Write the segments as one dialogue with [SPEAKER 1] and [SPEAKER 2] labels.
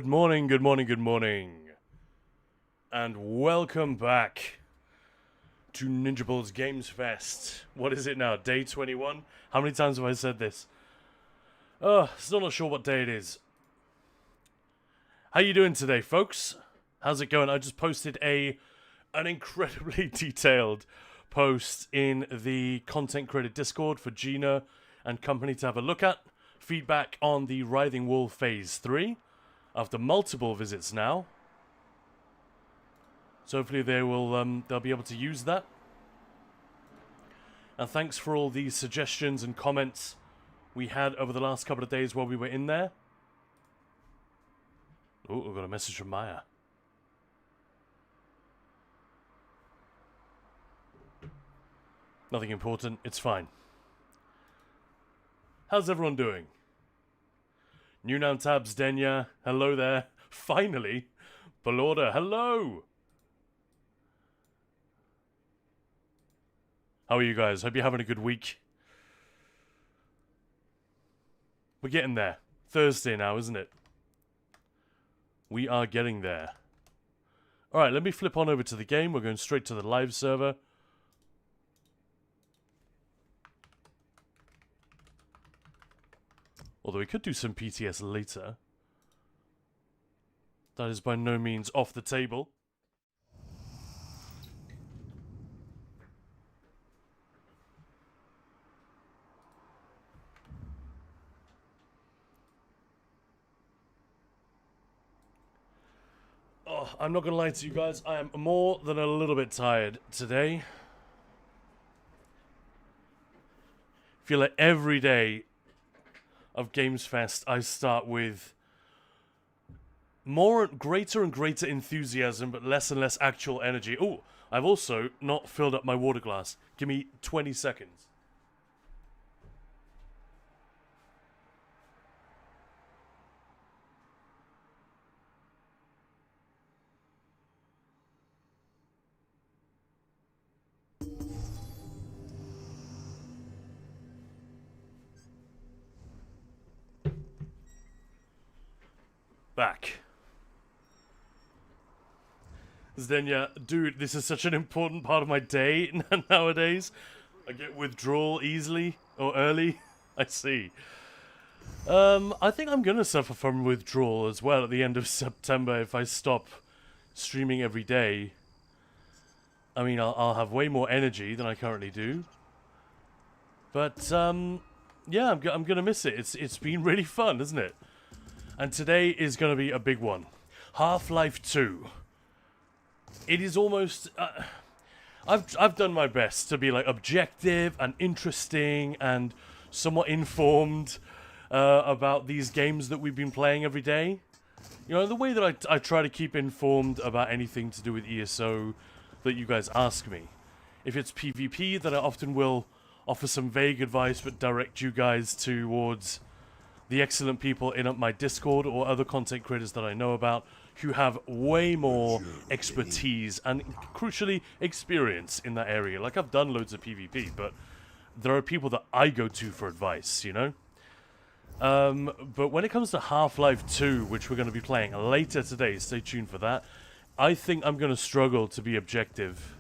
[SPEAKER 1] Good morning, good morning, good morning. And welcome back to Ninja Bull's Gamesfest. What is it now? Day 21? How many times have I said this? Still not sure what day it is. How you doing today, folks? How's it going? I just posted an incredibly detailed post in the Content Creator Discord for Gina and company to have a look at. Feedback on the Writhing Wall Phase 3. After multiple visits now. So hopefully they'll be able to use that. And thanks for all the suggestions and comments we had over the last couple of days while we were in there. Oh, we've got a message from Maya. Nothing important, it's fine. How's everyone doing? New Noun Tabs, Denya, hello there. Finally, Balorda, hello. How are you guys? Hope you're having a good week. We're getting there. Thursday now, isn't it? We are getting there. Alright, let me flip on over to the game. We're going straight to the live server. Although we could do some PTS later. That is by no means off the table. Oh, I'm not going to lie to you guys. I am more than a little bit tired today. Feel like every day of Gamesfest, I start with greater and greater enthusiasm, but less and less actual energy. Oh, I've also not filled up my water glass. Give me 20 seconds. Back. Zdenya, dude, this is such an important part of my day nowadays. I get withdrawal easily, or early. I see. I think I'm gonna suffer from withdrawal as well at the end of September if I stop streaming every day. I mean, I'll have way more energy than I currently do. But, yeah, I'm gonna miss it. It's been really fun, isn't it? And today is going to be a big one. Half-Life 2. It is almost... I've done my best to be like objective and interesting and somewhat informed about these games that we've been playing every day. You know, the way that I try to keep informed about anything to do with ESO that you guys ask me. If it's PvP, then I often will offer some vague advice but direct you guys towards the excellent people in my Discord or other content creators that I know about who have way more expertise and, crucially, experience in that area. Like, I've done loads of PvP, but there are people that I go to for advice, you know? But when it comes to Half-Life 2, which we're going to be playing later today, stay tuned for that, I think I'm going to struggle to be objective.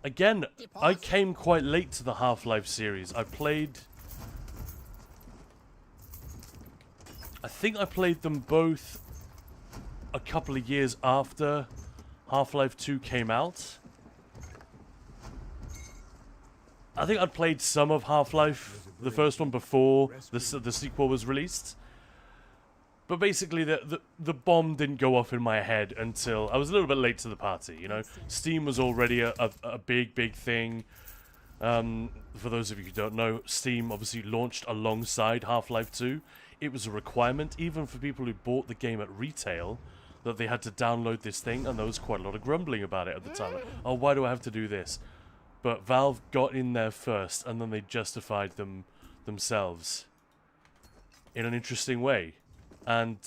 [SPEAKER 1] Again, I came quite late to the Half-Life series. I think I played them both a couple of years after Half-Life 2 came out. I think I'd played some of Half-Life, the first one, before the sequel was released. But basically, the bomb didn't go off in my head until I was a little bit late to the party, you know? Steam was already a big thing. For those of you who don't know, Steam obviously launched alongside Half-Life 2. It was a requirement, even for people who bought the game at retail, that they had to download this thing, and there was quite a lot of grumbling about it at the time. Like, oh, why do I have to do this? But Valve got in there first, and then they justified themselves in an interesting way. And,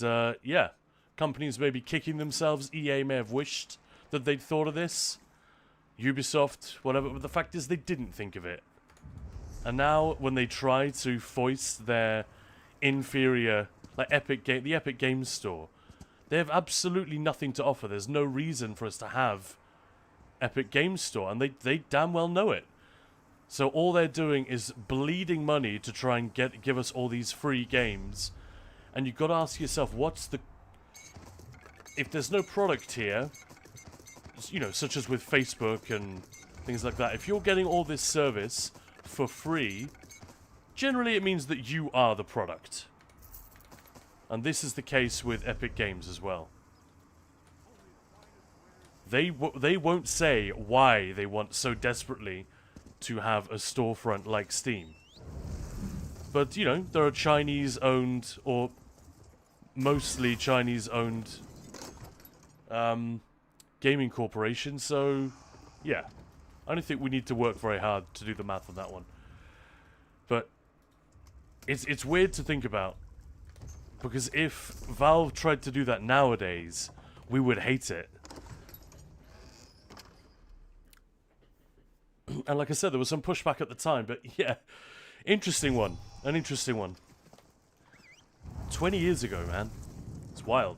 [SPEAKER 1] yeah, companies may be kicking themselves. EA may have wished that they'd thought of this. Ubisoft, whatever, but the fact is they didn't think of it. And now, when they try to foist their inferior like the Epic Games Store. They have absolutely nothing to offer. There's no reason for us to have Epic Games Store, and they damn well know it. So all they're doing is bleeding money to try and give us all these free games. And you've got to ask yourself, if there's no product here, you know, such as with Facebook and things like that, if you're getting all this service for free, generally it means that you are the product. And this is the case with Epic Games as well. They won't say why they want so desperately to have a storefront like Steam. But, you know, there are Chinese-owned, or mostly Chinese-owned gaming corporations, so, yeah. I don't think we need to work very hard to do the math on that one. But it's weird to think about, because if Valve tried to do that nowadays, we would hate it. And like I said, there was some pushback at the time, but yeah, interesting one. An interesting one. 20 years ago, man. It's wild.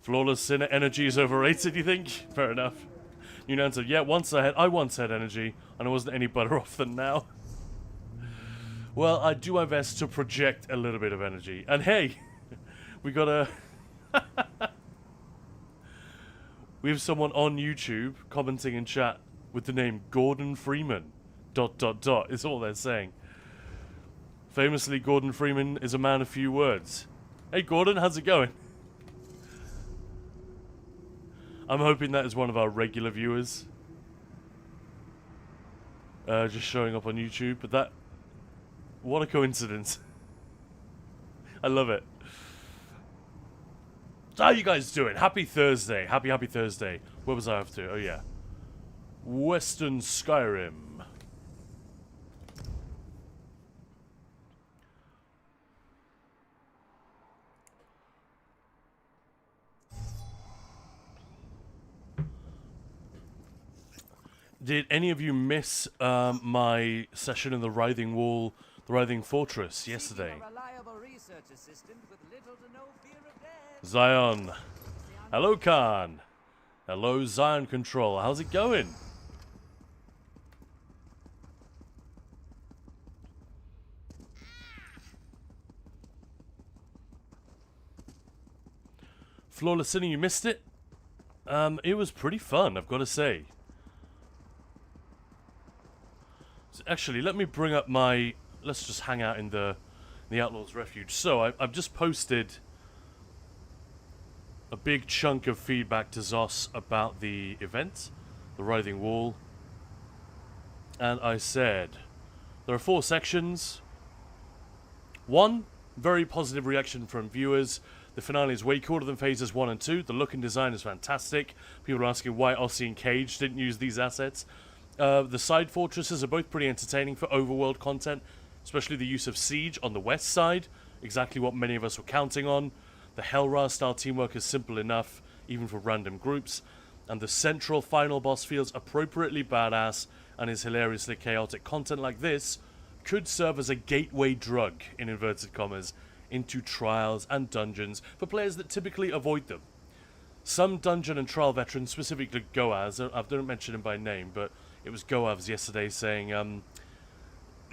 [SPEAKER 1] Flawless energy is overrated, you think? Fair enough. You answered, yeah, I once had energy, and I wasn't any better off than now. Well, I do my best to project a little bit of energy. And hey, we got a... We have someone on YouTube commenting in chat with the name Gordon Freeman. ... is all they're saying. Famously, Gordon Freeman is a man of few words. Hey Gordon, how's it going? I'm hoping that is one of our regular viewers. Just showing up on YouTube, but that... What a coincidence. I love it. So how you guys doing? Happy Thursday. Happy Thursday. Where was I up to? Oh, yeah. Western Skyrim. Did any of you miss my session in the Writhing Wall, the Writhing Fortress yesterday? Zion. Hello, Khan. Hello, Zion Control. How's it going? Flawless City, you missed it? It was pretty fun, I've got to say. So actually, let me bring up my... Let's just hang out in the Outlaws Refuge. So, I've just posted a big chunk of feedback to Zos about the event, the Writhing Wall. And I said, there are 4 sections. 1, very positive reaction from viewers. The finale is way cooler than phases 1 and 2. The look and design is fantastic. People are asking why Ossie and Cage didn't use these assets. The side fortresses are both pretty entertaining for overworld content, especially the use of Siege on the west side, exactly what many of us were counting on. The Hellra style teamwork is simple enough, even for random groups, and the central final boss feels appropriately badass and is hilariously chaotic. Content like this could serve as a gateway drug, in inverted commas, into trials and dungeons for players that typically avoid them. Some dungeon and trial veterans, specifically Goaz, I don't mention him by name, but it was Goav's yesterday saying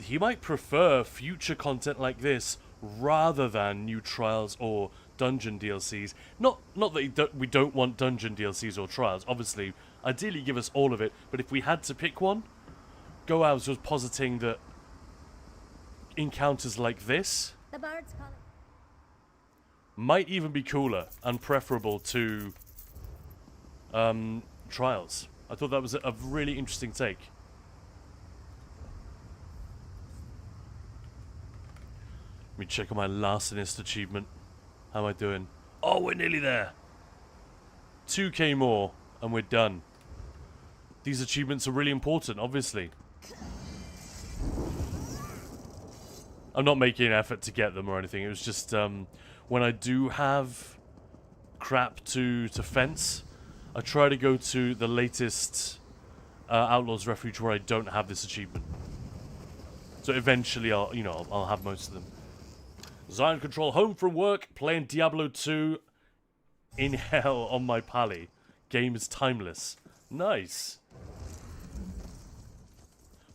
[SPEAKER 1] he might prefer future content like this rather than new trials or dungeon DLCs. Not that we don't want dungeon DLCs or trials. Obviously, ideally give us all of it. But if we had to pick one, Goav's was positing that encounters like this might even be cooler and preferable to trials. I thought that was a really interesting take. Let me check on my larcenist achievement. How am I doing? Oh, we're nearly there. 2k more, and we're done. These achievements are really important, obviously. I'm not making an effort to get them or anything. It was just when I do have crap to fence, I try to go to the latest Outlaws Refuge where I don't have this achievement. So eventually I'll have most of them. Zion Control, home from work, playing Diablo 2 in hell on my Pally. Game is timeless. Nice.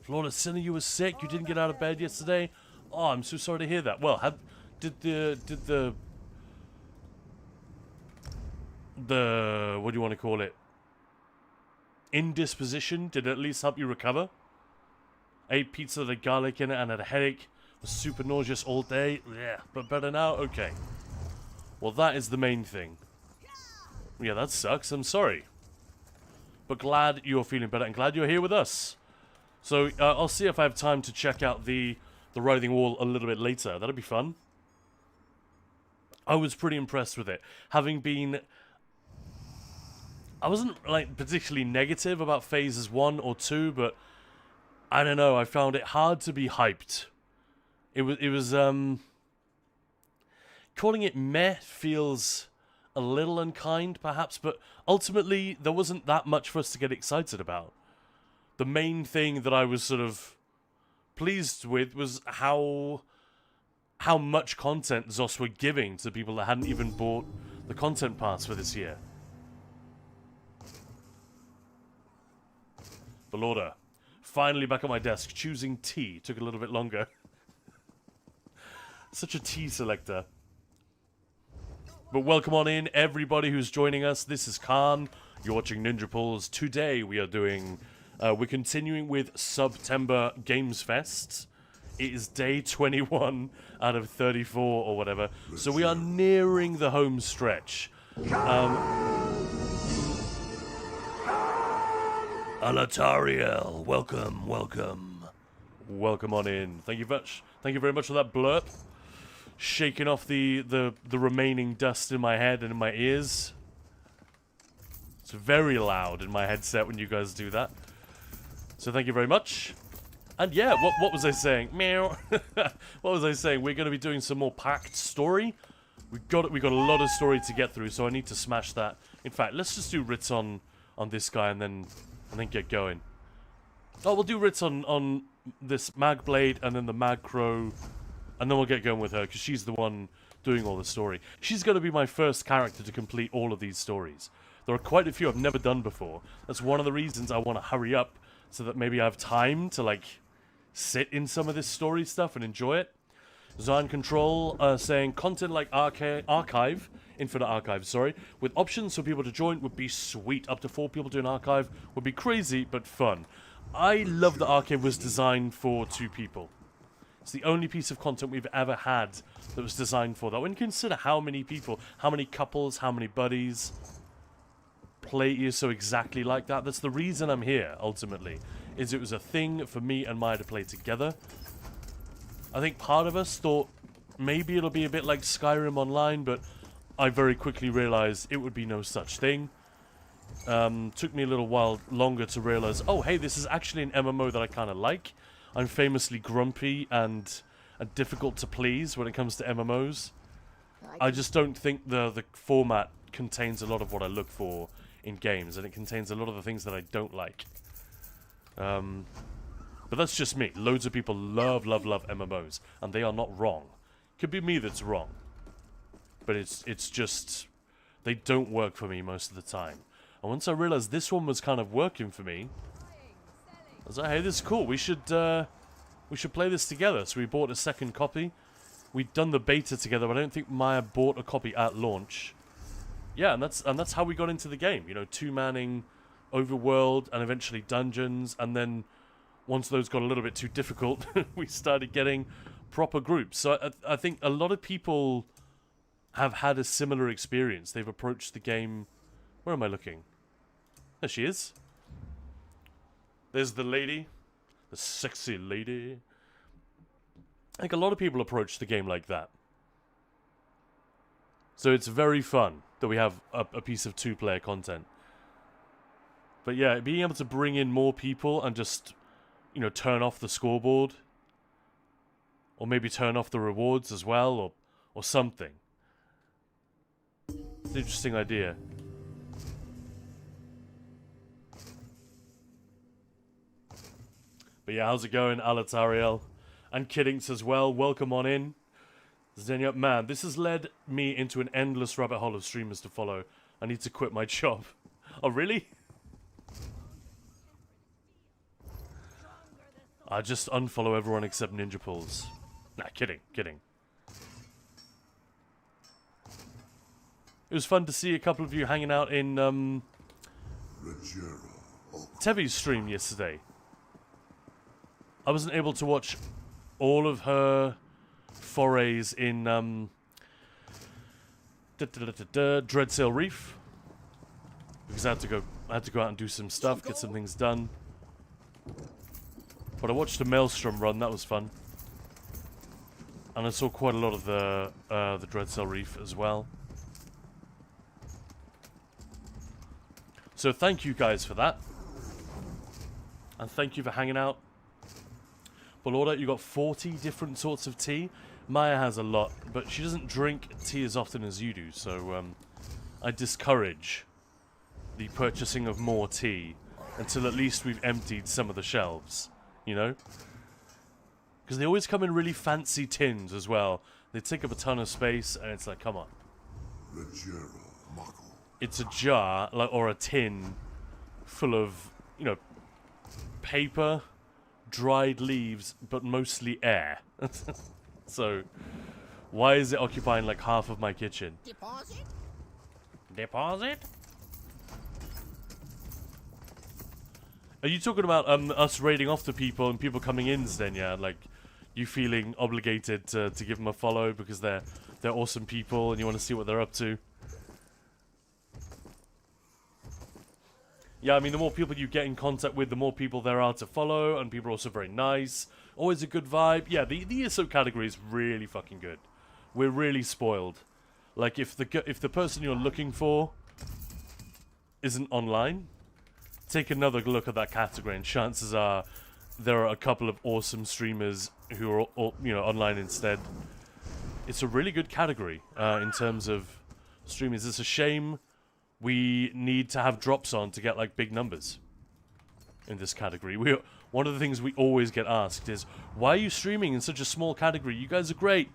[SPEAKER 1] Florida Sinner, you were sick. You didn't get out of bed yesterday. Oh, I'm so sorry to hear that. Well, did the what do you want to call it? Indisposition, did it at least help you recover? Ate pizza with a garlic in it and had a headache. Was super nauseous all day. Yeah, but better now? Okay. Well, that is the main thing. Yeah, that sucks. I'm sorry. But glad you're feeling better and glad you're here with us. So, I'll see if I have time to check out the Writhing Wall a little bit later. That'll be fun. I was pretty impressed with it. Having been... I wasn't, like, particularly negative about phases 1 or 2, but... I don't know, I found it hard to be hyped. It was, calling it meh feels a little unkind, perhaps, but ultimately, there wasn't that much for us to get excited about. The main thing that I was sort of pleased with was how much content Zos were giving to people that hadn't even bought the content pass for this year. Belorda. Finally back at my desk, choosing tea. Took a little bit longer. Such a tea selector. But welcome on in, everybody who's joining us. This is Khan. You're watching Ninja Pulls. Today we are doing... we're continuing with September Gamesfest. It is day 21 out of 34 or whatever. So we are nearing the home stretch. Alatariel, welcome, welcome. Welcome on in. Thank you very much for that blurb. Shaking off the remaining dust in my head and in my ears. It's very loud in my headset when you guys do that. So thank you very much. And yeah, what was I saying? Meow. What was I saying? We're going to be doing some more packed story. We got a lot of story to get through, so I need to smash that. In fact, let's just do Ritz on this guy and then get going. Oh, we'll do Ritz on this Mag Blade and then the Mag Crow, and then we'll get going with her because she's the one doing all the story. She's going to be my first character to complete all of these stories. There are quite a few I've never done before. That's one of the reasons I want to hurry up so that maybe I have time to like sit in some of this story stuff and enjoy it. Zion Control saying content like Infinite Archive, sorry, with options for people to join would be sweet. Up to 4 people doing Archive would be crazy, but fun. I love that Archive was designed for 2 people. It's the only piece of content we've ever had that was designed for that. When you consider how many people, how many couples, how many buddies play you so exactly like that, that's the reason I'm here, ultimately, is it was a thing for me and Maya to play together. I think part of us thought maybe it'll be a bit like Skyrim Online, but I very quickly realized it would be no such thing. Took me a little while longer to realize, oh hey, this is actually an MMO that I kind of like. I'm famously grumpy and difficult to please when it comes to MMOs. I just don't think the format contains a lot of what I look for in games, and it contains a lot of the things that I don't like. But that's just me. Loads of people love MMOs, and they are not wrong. Could be me that's wrong. But it's just... they don't work for me most of the time. And once I realized this one was kind of working for me, I was like, hey, this is cool. We should play this together. So we bought a second copy. We'd done the beta together, but I don't think Maya bought a copy at launch. Yeah, and that's how we got into the game. You know, 2-manning overworld and eventually dungeons, and then once those got a little bit too difficult, we started getting proper groups. So I think a lot of people have had a similar experience. They've approached the game... where am I looking? There she is. There's the lady. The sexy lady. I think a lot of people approach the game like that. So it's very fun that we have a piece of 2-player content. But yeah, being able to bring in more people and just... you know, turn off the scoreboard. Or maybe turn off the rewards as well, or something. It's an interesting idea. But yeah, how's it going, Alatariel? And Kiddings as well. Welcome on in. Xenia, man, this has led me into an endless rabbit hole of streamers to follow. I need to quit my job. Oh, really? I just unfollow everyone except Ninja Pulls. Nah, kidding. It was fun to see a couple of you hanging out in Tevi's stream yesterday. I wasn't able to watch all of her forays in Dreadsail Reef because I had to go out and do some stuff, get some things done. But I watched the Maelstrom run. That was fun, and I saw quite a lot of the Dreadsail Reef as well. So thank you guys for that, and thank you for hanging out. Belorda, you got 40 different sorts of tea. Maya has a lot, but she doesn't drink tea as often as you do, so I discourage the purchasing of more tea until at least we've emptied some of the shelves, you know? Because they always come in really fancy tins as well. They take up a ton of space, and it's like, come on. It's a jar, or a tin, full of, you know, paper, dried leaves, but mostly air. So, why is it occupying like half of my kitchen? Deposit? Are you talking about us raiding off the people and people coming in, Zdenya? Like, you feeling obligated to give them a follow because they're awesome people and you want to see what they're up to? Yeah, I mean, the more people you get in contact with, the more people there are to follow, and people are also very nice. Always a good vibe. Yeah, the ESO category is really fucking good. We're really spoiled. Like, if the person you're looking for isn't online, take another look at that category, and chances are there are a couple of awesome streamers who are, you know, online instead. It's a really good category in terms of streamers. It's a shame we need to have drops on to get like big numbers in this category. One of the things we always get asked is, why are you streaming in such a small category? You guys are great.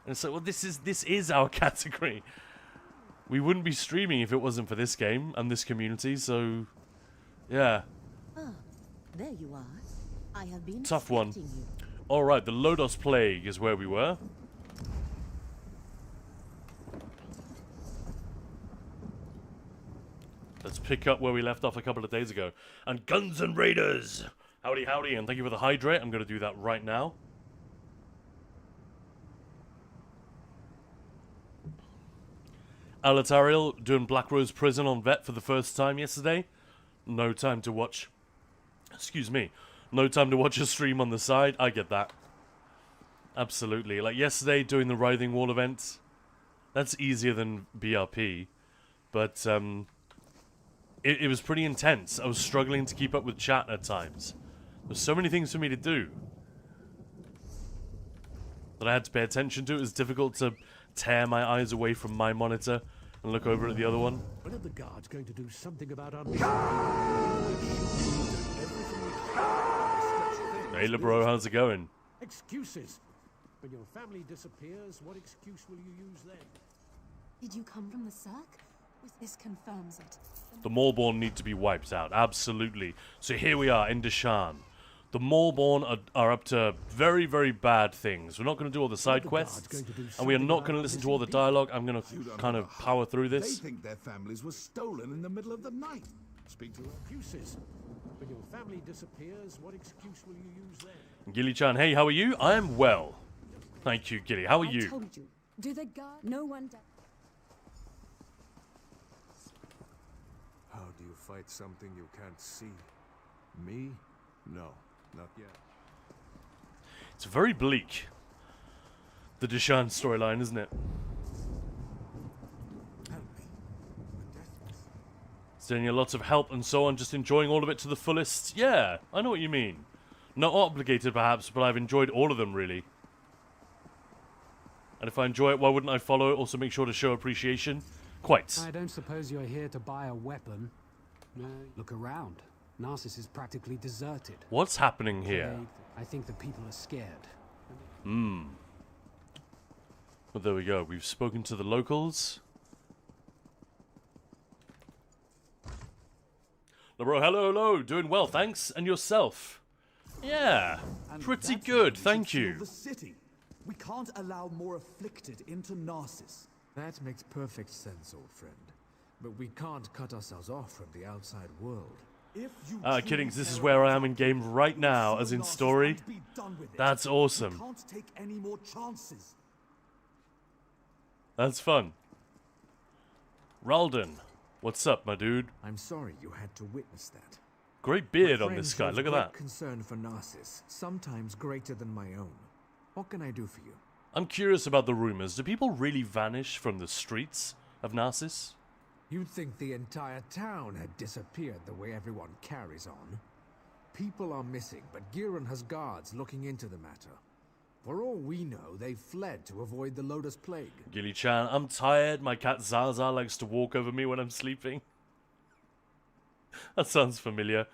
[SPEAKER 1] And it's like, well, this is our category. We wouldn't be streaming if it wasn't for this game and this community, so yeah.
[SPEAKER 2] Oh, there you are. I have been
[SPEAKER 1] tough one.
[SPEAKER 2] You.
[SPEAKER 1] Alright, the Lodos Plague is where we were. Let's pick up where we left off a couple of days ago. And Guns and Raiders! Howdy, howdy, and thank you for the hydrate. I'm going to do that right now. Alatariel doing Black Rose Prison on Vet for the first time yesterday. No time to watch... Excuse me. No time to watch a stream on the side. I get that. Absolutely. Like yesterday doing the Writhing Wall event. That's easier than BRP. But, It was pretty intense. I was struggling to keep up with chat at times. There's so many things for me to do that I had to pay attention to. It was difficult to tear my eyes away from my monitor and look over at the other one.
[SPEAKER 3] When are the guards going to do something about our...
[SPEAKER 1] Hey, LeBro, how's it going?
[SPEAKER 3] Excuses. When your family disappears, what excuse will you use then?
[SPEAKER 2] Did you come from the Cirque? This confirms it.
[SPEAKER 1] The Maulborn need to be wiped out, absolutely. So here we are in Deshan. The Maulborn are up to very, very bad things. We're not going to do all the side quests, and we are not going to listen to all the dialogue. I'm going to kind of power through this.
[SPEAKER 4] They think their families were stolen in the middle of the night.
[SPEAKER 3] Speak to excuses. When your family disappears, what excuse will you use then?
[SPEAKER 1] Gilly-chan, hey, how are you? I am well. Thank you, Gilly. How are you?
[SPEAKER 2] I told you. Do the guard... No one does...
[SPEAKER 5] How do you fight something you can't see? Me? No, not yet.
[SPEAKER 1] It's very bleak. The Deshan storyline, isn't it?
[SPEAKER 5] Help me. We're deathless.
[SPEAKER 1] Sending lots of help and so on, just enjoying all of it to the fullest. Yeah, I know what you mean. Not obligated, perhaps, but I've enjoyed all of them, really. And if I enjoy it, why wouldn't I follow it? Also make sure to show appreciation. Quite.
[SPEAKER 6] I don't suppose you're here to buy a weapon. No. Look around. Narcissus is practically deserted.
[SPEAKER 1] What's happening here?
[SPEAKER 6] I think the people are scared.
[SPEAKER 1] Well, there we go. We've spoken to the locals. Bro, hello. Doing well, thanks. And yourself? Yeah,
[SPEAKER 7] And
[SPEAKER 1] pretty
[SPEAKER 7] that's
[SPEAKER 1] good,
[SPEAKER 7] why we should
[SPEAKER 1] thank
[SPEAKER 7] seal
[SPEAKER 1] you.
[SPEAKER 7] The city. We can't allow more afflicted into Narcissus.
[SPEAKER 5] That makes perfect sense, old friend. But we can't cut ourselves off from the outside world.
[SPEAKER 7] If you
[SPEAKER 1] Kiddings,
[SPEAKER 7] truly
[SPEAKER 1] this is
[SPEAKER 7] care
[SPEAKER 1] where I
[SPEAKER 7] about
[SPEAKER 1] am in
[SPEAKER 7] our
[SPEAKER 1] game
[SPEAKER 7] people,
[SPEAKER 1] right
[SPEAKER 7] we'll
[SPEAKER 1] now,
[SPEAKER 7] seal
[SPEAKER 1] as in
[SPEAKER 7] Narcissus
[SPEAKER 1] story.
[SPEAKER 7] and be done with it.
[SPEAKER 1] That's
[SPEAKER 7] We
[SPEAKER 1] awesome.
[SPEAKER 7] can't take any more chances.
[SPEAKER 1] That's fun. Ralden, what's up, my dude?
[SPEAKER 5] I'm sorry you had to witness that.
[SPEAKER 1] Great
[SPEAKER 5] My
[SPEAKER 1] beard on
[SPEAKER 5] friend
[SPEAKER 1] this guy,
[SPEAKER 5] shows
[SPEAKER 1] look at
[SPEAKER 5] great
[SPEAKER 1] that.
[SPEAKER 5] concern for Narcissus, sometimes greater than my own. What can I do for you?
[SPEAKER 1] I'm curious about the rumors. Do people really vanish from the streets of Narcissus?
[SPEAKER 5] You'd think the entire town had disappeared the way everyone carries on. People are missing, but Giron has guards looking into the matter. For all we know, they fled to avoid the Lotus Plague.
[SPEAKER 1] Gilly-chan, I'm tired. My cat Zaza likes to walk over me when I'm sleeping. That sounds familiar.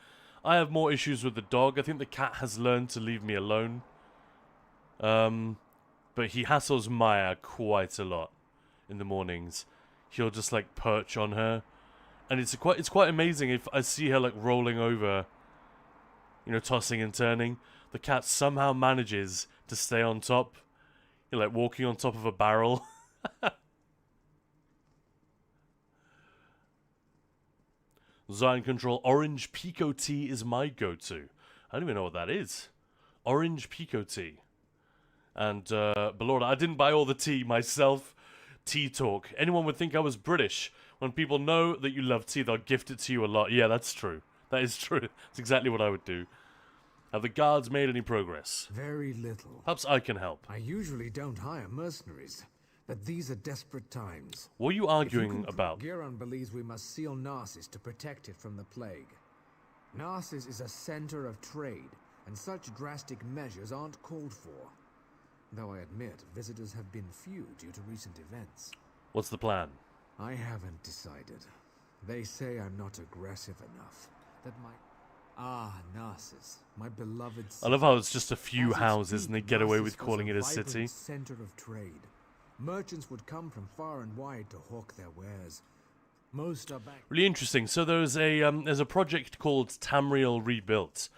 [SPEAKER 1] I have more issues with the dog. I think the cat has learned to leave me alone. But he hassles Maya quite a lot in the mornings. He'll just like perch on her, and it's quite amazing if I see her like rolling over, you know, tossing and turning. The cat somehow manages to stay on top, you know, like walking on top of a barrel. Zion Control, orange Pico tea is my go-to. I don't even know what that is. Orange Pico tea. And, Belorda, I didn't buy all the tea myself. Tea talk. Anyone would think I was British. When people know that you love tea, they'll gift it to you a lot. Yeah, that's true. That is true. That's exactly what I would do. Have the guards made any progress?
[SPEAKER 5] Very little.
[SPEAKER 1] Perhaps I can help.
[SPEAKER 5] I usually don't hire mercenaries, but these are desperate times.
[SPEAKER 1] What are you arguing about?
[SPEAKER 5] Giron believes we must seal Narcissus to protect it from the plague. Narcissus is a center of trade, and such drastic measures aren't called for. Though I admit, visitors have been few due to recent events.
[SPEAKER 1] What's the plan?
[SPEAKER 5] I haven't decided. They say I'm not aggressive enough. That my... Narcissus, my beloved city.
[SPEAKER 1] I love how it's just a few
[SPEAKER 5] As its
[SPEAKER 1] houses
[SPEAKER 5] peak,
[SPEAKER 1] and they get away
[SPEAKER 5] Narcissus
[SPEAKER 1] with
[SPEAKER 5] was
[SPEAKER 1] calling it a city.
[SPEAKER 5] vibrant center of trade. Merchants would come from far and wide to hawk their wares. Most are back.
[SPEAKER 1] Really interesting. So there's a project called Tamriel Rebuilt,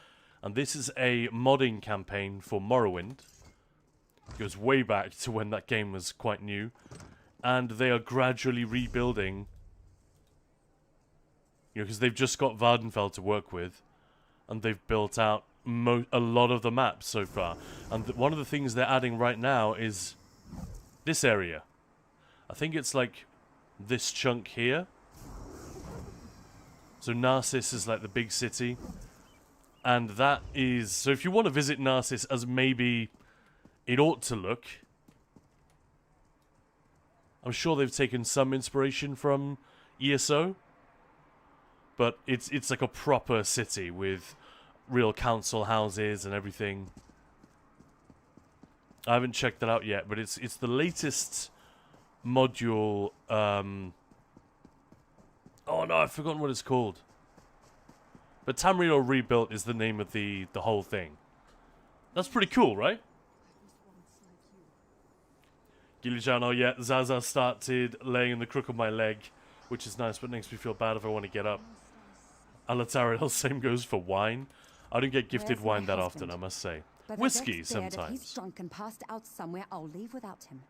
[SPEAKER 1] and this is a modding campaign for Morrowind. It goes way back to when that game was quite new, and they are gradually rebuilding. You know, because they've just got Vardenfell to work with, and they've built out a lot of the maps so far. And one of the things they're adding right now is this area. I think it's like this chunk here. So Narcissus is like the big city, and that is... So if you want to visit Narcissus as maybe it ought to look, I'm sure they've taken some inspiration from ESO, but it's like a proper city with real council houses and everything. I haven't checked that out yet, but it's the latest module. Oh no, I've forgotten what it's called. But Tamriel Rebuilt is the name of the whole thing. That's pretty cool, right? Gilly-chan, oh yeah, Zaza started laying in the crook of my leg, which is nice, but makes me feel bad if I want to get up. Alatariel, same goes for wine. I don't get gifted
[SPEAKER 2] There's
[SPEAKER 1] wine
[SPEAKER 2] my
[SPEAKER 1] that often,
[SPEAKER 2] husband.
[SPEAKER 1] I must say.
[SPEAKER 2] But
[SPEAKER 1] Whiskey
[SPEAKER 2] I bet If he's
[SPEAKER 1] sometimes.
[SPEAKER 2] drunk and passed out somewhere, I'll leave without him.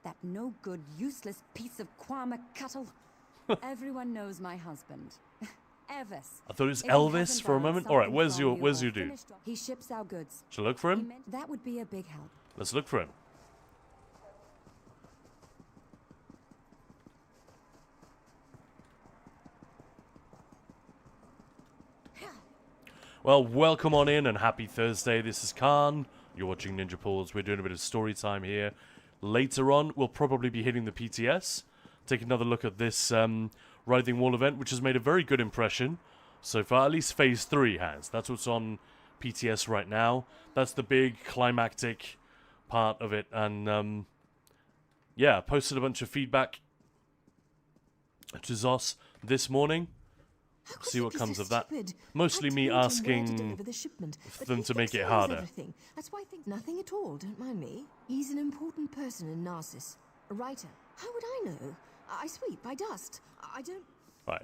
[SPEAKER 2] That no good, useless piece of Kwama cuttle. Everyone knows my husband. Elvis.
[SPEAKER 1] I thought it was
[SPEAKER 2] If he
[SPEAKER 1] Elvis
[SPEAKER 2] hasn't
[SPEAKER 1] for a
[SPEAKER 2] done
[SPEAKER 1] moment. All right,
[SPEAKER 2] something
[SPEAKER 1] where's
[SPEAKER 2] from
[SPEAKER 1] your
[SPEAKER 2] you
[SPEAKER 1] where's
[SPEAKER 2] or
[SPEAKER 1] your dude?
[SPEAKER 2] finished off- He ships our goods.
[SPEAKER 1] Shall I look for him?
[SPEAKER 2] That would be a big help.
[SPEAKER 1] Let's look for him. Well, welcome on in and happy Thursday. This is Khan. You're watching Ninja Pools. We're doing a bit of story time here. Later on, we'll probably be hitting the PTS. Take another look at this Writhing Wall event, which has made a very good impression so far. At least Phase 3 has. That's what's on PTS right now. That's the big climactic part of it. And, yeah, posted a bunch of feedback to Zos this morning.
[SPEAKER 8] How could
[SPEAKER 1] see
[SPEAKER 8] you
[SPEAKER 1] what
[SPEAKER 8] be
[SPEAKER 1] comes
[SPEAKER 8] so
[SPEAKER 1] of that.
[SPEAKER 8] stupid?
[SPEAKER 1] Mostly
[SPEAKER 8] I
[SPEAKER 1] me
[SPEAKER 8] told him where to
[SPEAKER 1] asking
[SPEAKER 8] deliver the shipment, but
[SPEAKER 1] them
[SPEAKER 8] he
[SPEAKER 1] to make
[SPEAKER 8] thinks
[SPEAKER 1] it
[SPEAKER 8] he knows
[SPEAKER 1] harder.
[SPEAKER 8] everything. That's why I think nothing at all. Don't mind me. He's an important person in Narcissus. A writer. How would I know? I sweep. I dust. I don't.
[SPEAKER 1] Right.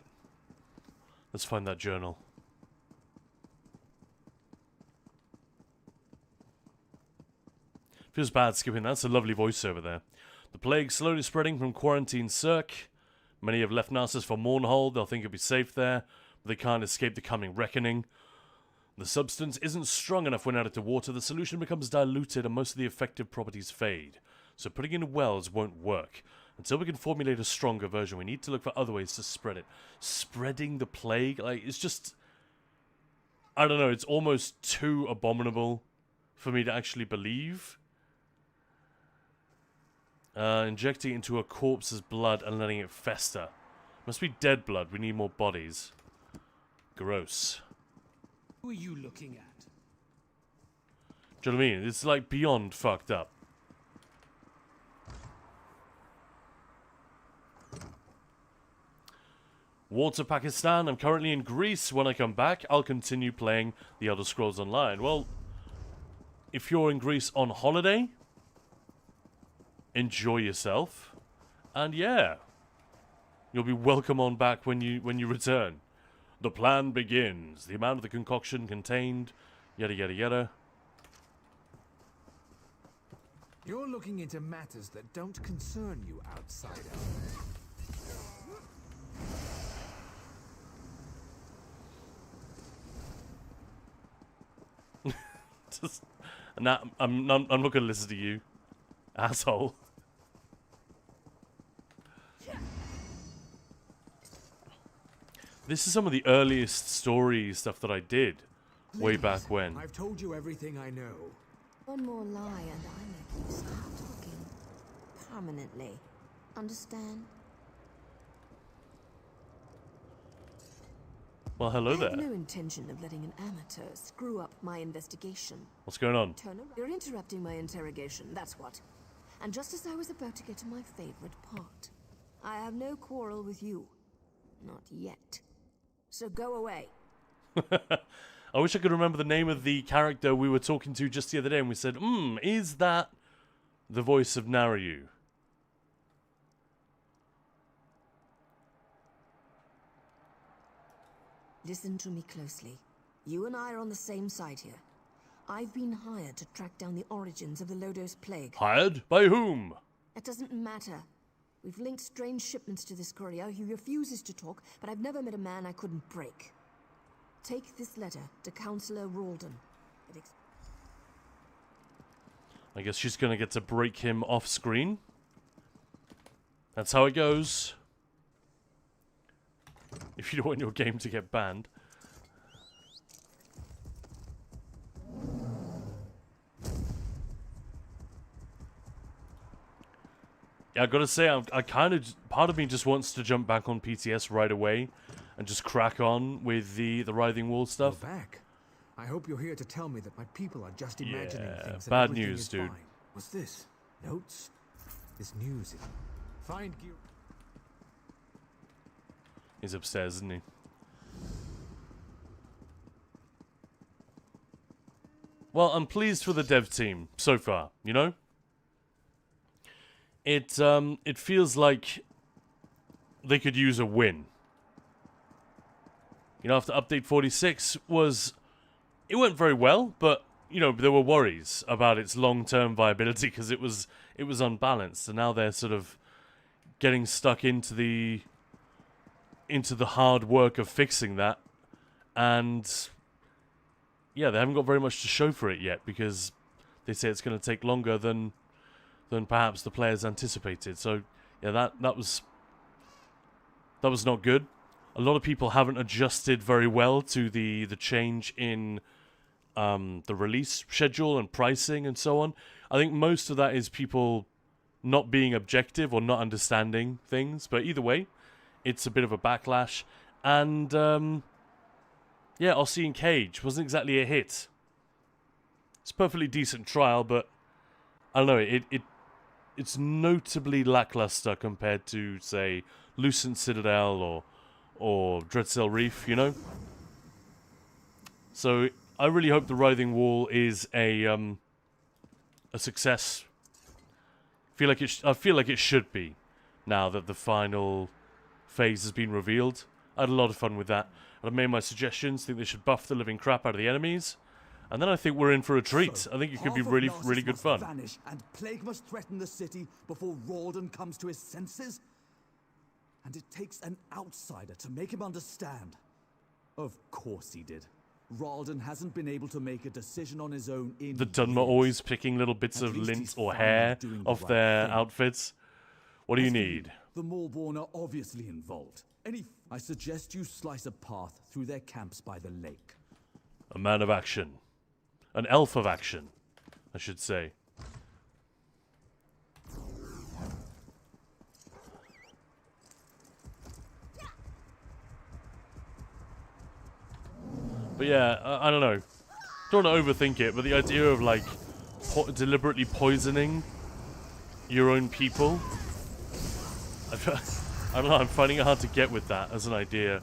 [SPEAKER 1] Let's find that journal. Feels bad skipping. That's a lovely voiceover there. The plague slowly spreading from Quarantine Cirque. Many have left Narcissus for Mournhold. They'll think it'll be safe there, but they can't escape the coming reckoning. The substance isn't strong enough when added to water. The solution becomes diluted and most of the effective properties fade. So putting in wells won't work. Until we can formulate a stronger version, we need to look for other ways to spread it. Spreading the plague? Like, it's just... I don't know, it's almost too abominable for me to actually believe. Injecting into a corpse's blood and letting it fester. Must be dead blood. We need more bodies. Gross.
[SPEAKER 6] Who are you looking at?
[SPEAKER 1] Do you know what I mean? It's like beyond fucked up. War to Pakistan. I'm currently in Greece. When I come back, I'll continue playing The Elder Scrolls Online. Well, if you're in Greece on holiday, enjoy yourself, and yeah, you'll be welcome on back when you return. The plan begins. The amount of the concoction contained, yada yada yada.
[SPEAKER 5] You're looking into matters that don't concern you, outsider.
[SPEAKER 1] Just, I'm not gonna listen to you, asshole. This is some of the earliest story stuff that I did way back when.
[SPEAKER 5] I've told you everything I know.
[SPEAKER 8] One more lie and I make you stop talking. Permanently. Understand?
[SPEAKER 1] Well, hello
[SPEAKER 8] I have
[SPEAKER 1] there.
[SPEAKER 8] no intention of letting an amateur screw up my investigation.
[SPEAKER 1] What's going on?
[SPEAKER 8] Turn around. You're interrupting my interrogation, that's what. And just as I was about to get to my favorite part, I have no quarrel with you. Not yet. So go away.
[SPEAKER 1] I wish I could remember the name of the character we were talking to just the other day, and we said, is that the voice of Naryu?
[SPEAKER 8] Listen to me closely. You and I are on the same side here. I've been hired to track down the origins of the Lodos Plague.
[SPEAKER 1] Hired? By whom?
[SPEAKER 8] It doesn't matter. We've linked strange shipments to this courier. He refuses to talk, but I've never met a man I couldn't break. Take this letter to Councillor Ralden.
[SPEAKER 1] I guess she's gonna get to break him off screen. That's how it goes. If you don't want your game to get banned. Yeah, I gotta say, I kind of, part of me just wants to jump back on PTS right away and just crack on with the Writhing Wall stuff.
[SPEAKER 5] You're back. I hope you're here to tell me that my people are just imagining
[SPEAKER 1] Yeah,
[SPEAKER 5] things.
[SPEAKER 1] bad
[SPEAKER 5] and everything
[SPEAKER 1] news,
[SPEAKER 5] is
[SPEAKER 1] dude.
[SPEAKER 5] Fine. What's this? Notes? This news. Find gear.
[SPEAKER 1] He's upstairs, isn't he? Well, I'm pleased for the dev team so far, you know? It feels like they could use a win. You know, after update 46 it went very well, but you know, there were worries about its long-term viability because it was unbalanced, and now they're sort of getting stuck into the hard work of fixing that, and yeah, they haven't got very much to show for it yet because they say it's going to take longer than perhaps the players anticipated. So yeah, that was not good. A lot of people haven't adjusted very well to the change in the release schedule and pricing and so on. I think most of that is people not being objective or not understanding things. But either way, it's a bit of a backlash. And yeah, Aussie and Cage wasn't exactly a hit. It's a perfectly decent trial, but I don't know. It's notably lackluster compared to, say, Lucent Citadel or Dreadsail Reef, you know? So I really hope the Writhing Wall is a success. I feel like it should be, now that the final phase has been revealed. I had a lot of fun with that. And I've made my suggestions. Think they should buff the living crap out of the enemies. And then I think we're in for a treat.
[SPEAKER 7] So,
[SPEAKER 1] I think it could be
[SPEAKER 7] half of
[SPEAKER 1] really,
[SPEAKER 7] Narcissus
[SPEAKER 1] really good
[SPEAKER 7] must
[SPEAKER 1] fun.
[SPEAKER 7] Vanish and plague must threaten the city before Rawdon comes to his senses? And it takes an outsider to make him understand. Of course he did. Rawdon hasn't been able to make a decision on his own in
[SPEAKER 1] The Dunmer
[SPEAKER 7] years.
[SPEAKER 1] always picking little bits
[SPEAKER 7] At
[SPEAKER 1] of
[SPEAKER 7] least
[SPEAKER 1] lint
[SPEAKER 7] he's
[SPEAKER 1] or
[SPEAKER 7] finally
[SPEAKER 1] hair
[SPEAKER 7] doing the
[SPEAKER 1] off
[SPEAKER 7] right
[SPEAKER 1] their
[SPEAKER 7] thing.
[SPEAKER 1] outfits. What do you
[SPEAKER 7] As for
[SPEAKER 1] need?
[SPEAKER 7] The Maulborn are obviously involved. I suggest you slice a path through their camps by the lake.
[SPEAKER 1] A man of action. An elf of action, I should say. But yeah, I don't know. Don't want to overthink it, but the idea of like deliberately poisoning your own people, I don't know. I'm finding it hard to get with that as an idea.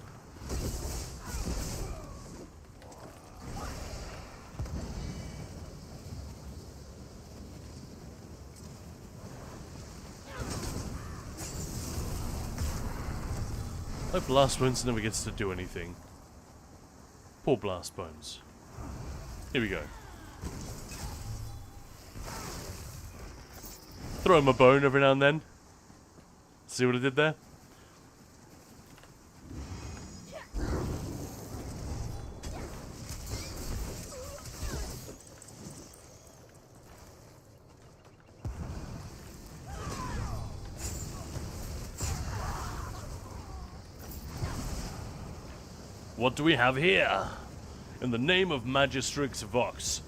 [SPEAKER 1] Like Blast Bones never gets to do anything. Poor Blast Bones. Here we go. Throw him a bone every now and then. See what I did there? What do we have here? In the name of Magistrix Vox,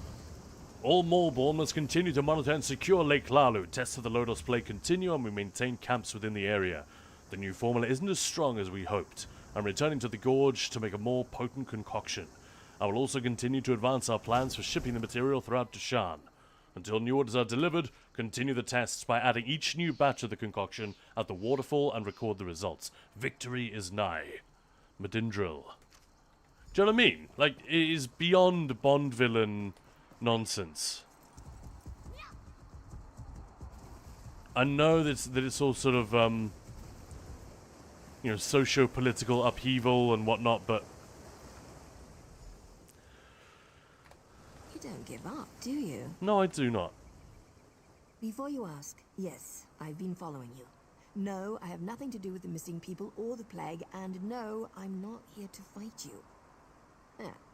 [SPEAKER 1] all Maulborn must continue to monitor and secure Lake Lalu. Tests of the Lodos Plague continue and we maintain camps within the area. The new formula isn't as strong as we hoped. I'm returning to the Gorge to make a more potent concoction. I will also continue to advance our plans for shipping the material throughout Dashan. Until new orders are delivered, continue the tests by adding each new batch of the concoction at the waterfall and record the results. Victory is nigh. Madindril. Do you know what I mean? Like, it is beyond Bond villain nonsense. I know that it's all sort of, you know, socio-political upheaval and whatnot, but...
[SPEAKER 8] You don't give up, do you?
[SPEAKER 1] No, I do not.
[SPEAKER 8] Before you ask, yes, I've been following you. No, I have nothing to do with the missing people or the plague, and no, I'm not here to fight you.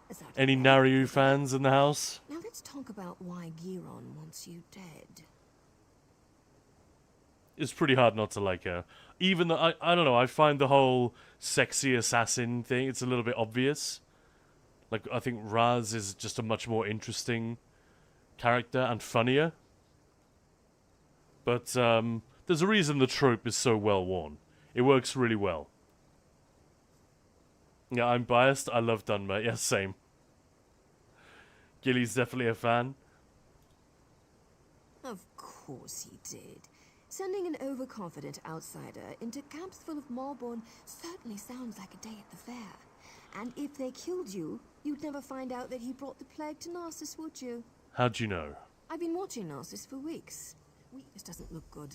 [SPEAKER 8] Aside from
[SPEAKER 1] Any
[SPEAKER 8] that,
[SPEAKER 1] Naryu fans in the house?
[SPEAKER 8] Now let's talk about why Giron wants you dead.
[SPEAKER 1] It's pretty hard not to like her. Even though, I don't know, I find the whole sexy assassin thing, it's a little bit obvious. Like, I think Raz is just a much more interesting character and funnier. But, there's a reason the trope is so well worn. It works really well. Yeah, I'm biased. I love Dunmer. Yeah, same. Gilly's definitely a fan.
[SPEAKER 8] Of course he did. Sending an overconfident outsider into camps full of Maulborn certainly sounds like a day at the fair. And if they killed you, you'd never find out that he brought the plague to Narcissus, would you?
[SPEAKER 1] How'd you know?
[SPEAKER 8] I've been watching Narcissus for weeks. This doesn't look good.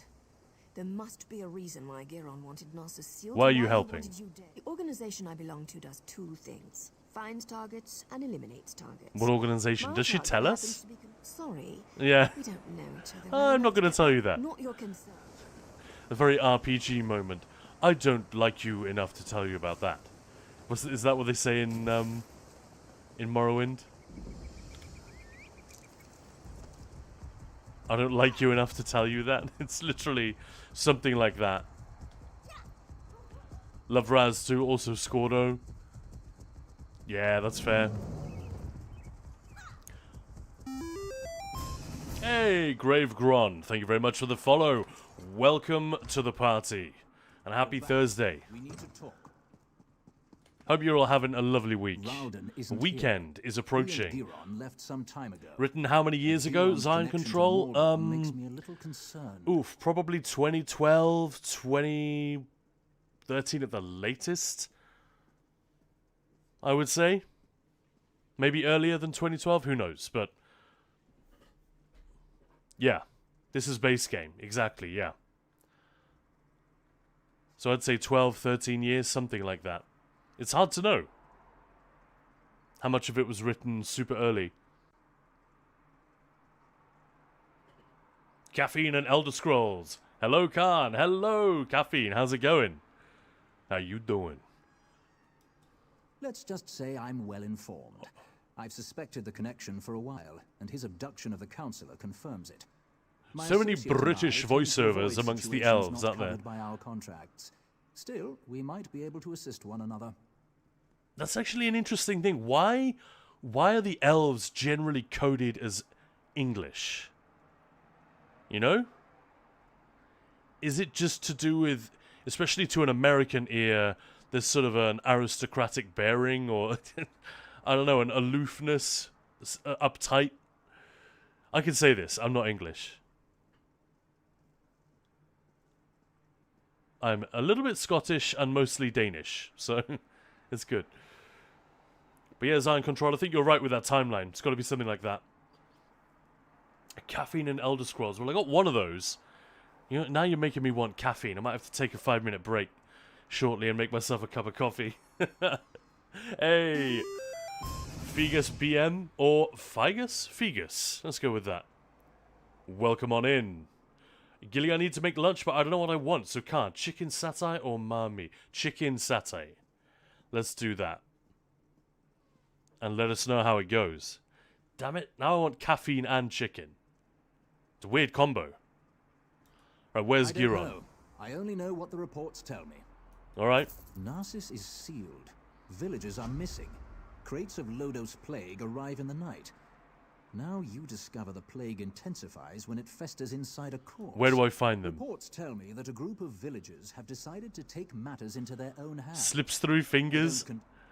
[SPEAKER 8] There must be a reason why Giron wanted Narcissus sealed.
[SPEAKER 1] Why are
[SPEAKER 8] and
[SPEAKER 1] you
[SPEAKER 8] he
[SPEAKER 1] helping?
[SPEAKER 8] wanted you dead. The organization I belong to does two things. Finds targets and eliminates targets.
[SPEAKER 1] What organization?
[SPEAKER 8] My
[SPEAKER 1] Does she
[SPEAKER 8] target
[SPEAKER 1] tell
[SPEAKER 8] happens
[SPEAKER 1] us?
[SPEAKER 8] to be Sorry.
[SPEAKER 1] Yeah.
[SPEAKER 8] We don't know each other.
[SPEAKER 1] I'm not going to tell you that.
[SPEAKER 8] Not your concern.
[SPEAKER 1] A very RPG moment. I don't like you enough to tell you about that. Is that what they say in Morrowind? I don't like you enough to tell you that. It's literally something like that. Love Raz too, also Scordo. Yeah, that's fair. Hey, Grave Gron, thank you very much for the follow. Welcome to the party. And happy Thursday.
[SPEAKER 4] We need to talk.
[SPEAKER 1] Hope you're all having a lovely week.
[SPEAKER 4] Rawdon isn't
[SPEAKER 1] Weekend is approaching.
[SPEAKER 4] He and Giron left some time ago.
[SPEAKER 1] Written how many years ago,
[SPEAKER 4] Giron's
[SPEAKER 1] Zion
[SPEAKER 4] connection to
[SPEAKER 1] Control?
[SPEAKER 4] Maulborn makes me a little concerned.
[SPEAKER 1] Oof, probably 2012, 2013 at the latest. I would say. Maybe earlier than 2012, who knows, but yeah, this is base game, exactly, yeah. So I'd say 12, 13 years, something like that. It's hard to know how much of it was written super early. Caffeine and Elder Scrolls. Hello, Khan. Hello, Caffeine. How's it going? How you doing?
[SPEAKER 4] Let's just say I'm well informed. I've suspected the connection for a while, and his abduction of the counselor confirms it. My
[SPEAKER 1] So many
[SPEAKER 4] associate and I
[SPEAKER 1] British
[SPEAKER 4] tend to
[SPEAKER 1] voiceovers
[SPEAKER 4] avoid
[SPEAKER 1] amongst the
[SPEAKER 4] situations
[SPEAKER 1] elves,
[SPEAKER 4] not
[SPEAKER 1] aren't there?
[SPEAKER 4] covered by our contracts. Still, we might be able to assist one another.
[SPEAKER 1] That's actually an interesting thing. Why are the elves generally coded as English? You know? Is it just to do with, especially to an American ear, there's sort of an aristocratic bearing, or I don't know, an aloofness, uptight? I can say this, I'm not English. I'm a little bit Scottish and mostly Danish, so it's good. But yeah, Zion Control, I think you're right with that timeline. It's got to be something like that. Caffeine and Elder Scrolls. Well, I got one of those. You know, now you're making me want caffeine. I might have to take a 5-minute break shortly and make myself a cup of coffee. Hey, Figus BM or Figus? Figus. Let's go with that. Welcome on in. Gilly, I need to make lunch, but I don't know what I want, so can't. Chicken satay or mami? Chicken satay. Let's do that. And let us know how it goes. Damn it, now I want caffeine and chicken. It's a weird combo. Right, where's
[SPEAKER 4] I don't
[SPEAKER 1] Giron?
[SPEAKER 4] know. I only know what the reports tell me.
[SPEAKER 1] Alright.
[SPEAKER 4] Narcissus is sealed. Villagers are missing. Crates of Lodos plague arrive in the night. Now you discover the plague intensifies when it festers inside a corpse.
[SPEAKER 1] Where do I find them?
[SPEAKER 4] Reports tell me that a group of villagers have decided to take matters into their own hands.
[SPEAKER 1] Slips through fingers.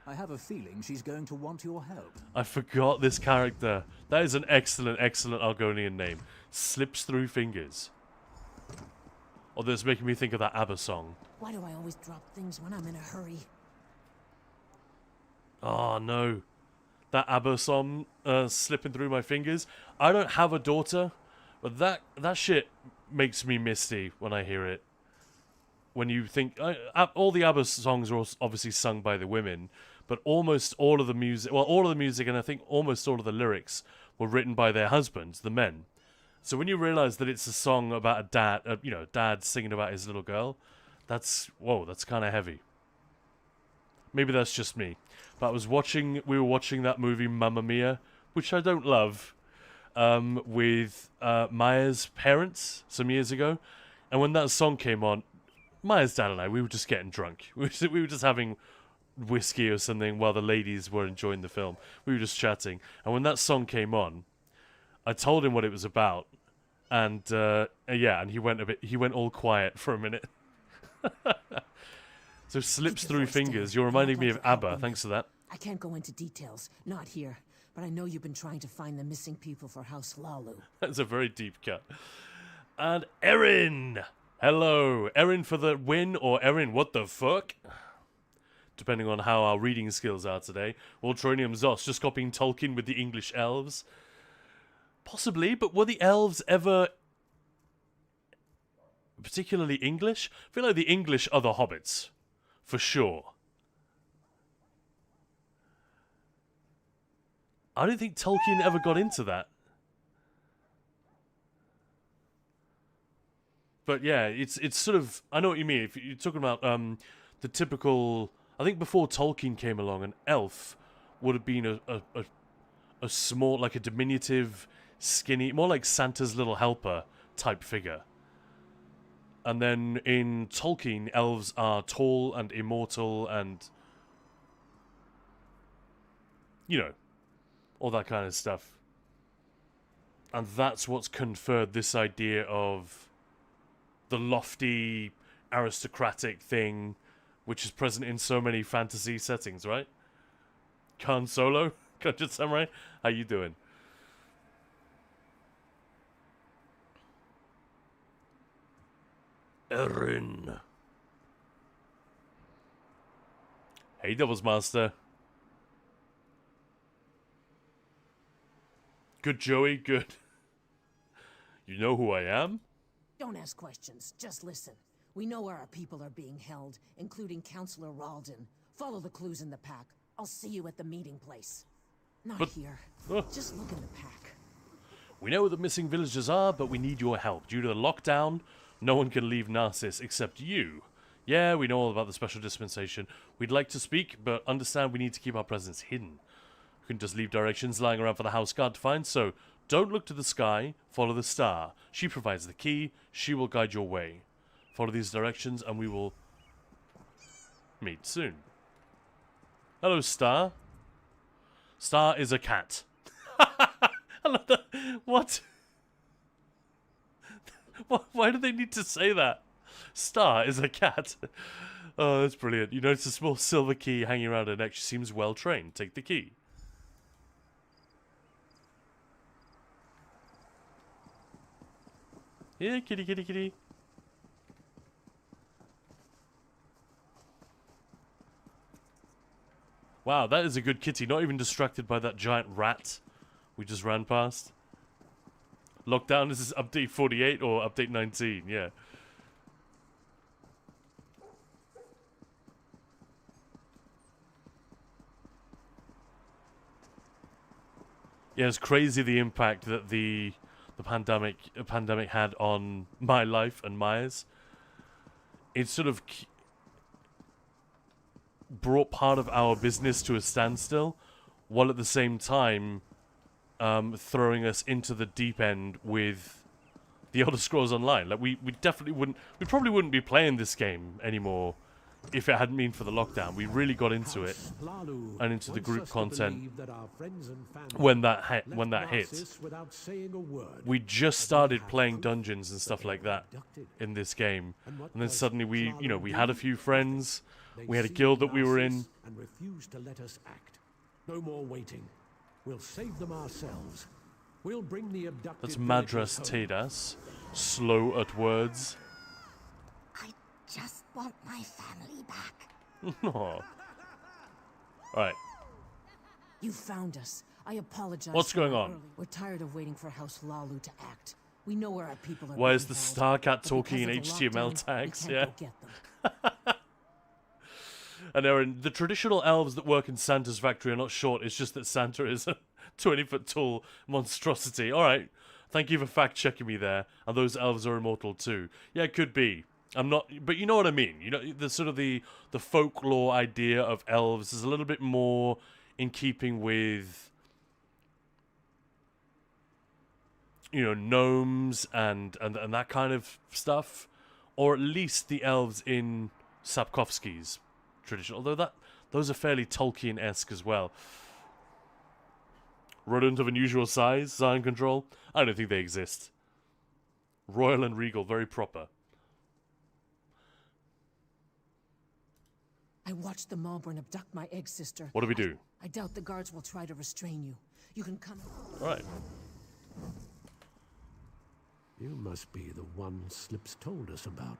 [SPEAKER 4] I have a feeling she's going to want your help.
[SPEAKER 1] I forgot this character. That is an excellent, excellent Argonian name. Slips through fingers. Oh, this is making me think of that ABBA song.
[SPEAKER 9] Why do I always drop things when I'm in a hurry?
[SPEAKER 1] Oh, no. That ABBA song slipping through my fingers. I don't have a daughter, but that shit makes me misty when I hear it. When you think... all the ABBA songs are obviously sung by the women, but almost all of the music... Well, all of the music, and I think almost all of the lyrics were written by their husbands, the men. So when you realize that it's a song about a dad, dad singing about his little girl, that's kind of heavy. Maybe that's just me. But we were watching that movie Mamma Mia, which I don't love, with Maya's parents some years ago. And when that song came on, Maya's dad and I, we were just getting drunk. We were just having whiskey or something while the ladies were enjoying the film. We were just chatting. And when that song came on, I told him what it was about. And and he went all quiet for a minute. So slips through fingers. You're reminding me of ABBA. Thanks for that.
[SPEAKER 9] I can't go into details, not here. But I know you've been trying to find the missing people for House Lalu.
[SPEAKER 1] That's a very deep cut. And Erin! Hello. Erin for the win, or Erin, what the fuck? Depending on how our reading skills are today. Ultronium Zos, just copying Tolkien with the English elves. Possibly, but were the elves ever particularly English? I feel like the English are the hobbits. For sure. I don't think Tolkien ever got into that. But yeah, it's sort of... I know what you mean. If you're talking about the typical... I think before Tolkien came along, an elf would have been a small, like a diminutive, skinny... More like Santa's little helper type figure. And then in Tolkien, elves are tall and immortal and... all that kind of stuff. And that's what's conferred this idea of the lofty, aristocratic thing, which is present in so many fantasy settings, right? Khan Solo, Gunja Samurai, how you doing? Erin. Hey, Devils Master. Good, Joey, good. You know who I am?
[SPEAKER 9] Don't ask questions, just listen. We know where our people are being held, including Councillor Ralden. Follow the clues in the pack. I'll see you at the meeting place. Not here. Just look in the pack.
[SPEAKER 1] We know where the missing villagers are, but we need your help. Due to the lockdown, no one can leave Narcissus except you. Yeah, we know all about the special dispensation. We'd like to speak, but understand we need to keep our presence hidden. We couldn't just leave directions lying around for the house guard to find, so don't look to the sky, follow the star. She provides the key, she will guide your way. Follow these directions and we will meet soon. Hello, Star. Star is a cat. I love that. What? Why do they need to say that? Star is a cat. Oh, that's brilliant. You notice a small silver key hanging around her neck. She seems well trained. Take the key. Here, kitty, kitty, kitty. Wow, that is a good kitty. Not even distracted by that giant rat we just ran past. Lockdown, this is update 48 or update 19, yeah. Yeah, it's crazy the impact that the pandemic had on my life and Maya's. It sort of brought part of our business to a standstill, while at the same time throwing us into the deep end with the Elder Scrolls Online. Like we probably wouldn't be playing this game anymore if it hadn't been for the lockdown. We really got into it and into the group content when that hit. We just started playing dungeons and stuff like that in this game, and then suddenly we had a few friends. We had a guild that we were in.
[SPEAKER 3] And refused to let us act. No more waiting. We'll save them ourselves. We'll bring the abducted.
[SPEAKER 1] That's Madras Tedas. Slow at words.
[SPEAKER 2] I just want my family back.
[SPEAKER 1] Aw. Alright.
[SPEAKER 9] You found us. I apologize.
[SPEAKER 1] What's going on?
[SPEAKER 9] Early. We're tired of waiting for House Lalu to act. We know where our people are.
[SPEAKER 1] Why is
[SPEAKER 9] being
[SPEAKER 1] the
[SPEAKER 9] held,
[SPEAKER 1] Starcat
[SPEAKER 9] but
[SPEAKER 1] talking in
[SPEAKER 9] because of the
[SPEAKER 1] HTML
[SPEAKER 9] lockdown,
[SPEAKER 1] tags?
[SPEAKER 9] we
[SPEAKER 1] Yeah.
[SPEAKER 9] can't go get them.
[SPEAKER 1] And Aaron, the traditional elves that work in Santa's factory are not short. It's just that Santa is a 20-foot tall monstrosity. All right. Thank you for fact-checking me there. And those elves are immortal too. Yeah, it could be. I'm not... But you know what I mean. You know, the sort of the folklore idea of elves is a little bit more in keeping with, you know, gnomes and that kind of stuff. Or at least the elves in Sapkowski's tradition, although those are fairly Tolkien-esque as well. Rodent of unusual size, Zion control. I don't think they exist. Royal and regal, very proper.
[SPEAKER 9] I watched the Malborn abduct my egg sister.
[SPEAKER 1] What do we do?
[SPEAKER 9] I doubt the guards will try to restrain you. You can come.
[SPEAKER 1] All right.
[SPEAKER 3] You must be the one Slips told us about.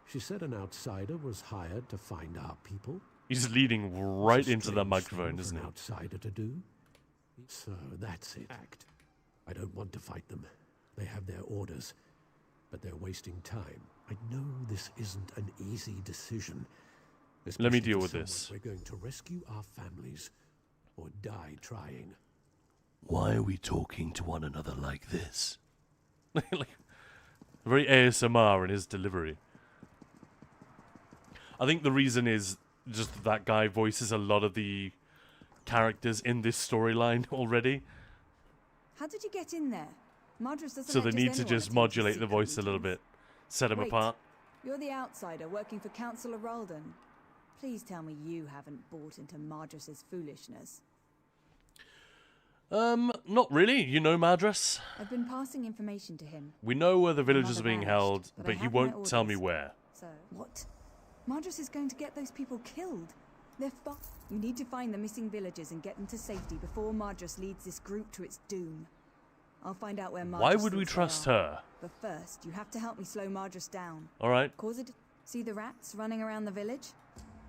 [SPEAKER 3] She said an outsider was hired to find our people.
[SPEAKER 1] He's leading right
[SPEAKER 3] It's a
[SPEAKER 1] into the
[SPEAKER 3] strange
[SPEAKER 1] microphone,
[SPEAKER 3] thing
[SPEAKER 1] isn't
[SPEAKER 3] for
[SPEAKER 1] he?
[SPEAKER 3] an outsider to do. So that's it. Act. I don't want to fight them. They have their orders, but they're wasting time. I know this isn't an easy decision.
[SPEAKER 1] Let me
[SPEAKER 3] especially
[SPEAKER 1] deal
[SPEAKER 3] for
[SPEAKER 1] with
[SPEAKER 3] someone
[SPEAKER 1] this.
[SPEAKER 3] We're going to rescue our families, or die trying.
[SPEAKER 1] Why are we talking to one another like this? Like, very ASMR in his delivery. I think the reason is just that guy voices a lot of the characters in this storyline already.
[SPEAKER 2] How did you get in there? Madras doesn't
[SPEAKER 1] So
[SPEAKER 2] let
[SPEAKER 1] they need
[SPEAKER 2] just
[SPEAKER 1] to
[SPEAKER 2] anyone
[SPEAKER 1] just
[SPEAKER 2] attend
[SPEAKER 1] modulate
[SPEAKER 2] his
[SPEAKER 1] the
[SPEAKER 2] secret
[SPEAKER 1] voice a little
[SPEAKER 2] meetings.
[SPEAKER 1] bit. Set them
[SPEAKER 2] Wait,
[SPEAKER 1] apart.
[SPEAKER 2] You're the outsider working for Councillor Ralden. Please tell me you haven't bought into Madras's foolishness.
[SPEAKER 1] Not really. You know Madras.
[SPEAKER 2] I've been passing information to him.
[SPEAKER 1] We know where the
[SPEAKER 2] My
[SPEAKER 1] villagers
[SPEAKER 2] mother
[SPEAKER 1] are being
[SPEAKER 2] vanished,
[SPEAKER 1] held,
[SPEAKER 2] but I
[SPEAKER 1] but he
[SPEAKER 2] have my
[SPEAKER 1] won't tell me
[SPEAKER 2] orders.
[SPEAKER 1] where.
[SPEAKER 2] So what? Madras is going to get those people killed. They're You need to find the missing villagers and get them to safety before Madras leads this group to its doom. I'll find out where Madras
[SPEAKER 1] Why would we
[SPEAKER 2] thinks they
[SPEAKER 1] trust
[SPEAKER 2] are.
[SPEAKER 1] her?
[SPEAKER 2] But first, you have to help me slow Madras down.
[SPEAKER 1] All right.
[SPEAKER 2] Cause it. See the rats running around the village?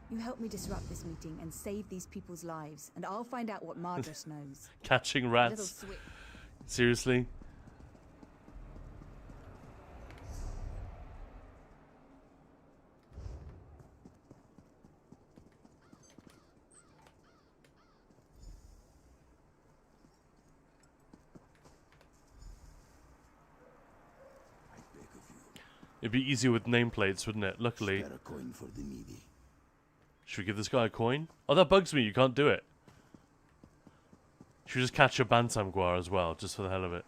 [SPEAKER 2] You help me disrupt this meeting and save these people's lives, and I'll find out what Madras knows.
[SPEAKER 1] Catching
[SPEAKER 2] A little
[SPEAKER 1] rats.
[SPEAKER 2] swi-
[SPEAKER 1] Seriously? It'd be easier with nameplates, wouldn't it? Luckily.
[SPEAKER 10] Spare a coin for the needy.
[SPEAKER 1] Should we give this guy a coin? Oh, that bugs me. You can't do it. Should we just catch a Bantam Guar as well, just for the hell of it?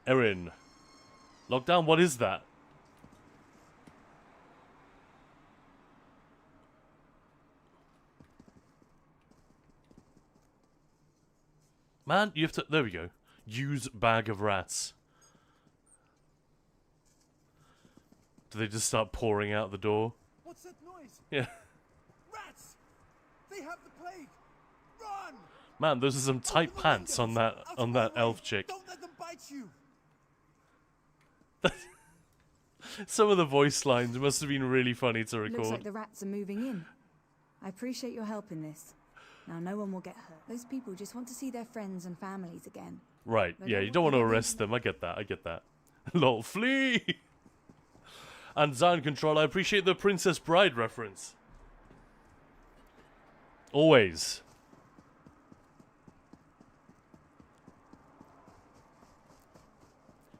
[SPEAKER 1] Erin. Lockdown, what is that? Man, you have to... There we go. Use bag of rats. Do they just start pouring out the door?
[SPEAKER 7] What's that noise?
[SPEAKER 1] Yeah.
[SPEAKER 7] Rats! They have the plague! Run!
[SPEAKER 1] Man, those are some tight pants on that elf chick.
[SPEAKER 7] Don't let them bite you!
[SPEAKER 1] Some of the voice lines must have been really funny to record.
[SPEAKER 2] Looks like the rats are moving in. I appreciate your help in this. Now no one will get hurt. Those people just want to see their friends and families again.
[SPEAKER 1] Right, yeah, you don't want to arrest them. I get that, I get that. Lol, flee! And Zion Control, I appreciate the Princess Bride reference. Always.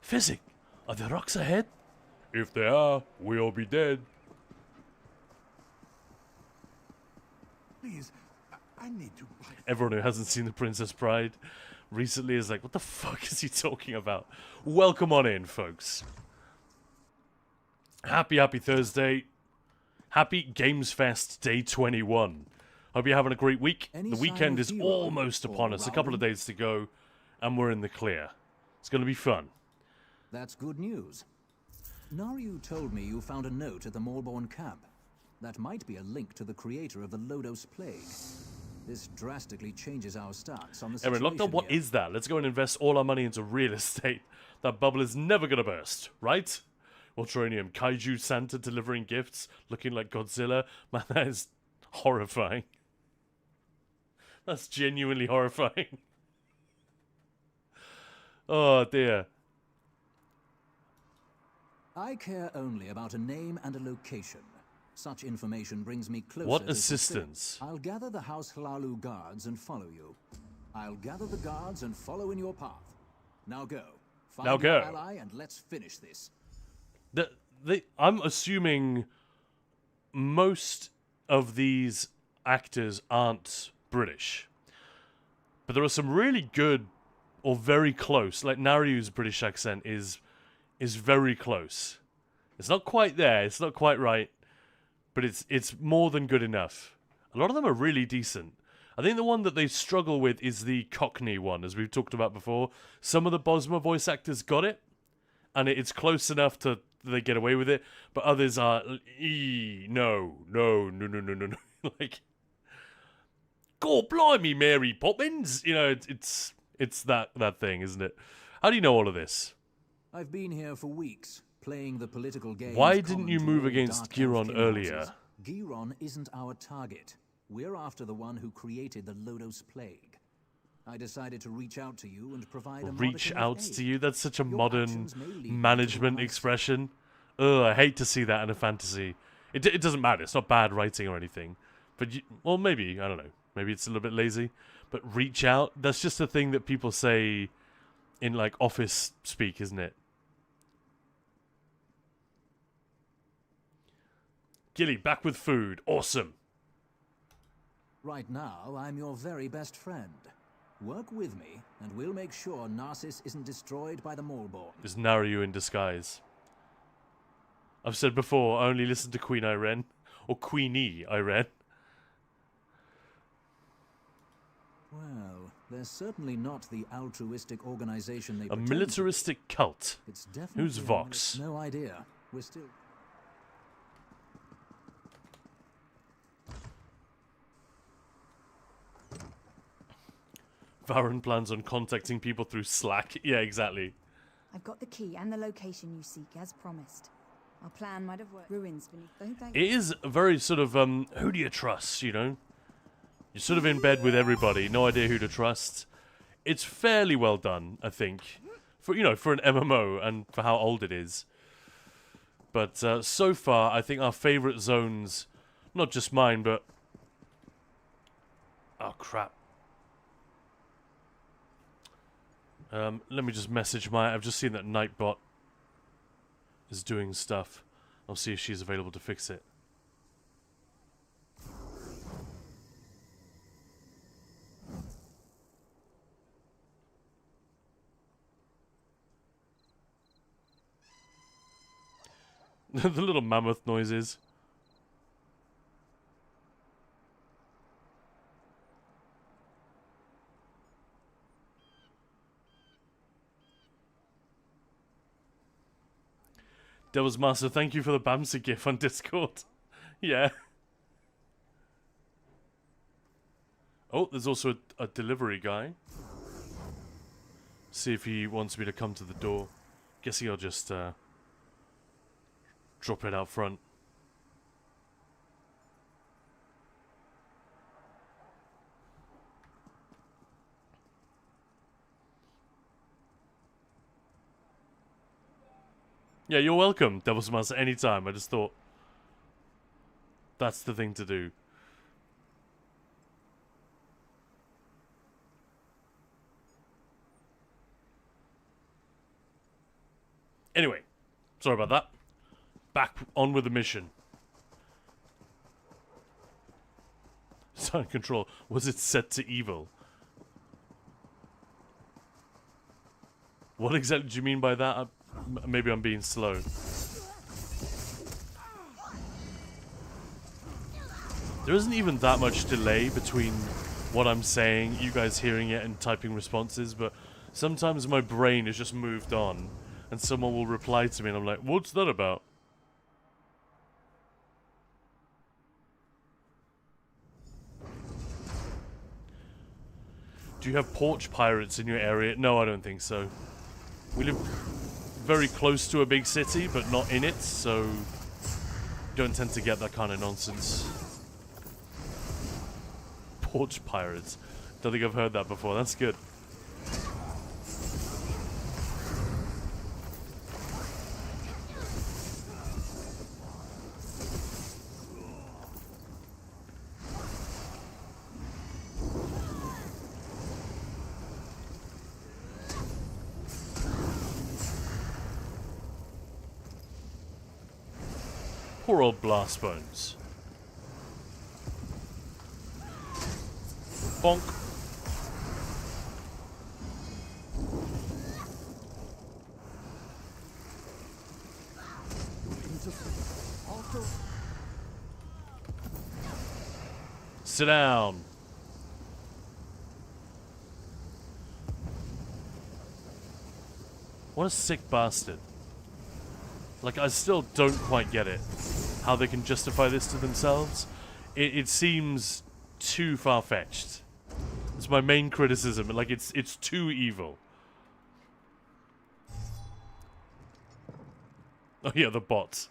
[SPEAKER 1] Physic, are there rocks ahead? If there are, we'll be dead.
[SPEAKER 10] Please, I need to buy.
[SPEAKER 1] Everyone who hasn't seen the Princess Bride recently is like, what the fuck is he talking about? Welcome on in, folks. Happy Thursday. Happy Gamesfest Day 21. Hope you're having a great week. The weekend is almost upon us. A couple of days to go, and we're in the clear. It's going to be fun.
[SPEAKER 4] That's good news. Naryu told me you found a note at the Malborn camp. That might be a link to the creator of the Lodos Plague. This drastically changes our stance on the situation.
[SPEAKER 1] Erin, Lockdown, what is that? Let's go and invest all our money into real estate. That bubble is never going to burst, right? Ultronium, Kaiju Santa delivering gifts, looking like Godzilla. Man, that is horrifying. That's genuinely horrifying. Oh, dear.
[SPEAKER 4] I care only about a name and a location. Such information brings me closer.
[SPEAKER 1] What assistance?
[SPEAKER 4] I'll gather the House Hlalu guards and follow you. I'll gather the guards and follow in your path. Now go. Find your ally and let's finish this.
[SPEAKER 1] I'm assuming most of these actors aren't British. But there are some really good or very close. Like Naryu's British accent is very close. It's not quite there, it's not quite right, but it's more than good enough. A lot of them are really decent. I think the one that they struggle with is the Cockney one, as we've talked about before. Some of the Bosma voice actors got it, and it's close enough to they get away with it, but others are no. Like, God blimey, Mary Poppins. You know, it's that thing, isn't it? How do you know all of this?
[SPEAKER 4] I've been here for weeks, playing the political game.
[SPEAKER 1] Why didn't you move against Giron earlier?
[SPEAKER 4] Giron isn't our target. We're after the one who created the Lodos Plague. I decided to reach out to you and provide a
[SPEAKER 1] reach out
[SPEAKER 4] aid.
[SPEAKER 1] to you? That's such a modern management expression. Ugh, I hate to see that in a fantasy. It doesn't matter. It's not bad writing or anything. But, well, maybe. I don't know. Maybe it's a little bit lazy. But reach out? That's just a thing that people say in, like, office speak, isn't it? Gilly, back with food. Awesome.
[SPEAKER 4] Right now, I'm your very best friend. Work with me, and we'll make sure Narcissus isn't destroyed by the Malborn.
[SPEAKER 1] Is Naryu in disguise? I've said before, I only listen to Queen Irene. Or Queenie Irene.
[SPEAKER 4] Well, they're certainly not the altruistic organization they
[SPEAKER 1] A
[SPEAKER 4] pretend
[SPEAKER 1] militaristic cult.
[SPEAKER 4] It's definitely
[SPEAKER 1] Who's Vox?
[SPEAKER 4] No idea. We're still...
[SPEAKER 1] Varen plans on contacting people through Slack. Yeah, exactly.
[SPEAKER 2] I've got the key and the location you seek, as promised. Our plan might have worked. Ruins beneath. Don't thank
[SPEAKER 1] It is a very sort of, who do you trust, you know? You're sort of in bed with everybody, no idea who to trust. It's fairly well done, I think. For, you know, for an MMO and for how old it is. But so far, I think our favorite zones, not just mine, but... Oh, crap. Let me just message my... I've just seen that Nightbot is doing stuff. I'll see if she's available to fix it. The little mammoth noises. Devil's Master, thank you for the Bamsa gif on Discord. Yeah. Oh, there's also a delivery guy. See if he wants me to come to the door. Guessing I'll just drop it out front. Yeah, you're welcome, Devil's Master, anytime. I just thought that's the thing to do. Anyway, sorry about that. Back on with the mission. Sound control. Was it set to evil? What exactly do you mean by that? Maybe I'm being slow. There isn't even that much delay between what I'm saying, you guys hearing it, and typing responses, but sometimes my brain has just moved on, and someone will reply to me, and I'm like, what's that about? Do you have porch pirates in your area? No, I don't think so. We live very close to a big city, but not in it, so don't tend to get that kind of nonsense. Porch pirates. Don't think I've heard that before. That's good. Poor old Blast Bones. Bonk. Sit down. What a sick bastard. Like, I still don't quite get it. How they can justify this to themselves. It seems too far-fetched. It's my main criticism. Like, it's too evil. Oh yeah, the bots.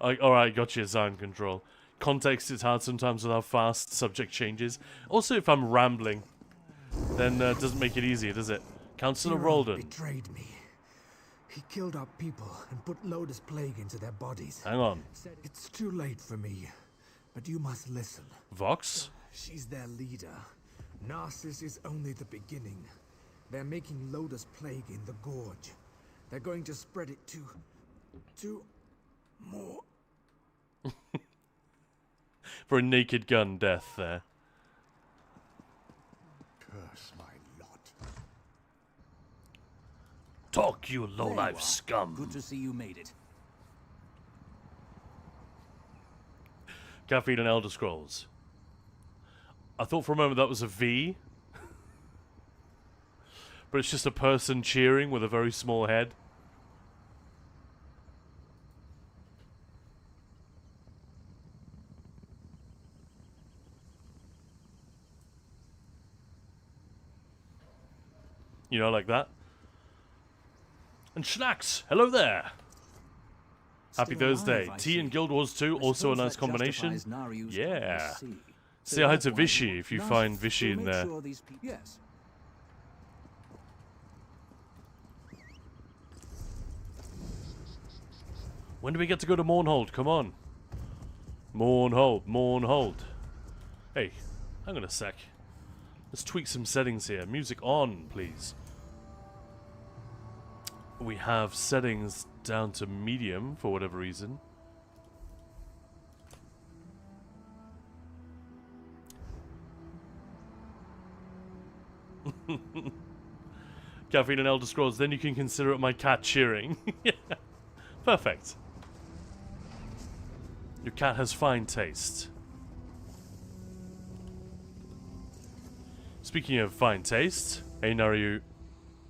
[SPEAKER 1] Alright, gotcha, sound control. Context is hard sometimes with how fast subject changes. Also, if I'm rambling, then it doesn't make it easier, does it? Councillor Roldan
[SPEAKER 5] betrayed me. He killed our people and put Lotus Plague into their bodies.
[SPEAKER 1] Hang on.
[SPEAKER 5] It's too late for me, but you must listen.
[SPEAKER 1] Vox?
[SPEAKER 5] She's their leader. Narcissus is only the beginning. They're making Lotus Plague in the Gorge. They're going to spread it to more.
[SPEAKER 1] For a naked gun death there.
[SPEAKER 10] Curse my lot.
[SPEAKER 1] Talk, you lowlife scum.
[SPEAKER 4] Good to see you made it.
[SPEAKER 1] Caffeine and Elder Scrolls. I thought for a moment that was a V. But it's just a person cheering with a very small head. You know, like that. And Schnacks, hello there. Happy
[SPEAKER 4] Still
[SPEAKER 1] Thursday.
[SPEAKER 4] alive, I
[SPEAKER 1] Tea and
[SPEAKER 4] see.
[SPEAKER 1] Guild Wars 2,
[SPEAKER 4] I
[SPEAKER 1] also a
[SPEAKER 4] suppose
[SPEAKER 1] nice
[SPEAKER 4] that
[SPEAKER 1] combination.
[SPEAKER 4] justifies Naryu's
[SPEAKER 1] Yeah.
[SPEAKER 4] policy.
[SPEAKER 1] Say hi to
[SPEAKER 4] that
[SPEAKER 1] Vishy
[SPEAKER 4] one,
[SPEAKER 1] if you
[SPEAKER 4] Naryu
[SPEAKER 1] find Vishy
[SPEAKER 4] will
[SPEAKER 1] in
[SPEAKER 4] make
[SPEAKER 1] there.
[SPEAKER 4] sure these yes.
[SPEAKER 1] When do we get to go to Mournhold? Come on. Mournhold, Mournhold. Hey, hang on a sec. Let's tweak some settings here. Music on, please. We have settings down to medium for whatever reason. Caffeine and Elder Scrolls, then you can consider it my cat cheering. Yeah. Perfect. Your cat has fine taste. Speaking of fine taste, hey Naryu.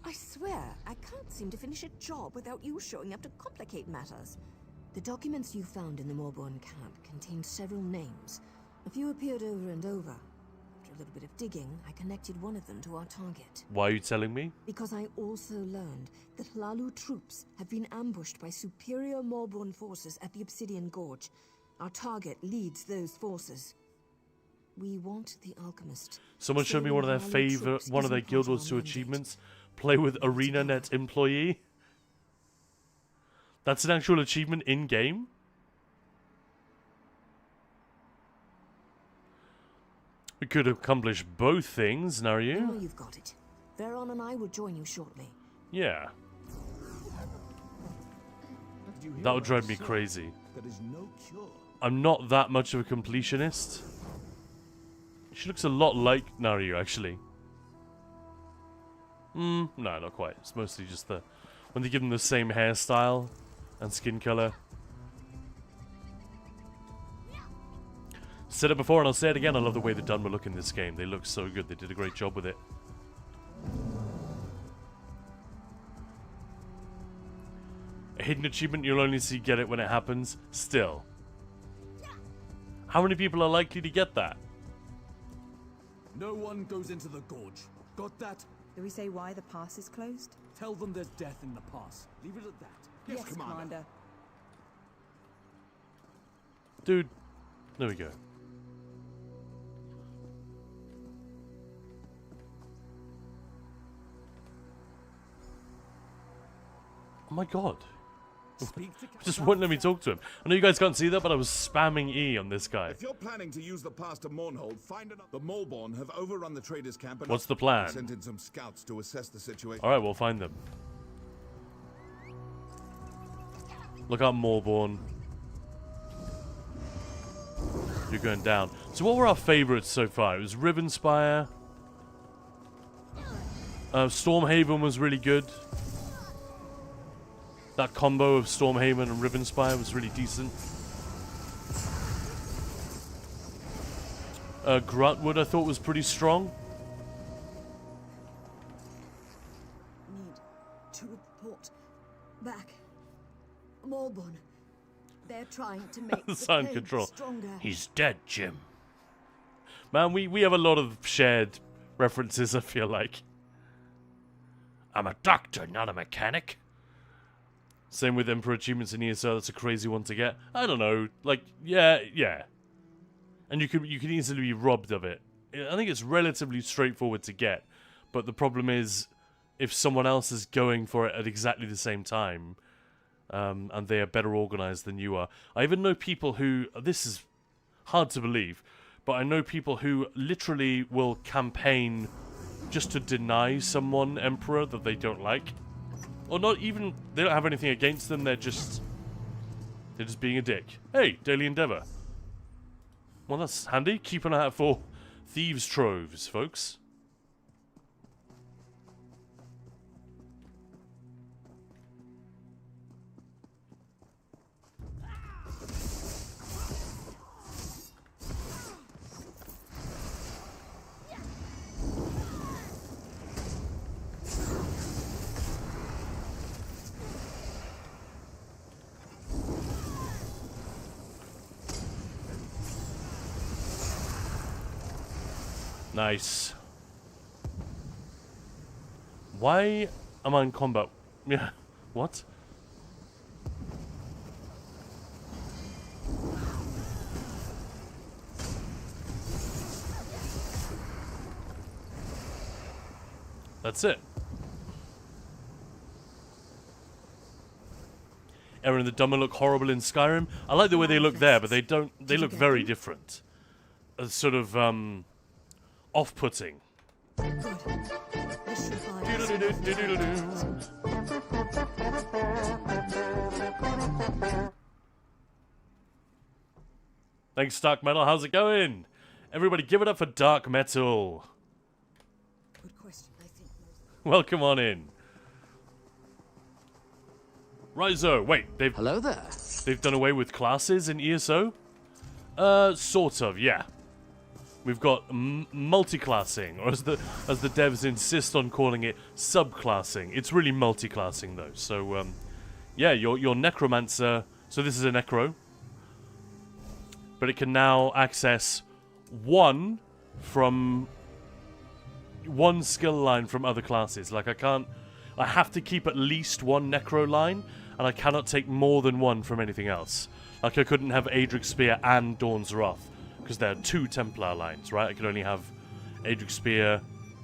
[SPEAKER 8] I swear, I can't seem to finish a job without you showing up to complicate matters. The documents you found in the Moorborn camp contained several names. A few appeared over and over. After a little bit of digging, I connected one of them to our target.
[SPEAKER 1] Why are you telling me?
[SPEAKER 8] Because I also learned that Hlalu troops have been ambushed by superior Moorborn forces at the Obsidian Gorge. Our target leads those forces. We want the Alchemist.
[SPEAKER 1] Someone showed me one of their one of their Guild Wars 2 achievements. Play with ArenaNet employee. That's an actual achievement in game. We could accomplish both things, Naryu.
[SPEAKER 8] Now you've got it. Veron and I will join you shortly.
[SPEAKER 1] Yeah. That would drive me crazy.
[SPEAKER 7] There is no cure.
[SPEAKER 1] I'm not that much of a completionist. She looks a lot like Naryu, actually. No, not quite. It's mostly just the... when they give them the same hairstyle and skin color. Said it before and I'll say it again. I love the way the Dunmer look in this game. They look so good. They did a great job with it. A hidden achievement, you'll only see get it when it happens. Still. How many people are likely to get that?
[SPEAKER 7] No one goes into the gorge. Got that?
[SPEAKER 2] Do we say why the pass is closed?
[SPEAKER 7] Tell them there's death in the pass. Leave it at that.
[SPEAKER 2] Yes, Commander.
[SPEAKER 1] Dude, there we go. Oh my god. Just wouldn't let me talk to him. I know you guys can't see that, but I was spamming E on this guy.
[SPEAKER 10] If you're planning to use the pass to Mournhold, find another. The Moorborn have overrun the traders' camp and
[SPEAKER 1] What's the plan?
[SPEAKER 10] sent in some scouts to assess the situation.
[SPEAKER 1] Alright, we'll find them. Look out, Moorborn. You're going down. So what were our favorites so far? It was Rivenspire. Stormhaven was really good. That combo of Stormhaven and Rivenspire was really decent. Grutwood I thought was pretty strong.
[SPEAKER 8] Need to report back. Moorborn. They're trying to make the
[SPEAKER 1] Sound
[SPEAKER 8] plague
[SPEAKER 1] control.
[SPEAKER 8] stronger.
[SPEAKER 1] He's dead, Jim. Man, we have a lot of shared references, I feel like. I'm a doctor, not a mechanic. Same with Emperor Achievements in ESO, that's a crazy one to get. I don't know, like, yeah. And you can easily be robbed of it. I think it's relatively straightforward to get, but the problem is, if someone else is going for it at exactly the same time, and they are better organized than you are. I even know people who, this is hard to believe, but I know people who literally will campaign just to deny someone Emperor that they don't like. Or not even, they don't have anything against them, they're just being a dick. Hey, Daily Endeavor. Well, that's handy. Keep an eye out for thieves' troves, folks. Nice. Why am I in combat? Yeah. What? That's it. Aaron and the Dumber look horrible in Skyrim. I like the way they look there, but they don't. They look very different. Sort of off-putting. Thanks, Dark Metal. How's it going? Everybody, give it up for Dark Metal.
[SPEAKER 2] Good question. I think
[SPEAKER 1] Welcome on in. Rizo, wait,
[SPEAKER 11] Hello there.
[SPEAKER 1] They've done away with classes in ESO? Sort of, yeah. We've got multi-classing, or as the devs insist on calling it, subclassing. It's really multi-classing though. So, yeah, your necromancer. So this is a necro, but it can now access one skill line from other classes. Like I have to keep at least one necro line, and I cannot take more than one from anything else. Like I couldn't have Adric's Spear and Dawn's Wrath, because there are 2 Templar lines, right? I could only have Adric's Spear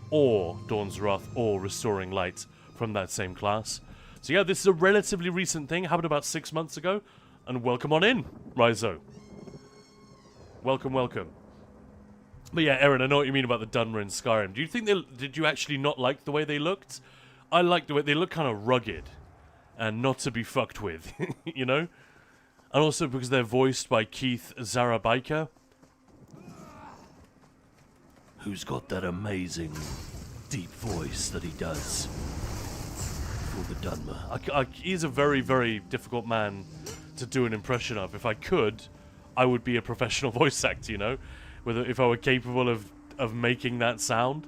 [SPEAKER 1] or Dawn's Wrath or Restoring Light from that same class. So yeah, this is a relatively recent thing. Happened about 6 months ago. And welcome on in, Rizo. Welcome, welcome. But yeah, Aaron, I know what you mean about the Dunmer in Skyrim. Do you think did you actually not like the way they looked? I like the way they look kind of rugged and not to be fucked with, you know? And also because they're voiced by Keith Zarabaika, who's got that amazing deep voice that he does for the Dunmer. He's a very, very difficult man to do an impression of. If I could, I would be a professional voice actor, you know? If I were capable of making that sound.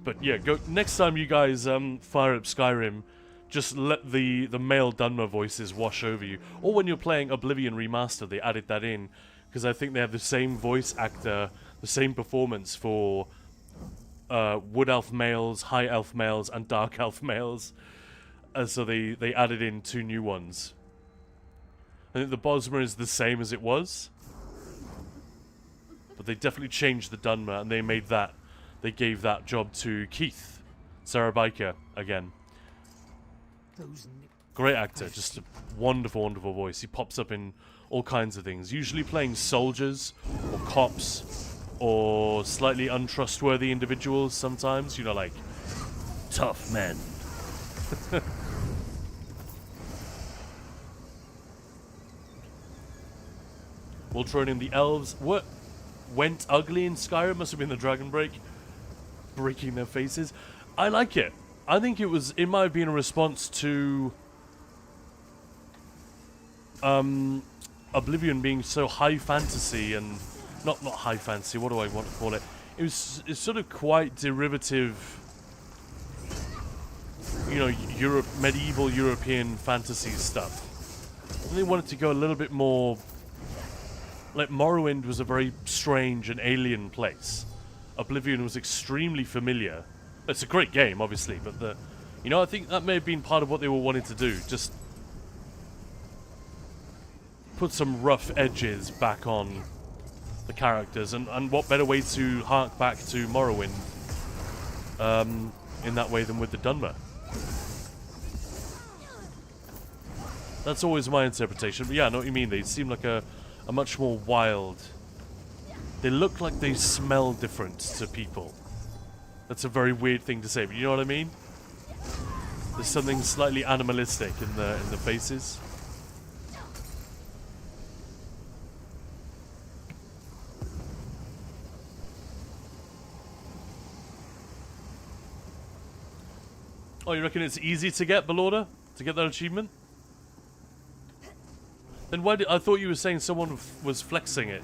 [SPEAKER 1] But yeah, next time you guys fire up Skyrim, just let the male Dunmer voices wash over you. Or when you're playing Oblivion Remastered, they added that in, because I think they have the same voice actor, the same performance for Wood Elf males, High Elf males, and Dark Elf males. So they added in 2 new ones. I think the Bosmer is the same as it was, but they definitely changed the Dunmer, and they gave that job to Keith Zarabaika again. Great actor, just a wonderful, wonderful voice. He pops up in all kinds of things, usually playing soldiers or cops or slightly untrustworthy individuals sometimes, you know, like tough men. Voltronium, the elves went ugly in Skyrim. Must have been the Dragon Break breaking their faces. I like it. I think it might have been a response to Oblivion being so high fantasy and not high fantasy. What do I want to call it? It's sort of quite derivative, you know, medieval European fantasy stuff. And they wanted to go a little bit more. Like Morrowind was a very strange and alien place. Oblivion was extremely familiar. It's a great game, obviously, but I think that may have been part of what they were wanting to do. Just put some rough edges back on the characters, and what better way to hark back to Morrowind in that way than with the Dunmer. That's always my interpretation, but yeah, I know what you mean. They seem like a much more wild. They look like they smell different to people. That's a very weird thing to say, but you know what I mean? There's something slightly animalistic in the faces. Oh, you reckon it's easy to get, Belorda? To get that achievement? Then why I thought you were saying someone was flexing it.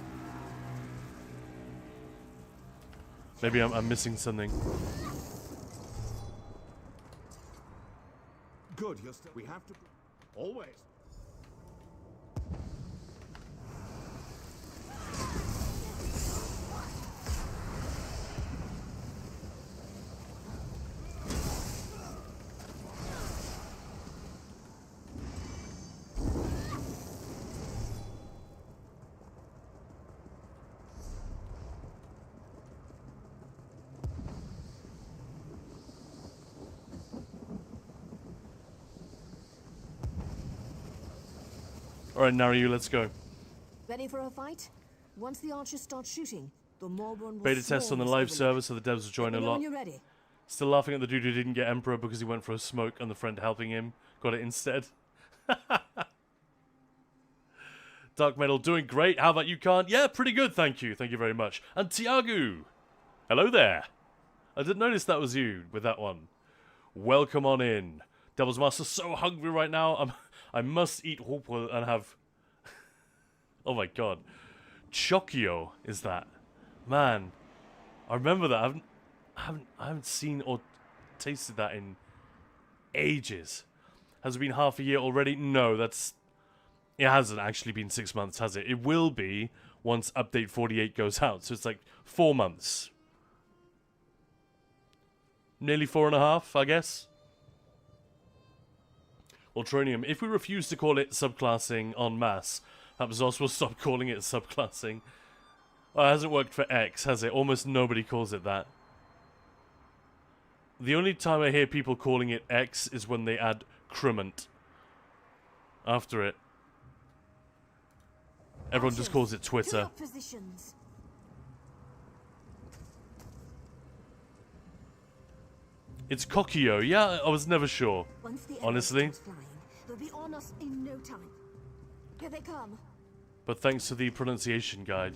[SPEAKER 1] Maybe I'm missing something.
[SPEAKER 10] Good, we have to always.
[SPEAKER 1] Alright, Naryu, let's go.
[SPEAKER 8] Ready for a fight? Once the archers start shooting, the Maulborn will
[SPEAKER 1] Beta test on the live server, so the devs will join a lot.
[SPEAKER 8] When you're ready.
[SPEAKER 1] Still laughing at the dude who didn't get Emperor because he went for a smoke and the friend helping him got it instead. Dark Metal doing great. How about you, Khan? Yeah, pretty good, thank you. Thank you very much. And Tiago, hello there. I didn't notice that was you with that one. Welcome on in. Devil's Master, so hungry right now. I must eat hopper and have... Oh my god. Chokio is that. Man, I remember that. I haven't seen or tasted that in ages. Has it been half a year already? No, that's... It hasn't actually been 6 months, has it? It will be once update 48 goes out. So it's like 4 months. Nearly 4.5, I guess. Ultronium. If we refuse to call it subclassing en masse, perhaps Zos will stop calling it subclassing. Oh, it hasn't worked for X, has it? Almost nobody calls it that. The only time I hear people calling it X is when they add cremant after it. Everyone just calls it Twitter. It's Kokio. Yeah, I was never sure. Honestly.
[SPEAKER 8] They'll be on us in no time. Here they come.
[SPEAKER 1] But thanks to the pronunciation guide.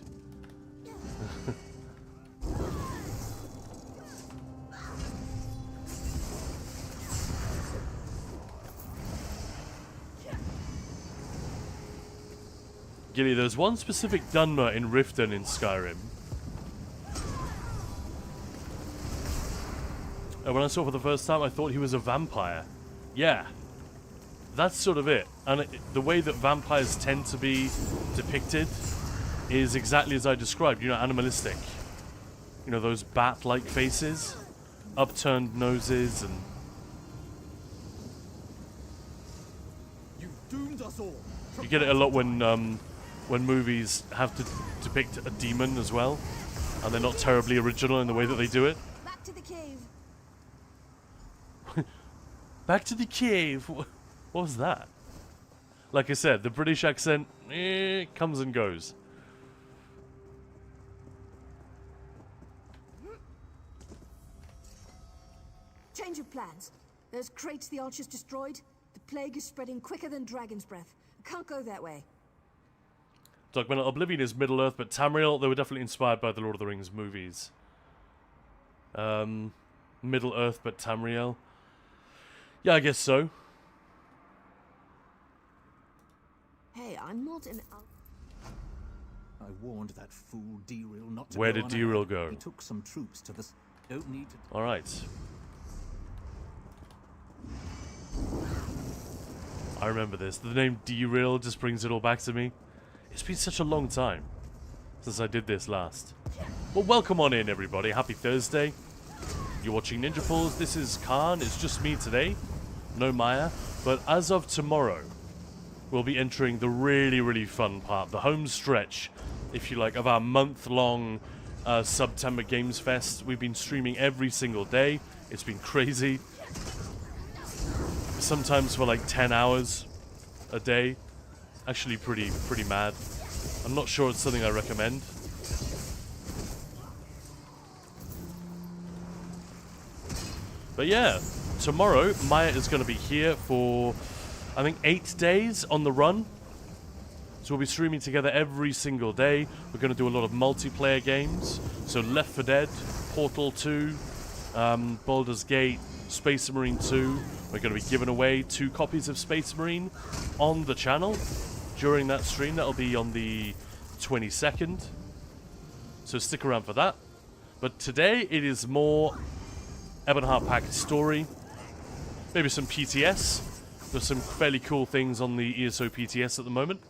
[SPEAKER 1] Gilly, there's one specific Dunmer in Riften in Skyrim. And when I saw it for the first time, I thought he was a vampire. Yeah. That's sort of it. And the way that vampires tend to be depicted is exactly as I described. You know, animalistic. You know, those bat-like faces. Upturned noses and...
[SPEAKER 7] You've doomed us all.
[SPEAKER 1] You get it a lot when movies have to depict a demon as well. And they're not terribly original in the way that they do it.
[SPEAKER 8] Back to the cave.
[SPEAKER 1] Back to the cave. What was that? Like I said, the British accent comes and goes.
[SPEAKER 8] Change of plans. There's crates the archers destroyed. The plague is spreading quicker than dragon's breath. I can't go that way.
[SPEAKER 1] Documental Oblivion is Middle Earth, but Tamriel, they were definitely inspired by the Lord of the Rings movies. Middle Earth, but Tamriel. Yeah, I guess so.
[SPEAKER 8] Hey, I'm not an...
[SPEAKER 4] I warned that fool Derail not to
[SPEAKER 1] Where
[SPEAKER 4] go
[SPEAKER 1] did
[SPEAKER 4] on
[SPEAKER 1] Derail
[SPEAKER 4] ahead.
[SPEAKER 1] go?
[SPEAKER 4] He took some troops to the... Don't need to...
[SPEAKER 1] Alright. I remember this. The name Derail just brings it all back to me. It's been such a long time since I did this last. Well, welcome on in, everybody. Happy Thursday. You're watching Ninja Pulls. This is Khan. It's just me today. No Maya. But as of tomorrow, we'll be entering the really, really fun part. The home stretch, if you like, of our month-long September Gamesfest. We've been streaming every single day. It's been crazy. Sometimes for like 10 hours a day. Actually pretty mad. I'm not sure it's something I recommend. But yeah, tomorrow Maya is going to be here for, I think, 8 days on the run. So we'll be streaming together every single day. We're going to do a lot of multiplayer games. So Left 4 Dead, Portal 2, Baldur's Gate, Space Marine 2. We're going to be giving away 2 copies of Space Marine on the channel during that stream. That'll be on the 22nd. So stick around for that. But today it is more Ebonheart Pact story. Maybe some PTS. There's some fairly cool things on the ESO PTS at the moment.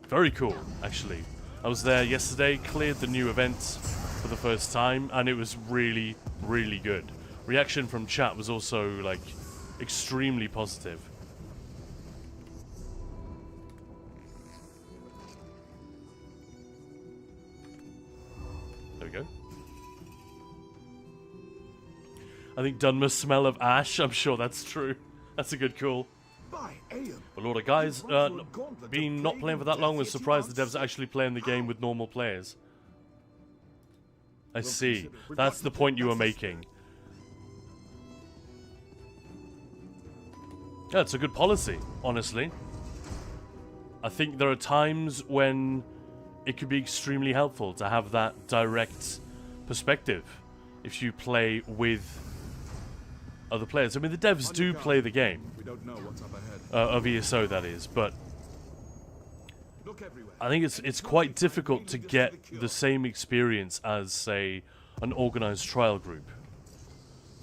[SPEAKER 1] Very cool, actually. I was there yesterday, cleared the new events for the first time, and it was really, really good. Reaction from chat was also, like, extremely positive. There we go. I think Dunmer's smell of ash. I'm sure that's true. That's a good call.
[SPEAKER 10] By Aeon,
[SPEAKER 1] But Lord of guys, being not playing for that long, was surprised the devs actually playing the game with normal players. I see. That's the point you were making. Yeah, it's a good policy, honestly. I think there are times when it could be extremely helpful to have that direct perspective if you play with other players. I mean, the devs do play the game.
[SPEAKER 10] We don't know what's up ahead.
[SPEAKER 1] Of ESO, that is, but I think it's quite difficult to get the same experience as, say, an organized trial group.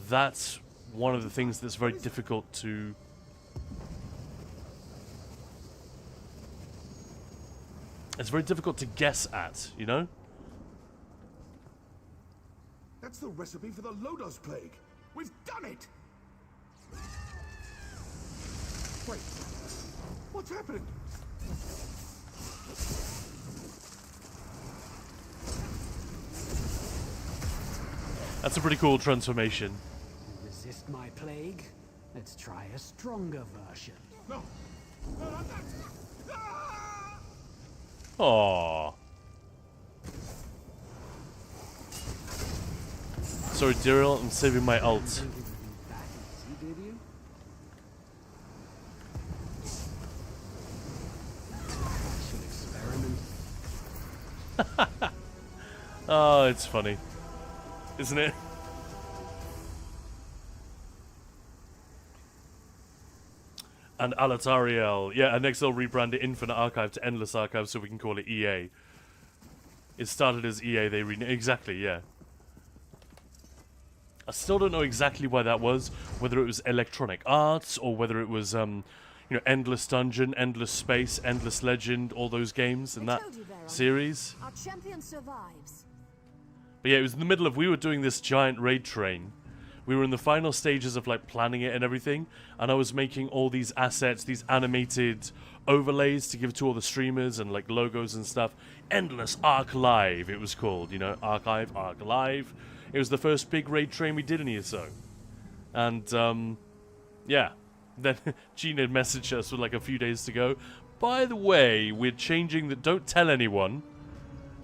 [SPEAKER 1] That's one of the things that's very difficult to... It's very difficult to guess at, you know?
[SPEAKER 10] That's the recipe for the Lodos plague. We've done it! Wait, what's happening?
[SPEAKER 1] That's a pretty cool transformation.
[SPEAKER 6] Resist my plague? Let's try a stronger version.
[SPEAKER 10] No! No, not that! Ah!
[SPEAKER 1] Aww. Sorry, Daryl, I'm saving my ult.
[SPEAKER 6] Didn't think it would be that easy, did you? I should experiment.
[SPEAKER 1] Oh, it's funny. Isn't it? And Alatariel. Yeah, and next they'll rebrand it Infinite Archive to Endless Archive so we can call it EA. It started as EA, they renamed... Exactly, yeah. I still don't know exactly why that was. Whether it was Electronic Arts or whether it was, you know, Endless Dungeon, Endless Space, Endless Legend, all those games in that series.
[SPEAKER 8] Our champion survives.
[SPEAKER 1] But yeah, it was in the middle of... We were doing this giant raid train. We were in the final stages of, like, planning it and everything. And I was making all these assets, these animated overlays to give to all the streamers and, like, logos and stuff. Endless Arc Live, it was called. You know, Archive, Arc Live. It was the first big raid train we did in ESO. And, yeah. Then Gina messaged us with, like, a few days to go. By the way, we're changing the... Don't tell anyone.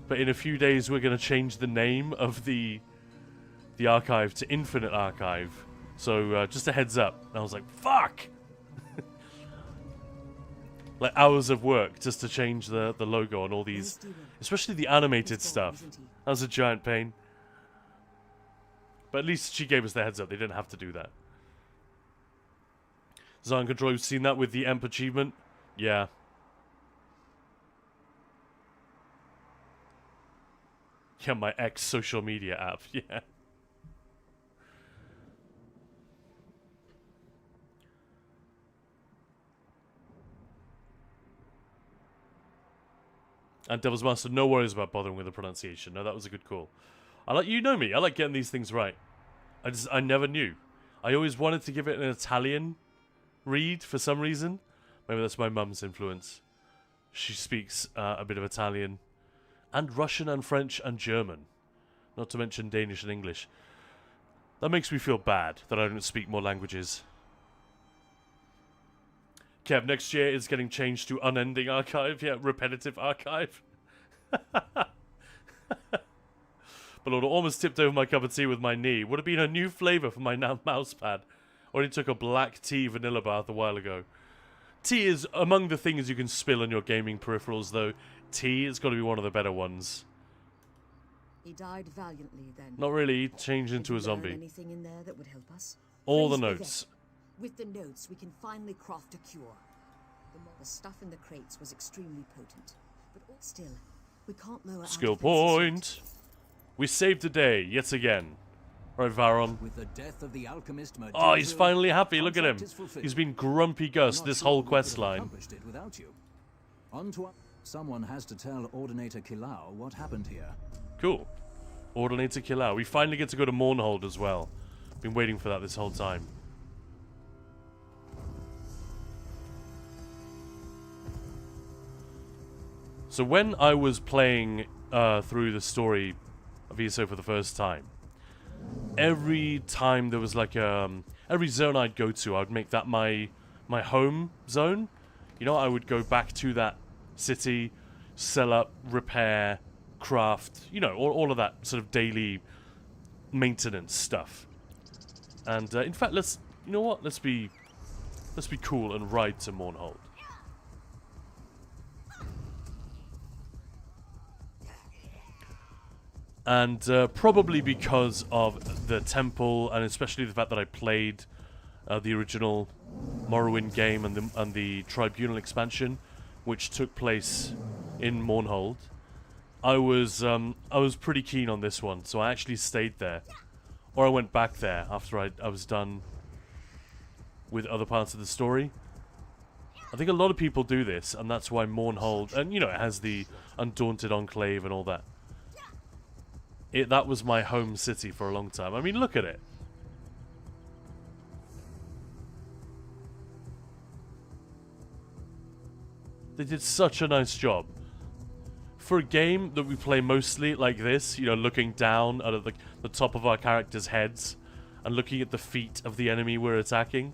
[SPEAKER 1] But in a few days, we're going to change the name of the archive to Infinite Archive. So, just a heads up. And I was like, fuck! Like, hours of work just to change the logo on all these... Especially the animated stuff. That was a giant pain. But at least she gave us the heads up. They didn't have to do that. Zion Control, you've seen that with the EMP achievement? Yeah. Yeah, my ex social media app. Yeah. And Devil's Master, no worries about bothering with the pronunciation. No, that was a good call. You know me. I like getting these things right. I never knew. I always wanted to give it an Italian read for some reason. Maybe that's my mum's influence. She speaks a bit of Italian. And Russian and French and German. Not to mention Danish and English. That makes me feel bad that I don't speak more languages. Kev, next year is getting changed to Unending Archive. Yeah, Repetitive Archive. But Lord, I almost tipped over my cup of tea with my knee. Would have been a new flavor for my mouse pad. Already took a black tea vanilla bath a while ago. Tea is among the things you can spill on your gaming peripherals, though. Tea has got to be one of the better ones.
[SPEAKER 2] He died valiantly then.
[SPEAKER 1] Not really. He changed into a zombie.
[SPEAKER 2] Anything in there that would help us?
[SPEAKER 1] All the notes.
[SPEAKER 2] With the notes, we can finally craft a cure. The stuff in the crates was extremely potent, but still, we can't lower.
[SPEAKER 1] Skill point. We saved the day yet again. Right, Varon.
[SPEAKER 4] With the death of the alchemist,
[SPEAKER 1] oh, he's finally happy. Look at him. He's been grumpy Gus this whole quest line.
[SPEAKER 4] Someone has to tell Ordinator Kilau what happened here.
[SPEAKER 1] Cool. Ordinator Kilau. We finally get to go to Mournhold as well. Been waiting for that this whole time. So when I was playing through the story of ESO for the first time, every time there was like every zone I'd go to, I would make that my home zone. You know, I would go back to that city, sell up, repair, craft, you know, all of that sort of daily maintenance stuff. And in fact, you know what? Let's be cool and ride to Mournhold. And probably because of the temple, and especially the fact that I played the original Morrowind game and the Tribunal expansion, which took place in Mournhold, I was pretty keen on this one, so I actually stayed there, or I went back there after I was done with other parts of the story. I think a lot of people do this, and that's why Mournhold, and you know, it has the Undaunted Enclave and all that. That was my home city for a long time. I mean, look at it. They did such a nice job. For a game that we play mostly like this, you know, looking down at the top of our characters' heads and looking at the feet of the enemy we're attacking.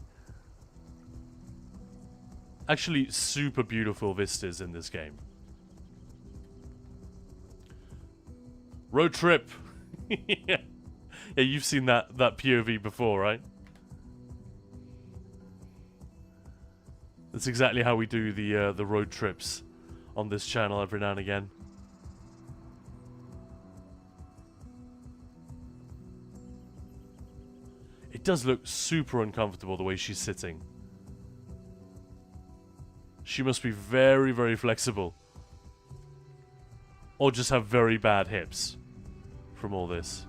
[SPEAKER 1] Actually, super beautiful vistas in this game. Road trip. Yeah, you've seen that POV before, right? That's exactly how we do the road trips on this channel every now and again. It does look super uncomfortable the way she's sitting. She must be very, very flexible. Or just have very bad hips from all this.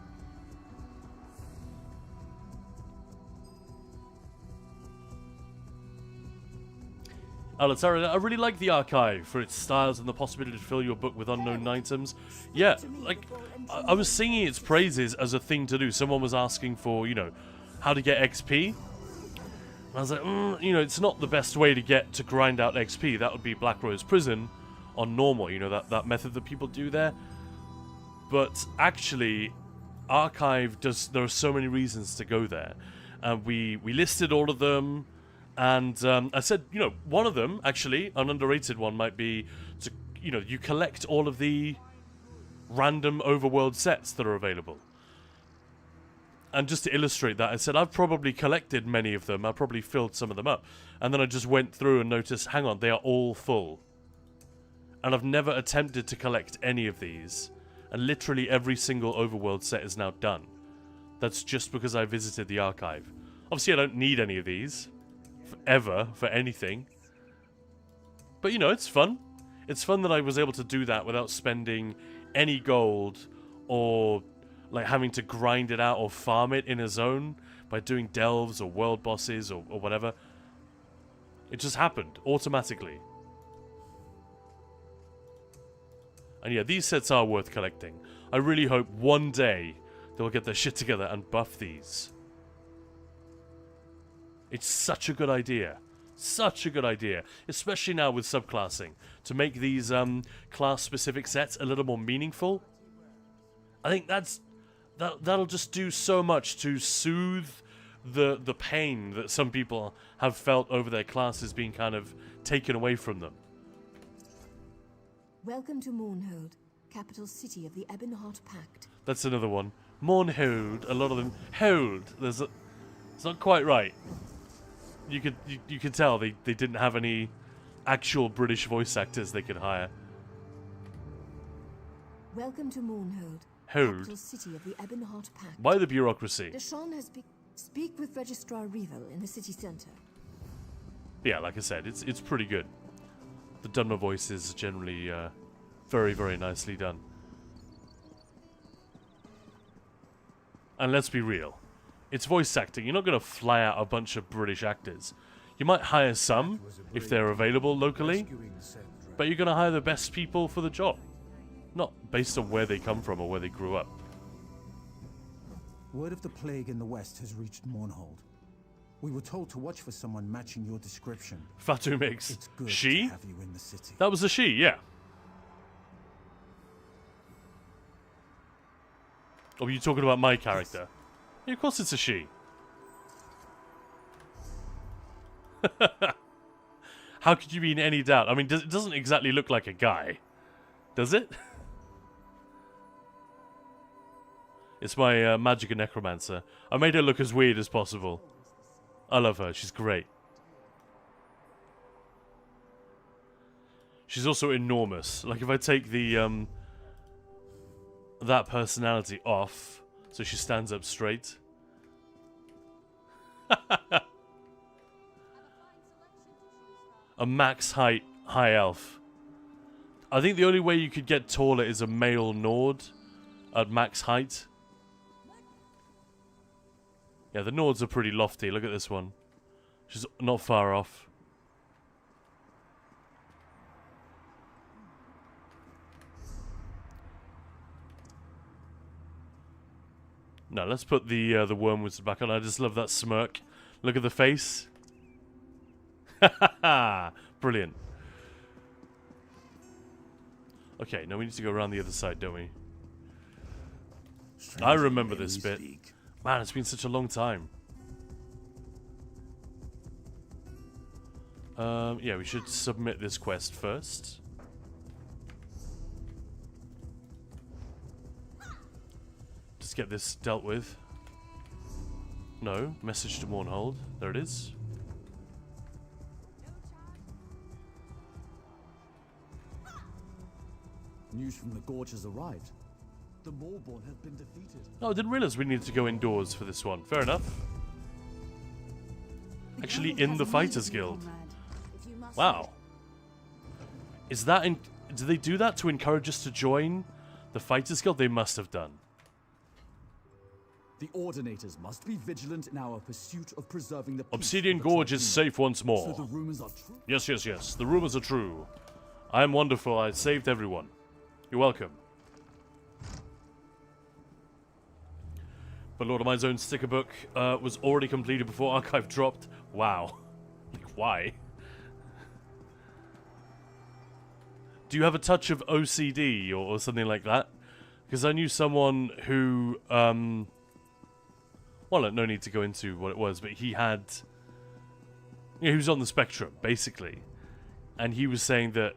[SPEAKER 1] Alatara, I really like the archive for its styles and the possibility to fill your book with unknown items. Yeah, like, I was singing its praises as a thing to do. Someone was asking for, you know, how to get XP. And I was like, you know, it's not the best way to grind out XP. That would be Black Rose Prison on normal, you know, that method that people do there. But actually, Archive there are so many reasons to go there. We listed all of them. And I said, you know, one of them, actually, an underrated one, might be to, you know, you collect all of the random overworld sets that are available. And just to illustrate that, I said, I've probably collected many of them. I've probably filled some of them up. And then I just went through and noticed, hang on, they are all full. And I've never attempted to collect any of these. And literally every single overworld set is now done. That's just because I visited the archive. Obviously, I don't need any of these. Ever for anything, but you know, it's fun. It's fun that I was able to do that without spending any gold or like having to grind it out or farm it in a zone by doing delves or world bosses or whatever. It just happened automatically. And yeah, these sets are worth collecting. I really hope one day they'll get their shit together and buff these. It's such a good idea. Such a good idea. Especially now with subclassing. To make these class-specific sets a little more meaningful. I think that'll just do so much to soothe the pain that some people have felt over their classes being kind of taken away from them.
[SPEAKER 8] Welcome to Mournhold, capital city of the Ebonheart Pact.
[SPEAKER 1] That's another one. Mournhold. A lot of them. Hold. It's not quite right. You could tell they didn't have any actual British voice actors they could hire.
[SPEAKER 8] Welcome to Mournhold,
[SPEAKER 1] capital
[SPEAKER 8] city of the Ebonheart Pact.
[SPEAKER 1] Why the bureaucracy?
[SPEAKER 8] Deshawn has speak with Registrar Revel in the city centre.
[SPEAKER 1] Yeah, like I said, it's pretty good. The Dunmer voice is generally very, very nicely done. And let's be real. It's voice acting. You're not going to fly out a bunch of British actors. You might hire some, if they're available locally, but you're going to hire the best people for the job. Not based on where they come from or where they grew up.
[SPEAKER 11] Word of the plague in the west has reached Mournhold. We were told to watch for someone matching your description.
[SPEAKER 1] Fatu Mix.
[SPEAKER 11] It's good
[SPEAKER 1] she?
[SPEAKER 11] to have you in the city.
[SPEAKER 1] That was a she, yeah. Oh, were you talking about my character? Yeah, of course it's a she. How could you be in any doubt? I mean, it doesn't exactly look like a guy, does it? It's my magic and necromancer. I made her look as weird as possible. I love her. She's great. She's also enormous. Like, if I take the, that personality off, so she stands up straight. A max height high elf. I think the only way you could get taller is a male Nord at max height. Yeah, the Nords are pretty lofty. Look at this one. She's not far off. No, let's put the wormwoods back on. I just love that smirk. Look at the face. Brilliant. Okay, now we need to go around the other side, don't we? I remember this bit. Man, it's been such a long time. Yeah, we should submit this quest first. Just get this dealt with. No, message to Mournhold. There it is.
[SPEAKER 7] News from the Gorge has arrived. The Maulborn have been defeated.
[SPEAKER 1] Oh, I didn't realize we needed to go indoors for this one. Fair enough. Actually, in the Fighters Guild. Wow. Is that in... Do they do that to encourage us to join the Fighters Guild? They must have done.
[SPEAKER 7] The Ordinators must be vigilant in our pursuit of preserving the peace.
[SPEAKER 1] Obsidian Gorge is safe once more.
[SPEAKER 7] So the rumors are true?
[SPEAKER 1] Yes, yes, yes. The rumors are true. I am wonderful. I saved everyone. You're welcome. But Lord of Mine's own sticker book was already completed before Archive dropped. Wow. Like, why? Do you have a touch of OCD or something like that? Because I knew someone who... well, no need to go into what it was, but he had... he was on the spectrum, basically. And he was saying that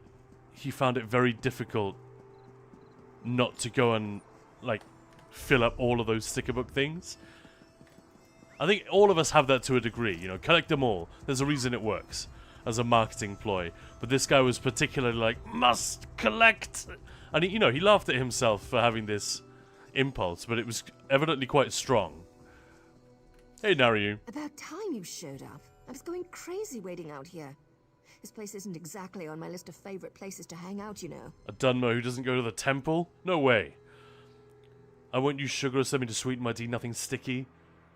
[SPEAKER 1] he found it very difficult not to go and, like, fill up all of those sticker book things. I think all of us have that to a degree, you know, collect them all. There's a reason it works as a marketing ploy. But this guy was particularly like, must collect. And, he, you know, he laughed at himself for having this impulse, but it was evidently quite strong. Hey, Naryu.
[SPEAKER 8] About time you showed up. I was going crazy waiting out here. This place isn't exactly on my list of favorite places to hang out, you know.
[SPEAKER 1] A Dunmer who doesn't go to the temple? No way. I won't use sugar or something to sweeten my tea, nothing sticky.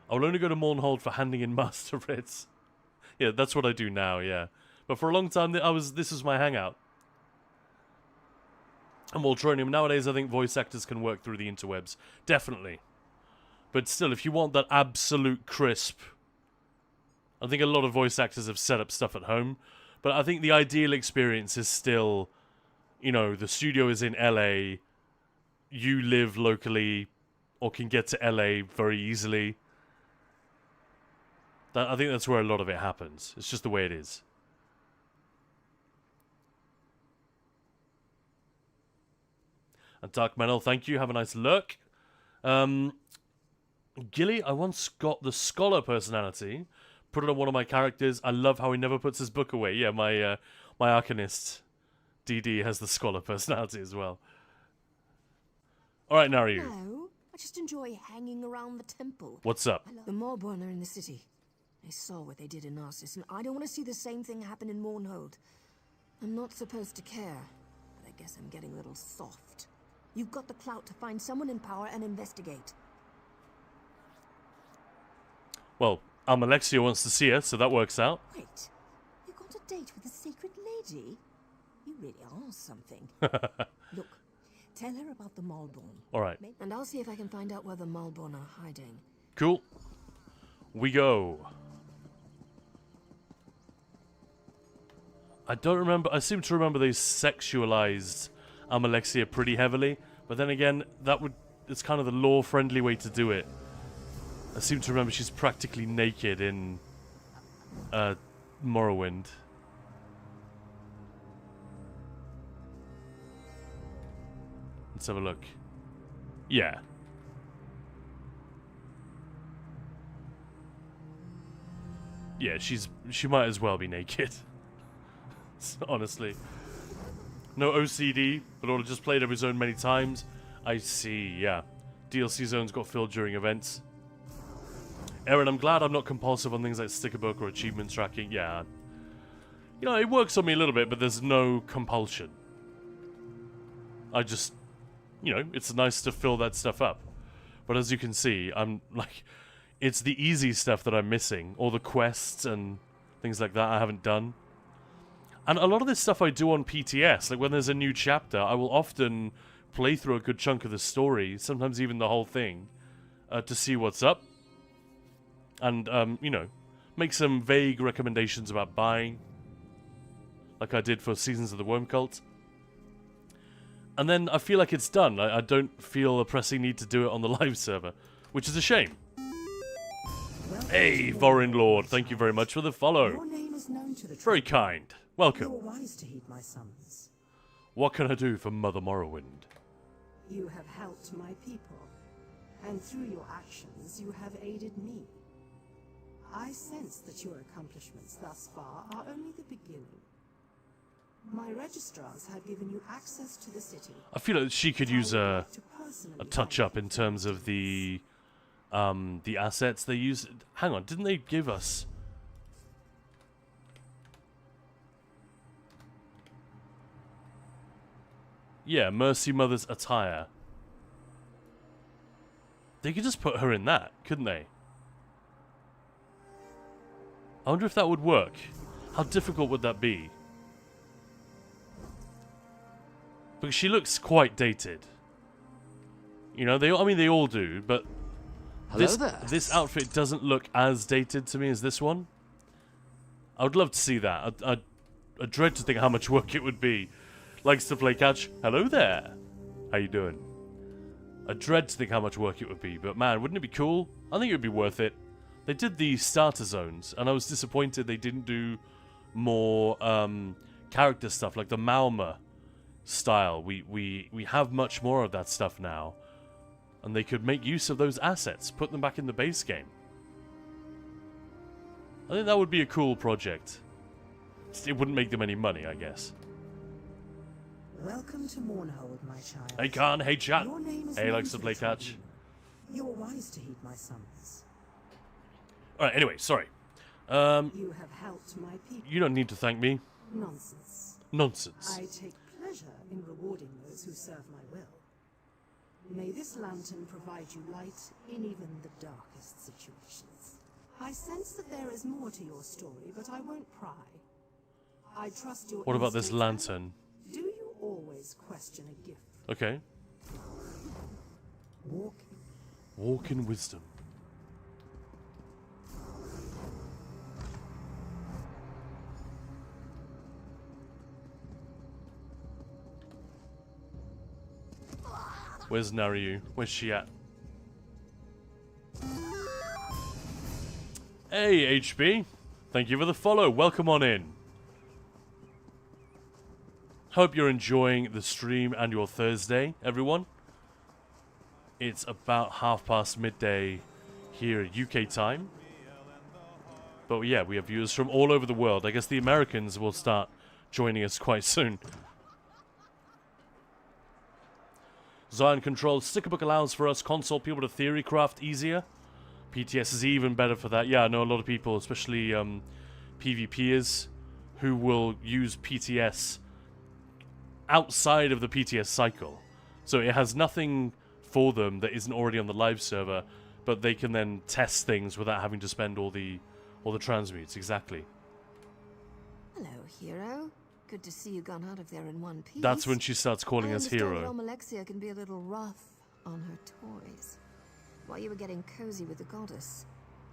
[SPEAKER 1] I will only go to Mournhold for handing in master writs. Yeah, that's what I do now, yeah. But for a long time, this was my hangout. And Voltronium, nowadays I think voice actors can work through the interwebs. Definitely. But still, if you want that absolute crisp... I think a lot of voice actors have set up stuff at home. But I think the ideal experience is still... You know, the studio is in LA. You live locally or can get to LA very easily. I think that's where a lot of it happens. It's just the way it is. And Dark Menel, thank you. Have a nice lurk. Gilly, I once got the scholar personality. Put it on one of my characters. I love how he never puts his book away. Yeah, my Arcanist DD has the scholar personality as well. Alright, Naryu.
[SPEAKER 8] No, I just enjoy hanging around the temple.
[SPEAKER 1] What's up?
[SPEAKER 8] The Maulborn are in the city. They saw what they did in Narcissus, and I don't want to see the same thing happen in Mournhold. I'm not supposed to care, but I guess I'm getting a little soft. You've got the clout to find someone in power and investigate.
[SPEAKER 1] Well, Almalexia wants to see her, so that works out.
[SPEAKER 9] Wait, you got a date with a secret lady? You really are something. Look, tell her about the Maulborn.
[SPEAKER 1] Alright.
[SPEAKER 8] And I'll see if I can find out where the Maulborn are hiding.
[SPEAKER 1] Cool. We go. I don't remember. I seem to remember they sexualized Almalexia pretty heavily. But then again, it's kind of the lore-friendly way to do it. I seem to remember she's practically naked in Morrowind. Let's have a look. Yeah. Yeah, she might as well be naked. Honestly. No OCD, but ought to just played every zone many times. I see, yeah. DLC zones got filled during events. Aaron, I'm glad I'm not compulsive on things like sticker book or achievement tracking. Yeah. You know, it works on me a little bit, but there's no compulsion. I just, you know, it's nice to fill that stuff up. But as you can see, I'm like, it's the easy stuff that I'm missing. All the quests and things like that I haven't done. And a lot of this stuff I do on PTS. Like when there's a new chapter, I will often play through a good chunk of the story, sometimes even the whole thing, to see what's up. And, you know, make some vague recommendations about buying. Like I did for Seasons of the Worm Cult. And then I feel like it's done. I don't feel a pressing need to do it on the live server, which is a shame. Hey, Foreign Lord, thank you very much for the follow.
[SPEAKER 6] Your name is known to the
[SPEAKER 1] Very kind. Welcome.
[SPEAKER 6] You're wise to heed my summons.
[SPEAKER 1] What can I do for Mother Morrowind?
[SPEAKER 6] You have helped my people, and through your actions you have aided me. I sense that your accomplishments thus far are only the beginning. My registrars have given you access to the city.
[SPEAKER 1] I feel like she could use a touch-up in terms of the assets they use. Hang on, didn't they give us... Yeah, Mercy Mother's attire. They could just put her in that, couldn't they? I wonder if that would work. How difficult would that be? Because she looks quite dated. You know, they all do, but this outfit doesn't look as dated to me as this one. I would love to see that. I dread to think how much work it would be. Likes to play catch. Hello there. How you doing? I dread to think how much work it would be, but man, wouldn't it be cool? I think it would be worth it. They did the starter zones, and I was disappointed they didn't do more character stuff, like the Malma style. We have much more of that stuff now, and they could make use of those assets, put them back in the base game. I think that would be a cool project. It wouldn't make them any money, I guess.
[SPEAKER 6] Welcome to Mournhold, my child.
[SPEAKER 1] Hey Khan, hey chat.
[SPEAKER 6] Your name is
[SPEAKER 1] Hey,
[SPEAKER 6] known
[SPEAKER 1] likes to
[SPEAKER 6] the
[SPEAKER 1] play catch.
[SPEAKER 6] You're wise to heed my summons.
[SPEAKER 1] Alright, anyway, sorry.
[SPEAKER 6] You have helped my people.
[SPEAKER 1] You don't need to thank me.
[SPEAKER 6] Nonsense.
[SPEAKER 1] Nonsense.
[SPEAKER 6] I take pleasure in rewarding those who serve my will. May this lantern provide you light in even the darkest situations. I sense that there is more to your story, but I won't pry. I trust your
[SPEAKER 1] What about this
[SPEAKER 6] instincts.
[SPEAKER 1] lantern?
[SPEAKER 6] Do you always question a gift?
[SPEAKER 1] Okay. Walk in wisdom. Where's Naryu? Where's she at? Hey, HB. Thank you for the follow. Welcome on in. Hope you're enjoying the stream and your Thursday, everyone. It's about midday here at UK time. But yeah, we have viewers from all over the world. I guess the Americans will start joining us quite soon. Zion Control Stickerbook allows for us console people to theory craft easier. PTS is even better for that. Yeah, I know a lot of people, especially PvPers, who will use PTS outside of the PTS cycle. So it has nothing for them that isn't already on the live server, but they can then test things without having to spend all the transmutes. Exactly.
[SPEAKER 8] Hello, hero. Good to see you gone out of there in one piece.
[SPEAKER 1] That's when she starts calling us hero.
[SPEAKER 8] I understand Alexia can be a little rough on her toys. While you were getting cozy with the goddess,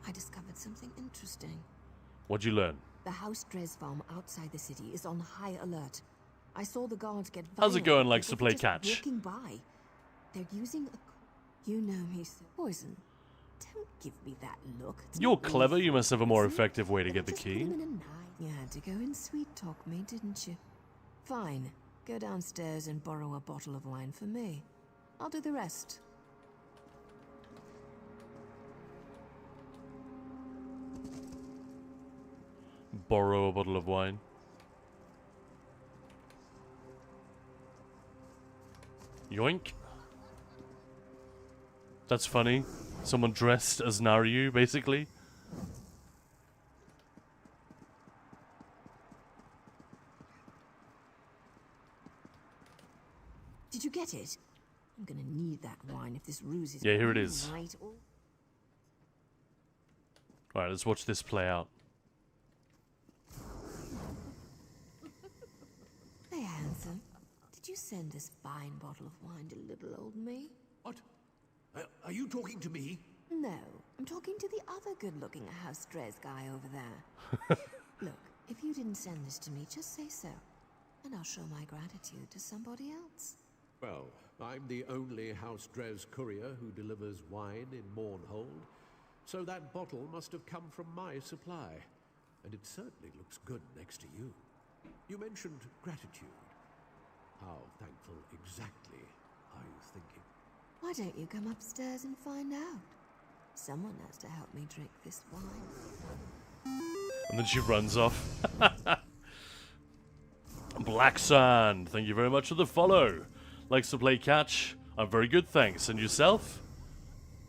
[SPEAKER 8] I discovered something interesting.
[SPEAKER 1] What'd you learn?
[SPEAKER 8] The house Dresfarm outside the city is on high alert. I saw the guards get violent.
[SPEAKER 1] How's it going, likes to
[SPEAKER 8] People
[SPEAKER 1] play
[SPEAKER 8] just
[SPEAKER 1] catch?
[SPEAKER 8] Walking by. They're using a... You know me, so poison. Don't give me that look. It's
[SPEAKER 1] You're
[SPEAKER 8] not
[SPEAKER 1] clever.
[SPEAKER 8] really
[SPEAKER 1] You must have a more
[SPEAKER 8] poison.
[SPEAKER 1] effective way to
[SPEAKER 8] But
[SPEAKER 1] get the
[SPEAKER 8] just put
[SPEAKER 1] key.
[SPEAKER 8] them in a knife. You had to go and sweet talk me, didn't you? Fine. Go downstairs and borrow a bottle of wine for me. I'll do the rest.
[SPEAKER 1] Borrow a bottle of wine. Yoink. That's funny. Someone dressed as Naryu, basically.
[SPEAKER 8] Did you get it? I'm gonna need that wine if this ruse is
[SPEAKER 1] Yeah, here it is.
[SPEAKER 8] right.
[SPEAKER 1] Alright, let's watch this play out.
[SPEAKER 8] Hey, handsome. Did you send this fine bottle of wine to little old me?
[SPEAKER 3] What? Are you talking to me?
[SPEAKER 8] No, I'm talking to the other good-looking House Drez guy over there. Look, if you didn't send this to me, just say so, and I'll show my gratitude to somebody else.
[SPEAKER 3] Well, I'm the only House Drez courier who delivers wine in Mournhold, so that bottle must have come from my supply, and it certainly looks good next to you. You mentioned gratitude. How thankful exactly are you thinking?
[SPEAKER 8] Why don't you come upstairs and find out? Someone has to help me drink this wine.
[SPEAKER 1] And then she runs off. Black Sand, thank you very much for the follow. Likes to play catch. I'm very good, thanks. And yourself?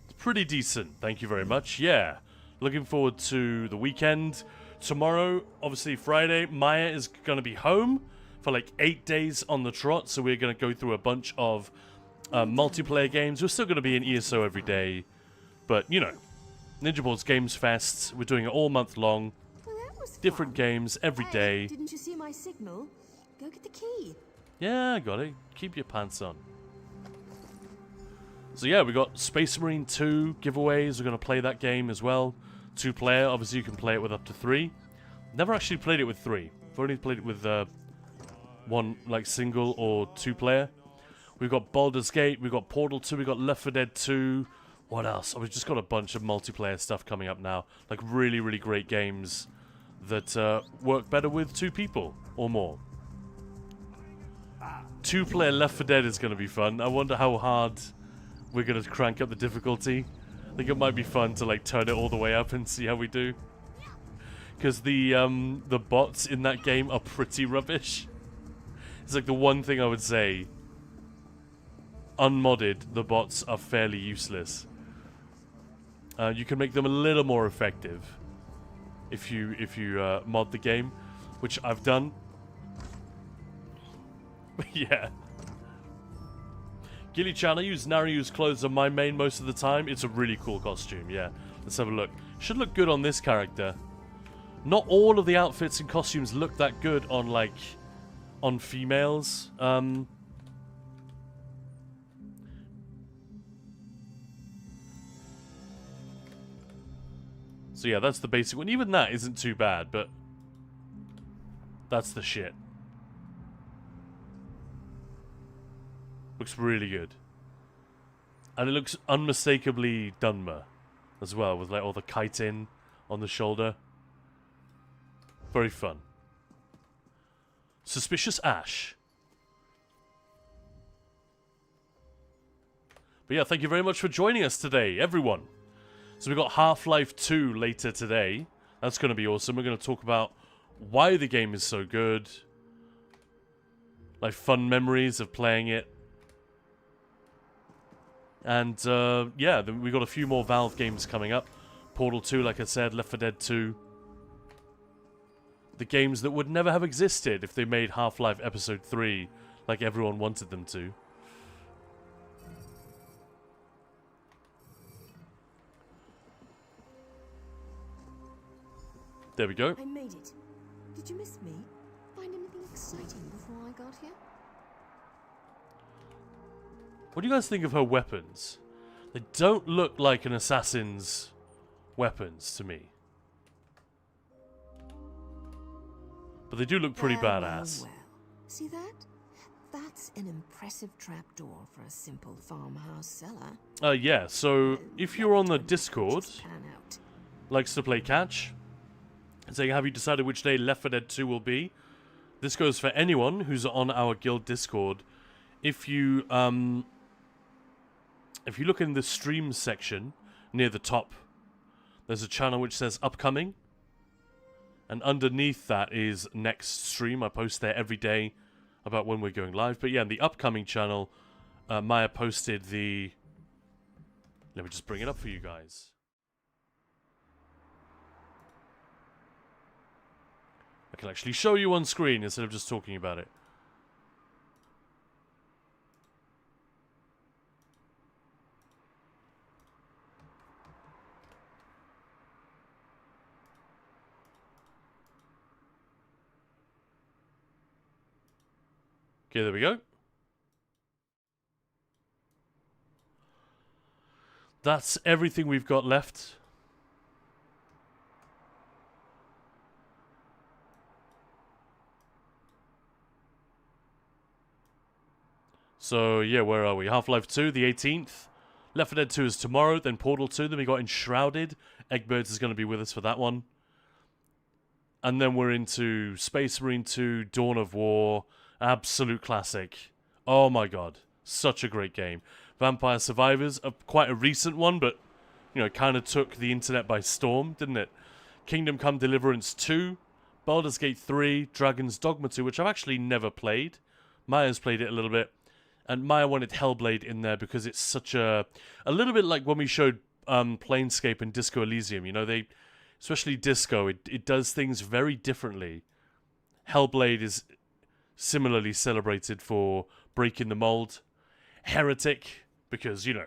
[SPEAKER 1] It's pretty decent, thank you very much. Yeah, looking forward to the weekend. Tomorrow, obviously Friday, Maya is going to be home for like 8 days on the trot. So we're going to go through a bunch of multiplayer games. We're still going to be in ESO every day. But, you know, Ninja Balls Gamesfest. We're doing it all month long.
[SPEAKER 8] Well, that was
[SPEAKER 1] Different
[SPEAKER 8] fun.
[SPEAKER 1] games every day.
[SPEAKER 8] Didn't you see my signal? Go get the key.
[SPEAKER 1] Yeah, I got it. Keep your pants on. So yeah, we got Space Marine 2 giveaways. We're going to play that game as well. 2-player. Obviously, you can play it with up to 3. Never actually played it with 3. I've only played it with one, like, single or 2-player. We've got Baldur's Gate. We've got Portal 2. We've got Left 4 Dead 2. What else? Oh, we've just got a bunch of multiplayer stuff coming up now. Like, really, really great games that work better with 2 people or more. 2-player Left 4 Dead is going to be fun. I wonder how hard we're going to crank up the difficulty. I think it might be fun to like turn it all the way up and see how we do. Because the bots in that game are pretty rubbish. It's like the one thing I would say. Unmodded, the bots are fairly useless. You can make them a little more effective if you mod the game, which I've done. Yeah. Gilly-chan, I use Naryu's clothes on my main most of the time. It's a really cool costume, yeah. Let's have a look. Should look good on this character. Not all of the outfits and costumes look that good on, like, on females. So yeah, that's the basic one. Even that isn't too bad, but that's the shit. Looks really good. And it looks unmistakably Dunmer as well, with like all the chitin on the shoulder. Very fun. Suspicious Ash. But yeah, thank you very much for joining us today, everyone. So we've got Half-Life 2 later today. That's going to be awesome. We're going to talk about why the game is so good. Like fun memories of playing it. And, yeah, we got a few more Valve games coming up. Portal 2, like I said, Left 4 Dead 2. The games that would never have existed if they made Half-Life Episode 3 like everyone wanted them to. There we go.
[SPEAKER 8] I made it. Did you miss me? Find anything exciting before I got here?
[SPEAKER 1] What do you guys think of her weapons? They don't look like an assassin's weapons to me. But they do look pretty badass.
[SPEAKER 8] Well. See that? That's an impressive trapdoor for a simple farmhouse cellar.
[SPEAKER 1] Yeah, so if you're on the Discord, likes to play catch, and saying, have you decided which day Left 4 Dead 2 will be? this goes for anyone who's on our guild Discord. If you look in the stream section near the top, there's a channel which says upcoming. And underneath that is next stream. I post there every day about when we're going live. But yeah, in the upcoming channel, Maya posted the... Let me just bring it up for you guys. I can actually show you on screen instead of just talking about it. Okay, there we go. That's everything we've got left. So, yeah, where are we? Half-Life 2, the 18th. Left 4 Dead 2 is tomorrow, then Portal 2, then we got Enshrouded. Eggbirds is going to be with us for that one. And then we're into Space Marine 2, Dawn of War, absolute classic. Oh my god, such a great game. Vampire Survivors, quite a recent one, but, you know, kind of took the internet by storm, didn't it? Kingdom Come Deliverance 2, Baldur's Gate 3, Dragon's Dogma 2, which I've actually never played. Maya's played it a little bit. And Maya wanted Hellblade in there because it's such a little bit like when we showed Planescape and Disco Elysium. You know, they, especially Disco, it does things very differently. Hellblade is similarly celebrated for breaking the mold. Heretic, because, you know,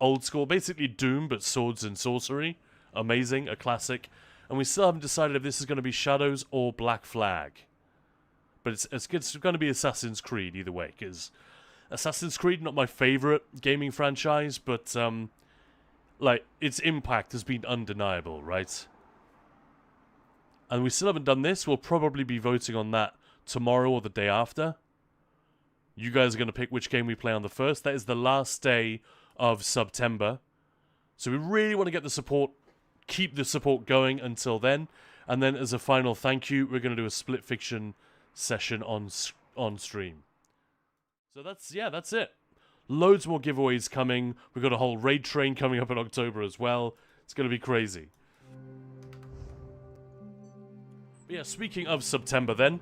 [SPEAKER 1] old school, basically Doom, but swords and sorcery. Amazing, a classic. And we still haven't decided if this is going to be Shadows or Black Flag. But it's going to be Assassin's Creed either way, because Assassin's Creed, not my favorite gaming franchise, but, like, its impact has been undeniable, right? And we still haven't done this. We'll probably be voting on that tomorrow or the day after. You guys are going to pick which game we play on the 1st. That is the last day of September. So we really want to get the support, keep the support going until then. And then as a final thank you, we're going to do a Split Fiction session on stream. So that's it. Loads more giveaways coming. We've got a whole raid train coming up in October as well. It's going to be crazy. But yeah, speaking of September then,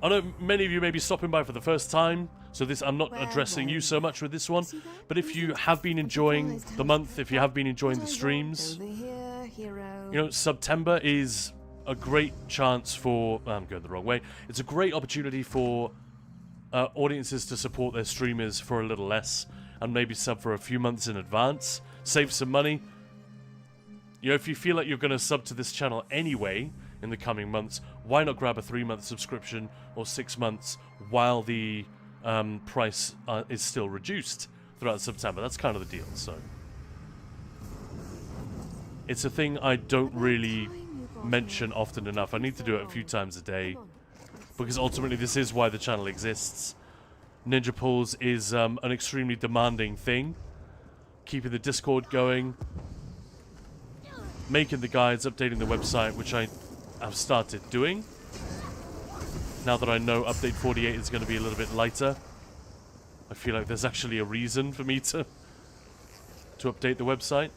[SPEAKER 1] I know many of you may be stopping by for the first time, so I'm not addressing you so much with this one. But if you have been enjoying the month, if you have been enjoying the streams, you know, September is a great chance for... I'm going the wrong way. It's a great opportunity for audiences to support their streamers for a little less and maybe sub for a few months in advance. Save some money. You know, if you feel like you're going to sub to this channel anyway in the coming months, why not grab a 3-month subscription or 6 months while the price is still reduced throughout September? That's kind of the deal, so. It's a thing I don't really mention often enough. I need to do it a few times a day, because ultimately this is why the channel exists. Ninja Pulls is an extremely demanding thing. Keeping the Discord going, making the guides, updating the website, which I have started doing. Now that I know update 48 is going to be a little bit lighter, I feel like there's actually a reason for me to update the website.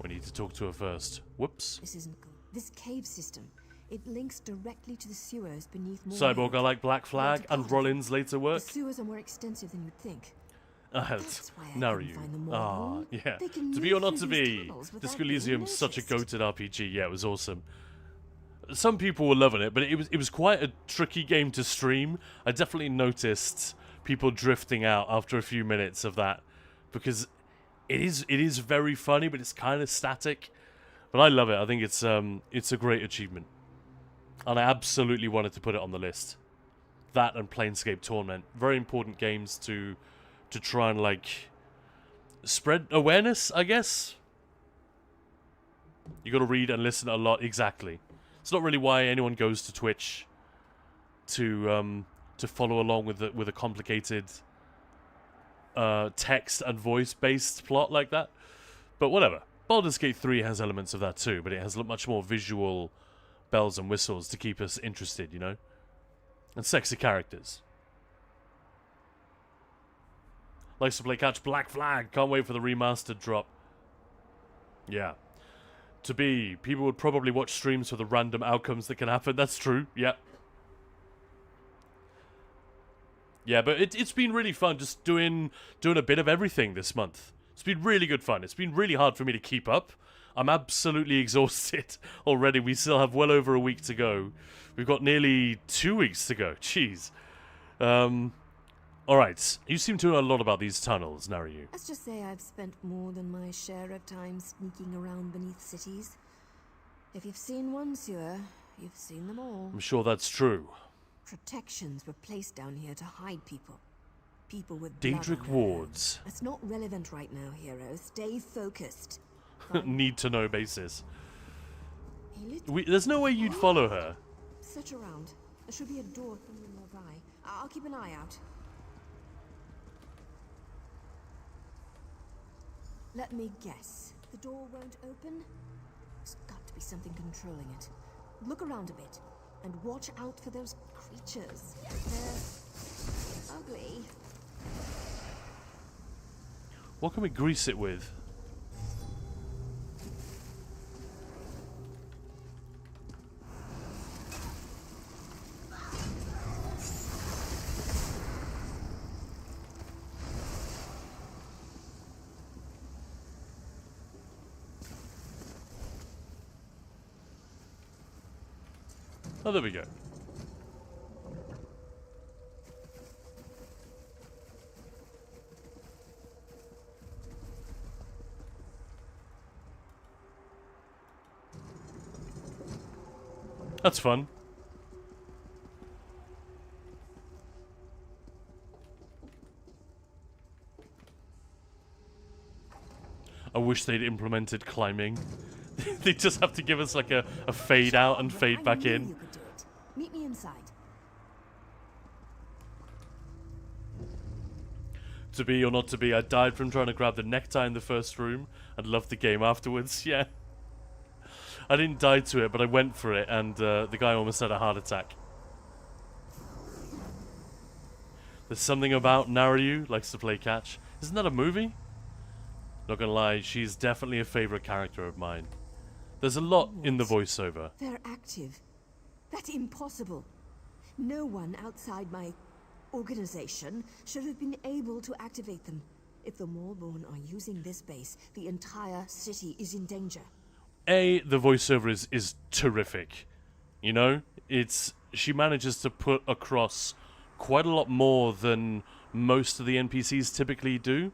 [SPEAKER 1] We need to talk to her first. Whoops.
[SPEAKER 8] This isn't good. This cave system, it links directly to the sewers beneath
[SPEAKER 1] Cyborg, I like Black Flag and Rollin's later work.
[SPEAKER 8] The sewers are more extensive than you'd think.
[SPEAKER 1] That's Naryu. Ah, yeah. To be or not to be, Disco Elysium's such a goated RPG. Yeah, it was awesome. Some people were loving it, but it was quite a tricky game to stream. I definitely noticed people drifting out after a few minutes of that, because it is very funny, but it's kind of static. But I love it. I think it's a great achievement, and I absolutely wanted to put it on the list. That and Planescape Torment, very important games to try and, like, spread awareness, I guess. You got to read and listen a lot. Exactly. It's not really why anyone goes to Twitch to follow along with a complicated text and voice-based plot like that. But whatever. Baldur's Gate 3 has elements of that too, but it has much more visual bells and whistles to keep us interested, you know? And sexy characters. Likes to play catch Black Flag. Can't wait for the remastered drop. Yeah. To be, people would probably watch streams for the random outcomes that can happen. That's true, yeah. Yeah, but it's been really fun just doing a bit of everything this month. It's been really good fun. It's been really hard for me to keep up. I'm absolutely exhausted already. We still have well over a week to go. We've got nearly 2 weeks to go. Jeez. Alright. You seem to know a lot about these tunnels, Naryu.
[SPEAKER 8] Let's just say I've spent more than my share of time sneaking around beneath cities. If you've seen one sewer, you've seen them all.
[SPEAKER 1] I'm sure that's true.
[SPEAKER 8] Protections were placed down here to hide people. People with
[SPEAKER 1] Daedric wards.
[SPEAKER 8] That's not relevant right now, hero. Stay focused.
[SPEAKER 1] Need to know basis. There's no way you'd follow her.
[SPEAKER 8] Search around. There should be a door somewhere nearby. I'll keep an eye out. Let me guess. The door won't open? There's got to be something controlling it. Look around a bit. And watch out for those creatures. They're ugly.
[SPEAKER 1] What can we grease it with? Oh, there we go. That's fun. I wish they'd implemented climbing. They just have to give us like a fade out and fade back in.
[SPEAKER 8] You could do it. Meet me inside.
[SPEAKER 1] To be or not to be, I died from trying to grab the necktie in the first room and loved the game afterwards, yeah. I didn't die to it, but I went for it, and the guy almost had a heart attack. There's something about Naryu likes to play catch. Isn't that a movie? Not gonna lie, she's definitely a favorite character of mine. There's a lot in the voiceover.
[SPEAKER 8] They're active. That's impossible. No one outside my organization should have been able to activate them. If the Maulborn are using this base, the entire city is in danger.
[SPEAKER 1] The voiceover is terrific. You know? She manages to put across quite a lot more than most of the NPCs typically do.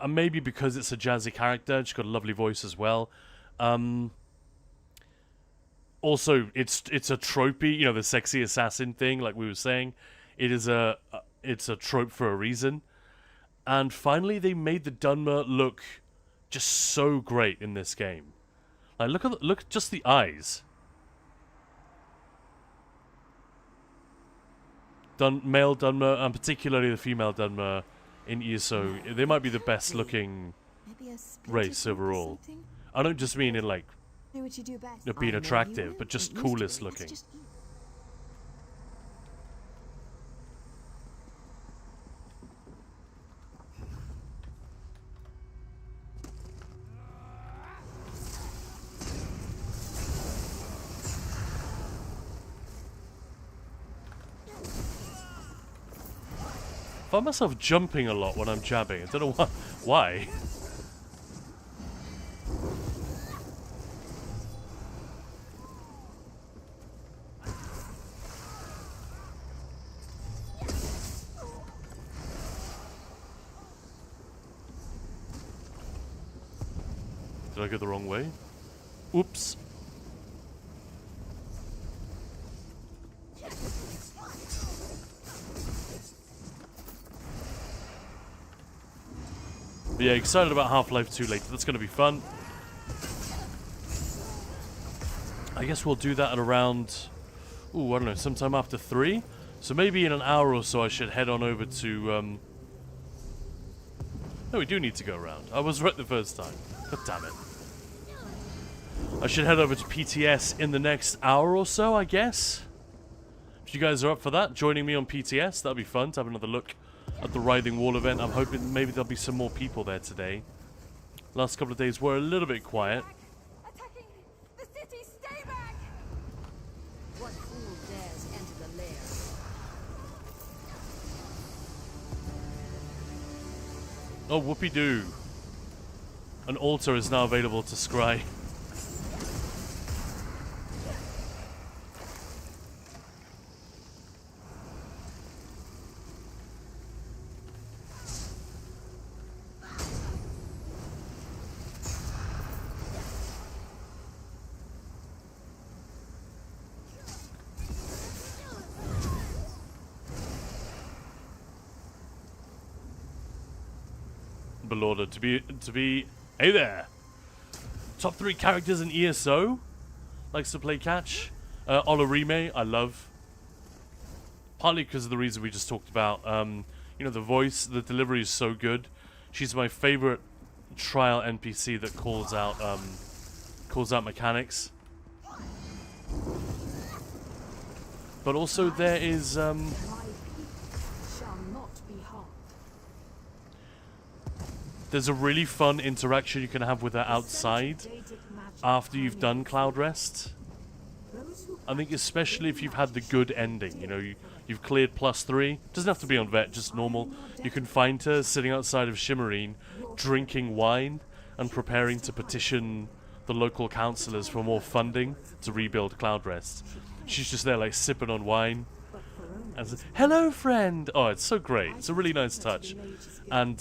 [SPEAKER 1] Maybe because it's a jazzy character, she's got a lovely voice as well. Also, it's a tropey, you know, the sexy assassin thing, like we were saying. It's a trope for a reason. And finally, they made the Dunmer look just so great in this game. Like, look at just the eyes. Male Dunmer, and particularly the female Dunmer in ESO, they might be the best looking race overall. I don't just mean in like being attractive, but just coolest looking. I find myself jumping a lot when I'm jabbing. I don't know why. Did I go the wrong way? Oops. But yeah, excited about Half-Life 2 later. That's going to be fun. I guess we'll do that at around, I don't know, sometime after 3. So maybe in an hour or so I should head on over to No, we do need to go around. I was right the first time. God damn it. I should head over to PTS in the next hour or so, I guess. If you guys are up for that, joining me on PTS, that'll be fun to have another look at the Writhing Wall event. I'm hoping maybe there'll be some more people there today. Last couple of days were a little bit quiet.
[SPEAKER 8] Attacking the city, stay back! What fool dares enter the lair?
[SPEAKER 1] Oh, whoopee-doo. An altar is now available to scry. Belorda to be hey there. Top 3 characters in ESO. Likes to play catch. Olorime, I love. Partly because of the reason we just talked about. You know, the voice, the delivery is so good. She's my favorite trial NPC that calls out mechanics. But also there is
[SPEAKER 6] My people shall not be harmed.
[SPEAKER 1] there's a really fun interaction you can have with her outside after you've done Cloud Rest. I think especially if you've had the good ending, you know, you've cleared +3. Doesn't have to be on vet, just normal. You can find her sitting outside of Shimmerine, drinking wine and preparing to petition the local councillors for more funding to rebuild Cloud Rest. She's just there like sipping on wine and says, "Hello, friend." Oh, it's so great. It's a really nice touch. And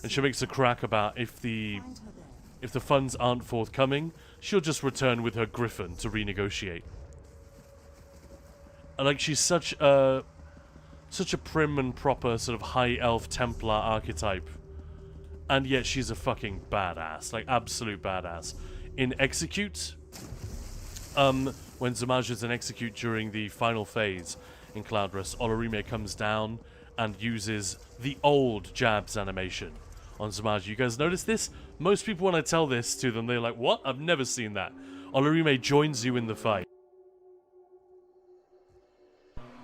[SPEAKER 1] she makes a crack about if the funds aren't forthcoming, she'll just return with her griffin to renegotiate. And like, she's such a prim and proper sort of high elf Templar archetype, and yet she's a fucking badass, like absolute badass. In Execute, when Zamaj is in Execute during the final phase in Cloud Rest, Olorime comes down and uses the old jabs animation on Zamaj. You guys notice this? Most people, when I tell this to them, they're like, "What? I've never seen that." Olorime joins you in the fight.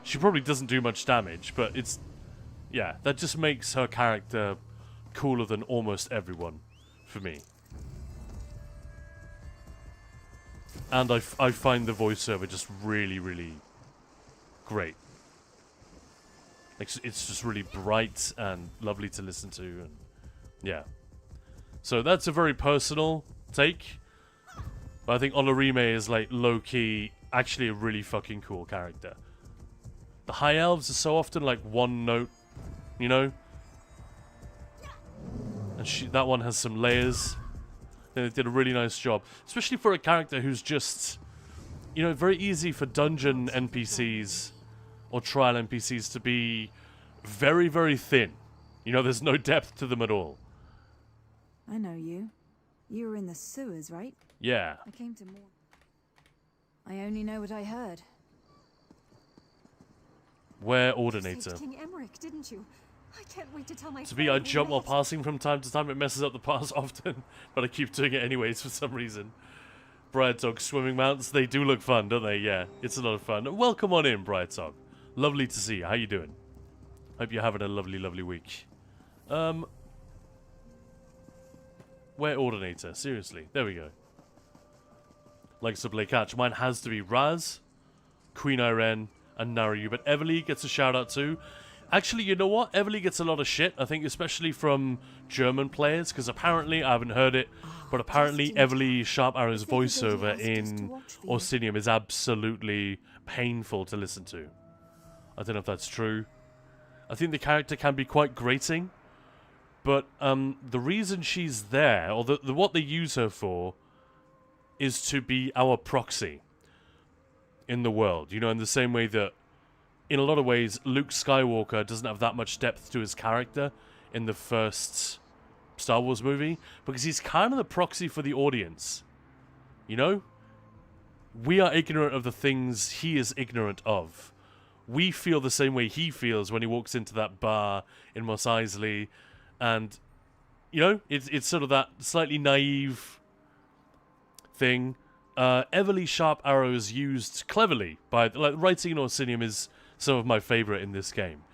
[SPEAKER 1] She probably doesn't do much damage, but it's... yeah, that just makes her character cooler than almost everyone, for me. And I find the voiceover just really, really great. Like, it's just really bright and lovely to listen to, and yeah. So that's a very personal take. But I think Olorime is, like, low-key, actually a really fucking cool character. The High Elves are so often, like, one note, you know? And that one has some layers. They did a really nice job. Especially for a character who's just, you know, very easy for dungeon NPCs or trial NPCs to be very, very thin. You know, there's no depth to them at all.
[SPEAKER 2] I know you. You were in the sewers, right?
[SPEAKER 1] Yeah.
[SPEAKER 2] I came to mourn. I only know what I heard.
[SPEAKER 1] Where
[SPEAKER 8] You
[SPEAKER 1] Ordinator?
[SPEAKER 8] saved King Emmerich, didn't you? I can't wait to tell my
[SPEAKER 1] To be,
[SPEAKER 8] friend
[SPEAKER 1] I
[SPEAKER 8] we
[SPEAKER 1] jump while
[SPEAKER 8] met.
[SPEAKER 1] passing from time to time. It messes up the pass often, but I keep doing it anyways for some reason. Briar Dog swimming mounts, they do look fun, don't they? Yeah, it's a lot of fun. Welcome on in, Briar Dog. Lovely to see you. How you doing? Hope you're having a lovely, lovely week. Where Ordinator? Seriously, there we go. Likes to play catch. Mine has to be Raz, Queen Irene, and Narayu, but Everly gets a shout out too. Actually, you know what? Everly gets a lot of shit, I think, especially from German players, because apparently, I haven't heard it, but apparently Everly Sharp Arrow's voiceover in Orsinium is absolutely painful to listen to. I don't know if that's true. I think the character can be quite grating, but the reason she's there, or what they use her for, is to be our proxy in the world. You know, in the same way that, in a lot of ways, Luke Skywalker doesn't have that much depth to his character in the first Star Wars movie, because he's kind of the proxy for the audience. You know? We are ignorant of the things he is ignorant of. We feel the same way he feels when he walks into that bar in Mos Eisley, and You know, it's sort of that slightly naive thing. Everly Sharp Arrow is used cleverly by like writing in Orsinium is some of my favorite in this game.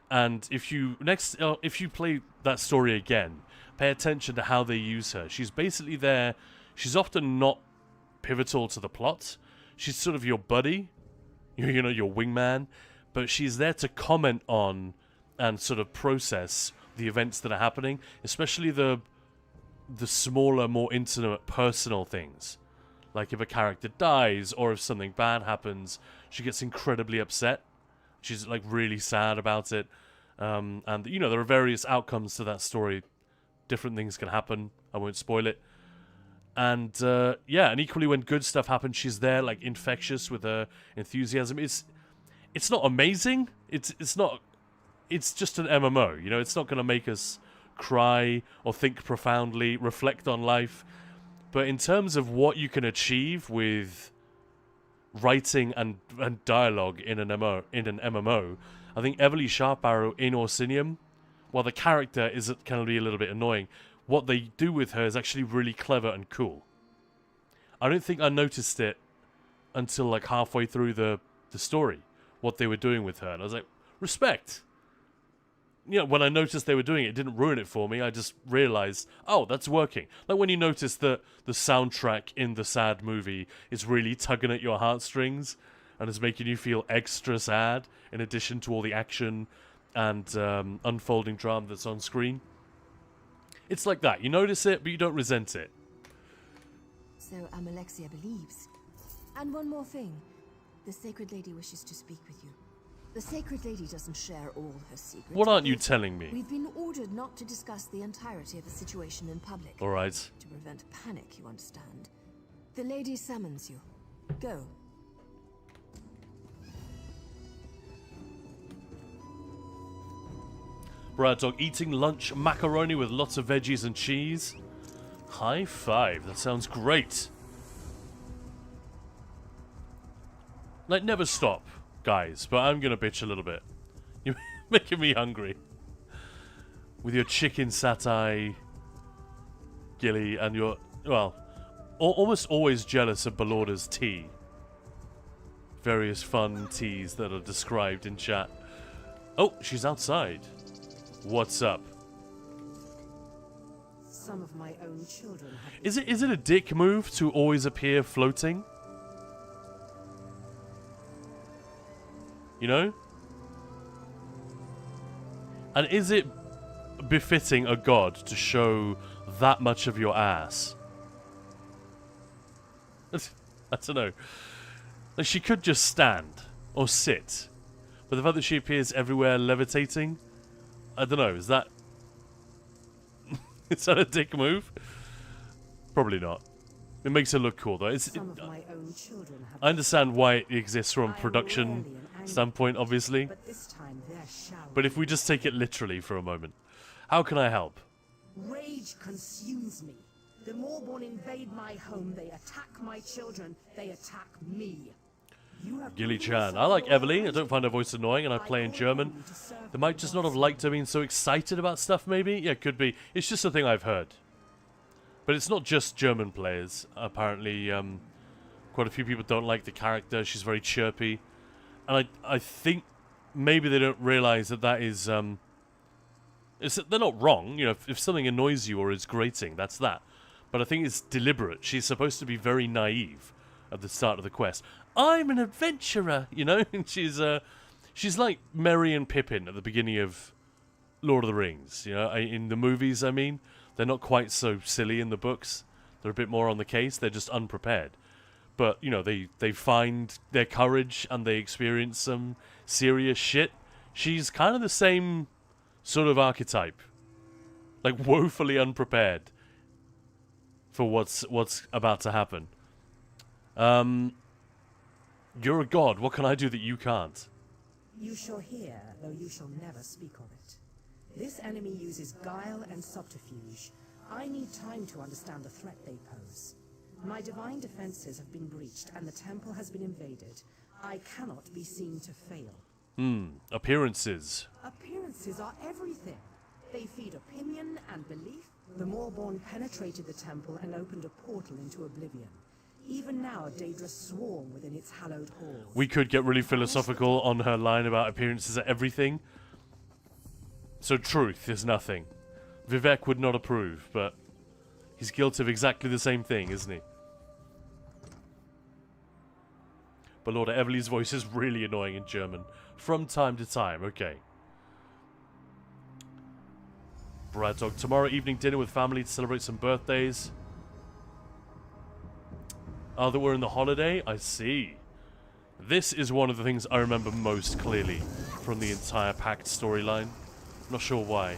[SPEAKER 1] And if you play that story again, pay attention to how they use her. She's basically there. She's often not pivotal to the plot. She's sort of your buddy, you know, your wingman, but she's there to comment on and sort of process the events that are happening, especially the smaller, more intimate, personal things. Like if a character dies or if something bad happens, she gets incredibly upset. She's like really sad about it. And you know, there are various outcomes to that story. Different things can happen. I won't spoil it. And yeah, and equally when good stuff happens, she's there, like infectious with her enthusiasm. It's not amazing. It's just an MMO. You know, it's not going to make us cry or think profoundly, reflect on life. But in terms of what you can achieve with writing and dialogue in an MMO, I think Everly Sharp Arrow in Orsinium, while the character can be a little bit annoying, what they do with her is actually really clever and cool. I don't think I noticed it until like halfway through the story, what they were doing with her. And I was like, respect. You know, when I noticed they were doing it, it didn't ruin it for me. I just realized, oh, that's working. Like when you notice that the soundtrack in the sad movie is really tugging at your heartstrings and is making you feel extra sad in addition to all the action and unfolding drama that's on screen. It's like that. You notice it, but you don't resent it.
[SPEAKER 8] So Amalexia believes. And one more thing. The Sacred Lady wishes to speak with you. The Sacred Lady doesn't share all her secrets.
[SPEAKER 1] What aren't you telling me?
[SPEAKER 8] We've been ordered not to discuss the entirety of the situation in public.
[SPEAKER 1] All right.
[SPEAKER 8] To prevent panic, you understand. The lady summons you. Go.
[SPEAKER 1] Right, dog, eating lunch macaroni with lots of veggies and cheese. High five. That sounds great. Like, never stop, guys, but I'm gonna bitch a little bit. You're making me hungry. With your chicken satay, Gilly, and your, well, almost always jealous of Balorda's tea. Various fun teas that are described in chat. Oh, she's outside. What's up?
[SPEAKER 6] Some of my own children have...
[SPEAKER 1] Is it a dick move to always appear floating? You know? And is it befitting a god to show that much of your ass? I don't know. Like, she could just stand or sit. But the fact that she appears everywhere levitating, I don't know, is that is that a dick move? Probably not. It makes it look cool though. I understand why it exists from a production standpoint, obviously. But if we just take it literally for a moment, how can I help?
[SPEAKER 6] Rage consumes me. The Moorborn invade my home, they attack my children, they attack me.
[SPEAKER 1] Gilly-chan. I like Everly. I don't find her voice annoying, and I play in German. They might just not have liked her being so excited about stuff, maybe? Yeah, could be. It's just a thing I've heard. But it's not just German players. Apparently, quite a few people don't like the character. She's very chirpy. And I think maybe they don't realize that is... they're not wrong. You know, if something annoys you or is grating, that's that. But I think it's deliberate. She's supposed to be very naive at the start of the quest. I'm an adventurer, you know? And she's like Merry and Pippin at the beginning of Lord of the Rings, you know? In the movies, I mean. They're not quite so silly in the books. They're a bit more on the case. They're just unprepared. But, you know, they find their courage and they experience some serious shit. She's kind of the same sort of archetype. Like, woefully unprepared for what's about to happen. You're a god. What can I do that you can't?
[SPEAKER 6] You shall hear, though you shall never speak of it. This enemy uses guile and subterfuge. I need time to understand the threat they pose. My divine defenses have been breached, and the temple has been invaded. I cannot be seen to fail.
[SPEAKER 1] Appearances.
[SPEAKER 6] Appearances are everything. They feed opinion and belief The Moorborn penetrated the temple and opened a portal into oblivion. Even now, Daedra swarm within its hallowed halls.
[SPEAKER 1] We could get really philosophical on her line about appearances are everything. So truth is nothing. Vivek would not approve, but he's guilty of exactly the same thing, isn't he? But Lord Everly's voice is really annoying in German. From time to time, okay. Brad Dog, tomorrow evening dinner with family to celebrate some birthdays. Oh, that we're in the holiday? I see. This is one of the things I remember most clearly from the entire Pact storyline. Not sure why.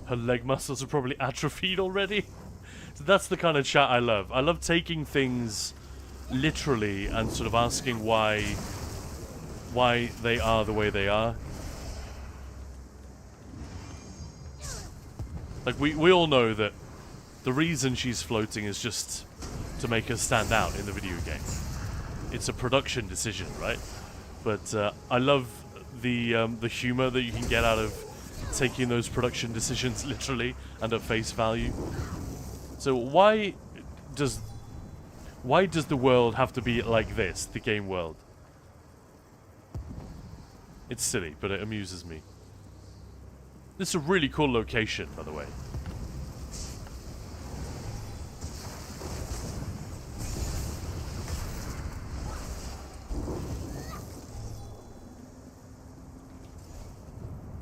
[SPEAKER 1] Her leg muscles are probably atrophied already. So that's the kind of chat I love. I love taking things literally and sort of asking why they are the way they are. Like, we all know that the reason she's floating is just to make her stand out in the video game. It's a production decision, right? But I love the humor that you can get out of taking those production decisions literally and at face value. So why does the world have to be like this, the game world? It's silly, but it amuses me. This is a really cool location, by the way.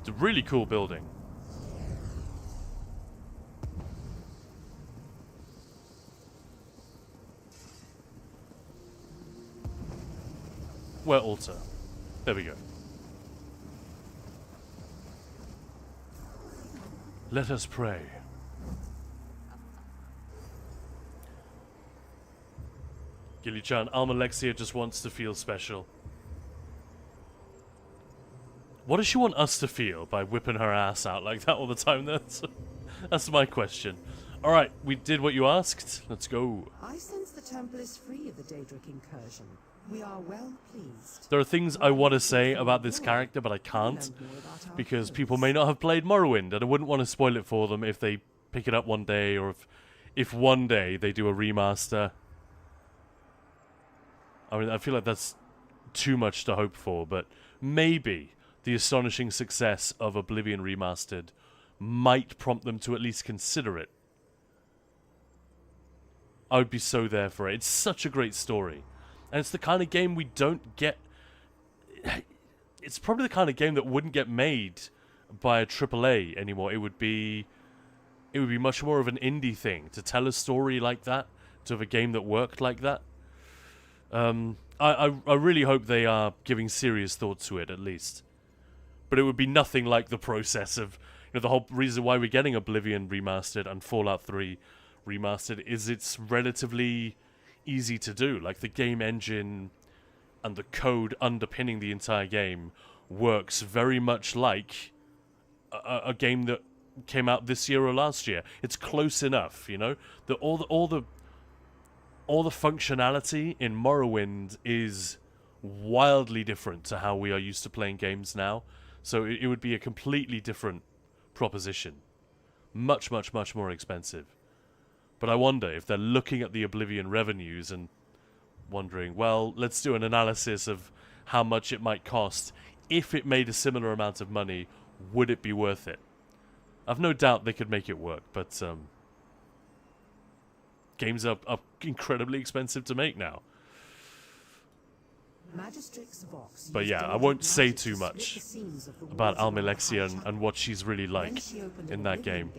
[SPEAKER 1] It's a really cool building. Where altar? There we go. Let us pray. Gilly-chan, Almalexia just wants to feel special. What does she want us to feel by whipping her ass out like that all the time? That's my question. Alright, we did what you asked. Let's go.
[SPEAKER 6] I sense the temple is free of the Daedric incursion. We are well pleased.
[SPEAKER 1] There are things I want to say about this character, but I can't. Because people may not have played Morrowind, and I wouldn't want to spoil it for them if they pick it up one day, or if one day they do a remaster. I mean, I feel like that's too much to hope for, but maybe the astonishing success of Oblivion Remastered might prompt them to at least consider it. I would be so there for it. It's such a great story. And it's the kind of game we don't get... It's probably the kind of game that wouldn't get made by a AAA anymore. It would be much more of an indie thing to tell a story like that, to have a game that worked like that. I really hope they are giving serious thought to it, at least. But it would be nothing like the process of... You know, the whole reason why we're getting Oblivion Remastered and Fallout 3 Remastered is it's relatively easy to do. Like, the game engine and the code underpinning the entire game works very much like a game that came out this year or last year. It's close enough, you know? All the functionality in Morrowind is wildly different to how we are used to playing games now. So it would be a completely different proposition. Much, much, much more expensive. But I wonder if they're looking at the Oblivion revenues and wondering, well, let's do an analysis of how much it might cost. If it made a similar amount of money, would it be worth it? I've no doubt they could make it work, but games are incredibly expensive to make now. But yeah, I won't say too much about Almalexia and what she's really like in that game.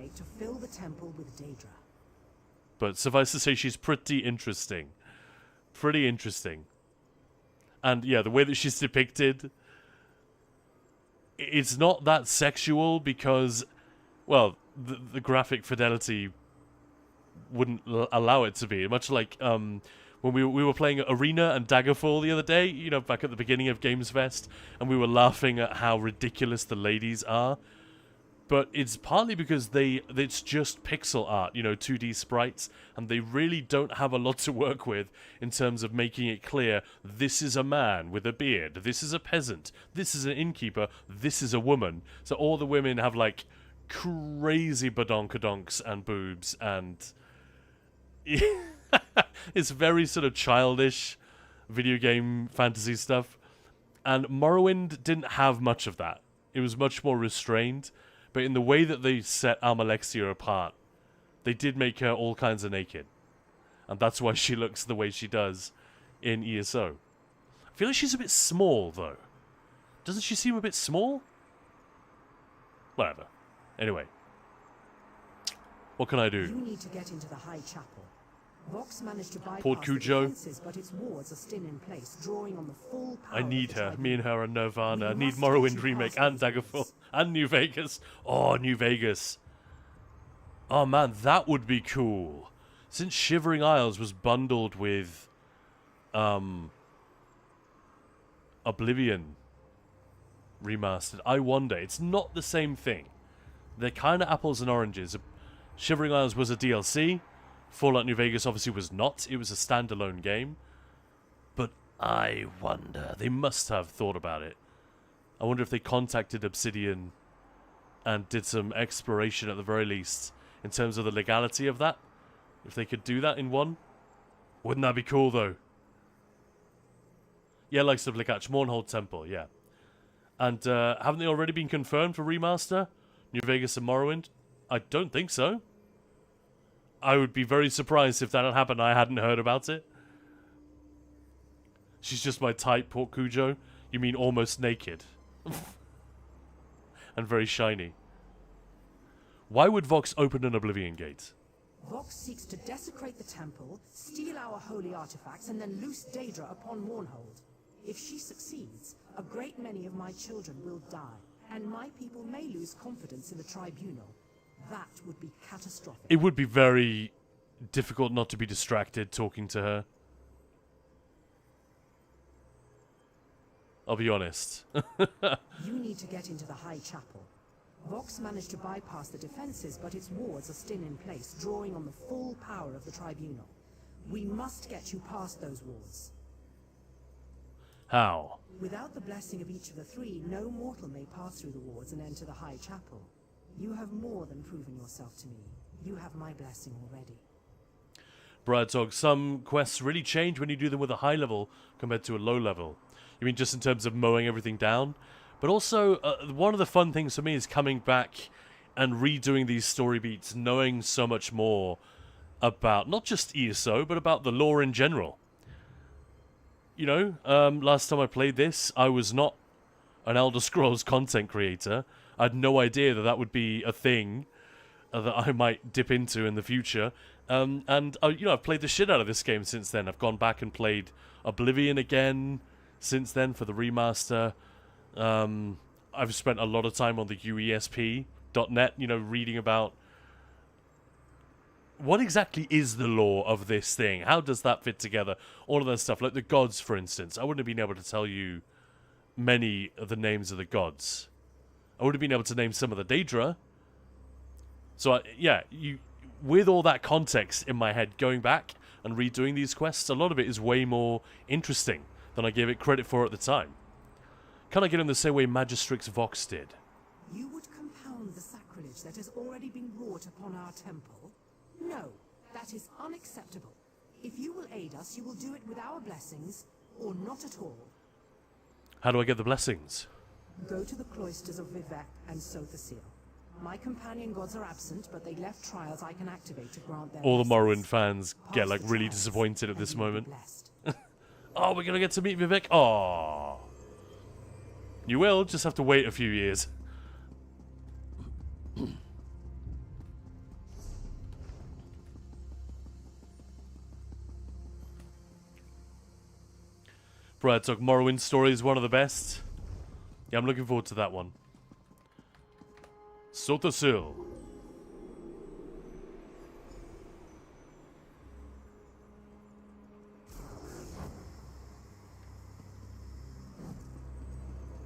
[SPEAKER 1] But suffice to say, she's pretty interesting. Pretty interesting. And yeah, the way that she's depicted, it's not that sexual because, well, the graphic fidelity wouldn't allow it to be. Much like when we were playing Arena and Daggerfall the other day, you know, back at the beginning of Gamesfest, and we were laughing at how ridiculous the ladies are. But it's partly because it's just pixel art, you know, 2D sprites, and they really don't have a lot to work with in terms of making it clear this is a man with a beard, this is a peasant, this is an innkeeper, this is a woman. So all the women have like crazy badonkadonks and boobs, and it's very sort of childish video game fantasy stuff. And Morrowind didn't have much of that. It was much more restrained. But in the way that they set Almalexia apart, they did make her all kinds of naked. And that's why she looks the way she does in ESO. I feel like she's a bit small, though. Doesn't she seem a bit small? Whatever. Anyway. What can I do?
[SPEAKER 6] You need to get into the High Chapel. Vox managed to bypass
[SPEAKER 1] Port
[SPEAKER 6] the
[SPEAKER 1] Cujo.
[SPEAKER 6] defenses, but its wards are still in place, drawing on the full power
[SPEAKER 1] I need
[SPEAKER 6] of the
[SPEAKER 1] her.
[SPEAKER 6] Tribunal.
[SPEAKER 1] Me and her are Nirvana. I
[SPEAKER 6] We
[SPEAKER 1] need
[SPEAKER 6] must
[SPEAKER 1] Morrowind
[SPEAKER 6] get you
[SPEAKER 1] remake
[SPEAKER 6] past
[SPEAKER 1] and
[SPEAKER 6] those
[SPEAKER 1] Daggerfall
[SPEAKER 6] walls.
[SPEAKER 1] and New Vegas. Oh, New Vegas. Oh man, that would be cool. Since Shivering Isles was bundled with Oblivion remastered, I wonder. It's not the same thing. They're kind of apples and oranges. Shivering Isles was a DLC. Fallout New Vegas obviously was not. It was a standalone game. But I wonder. They must have thought about it. I wonder if they contacted Obsidian and did some exploration at the very least in terms of the legality of that. If they could do that in one. Wouldn't that be cool, though? Yeah, like Sublicatch, Mournhold Temple, yeah. And haven't they already been confirmed for remaster? New Vegas and Morrowind? I don't think so. I would be very surprised if that had happened. I hadn't heard about it. She's just my type, Port Cujo. You mean almost naked. And very shiny. Why would Vox open an Oblivion Gate?
[SPEAKER 6] Vox seeks to desecrate the temple, steal our holy artifacts, and then loose Daedra upon Mournhold. If she succeeds, a great many of my children will die, and my people may lose confidence in the Tribunal. That would be catastrophic.
[SPEAKER 1] It would be very difficult not to be distracted talking to her. I'll be honest.
[SPEAKER 6] You need to get into the High Chapel. Vox managed to bypass the defenses, but its wards are still in place, drawing on the full power of the Tribunal. We must get you past those wards.
[SPEAKER 1] How?
[SPEAKER 6] Without the blessing of each of the three, no mortal may pass through the wards and enter the High Chapel. You have more than proven yourself to me. You have my blessing already.
[SPEAKER 1] Bradtog, some quests really change when you do them with a high level compared to a low level. You mean just in terms of mowing everything down? But also, one of the fun things for me is coming back and redoing these story beats, knowing so much more about not just ESO, but about the lore in general. You know, last time I played this, I was not an Elder Scrolls content creator. I had no idea that that would be a thing that I might dip into in the future. You know, I've played the shit out of this game since then. I've gone back and played Oblivion again since then for the remaster. I've spent a lot of time on the UESP.net, you know, reading about what exactly is the lore of this thing? How does that fit together? All of that stuff, like the gods, for instance. I wouldn't have been able to tell you many of the names of the gods. I would have been able to name some of the Daedra. So, with all that context in my head, going back and redoing these quests, a lot of it is way more interesting than I gave it credit for at the time. Can I get in the same way Magistrix Vox did?
[SPEAKER 6] You would compound the sacrilege that has already been wrought upon our temple? No, that is unacceptable. If you will aid us, you will do it with our blessings, or not at all.
[SPEAKER 1] How do I get the blessings?
[SPEAKER 6] Go to the cloisters of Vivec and sow the seal. My companion gods are absent, but they left trials I can activate to grant their
[SPEAKER 1] All the
[SPEAKER 6] blessings.
[SPEAKER 1] Morrowind fans get
[SPEAKER 6] Pass
[SPEAKER 1] like
[SPEAKER 6] the
[SPEAKER 1] really
[SPEAKER 6] trials,
[SPEAKER 1] disappointed at
[SPEAKER 6] and
[SPEAKER 1] this
[SPEAKER 6] you will be
[SPEAKER 1] moment.
[SPEAKER 6] blessed.
[SPEAKER 1] Oh, we're gonna get to meet Vivek? Oh, you will, just have to wait a few years. Brad took Morrowind story is one of the best. Yeah, I'm looking forward to that one. Sotasil.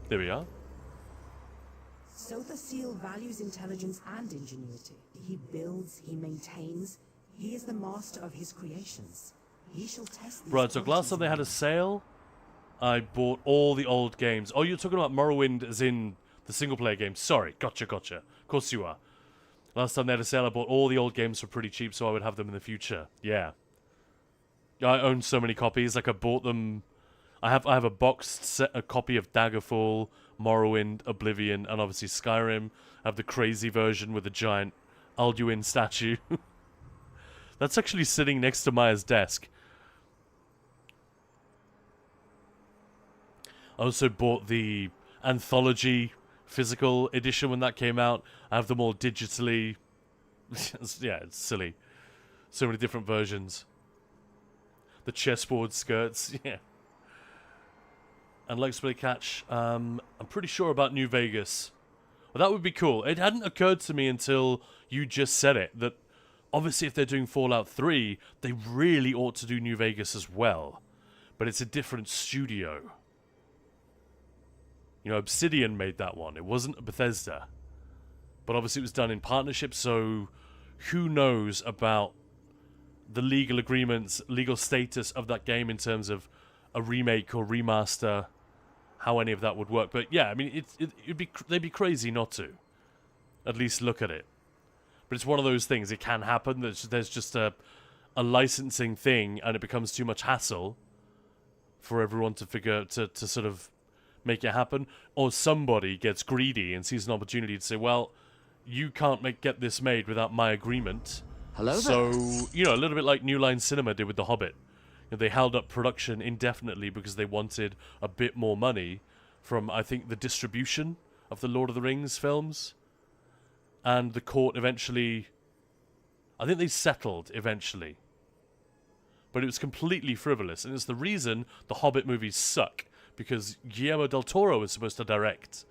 [SPEAKER 1] There we are.
[SPEAKER 6] Sotha Seal values intelligence and ingenuity. He builds, he maintains. He is the master of his creations. He shall test these
[SPEAKER 1] Right, so last time they had a sale, I bought all the old games. Oh, you're talking about Morrowind as in the single-player games. Sorry, gotcha. Of course you are. Last time they had a sale, I bought all the old games for pretty cheap so I would have them in the future. Yeah. I own so many copies. Like, I bought them... I have a boxed set, a copy of Daggerfall, Morrowind, Oblivion, and obviously Skyrim. I have the crazy version with the giant Alduin statue. That's actually sitting next to Maya's desk. I also bought the Anthology physical edition when that came out. I have them all digitally. Yeah, it's silly. So many different versions. The chessboard skirts, yeah. And like Split Catch, I'm pretty sure about New Vegas. Well, that would be cool. It hadn't occurred to me until you just said it, that obviously if they're doing Fallout 3, they really ought to do New Vegas as well. But it's a different studio. You know, Obsidian made that one. It wasn't Bethesda. But obviously it was done in partnership, so who knows about the legal agreements, legal status of that game in terms of a remake or remaster, how any of that would work. But yeah, I mean, they'd be crazy not to. At least look at it. But it's one of those things. It can happen. There's just a licensing thing, and it becomes too much hassle for everyone to sort of make it happen. Or somebody gets greedy and sees an opportunity to say, well, you can't get this made without my agreement.
[SPEAKER 12] Hello there.
[SPEAKER 1] So, you know, a little bit like New Line Cinema did with The Hobbit. You know, they held up production indefinitely because they wanted a bit more money from, I think, the distribution of the Lord of the Rings films. And the court eventually... I think they settled eventually. But it was completely frivolous. And it's the reason the Hobbit movies suck. Because Guillermo del Toro was supposed to direct.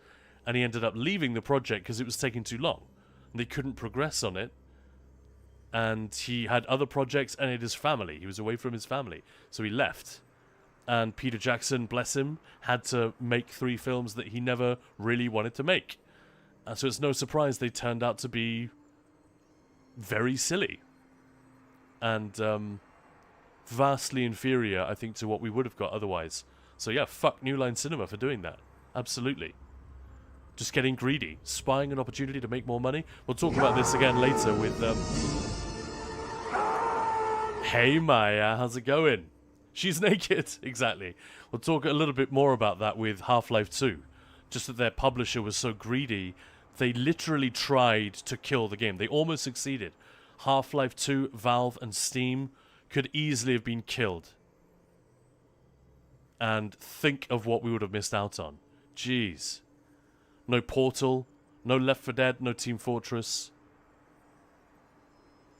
[SPEAKER 1] And he ended up leaving the project because it was taking too long. And they couldn't progress on it. And he had other projects and had his family. He was away from his family. So he left. And Peter Jackson, bless him, had to make 3 films that he never really wanted to make. So it's no surprise they turned out to be very silly. And vastly inferior, I think, to what we would have got otherwise. So yeah, fuck New Line Cinema for doing that. Absolutely. Just getting greedy. Spying an opportunity to make more money. We'll talk about this again later with... Hey Maya, how's it going? She's naked. Exactly. We'll talk a little bit more about that with Half-Life 2. Just that their publisher was so greedy, they literally tried to kill the game. They almost succeeded. Half-Life 2, Valve, and Steam could easily have been killed. And think of what we would have missed out on. Jeez. No Portal, no Left 4 Dead, no Team Fortress.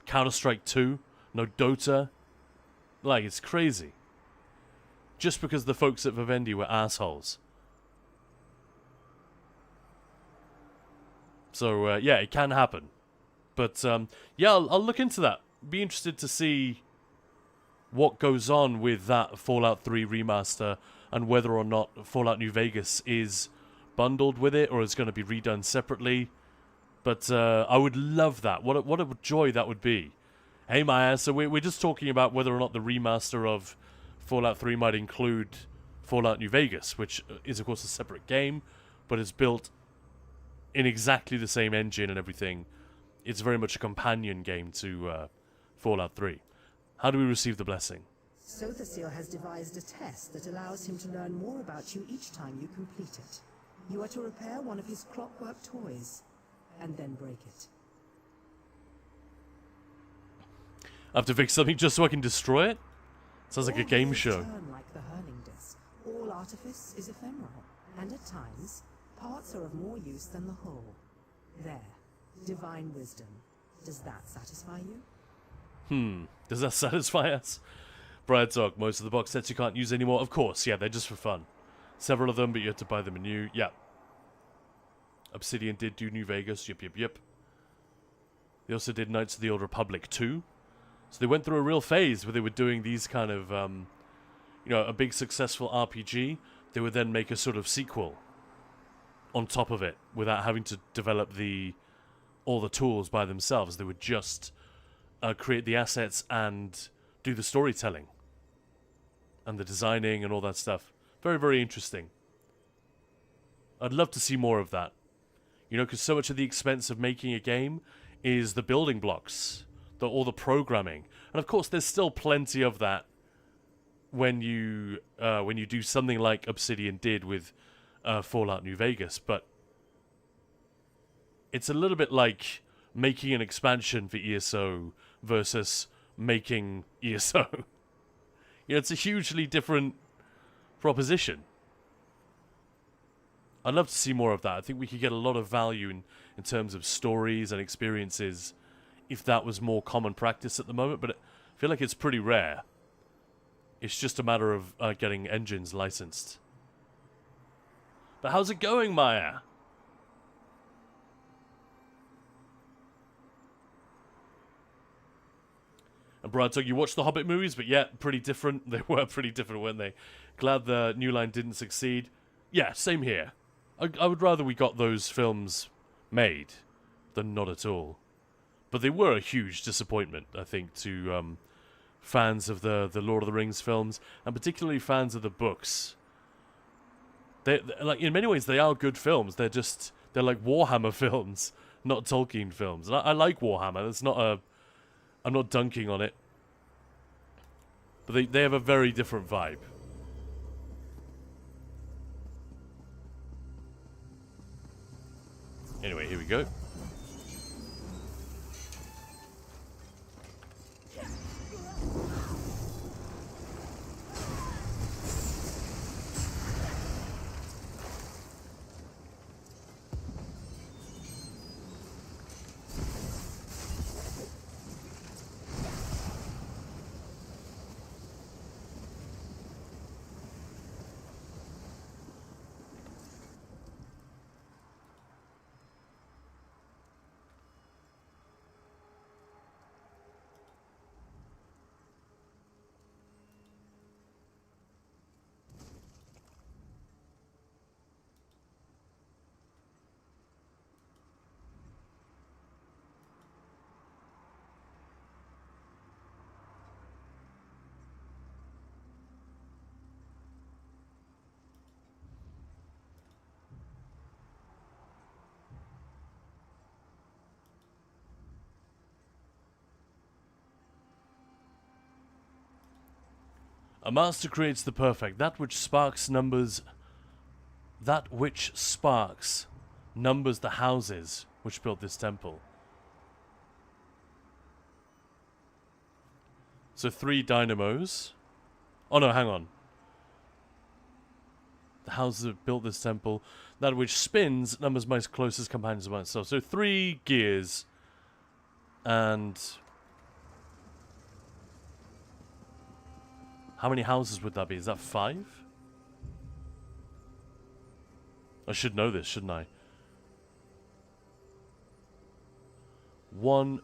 [SPEAKER 1] Counter-Strike 2, no Dota. Like, it's crazy. Just because the folks at Vivendi were assholes. So, yeah, it can happen. But, yeah, I'll look into that. Be interested to see what goes on with that Fallout 3 remaster and whether or not Fallout New Vegas is bundled with it or is going to be redone separately. But I would love that. What a joy that would be. Hey, Maya, so we're just talking about whether or not the remaster of Fallout 3 might include Fallout New Vegas, which is, of course, a separate game, but is built in exactly the same engine and everything. It's very much a companion game to Fallout 3. How do we receive the blessing?
[SPEAKER 6] Sotha Seal has devised a test that allows him to learn more about you each time you complete it. You are to repair one of his clockwork toys, and then break it.
[SPEAKER 1] I have to fix something just so I can destroy it? Sounds like a game show.
[SPEAKER 6] Turn like the hurling disc. All artifice is ephemeral, and at times, parts are of more use than the whole. There. Divine wisdom. Does that satisfy you?
[SPEAKER 1] Does that satisfy us? Brad Talk, most of the box sets you can't use anymore. Of course, yeah, they're just for fun. Several of them, but you have to buy them anew. Yeah. Obsidian did do New Vegas. Yep. They also did Knights of the Old Republic 2. So they went through a real phase where they were doing these kind of, you know, a big successful RPG. They would then make a sort of sequel. on top of it without having to develop all the tools by themselves. They would just create the assets and do the storytelling and the designing and all that stuff. Very, very interesting. I'd love to see more of that. You know, because so much of the expense of making a game is the building blocks, all the programming. And of course, there's still plenty of that when you do something like Obsidian did with Fallout New Vegas. But it's a little bit like making an expansion for ESO versus making ESO. You know, it's a hugely different proposition. I'd love to see more of that. I think we could get a lot of value in terms of stories and experiences if that was more common practice at the moment, but I feel like it's pretty rare. It's just a matter of getting engines licensed. But how's it going, Maya? And Brad, so you watched the Hobbit movies, but yeah, pretty different. They were pretty different, weren't they? Glad the New Line didn't succeed. Yeah, same here. I would rather we got those films made than not at all. But they were a huge disappointment, I think, to fans of the Lord of the Rings films, and particularly fans of the books. They like, in many ways, they are good films. They're like Warhammer films, not Tolkien films. And I like Warhammer. That's not I'm not dunking on it. But they have a very different vibe. Anyway, here we go. A master creates the perfect, that which sparks numbers the houses which built this temple. So 3 dynamos. Oh no, hang on. The houses that built this temple, that which spins numbers my closest companions of myself. So 3 gears and how many houses would that be? Is that 5? I should know this, shouldn't I? 1,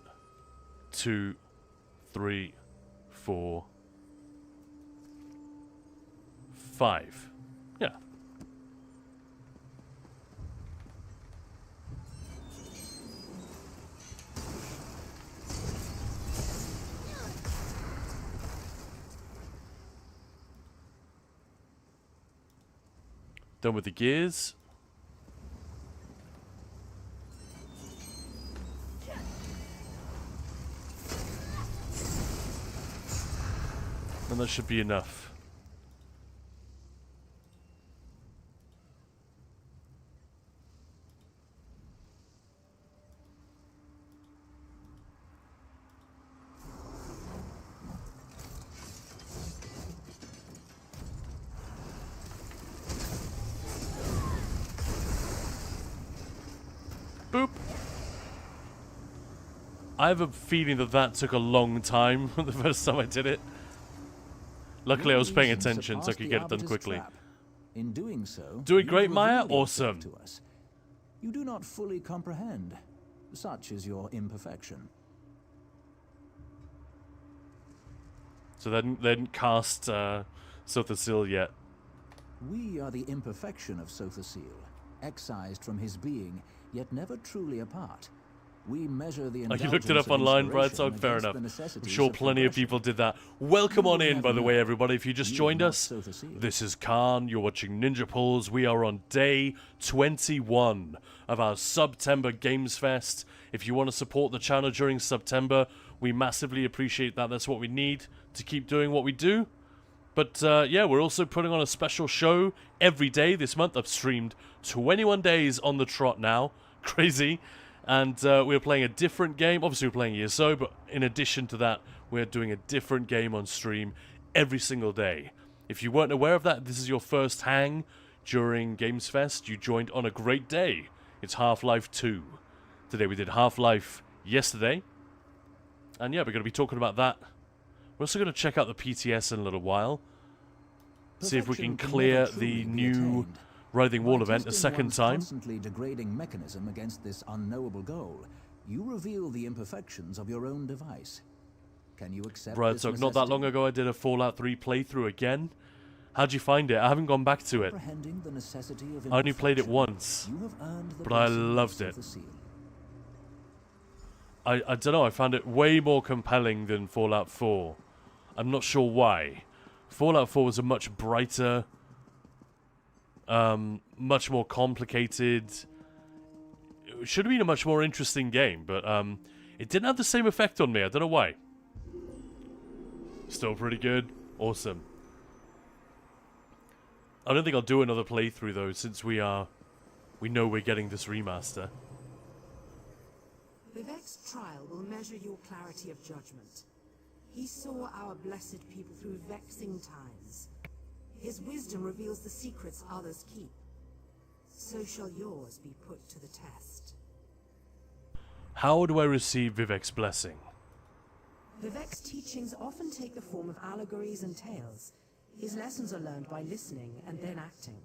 [SPEAKER 1] 2, 3, 4, 5. Yeah. Done with the gears. And that should be enough. Boop. I have a feeling that took a long time the first time I did it. Luckily, I was paying attention, so I could get it done quickly.
[SPEAKER 4] In doing so,
[SPEAKER 1] doing great, Maya. Awesome.
[SPEAKER 4] To us. You do not fully comprehend. Such is your imperfection.
[SPEAKER 1] So they didn't cast Sothasil yet.
[SPEAKER 4] We are the imperfection of Sothasil, excised from his being, yet never truly apart. We measure the
[SPEAKER 1] Oh, you looked it up online, Brightsong? Fair enough. I'm sure plenty of people did that. Welcome on in, by the way, everybody. If you just joined us, this is Khan. You're watching Ninja Pulls. We are on day 21 of our September Gamesfest. If you want to support the channel during September, we massively appreciate that. That's what we need to keep doing what we do. But yeah, we're also putting on a special show every day this month. I've streamed 21 days on the trot now. Crazy. And we're playing a different game. Obviously, we're playing ESO, but in addition to that, we're doing a different game on stream every single day. If you weren't aware of that, this is your first hang during Gamesfest. You joined on a great day. It's Half-Life 2. Today we did Half-Life yesterday. And yeah, we're going to be talking about that. We're also going to check out the PTS in a little while. See if we can clear the new Writhing Wall event a second time.
[SPEAKER 4] Constantly degrading mechanism against this unknowable goal, you reveal the imperfections of your own device. Can you accept this
[SPEAKER 1] So not that long ago I did a Fallout 3 playthrough again. How'd you find it? I haven't gone back to it. I only played it once, but I loved it. I don't know, I found it way more compelling than Fallout 4. I'm not sure why. Fallout 4 was a much brighter, much more complicated. It should have been a much more interesting game, but it didn't have the same effect on me. I don't know why. Still pretty good. Awesome. I don't think I'll do another playthrough though, since we know we're getting this remaster.
[SPEAKER 6] Vivek's trial will measure your clarity of judgment. He saw our blessed people through vexing times. His wisdom reveals the secrets others keep. So shall yours be put to the test.
[SPEAKER 1] How do I receive Vivek's blessing?
[SPEAKER 6] Vivek's teachings often take the form of allegories and tales. His lessons are learned by listening and then acting.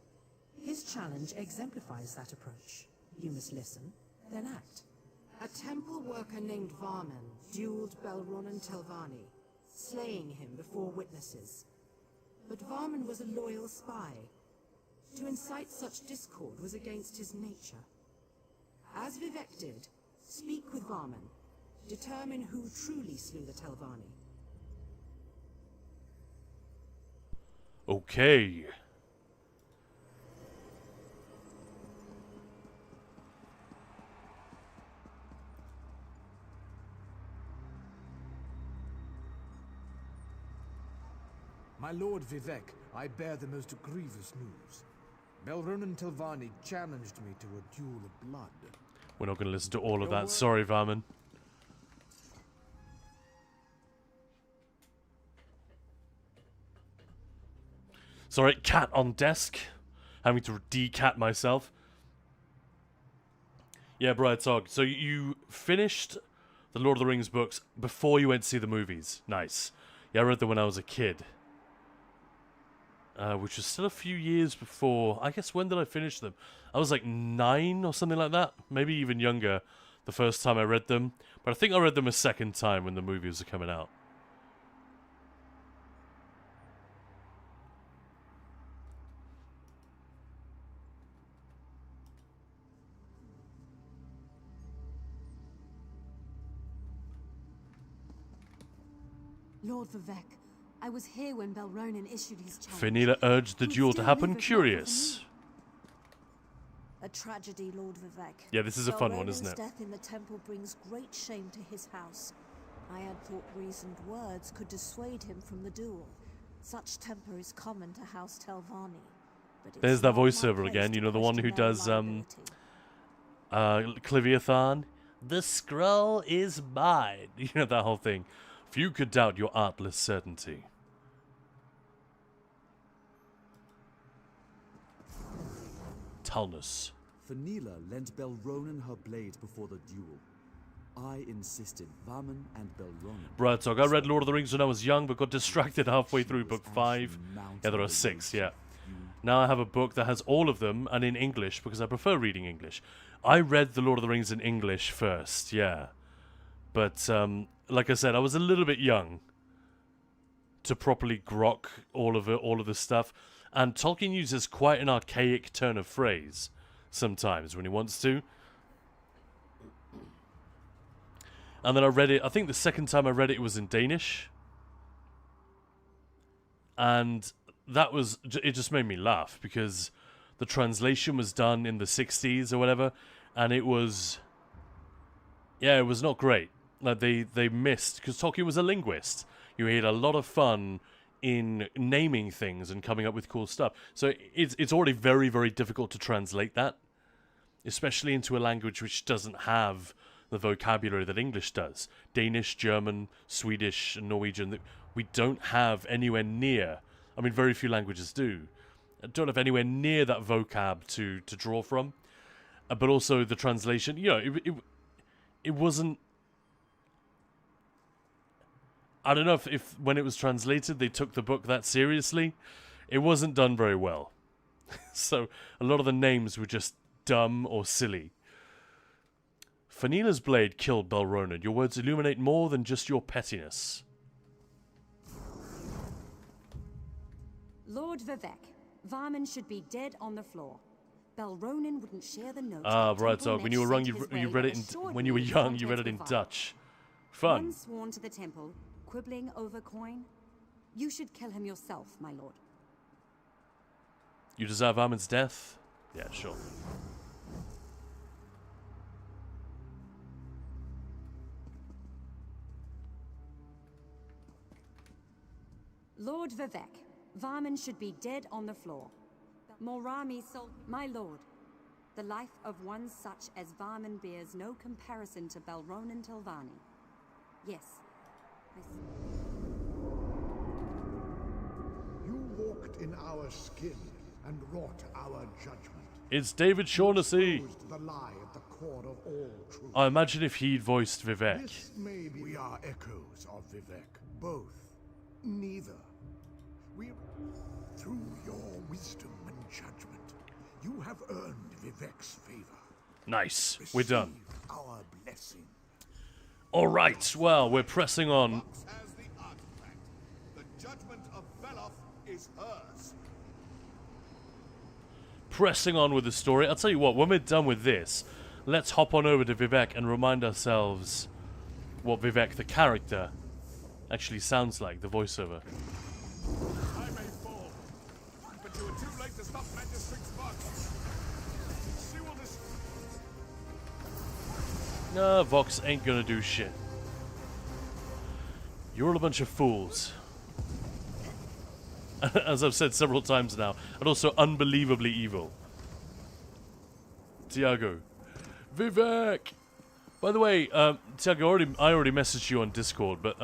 [SPEAKER 6] His challenge exemplifies that approach. You must listen, then act. A temple worker named Varman dueled Belronan Telvanni, slaying him before witnesses. But Varman was a loyal spy. To incite such discord was against his nature. As Vivek did, speak with Varman. Determine who truly slew the Telvanni.
[SPEAKER 1] Okay.
[SPEAKER 5] My lord Vivek, I bear the most grievous news. Belronan Telvanni challenged me to a duel of blood.
[SPEAKER 1] We're not going to listen to all of that. Sorry, Varman. Sorry, cat on desk. Having to de-cat myself. Yeah, Brightsong. So you finished the Lord of the Rings books before you went to see the movies. Nice. Yeah, I read them when I was a kid. Which was still a few years before. I guess, when did I finish them? I was like 9 or something like that. Maybe even younger the first time I read them. But I think I read them a second time when the movies were coming out.
[SPEAKER 8] Lord Vivek, I was here when Belronan issued his challenge.
[SPEAKER 1] Fenila urged the duel to happen. Curious.
[SPEAKER 12] A tragedy, Lord Vivek.
[SPEAKER 1] Yeah, this is a fun one, isn't it?
[SPEAKER 12] Death in the temple brings great shame to his house. I had thought reasoned words could dissuade him from the duel. Such temper is common to House Telvanni.
[SPEAKER 1] There's that voiceover again, you know, the one who does Cliviathan. The scroll is mine. You know, that whole thing. Few could doubt your artless certainty. Talnus.
[SPEAKER 7] Fenila lent Belronan her blade before the duel. I insisted Varman and Belronan.
[SPEAKER 1] Brightsong, I read Lord of the Rings when I was young, but got distracted halfway through book 5. Yeah, there are 6, yeah. Now I have a book that has all of them, and in English, because I prefer reading English. I read the Lord of the Rings in English first, yeah. But, like I said, I was a little bit young to properly grok all of the stuff. And Tolkien uses quite an archaic turn of phrase. sometimes when he wants to. And then I read it, I think the second time I read it, it was in Danish. And that was, it just made me laugh because the translation was done in the 60s or whatever. And it was, yeah, it was not great. Like they missed, because Tolkien was a linguist. You had a lot of fun in naming things and coming up with cool stuff. So it's already very, very difficult to translate that. Especially into a language which doesn't have the vocabulary that English does. Danish, German, Swedish, and Norwegian, we don't have anywhere near, I mean, very few languages do, don't have anywhere near that vocab to draw from. But also the translation, you know, it wasn't, I don't know if when it was translated they took the book that seriously. It wasn't done very well. So a lot of the names were just dumb or silly. Fanila's blade killed Belronan. Your words illuminate more than just your pettiness.
[SPEAKER 2] Lord Vivek, Varman should be dead on the floor. Belronan wouldn't share the note.
[SPEAKER 1] Ah, right, so when you were young, you read it in, when you were young, you read it in Dutch. Fun.
[SPEAKER 2] One sworn to the temple, quibbling over coin. You should kill him yourself, my lord.
[SPEAKER 1] You deserve Varman's death? Yeah, sure.
[SPEAKER 2] Lord Vivek, Varman should be dead on the floor. Morami sold, my lord. The life of one such as Varman bears no comparison to Belronan Tilvani. Yes, I see.
[SPEAKER 13] You walked in our skin and wrought our judgment.
[SPEAKER 1] It's David Shaughnessy.
[SPEAKER 13] The lie at the core of all truth.
[SPEAKER 1] I imagine if he'd voiced Vivek.
[SPEAKER 13] This may be we are echoes of Vivek. Both. Neither. We, through your wisdom and judgment, you have earned Vivek's favor.
[SPEAKER 1] Nice. We're done.
[SPEAKER 13] Our blessing.
[SPEAKER 1] All right. Well, we're pressing on.
[SPEAKER 10] Vox has the artifact. The judgment of Veloth is hers.
[SPEAKER 1] Pressing on with the story. I'll tell you what, when we're done with this, let's hop on over to Vivek and remind ourselves what Vivek, the character, actually sounds like, the voiceover.
[SPEAKER 10] I may fall, but you were too late to stop Magistrate's Vox. She will just...
[SPEAKER 1] No, Vox ain't gonna do shit. You're all a bunch of fools. As I've said several times now, and also unbelievably evil. Tiago. Vivek! By the way, Tiago, I already messaged you on Discord, but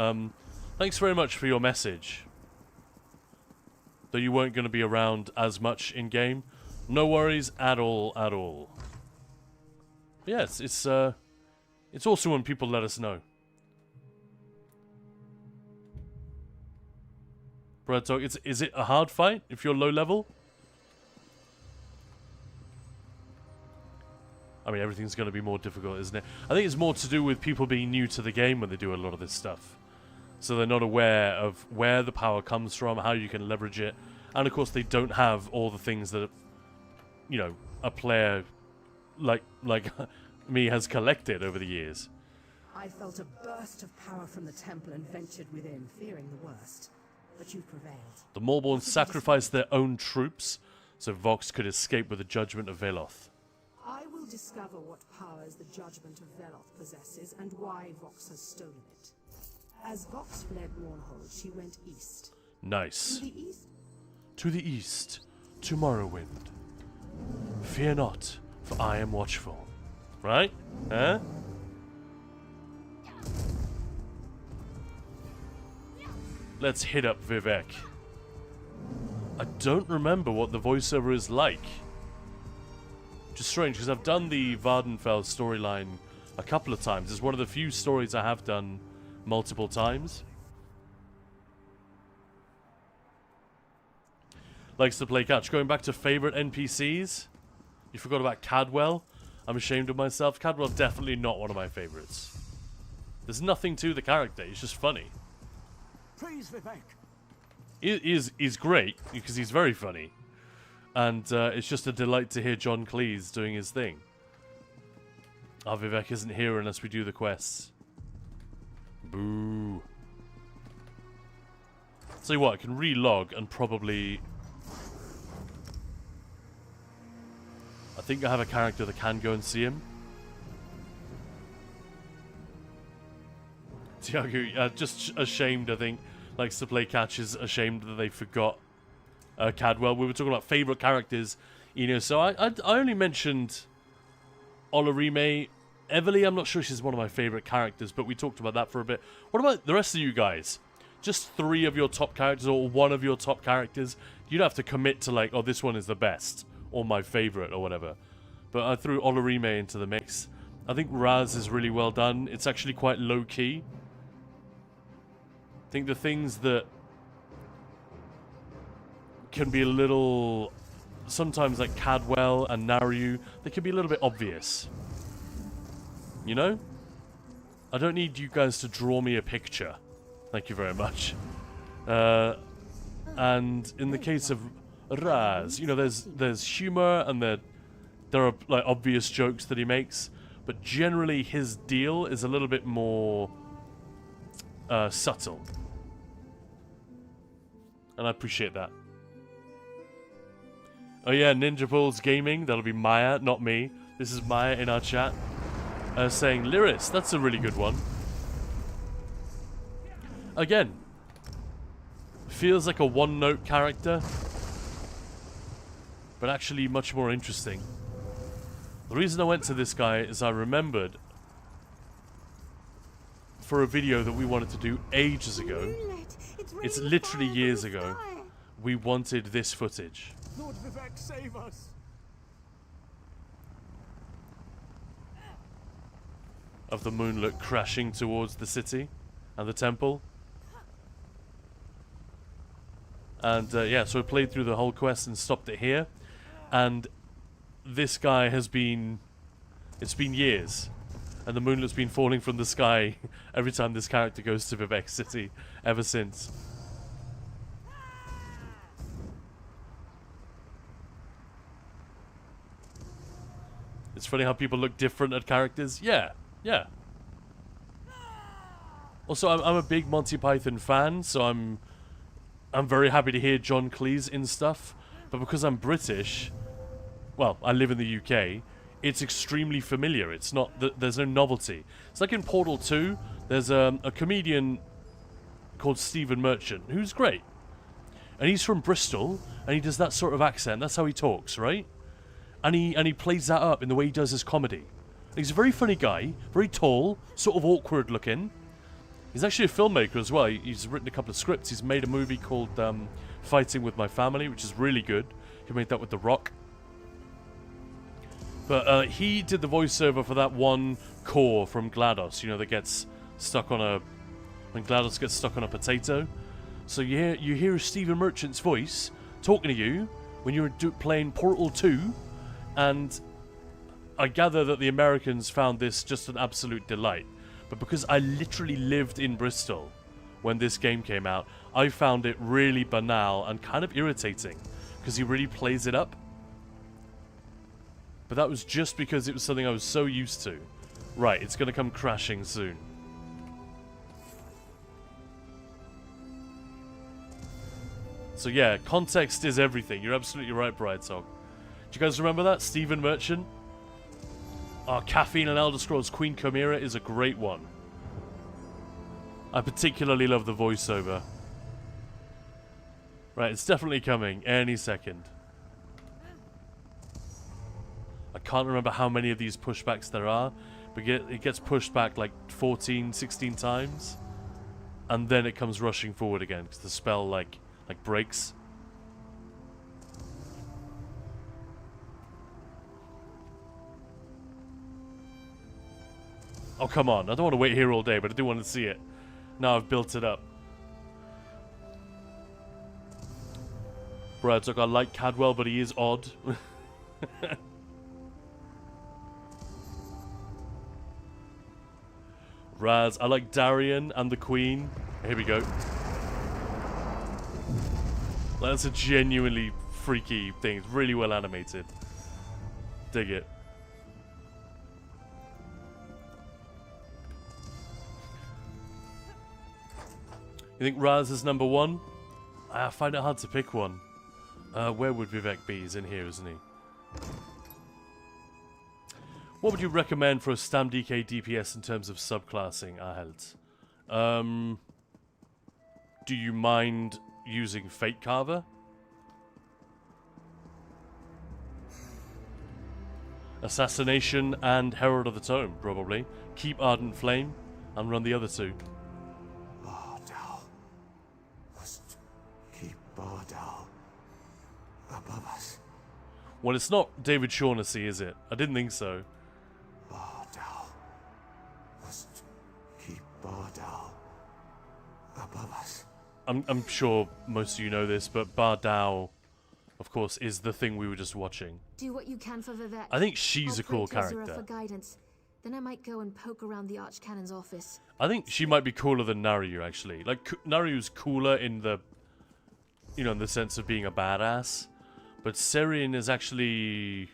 [SPEAKER 1] thanks very much for your message. Though you weren't going to be around as much in-game. No worries at all, at all. But yes, it's awesome when people let us know. Brad Talk, is it a hard fight if you're low level? I mean, everything's going to be more difficult, isn't it? I think it's more to do with people being new to the game when they do a lot of this stuff. So they're not aware of where the power comes from, how you can leverage it. And of course, they don't have all the things that, you know, a player like me has collected over the years.
[SPEAKER 6] I felt a burst of power from the temple and ventured within, fearing the worst. But you prevailed.
[SPEAKER 1] The Maulborn sacrificed their own troops so Vox could escape with the judgment of Veloth.
[SPEAKER 6] I will discover what powers the judgment of Veloth possesses and why Vox has stolen it. As Vox fled Mournhold, she went east.
[SPEAKER 1] Nice.
[SPEAKER 6] To the east?
[SPEAKER 1] To the east, to Morrowind. Fear not, for I am watchful. Right? Huh? Let's hit up Vivek. I don't remember what the voiceover is like. Just strange, because I've done the Vardenfell storyline a couple of times. It's one of the few stories I have done multiple times. Likes to play catch. Going back to favorite NPCs. You forgot about Cadwell. I'm ashamed of myself. Cadwell definitely not one of my favorites. There's nothing to the character. He's just funny.
[SPEAKER 7] Praise Vivek.
[SPEAKER 1] He's great because he's very funny. And it's just a delight to hear John Cleese doing his thing. Our Vivek isn't here unless we do the quests. Boo. Tell you what, I can re-log and probably... I think I have a character that can go and see him. Tiago, just ashamed, I think. Likes to play catches, ashamed that they forgot Cadwell. We were talking about favourite characters, you know, so I only mentioned Olorime. Everly, I'm not sure she's one of my favourite characters, but we talked about that for a bit. What about the rest of you guys? Just 3 of your top characters or 1 of your top characters? You don't have to commit to like, oh, this one is the best or my favourite or whatever. But I threw Olorime into the mix. I think Raz is really well done. It's actually quite low-key. I think the things that can be a little... Sometimes like Cadwell and Naryu, they can be a little bit obvious. You know? I don't need you guys to draw me a picture. Thank you very much. And in the case of Raz, you know, there's humor and there are like obvious jokes that he makes, but generally his deal is a little bit more subtle. And I appreciate that. Oh yeah, Ninja Balls Gaming, that'll be Maya, not me. This is Maya in our chat. Saying, Lyris, that's a really good one. Again, feels like a one-note character, but actually much more interesting. The reason I went to this guy is I remembered for a video that we wanted to do ages ago. It's literally years ago. We wanted this footage.
[SPEAKER 10] Lord Vivek, save us!
[SPEAKER 1] Of the moonlit crashing towards the city and the temple. And yeah, so I played through the whole quest and stopped it here. And this guy has been... It's been years. And the moonlight's been falling from the sky every time this character goes to Vivek City ever since. It's funny how people look different at characters. Yeah. Yeah. Also, I'm a big Monty Python fan, so I'm very happy to hear John Cleese in stuff. But because I'm British, well, I live in the UK, it's extremely familiar. It's not there's no novelty. It's like in Portal 2, there's a comedian called Stephen Merchant who's great, and he's from Bristol, and he does that sort of accent. That's how he talks, right? And he plays that up in the way he does his comedy. He's a very funny guy, very tall, sort of awkward looking. He's actually a filmmaker as well. He's written a couple of scripts. He's made a movie called Fighting With My Family, which is really good. He made that with The Rock. But he did the voiceover for that one core from GLaDOS, you know, that gets stuck on a... When GLaDOS gets stuck on a potato. So you hear Stephen Merchant's voice talking to you when you're playing Portal 2, and I gather that the Americans found this just an absolute delight. But because I literally lived in Bristol when this game came out, I found it really banal and kind of irritating, because he really plays it up. But that was just because it was something I was so used to. Right, it's going to come crashing soon. So yeah, context is everything. You're absolutely right, Brightsong. Do you guys remember that? Stephen Merchant? Caffeine and Elder Scrolls Queen Chimera is a great one. I particularly love the voiceover. Right, it's definitely coming any second. I can't remember how many of these pushbacks there are, but it gets pushed back like 14, 16 times, and then it comes rushing forward again because the spell like breaks. Oh, come on. I don't want to wait here all day, but I do want to see it. Now I've built it up. Brad's like, I like Cadwell, but he is odd. Raz, I like Darian and the Queen. Here we go. That's a genuinely freaky thing. It's really well animated. Dig it. You think Raz is number 1? I find it hard to pick one. Where would Vivek be? He's in here, isn't he? What would you recommend for a Stam DK DPS in terms of subclassing, Ahelt? Do you mind using Fate Carver? Assassination and Herald of the Tome, probably. Keep Ardent Flame and run the other two.
[SPEAKER 13] Bardal must keep Bardal above us.
[SPEAKER 1] Well, it's not David Shaughnessy, is it? I didn't think so.
[SPEAKER 13] Bardal must keep Bardal above us.
[SPEAKER 1] I'm sure most of you know this, but Bardal, of course, is the thing we were just watching.
[SPEAKER 8] Do what you can for Vivek.
[SPEAKER 1] I think she's a cool
[SPEAKER 8] I'll pray to Azura
[SPEAKER 1] character.
[SPEAKER 8] for guidance. Then I might go and poke around the Archcannon's office.
[SPEAKER 1] I think she might be cooler than Naryu, actually. Like, Naryu's cooler in the, you know, in the sense of being a badass. But Serian is actually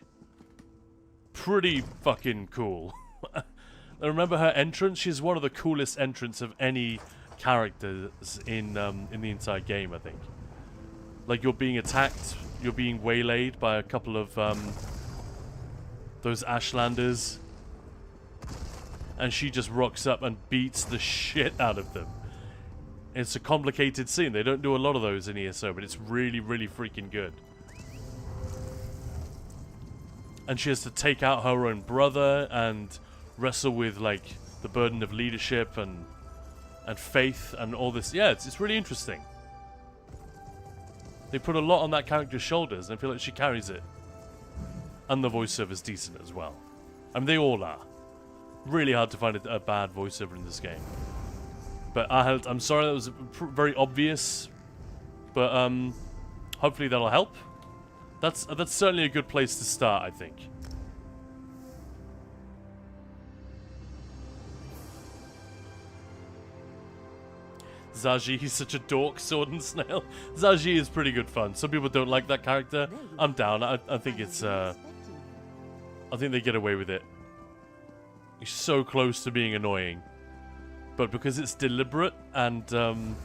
[SPEAKER 1] pretty fucking cool. I remember her entrance. She's one of the coolest entrants of any characters in the entire game, I think. Like, you're being attacked, you're being waylaid by a couple of those Ashlanders, and she just rocks up and beats the shit out of them. It's a complicated scene. They don't do a lot of those in ESO, but it's really, really freaking good. And she has to take out her own brother and wrestle with, like, the burden of leadership and faith and all this. Yeah, it's really interesting. They put a lot on that character's shoulders, and I feel like she carries it. And the voiceover's decent as well. I mean, they all are. Really hard to find a bad voiceover in this game. But I'm sorry that was very obvious. But hopefully that'll help. That's certainly a good place to start, I think. Zaji, he's such a dork, Sword and Snail. Zaji is pretty good fun. Some people don't like that character. I'm down. I think it's I think they get away with it. He's so close to being annoying. But because it's deliberate and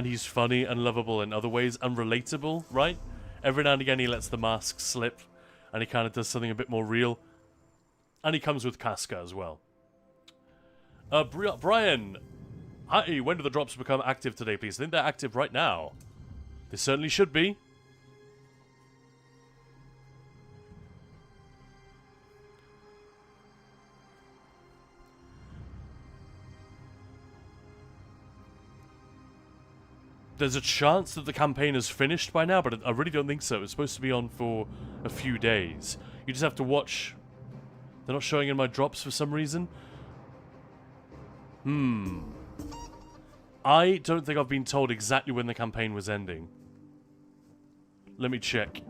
[SPEAKER 1] he's funny and lovable in other ways and relatable, right? Every now and again he lets the mask slip and he kind of does something a bit more real. And he comes with Casca as well. Brian, hi, when do the drops become active today, please? I think they're active right now. They certainly should be. There's a chance that the campaign is finished by now, but I really don't think so. It's supposed to be on for a few days. You just have to watch. They're not showing in my drops for some reason. I don't think I've been told exactly when the campaign was ending. Let me check.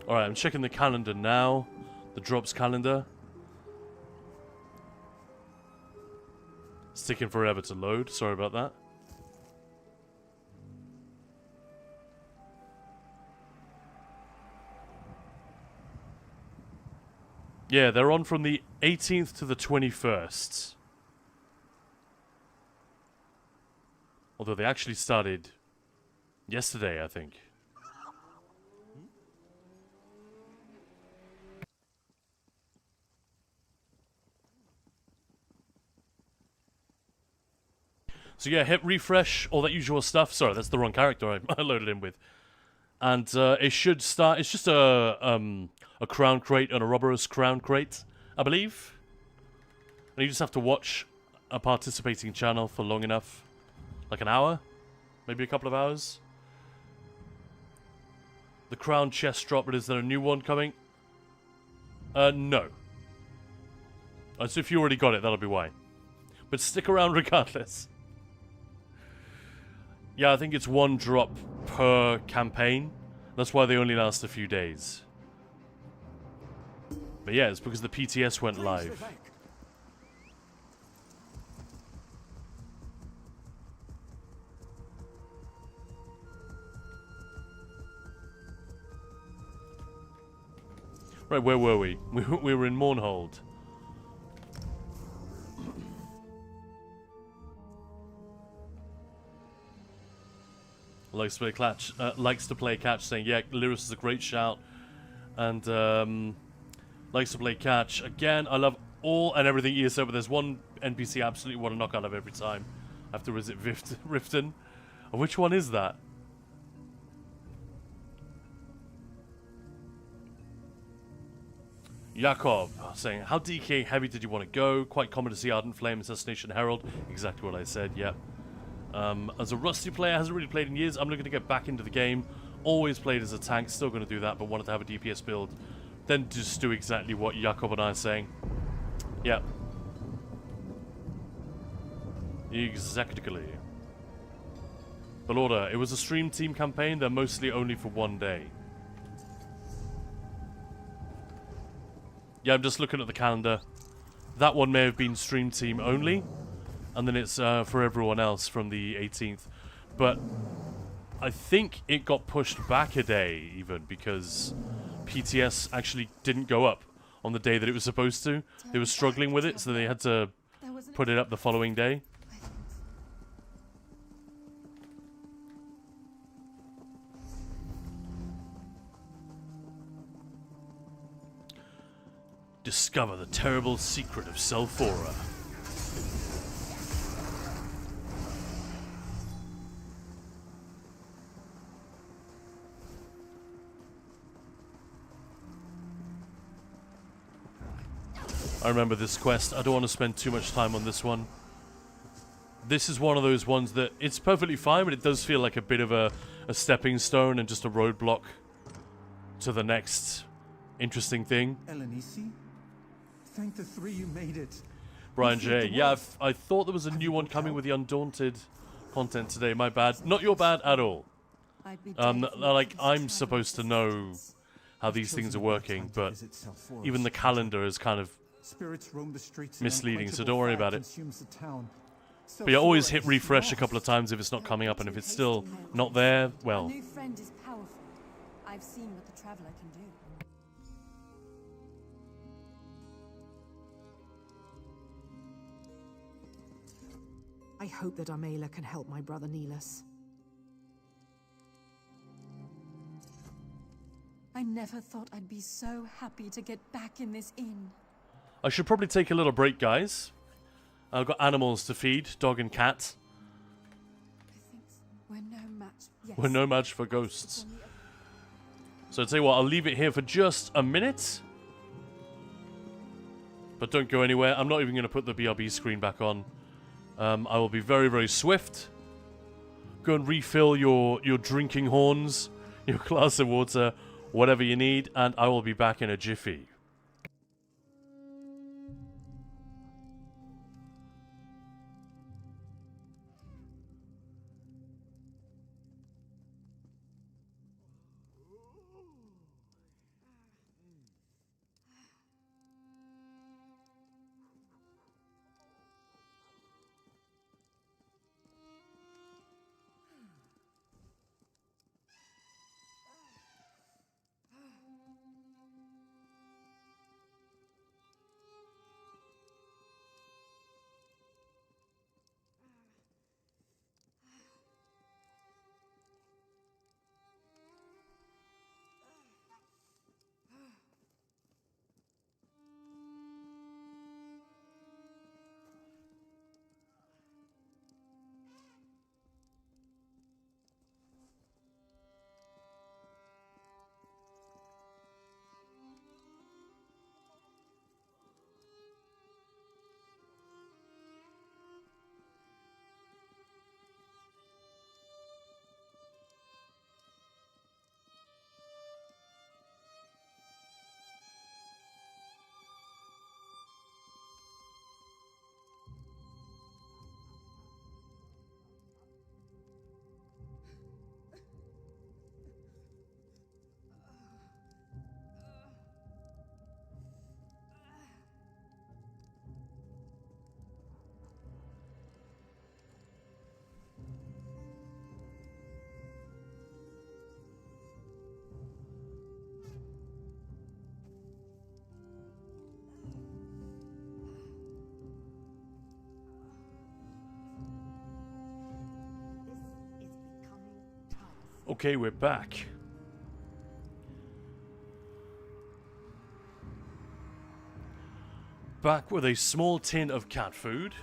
[SPEAKER 1] Alright, I'm checking the calendar now. The drops calendar. It's taking forever to load. Sorry about that. Yeah, they're on from the 18th to the 21st. Although they actually started yesterday, I think. So yeah, hit refresh, all that usual stuff. Sorry, that's the wrong character I loaded in with. And it should start. It's just a crown crate and a Roboros crown crate, I believe. And you just have to watch a participating channel for long enough, like an hour, maybe a couple of hours. The crown chest drop, but is there a new one coming? No. So if you already got it, that'll be why. But stick around regardless. Yeah, I think it's 1 drop per campaign. That's why they only last a few days. But yeah, it's because the PTS went live. Right, where were we? We were in Mournhold. Likes to play catch, saying, yeah, Lyris is a great shout. And likes to play catch. Again, I love all and everything ESO, but there's one NPC I absolutely want to knock out of every time. I have to visit Riften. Which one is that? Jakob saying, how DK heavy did you want to go? Quite common to see Ardent Flame, Assassination Herald. Exactly what I said, yep. As a Rusty player, hasn't really played in years. I'm looking to get back into the game. Always played as a tank, still going to do that, but wanted to have a DPS build. Then just do exactly what Jakob and I are saying. Yep. Exactly. Belorda, it was a stream team campaign. They're mostly only for 1 day. Yeah, I'm just looking at the calendar. That one may have been stream team only, and then it's for everyone else from the 18th. But I think it got pushed back a day, even, because PTS actually didn't go up on the day that it was supposed to. They were struggling with it, so they had to put it up the following day. Discover the terrible secret of Selphora. I remember this quest. I don't want to spend too much time on this one. This is one of those ones that it's perfectly fine, but it does feel like a bit of a stepping stone and just a roadblock to the next interesting thing.
[SPEAKER 11] Elenisi? Thank the three you made it.
[SPEAKER 1] Brian J. Yeah, I thought there was a new one coming with the Undaunted content today. My bad. Not your bad at all. Like, I'm supposed to know how these things are working, but even the calendar is kind of misleading, so don't worry about it. But you always hit refresh a couple of times if it's not coming up, and if it's still not there, well.
[SPEAKER 2] A new friend is powerful. I've seen what the Traveler can do.
[SPEAKER 9] I hope that Amela can help my brother Neelis.
[SPEAKER 2] I never thought I'd be so happy to get back in this inn.
[SPEAKER 1] I should probably take a little break, guys. I've got animals to feed, dog and cat.
[SPEAKER 2] We're no match. Yes.
[SPEAKER 1] We're no match for ghosts. So I'll tell you what, I'll leave it here for just a minute. But don't go anywhere. I'm not even going to put the BRB screen back on. I will be very, very swift. Go and refill your drinking horns, your glass of water, whatever you need, and I will be back in a jiffy. Okay, we're back. Back with a small tin of cat food.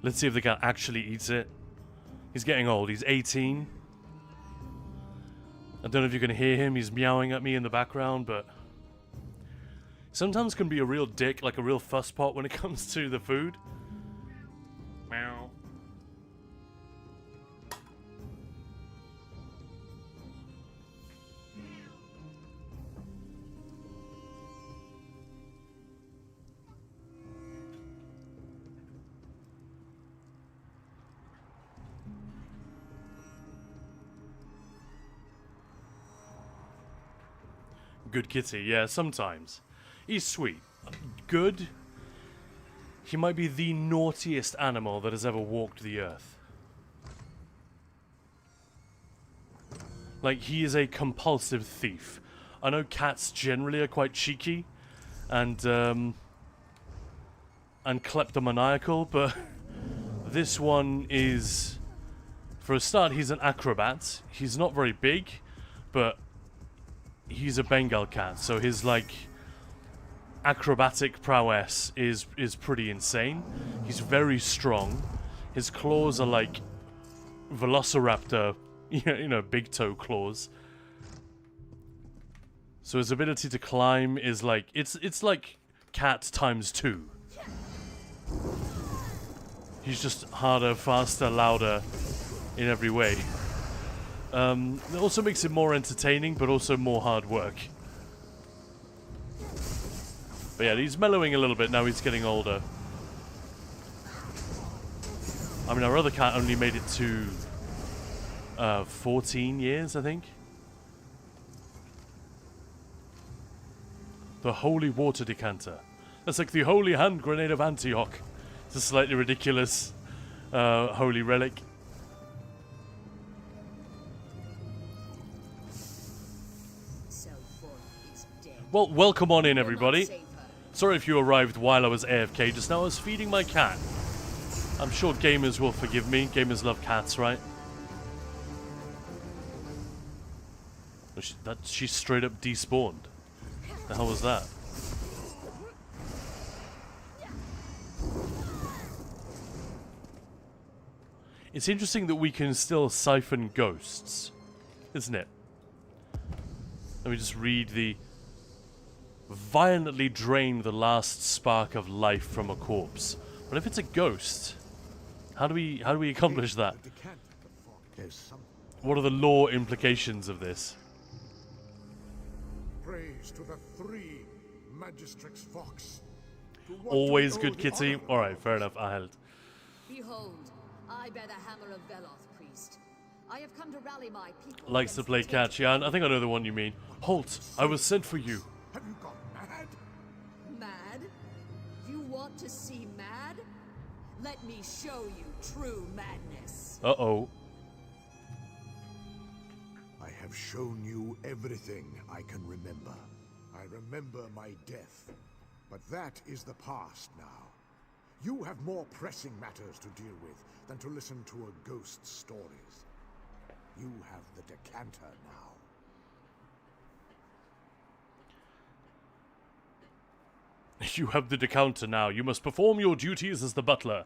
[SPEAKER 1] Let's see if the cat actually eats it. He's getting old. He's 18. I don't know if you can hear him. He's meowing at me in the background, but sometimes can be a real dick, like a real fusspot when it comes to the food. Meow. Good kitty, yeah, sometimes. He's sweet. Good. He might be the naughtiest animal that has ever walked the earth. Like, he is a compulsive thief. I know cats generally are quite cheeky and kleptomaniacal, but this one is, for a start, he's an acrobat. He's not very big, but he's a Bengal cat, so his, like, acrobatic prowess is pretty insane. He's very strong. His claws are like velociraptor, you know, big toe claws. So his ability to climb is like, it's like cat times 2. He's just harder, faster, louder in every way. It also makes it more entertaining, but also more hard work. But yeah, he's mellowing a little bit now he's getting older. I mean, our other cat only made it to 14 years, I think. The Holy Water Decanter. That's like the Holy Hand Grenade of Antioch. It's a slightly ridiculous holy relic. Well, welcome on in, everybody. Sorry if you arrived while I was AFK just now. I was feeding my cat. I'm sure gamers will forgive me. Gamers love cats, right? She straight up despawned. The hell was that? It's interesting that we can still siphon ghosts, isn't it? Let me just read the... Violently drain the last spark of life from a corpse. But if it's a ghost, how do we accomplish that? What are the law implications of this?
[SPEAKER 13] Praise to the 3 Magistrix Vox.
[SPEAKER 1] Always good kitty. Alright, fair enough, I held.
[SPEAKER 14] Behold, I bear the hammer of Veloth, priest. I have come to rally my people.
[SPEAKER 1] Likes to play catch, yeah, I think I know the one you mean. Halt! I was sent for you.
[SPEAKER 13] Have you gone mad?
[SPEAKER 14] Mad? You want to see mad? Let me show you true madness.
[SPEAKER 1] Uh-oh.
[SPEAKER 13] I have shown you everything I can remember. I remember my death, but that is the past now. You have more pressing matters to deal with than to listen to a ghost's stories. You have the decanter now.
[SPEAKER 1] You have the decanter now. You must perform your duties as the butler.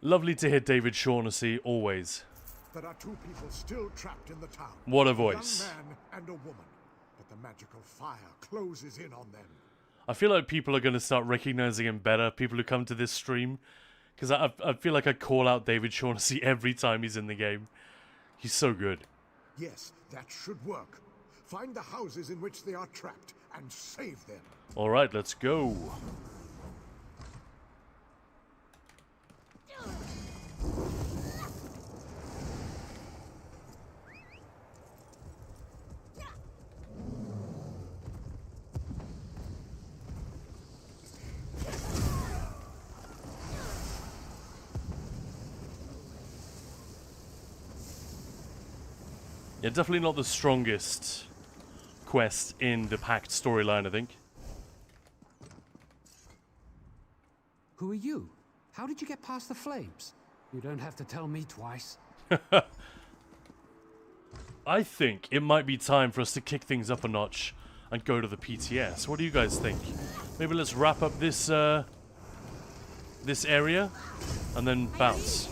[SPEAKER 1] Lovely to hear David Shaughnessy, always.
[SPEAKER 13] There are 2 people still trapped in the town.
[SPEAKER 1] What a voice.
[SPEAKER 13] A young man and a woman. But the magical fire closes in on them.
[SPEAKER 1] I feel like people are going to start recognizing him better, people who come to this stream. Because I feel like I call out David Shaughnessy every time he's in the game. He's so good.
[SPEAKER 13] Yes, that should work. Find the houses in which they are trapped and save them.
[SPEAKER 1] Alright, let's go. Yeah, definitely not the strongest quest in the packed storyline, I think.
[SPEAKER 5] Who are you? How did you get past the flames? You don't have to tell me twice.
[SPEAKER 1] I think it might be time for us to kick things up a notch and go to the PTS. What do you guys think? Maybe let's wrap up this this area and then bounce.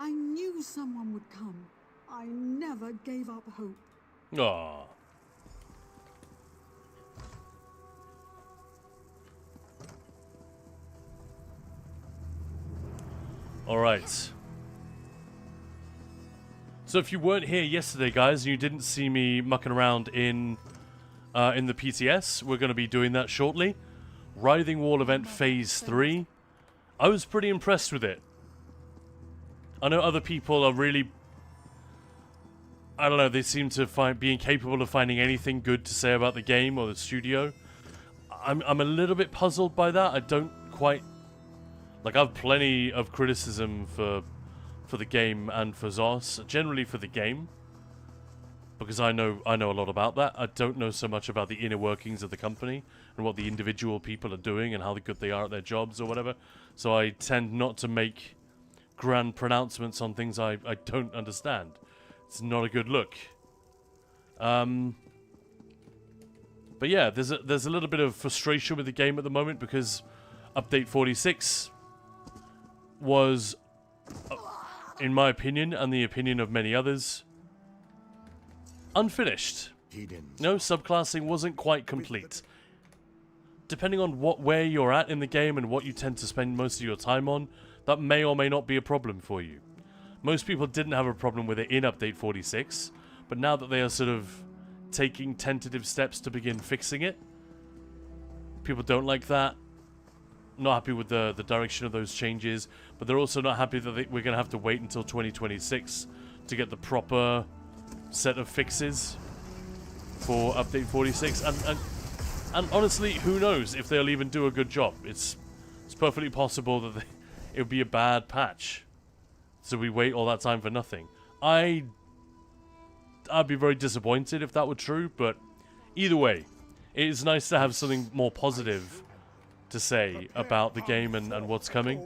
[SPEAKER 15] I knew someone would come. I never gave up hope.
[SPEAKER 1] Aww. Alright. So if you weren't here yesterday, guys, and you didn't see me mucking around in the PTS, we're going to be doing that shortly. Writhing Wall event Phase 3. I was pretty impressed with it. I know other people are really... I don't know, they seem to be incapable of finding anything good to say about the game or the studio. I'm a little bit puzzled by that. I don't quite... Like, I have plenty of criticism for the game and for ZOS. Generally for the game. Because I know a lot about that. I don't know so much about the inner workings of the company and what the individual people are doing and how good they are at their jobs or whatever. So I tend not to make grand pronouncements on things I don't understand. It's not a good look. But yeah, there's a little bit of frustration with the game at the moment because Update 46 was, in my opinion and the opinion of many others, unfinished. No, subclassing wasn't quite complete. Depending on where you're at in the game and what you tend to spend most of your time on, that may or may not be a problem for you. Most people didn't have a problem with it in Update 46, but now that they are sort of taking tentative steps to begin fixing it, people don't like that. Not happy with the direction of those changes, but they're also not happy that we're going to have to wait until 2026 to get the proper set of fixes for Update 46. And honestly, who knows if they'll even do a good job. It's perfectly possible that it would be a bad patch. So we wait all that time for nothing. I'd be very disappointed if that were true, but either way, it is nice to have something more positive to say about the game and what's coming.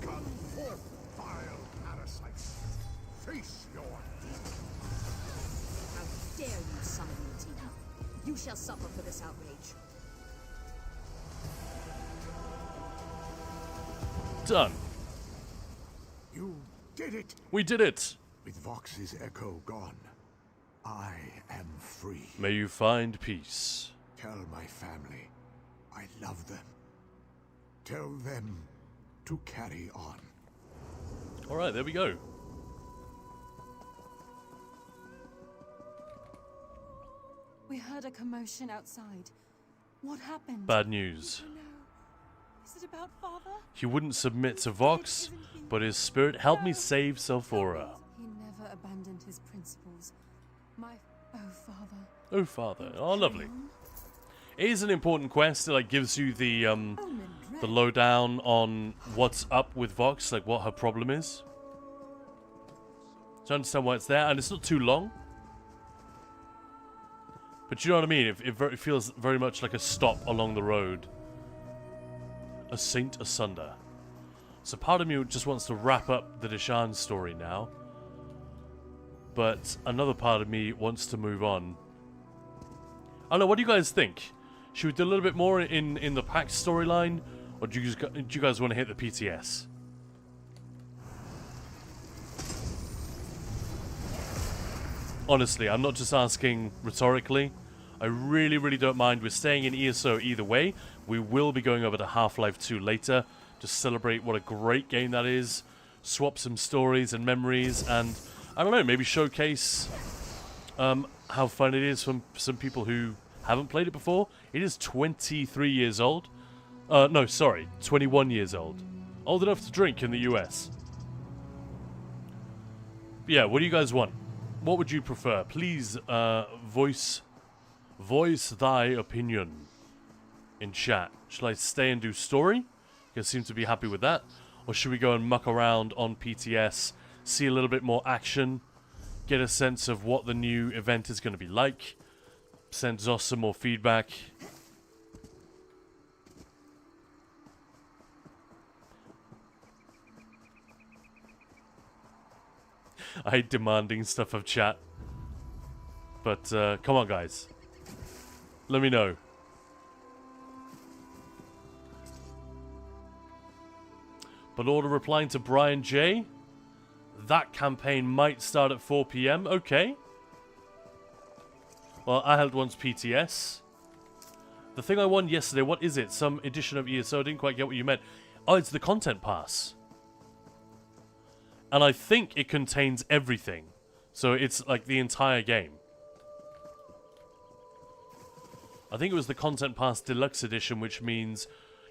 [SPEAKER 13] Come forth, vile parasites. Face your
[SPEAKER 14] How dare you summon me, Tina? You shall suffer for this outrage.
[SPEAKER 1] Done.
[SPEAKER 13] You did it!
[SPEAKER 1] We did it!
[SPEAKER 13] With Vox's echo gone, I am free.
[SPEAKER 1] May you find peace.
[SPEAKER 13] Tell my family I love them. Tell them to carry on.
[SPEAKER 1] Alright, there we go.
[SPEAKER 2] We heard a commotion outside. What happened?
[SPEAKER 1] Bad news.
[SPEAKER 2] Oh, no. Is it about Father?
[SPEAKER 1] He wouldn't submit to Vox, but his spirit helped me save Selphora.
[SPEAKER 2] He never abandoned his principles. Oh, Father.
[SPEAKER 1] Oh, Father. Oh, lovely. It is an important quest. It like gives you the lowdown on what's up with Vox, like what her problem is. So I understand why it's there, and it's not too long. But you know what I mean? It feels very much like a stop along the road. A Saint Asunder. So part of me just wants to wrap up the Deshawn story now. But another part of me wants to move on. I don't know, what do you guys think? Should we do a little bit more in the pack storyline? Or do you guys want to hit the PTS? Honestly, I'm not just asking rhetorically. I really, really don't mind. We're staying in ESO either way. We will be going over to Half-Life 2 later to celebrate what a great game that is. Swap some stories and memories and, I don't know, maybe showcase how fun it is from some people who haven't played it before. It is 23 years old. No, sorry, 21 years old. Old enough to drink in the US. But yeah, what do you guys want? What would you prefer? Please voice thy opinion in chat. Shall I stay and do story? You guys seem to be happy with that. Or should we go and muck around on PTS, see a little bit more action, get a sense of what the new event is going to be like, send Zos some more feedback. I hate demanding stuff of chat. But come on, guys. Let me know. But order replying to Brian J. That campaign might start at 4 PM. Okay. Well, I held once PTS. The thing I won yesterday, what is it? Some edition of ESO? I didn't quite get what you meant. Oh, it's the content pass. And I think it contains everything. So it's like the entire game. I think it was the Content Pass Deluxe Edition, which means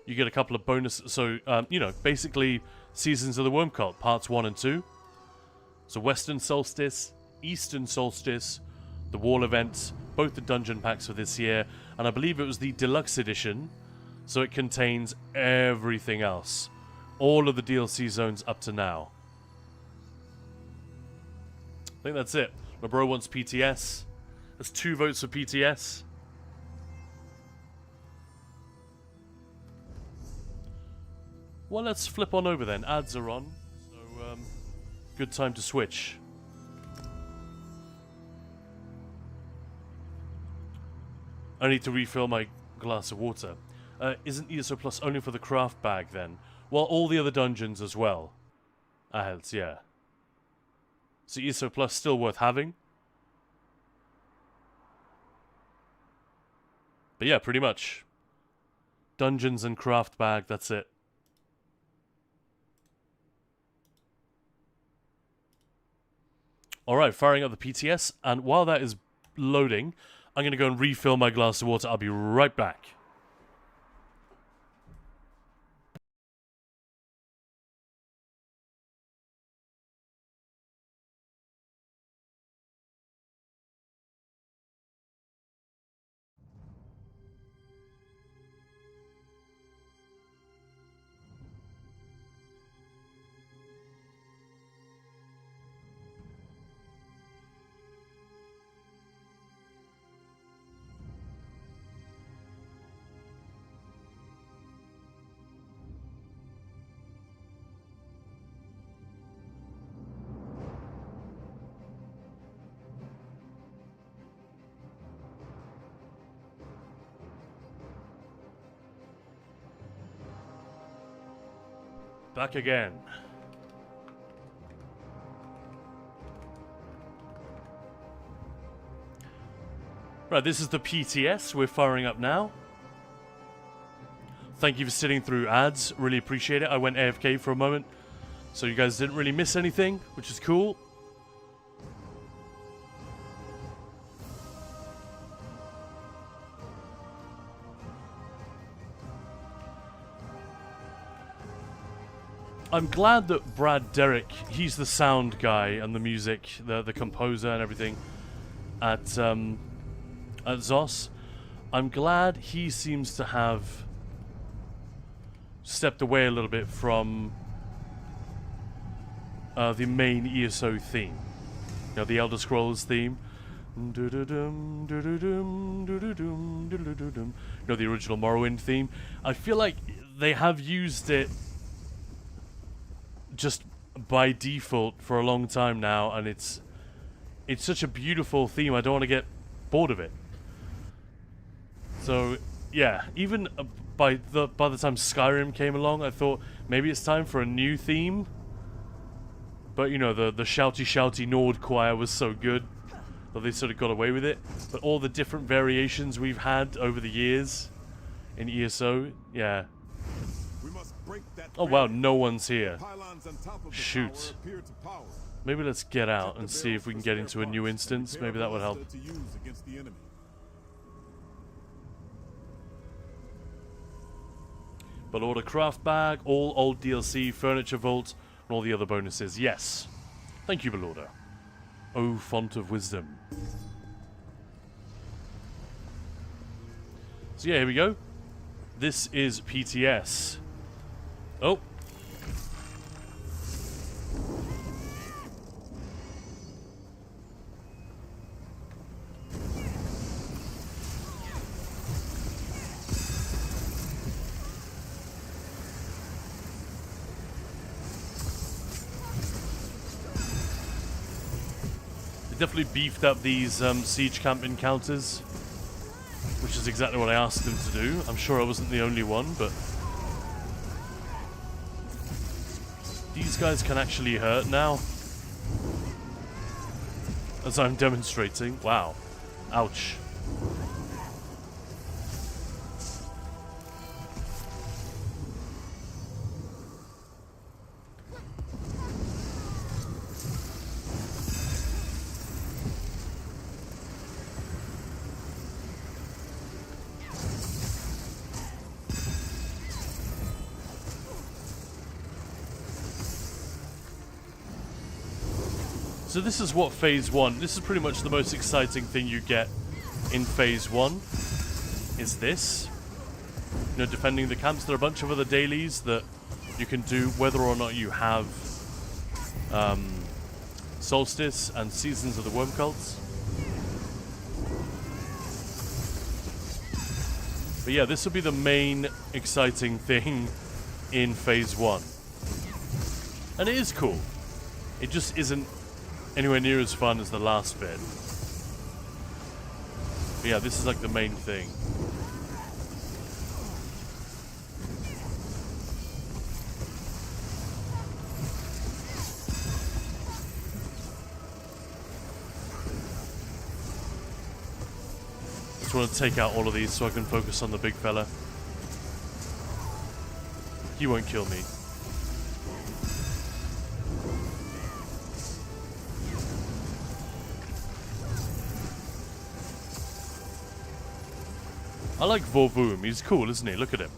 [SPEAKER 1] you get a couple of bonus. So, you know, basically Seasons of the Worm Cult, Parts 1 and 2. So Western Solstice, Eastern Solstice, the Wall event, both the dungeon packs for this year. And I believe it was the Deluxe Edition. So it contains everything else. All of the DLC zones up to now. I think that's it. My bro wants PTS. That's 2 votes for PTS. Well, let's flip on over then. Ads are on. So, good time to switch. I need to refill my glass of water. Isn't ESO Plus only for the craft bag then? Well, all the other dungeons as well. Ads, yeah. So ESO Plus still worth having. But yeah, pretty much. Dungeons and craft bag, that's it. Alright, firing up the PTS, and while that is loading, I'm going to go and refill my glass of water. I'll be right back. Back again. Right, this is the PTS we're firing up now. Thank you for sitting through ads. Really appreciate it. I went AFK for a moment, so you guys didn't really miss anything, which is cool. I'm glad that Brad Derrick, he's the sound guy and the music, the composer and everything at Zos. I'm glad he seems to have stepped away a little bit from the main ESO theme. You know, the Elder Scrolls theme. You know, the original Morrowind theme. I feel like they have used it just by default for a long time now, and it's such a beautiful theme. I don't want to get bored of it. So yeah, even by the time Skyrim came along, I thought maybe it's time for a new theme. But you know, the shouty Nord choir was so good that they sort of got away with it. But all the different variations we've had over the years in ESO, yeah.
[SPEAKER 10] We must break that
[SPEAKER 1] Oh wow, no one's here.
[SPEAKER 10] pylons on top of the
[SPEAKER 1] Shoot.
[SPEAKER 10] tower appear to power.
[SPEAKER 1] Maybe let's get out and see if we can get into a new instance. Maybe that would help. But order craft bag, all old DLC, furniture vault, and all the other bonuses. Yes. Thank you, Belorda. Oh, font of wisdom. So yeah, here we go. This is PTS. Oh. Definitely beefed up these siege camp encounters, which is exactly what I asked them to do. I'm sure I wasn't the only one, but these guys can actually hurt now, as I'm demonstrating. Wow. Ouch. So this is what Phase 1, this is pretty much the most exciting thing you get in Phase 1, is this. You know, defending the camps. There are a bunch of other dailies that you can do whether or not you have Solstice and Seasons of the Worm Cults. But yeah, this will be the main exciting thing in Phase 1. And it is cool. It just isn't anywhere near as fun as the last bit. But yeah, this is like the main thing. Just want to take out all of these so I can focus on the big fella. He won't kill me. I like Vorvoom. He's cool, isn't he? Look at him.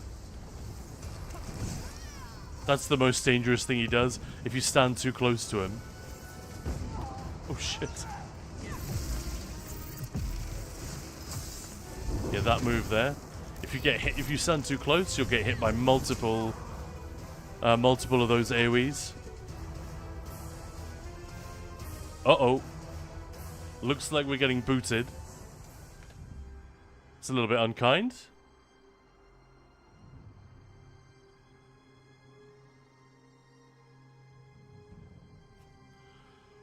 [SPEAKER 1] That's the most dangerous thing he does, if you stand too close to him. Oh, shit. Yeah, that move there. If you get hit, if you stand too close, you'll get hit by multiple of those AoEs. Uh-oh. Looks like we're getting booted. It's a little bit unkind.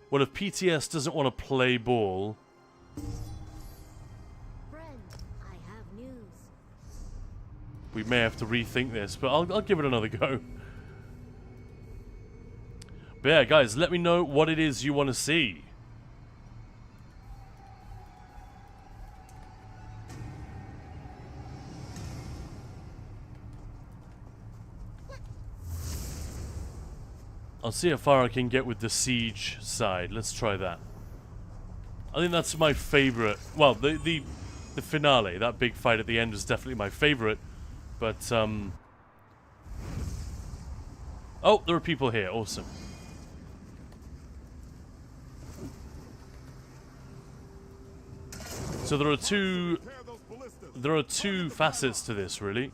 [SPEAKER 1] Well, if PTS doesn't want to play ball...
[SPEAKER 8] Friend, I have news.
[SPEAKER 1] We may have to rethink this, but I'll give it another go. But yeah, guys, let me know what it is you want to see. I'll see how far I can get with the siege side. Let's try that. I think that's my favorite. Well, the finale, that big fight at the end, is definitely my favorite. But oh, there are people here. Awesome. So there are two facets to this, really.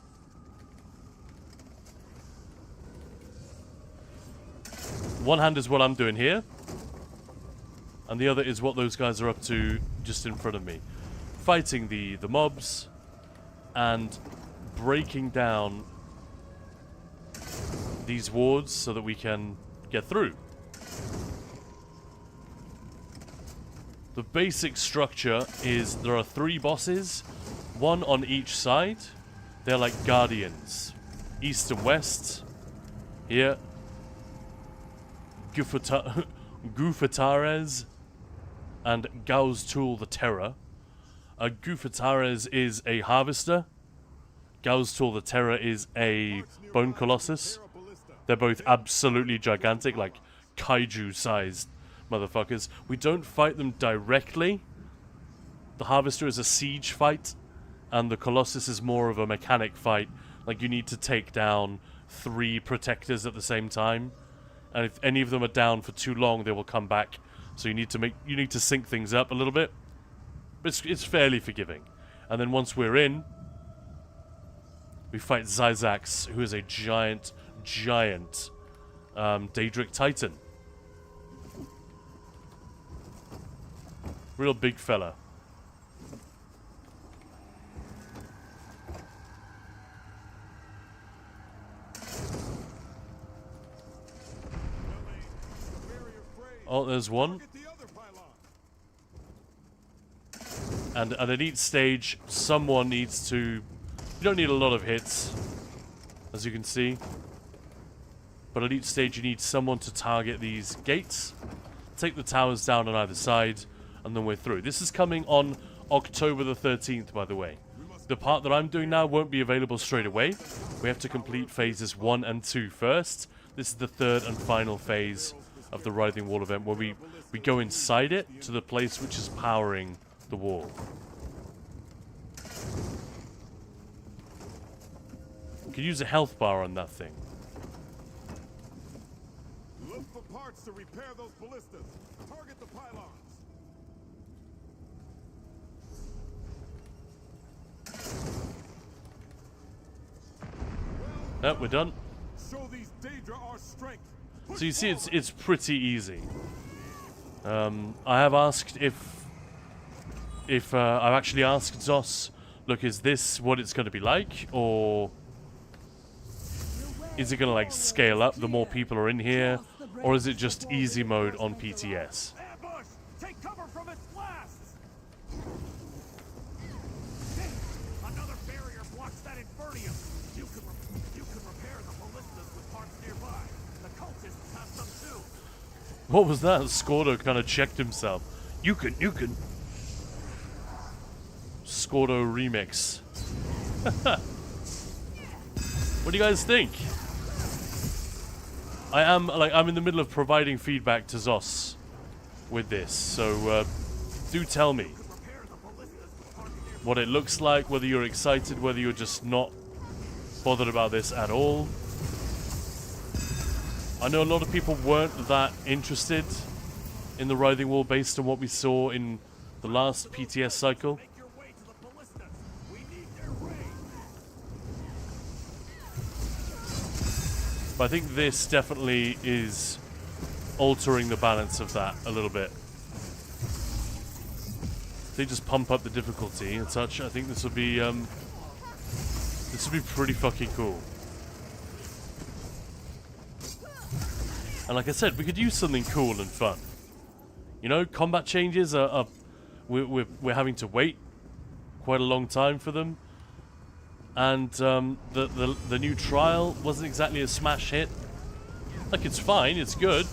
[SPEAKER 1] One hand is what I'm doing here, and the other is what those guys are up to just in front of me. Fighting the mobs and breaking down these wards so that we can get through. The basic structure is there are 3 bosses, 1 on each side. They're like guardians. East and west. Here. Gufatares and Gauztul the Terror. Gufatares is a harvester. Gauztul the Terror is a bone colossus. They're both absolutely gigantic, like kaiju-sized motherfuckers. We don't fight them directly. The Harvester is a siege fight, and the Colossus is more of a mechanic fight. Like, you need to take down 3 protectors at the same time, and if any of them are down for too long, they will come back. So you need to sync things up a little bit. But it's fairly forgiving. And then once we're in, we fight Zyzax, who is a giant Daedric Titan. Real big fella. Oh, there's one. And at each stage, someone needs to... You don't need a lot of hits, as you can see. But at each stage, you need someone to target these gates. Take the towers down on either side, and then we're through. This is coming on October the 13th, by the way. The part that I'm doing now won't be available straight away. We have to complete phases 1 and 2 first. This is the 3rd and final phase of the Writhing Wall event, where we go inside it to the place which is powering the wall. We could use a health bar on that thing.
[SPEAKER 10] Look for parts to repair those ballistas. Target the pylons.
[SPEAKER 1] Well, we're done.
[SPEAKER 10] Show these Daedra our strength.
[SPEAKER 1] So you see, it's pretty easy. I have asked if I've actually asked Zos, look, is this what it's going to be like, or is it going to like scale up the more people are in here, or is it just easy mode on PTS?
[SPEAKER 10] Ambush! Take cover from its blasts. Another barrier blocks that Infernium. You can repair the ballistas with parts nearby. The cultists have some too.
[SPEAKER 1] What was that? Scordo kind of checked himself. You can. Scordo remix. What do you guys think? I'm in the middle of providing feedback to Zos with this, so do tell me what it looks like, whether you're excited, whether you're just not bothered about this at all. I know a lot of people weren't that interested in the Writhing Wall based on what we saw in the last PTS cycle. But I think this definitely is altering the balance of that a little bit. If they just pump up the difficulty and such, I think this would be pretty fucking cool. And like I said, we could use something cool and fun. You know, combat changes we're having to wait quite a long time for them. And the new trial wasn't exactly a smash hit. Like, it's fine, it's good.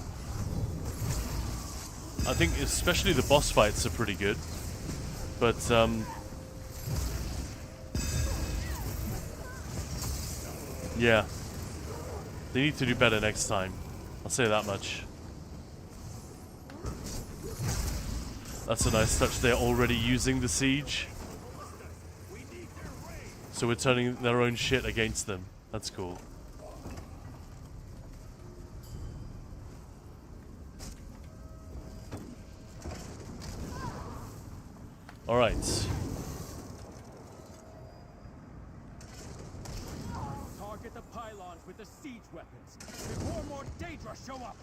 [SPEAKER 1] I think especially the boss fights are pretty good. But yeah, they need to do better next time. I'll say that much. That's a nice touch. They're already using the siege. So we're turning their own shit against them. That's cool. Alright.
[SPEAKER 10] Target the pylons with the siege weapons before more Daedra show up.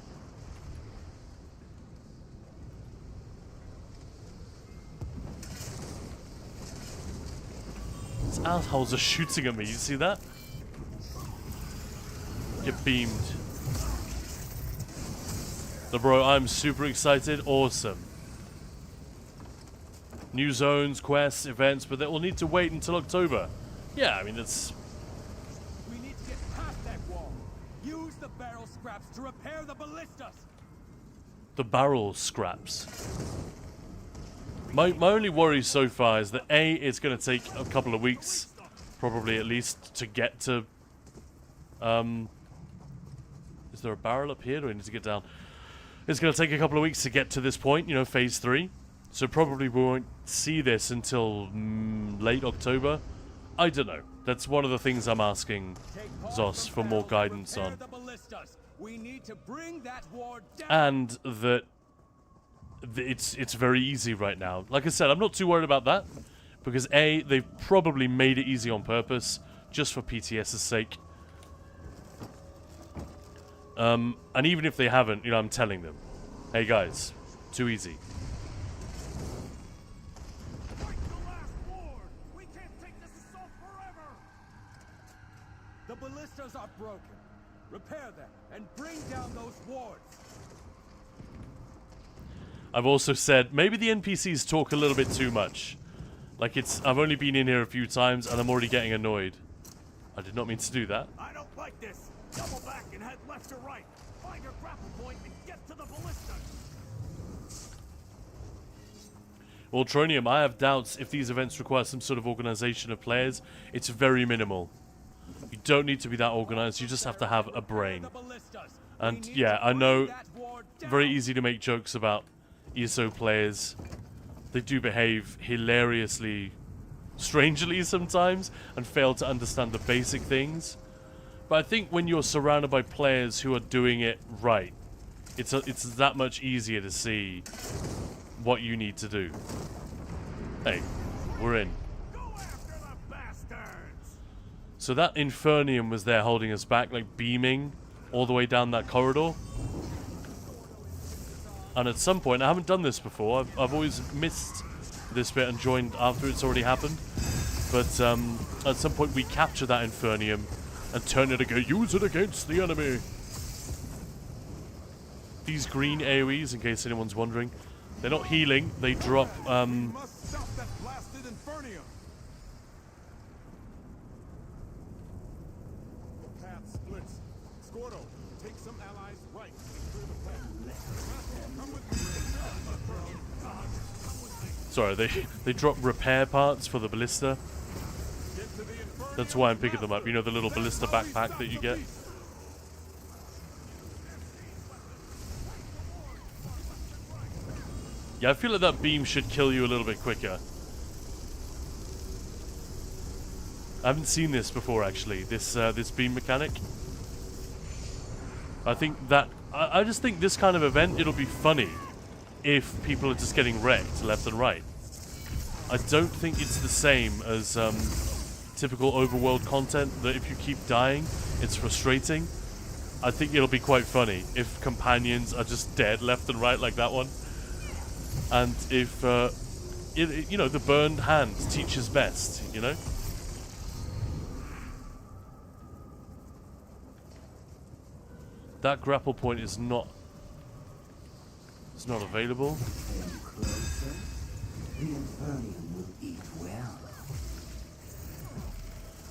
[SPEAKER 1] These assholes are shooting at me, you see that? Get beamed. So bro, I'm super excited. Awesome. New zones, quests, events, but they will need to wait until October. Yeah, I mean, that's...
[SPEAKER 10] We need to get past that wall. Use the barrel scraps to repair the ballistas.
[SPEAKER 1] The barrel scraps. My only worry so far is that A, it's going to take a couple of weeks, probably at least, to get to... Is there a barrel up here? Do I need to get down? It's going to take a couple of weeks to get to this point, you know, phase 3. So probably we won't see this until late October. I don't know. That's one of the things I'm asking Zos for more guidance on.
[SPEAKER 10] We need to bring that war down.
[SPEAKER 1] And that it's very easy right now. Like I said, I'm not too worried about that. Because A, they've probably made it easy on purpose, just for PTS's sake. And even if they haven't, you know, I'm telling them, hey guys, too easy.
[SPEAKER 10] Fight the last war. We can't take this assault forever. The ballistas are broken. Repair them and bring down those wards.
[SPEAKER 1] I've also said, maybe the NPCs talk a little bit too much. Like I've only been in here a few times and I'm already getting annoyed. I did not mean to do that.
[SPEAKER 10] I don't like this. Double back and head left to right. Find your grapple point and get to the ballista.
[SPEAKER 1] Well, Tronium, I have doubts if these events require some sort of organization of players. It's very minimal. You don't need to be that organized. You just have to have a brain. And yeah, I know, very easy to make jokes about ESO players. They do behave hilariously strangely sometimes and fail to understand the basic things. But I think when you're surrounded by players who are doing it right, it's that much easier to see what you need to do. Hey, we're in. So that Infernium was there holding us back, like beaming all the way down that corridor. And at some point, I haven't done this before, I've always missed this bit and joined after it's already happened. But at some point we capture that Infernium and turn it again, use it against the enemy. These green AoEs, in case anyone's wondering, they're not healing, they drop
[SPEAKER 10] Must stop that blasted Infernium. The path splits. Scordo, take some allies right and clear the path. Come with me.
[SPEAKER 1] sorry, they drop repair parts for the ballista. That's why I'm picking them up. You know, the little ballista backpack that you get. Yeah, I feel like that beam should kill you a little bit quicker. I haven't seen this before, actually. This beam mechanic. I think that I just think this kind of event, it'll be funny if people are just getting wrecked left and right. I don't think it's the same as typical overworld content, that if you keep dying, it's frustrating. I think it'll be quite funny if companions are just dead left and right like that one. And if, you know, the burned hand teaches best, you know? That grapple point is not... It's not available.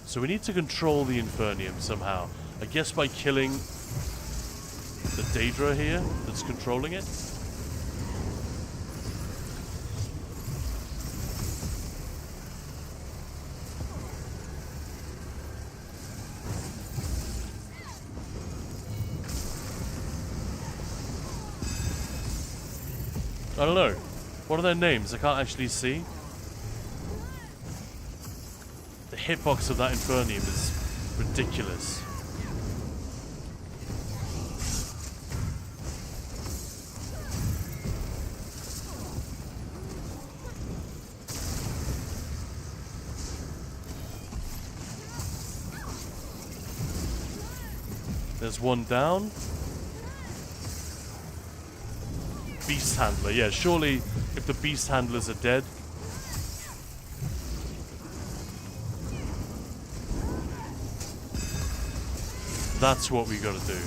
[SPEAKER 1] So we need to control the Infernium somehow. I guess by killing the Daedra here that's controlling it. I don't know. What are their names? I can't actually see. The hitbox of that Infernium is ridiculous. There's one down. Beast Handler, yeah, surely if the Beast Handlers are dead. That's what we gotta do.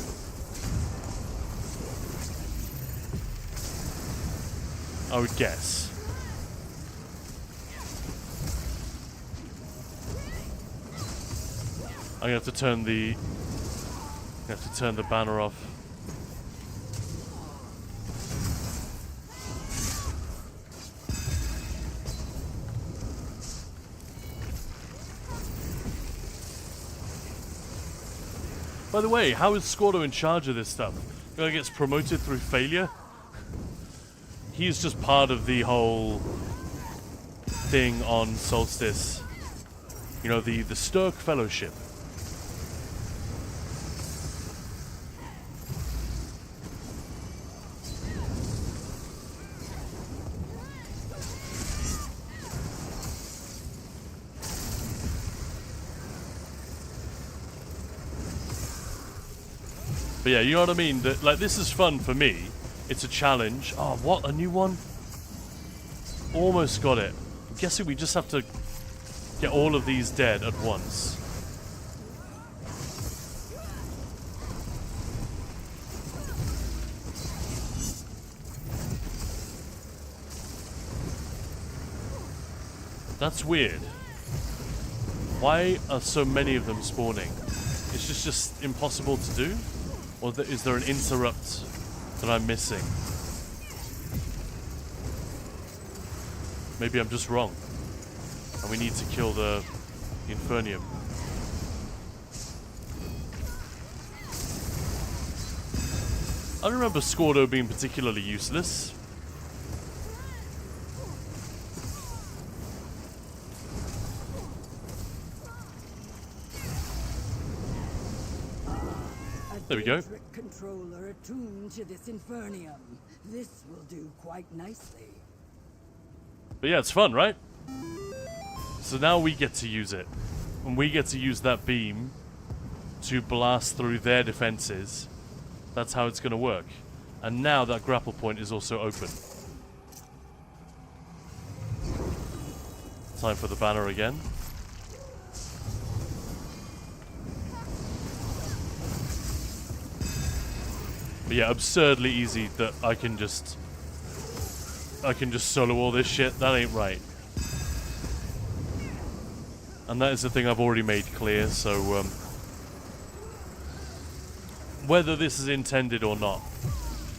[SPEAKER 1] I would guess. I'm gonna have to turn the banner off. By the way, how is Scordo in charge of this stuff? Guy gets promoted through failure. He's just part of the whole thing on Solstice. You know, the Sturk Fellowship. But yeah, you know what I mean? That, like, this is fun for me. It's a challenge. Oh, what? A new one? Almost got it. I'm guessing we just have to get all of these dead at once. That's weird. Why are so many of them spawning? Is this just impossible to do? Or is there an interrupt that I'm missing? Maybe I'm just wrong. And we need to kill the Infernium. I don't remember Squardo being particularly useless. There we go.
[SPEAKER 16] Controller attuned to this Infernium. This will do quite nicely.
[SPEAKER 1] But yeah, it's fun, right? So now we get to use it. And we get to use that beam to blast through their defenses. That's how it's going to work. And now that grapple point is also open. Time for the banner again. But yeah, absurdly easy that I can just solo all this shit. That ain't right. And that is the thing I've already made clear, so whether this is intended or not,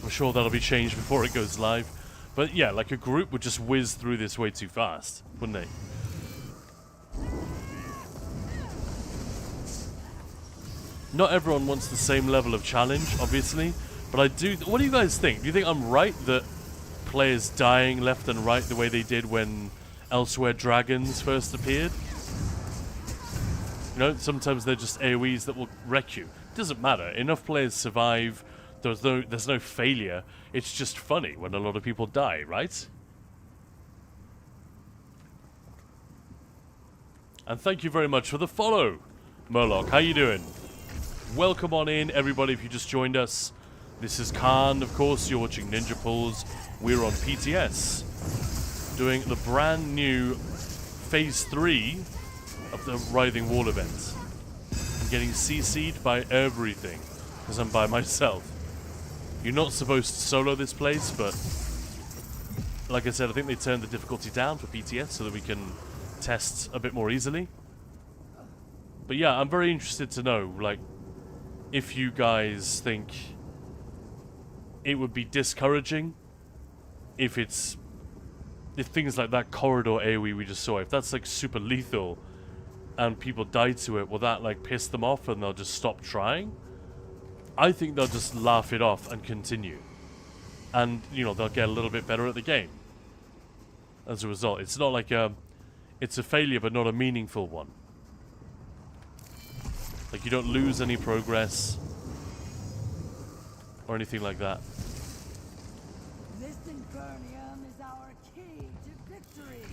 [SPEAKER 1] I'm sure that'll be changed before it goes live. But yeah, like a group would just whiz through this way too fast, wouldn't they? Not everyone wants the same level of challenge, obviously. But I do... What do you guys think? Do you think I'm right that players dying left and right the way they did when Elsewhere Dragons first appeared? You know, sometimes they're just AoEs that will wreck you. It doesn't matter. Enough players survive. There's no failure. It's just funny when a lot of people die, right? And thank you very much for the follow, Murloc. How you doing? Welcome on in, everybody, if you just joined us. This is Khan, of course. You're watching Ninja Pulls. We're on PTS, doing the brand new Phase 3 of the Writhing Wall event. I'm getting CC'd by everything, because I'm by myself. You're not supposed to solo this place, but like I said, I think they turned the difficulty down for PTS so that we can test a bit more easily. But yeah, I'm very interested to know, like, if you guys think it would be discouraging if things like that corridor AoE we just saw, if that's like super lethal and people die to it, will that like piss them off and they'll just stop trying? I think they'll just laugh it off and continue. And, you know, they'll get a little bit better at the game as a result. It's not like it's a failure but not a meaningful one. Like, you don't lose any progress or anything like that.
[SPEAKER 16] This Infernium is our key to victory.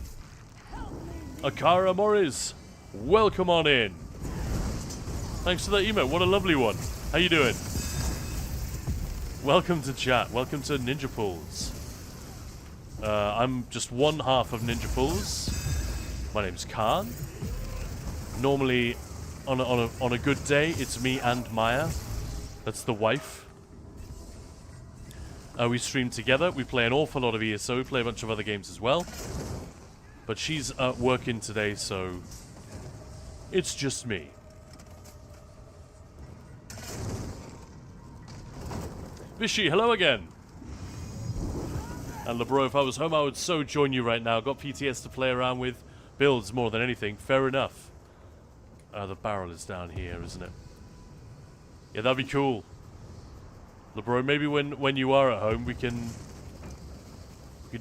[SPEAKER 16] Help me.
[SPEAKER 1] Akara Morris, welcome on in. Thanks for that email. What a lovely one. How you doing? Welcome to chat. Welcome to Ninja Pulls. I'm just one half of Ninja Pulls. My name's Khan. Normally, on a good day, it's me and Maya. That's the wife. We stream together. We play an awful lot of ESO. We play a bunch of other games as well. But she's working today, so it's just me. Vishy, hello again. And LeBro, if I was home, I would so join you right now. Got PTS to play around with. Builds more than anything. Fair enough. The barrel is down here, isn't it? Yeah, that'd be cool. LeBro, maybe when you are at home, we can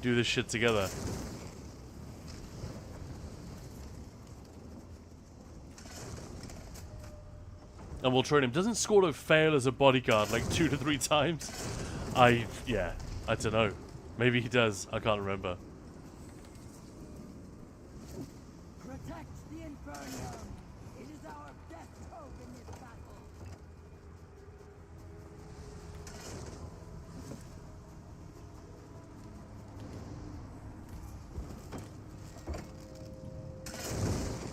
[SPEAKER 1] do this shit together. And we'll train him. Doesn't Scordo fail as a bodyguard like 2 to 3 times? Yeah, I don't know. Maybe he does. I can't remember.
[SPEAKER 16] Protect the Inferno. It is our best hope in this battle.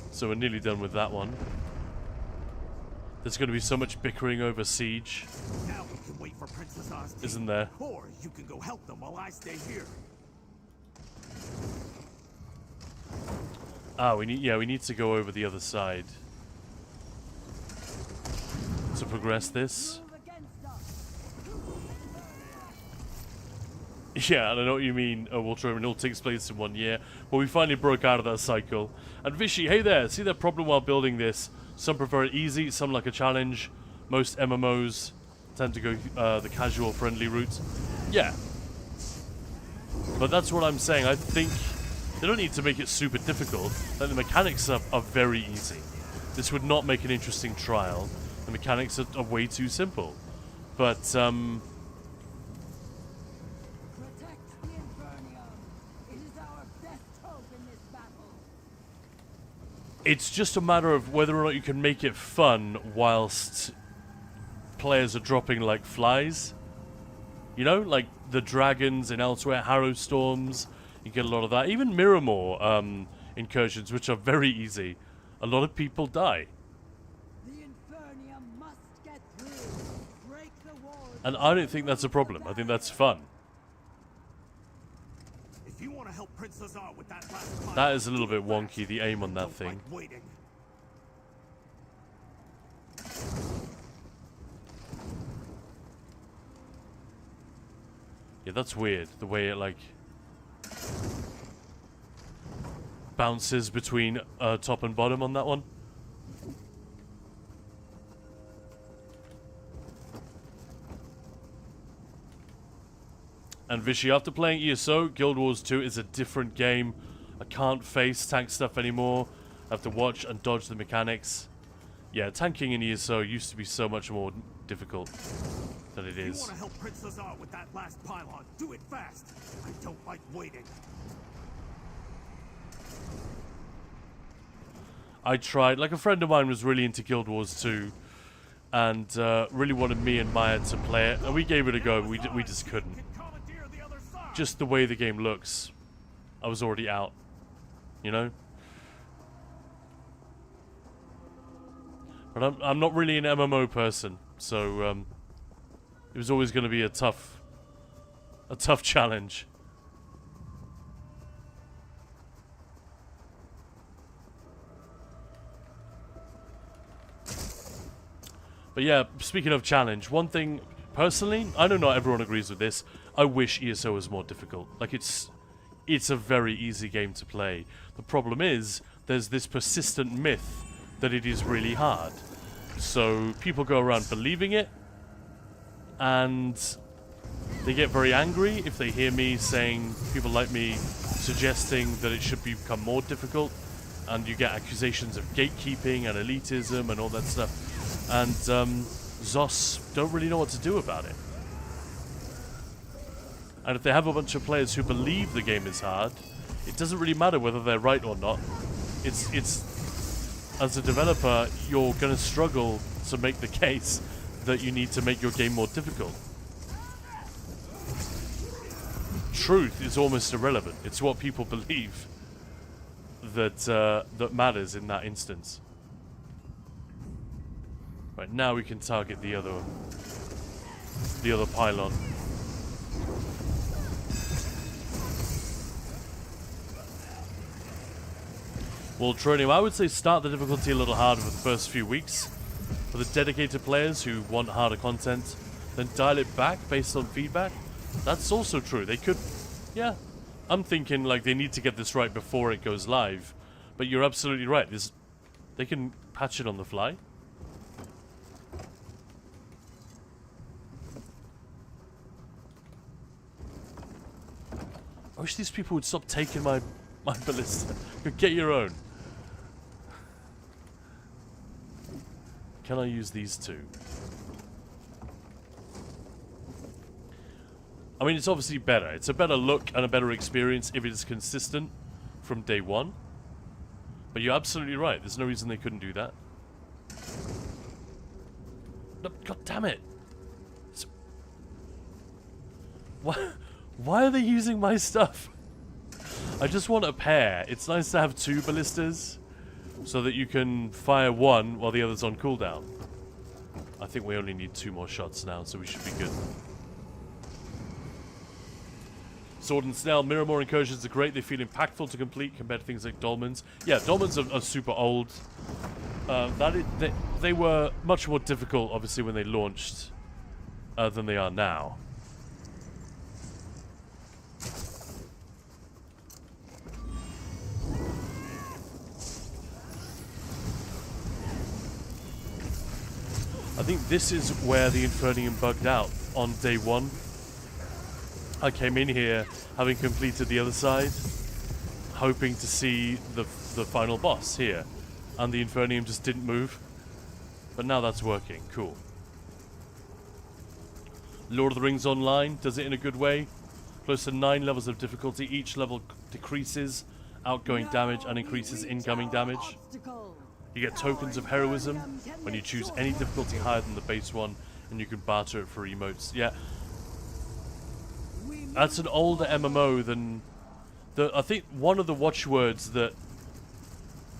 [SPEAKER 1] So we're nearly done with that one. There's going to be so much bickering over siege.
[SPEAKER 10] Now we can wait for Princess Oz.
[SPEAKER 1] Isn't there?
[SPEAKER 10] Or you can go help them while I stay here.
[SPEAKER 1] Ah, we need to go over the other side to progress this. Yeah, I don't know what you mean. Oh, Walter, it all takes place in 1 year. Well, we finally broke out of that cycle. And Vishy, hey there. See that problem while building this? Some prefer it easy, some like a challenge. Most MMOs tend to go the casual, friendly route. Yeah. But that's what I'm saying. I think they don't need to make it super difficult. Like, the mechanics are very easy. This would not make an interesting trial. The mechanics are way too simple. But, it's just a matter of whether or not you can make it fun whilst players are dropping like flies. You know, like the dragons in elsewhere, Harrow Storms, you get a lot of that. Even Miramore incursions, which are very easy. A lot of people die. And I don't think that's a problem. I think that's fun.
[SPEAKER 10] If you want to help Princess Oz with that last
[SPEAKER 1] That is a little bit wonky, the aim on that thing. Yeah, that's weird. The way it, like, bounces between top and bottom on that one. And Vishy, after playing ESO, Guild Wars 2 is a different game. I can't face tank stuff anymore. I have to watch and dodge the mechanics. Yeah, tanking in ESO used to be so much more difficult than it is.
[SPEAKER 10] If you want to help Princess Oz with that last pylon, do it fast. I don't like waiting.
[SPEAKER 1] I tried, like a friend of mine was really into Guild Wars 2 and really wanted me and Maya to play it, and we gave it a go, but we just couldn't. Just the way the game looks, I was already out, you know? But I'm not really an MMO person, so it was always going to be a tough challenge. But yeah, speaking of challenge, one thing, personally, I know not everyone agrees with this, I wish ESO was more difficult. Like, it's a very easy game to play. The problem is, there's this persistent myth that it is really hard. So, people go around believing it, and they get very angry if they hear me saying, people like me suggesting that it should become more difficult, and you get accusations of gatekeeping and elitism and all that stuff. And ZOS don't really know what to do about it. And if they have a bunch of players who believe the game is hard, it doesn't really matter whether they're right or not. It's as a developer, you're going to struggle to make the case that you need to make your game more difficult. Truth is almost irrelevant. It's what people believe that matters in that instance. Right, now we can target the other pylon. Well, Tronium, I would say start the difficulty a little harder for the first few weeks. For the dedicated players who want harder content, then dial it back based on feedback. That's also true. They could, yeah. I'm thinking like they need to get this right before it goes live. But you're absolutely right. They can patch it on the fly. wish these people would stop taking my ballista. Go get your own. Can I use these two? I mean, it's obviously better. It's a better look and a better experience if it is consistent from day one. But you're absolutely right. There's no reason they couldn't do that. No, God damn it. Why are they using my stuff? I just want a pair. It's nice to have 2 ballistas so that you can fire one while the other's on cooldown. I think we only need 2 more shots now, so we should be good. Sword and Snail, Miramore incursions are great. They feel impactful to complete compared to things like Dolmens. Yeah, Dolmens are super old. They were much more difficult, obviously, when they launched than they are now. I think this is where the Infernium bugged out on day 1. I came in here having completed the other side, hoping to see the final boss here, and the Infernium just didn't move. But now that's working. Cool. Lord of the Rings Online does it in a good way. Close to 9 levels of difficulty. Each level decreases outgoing damage and increases incoming damage. You get tokens of heroism when you choose any difficulty higher than the base one, and you can barter it for emotes. Yeah. That's an older MMO than... I think one of the watchwords that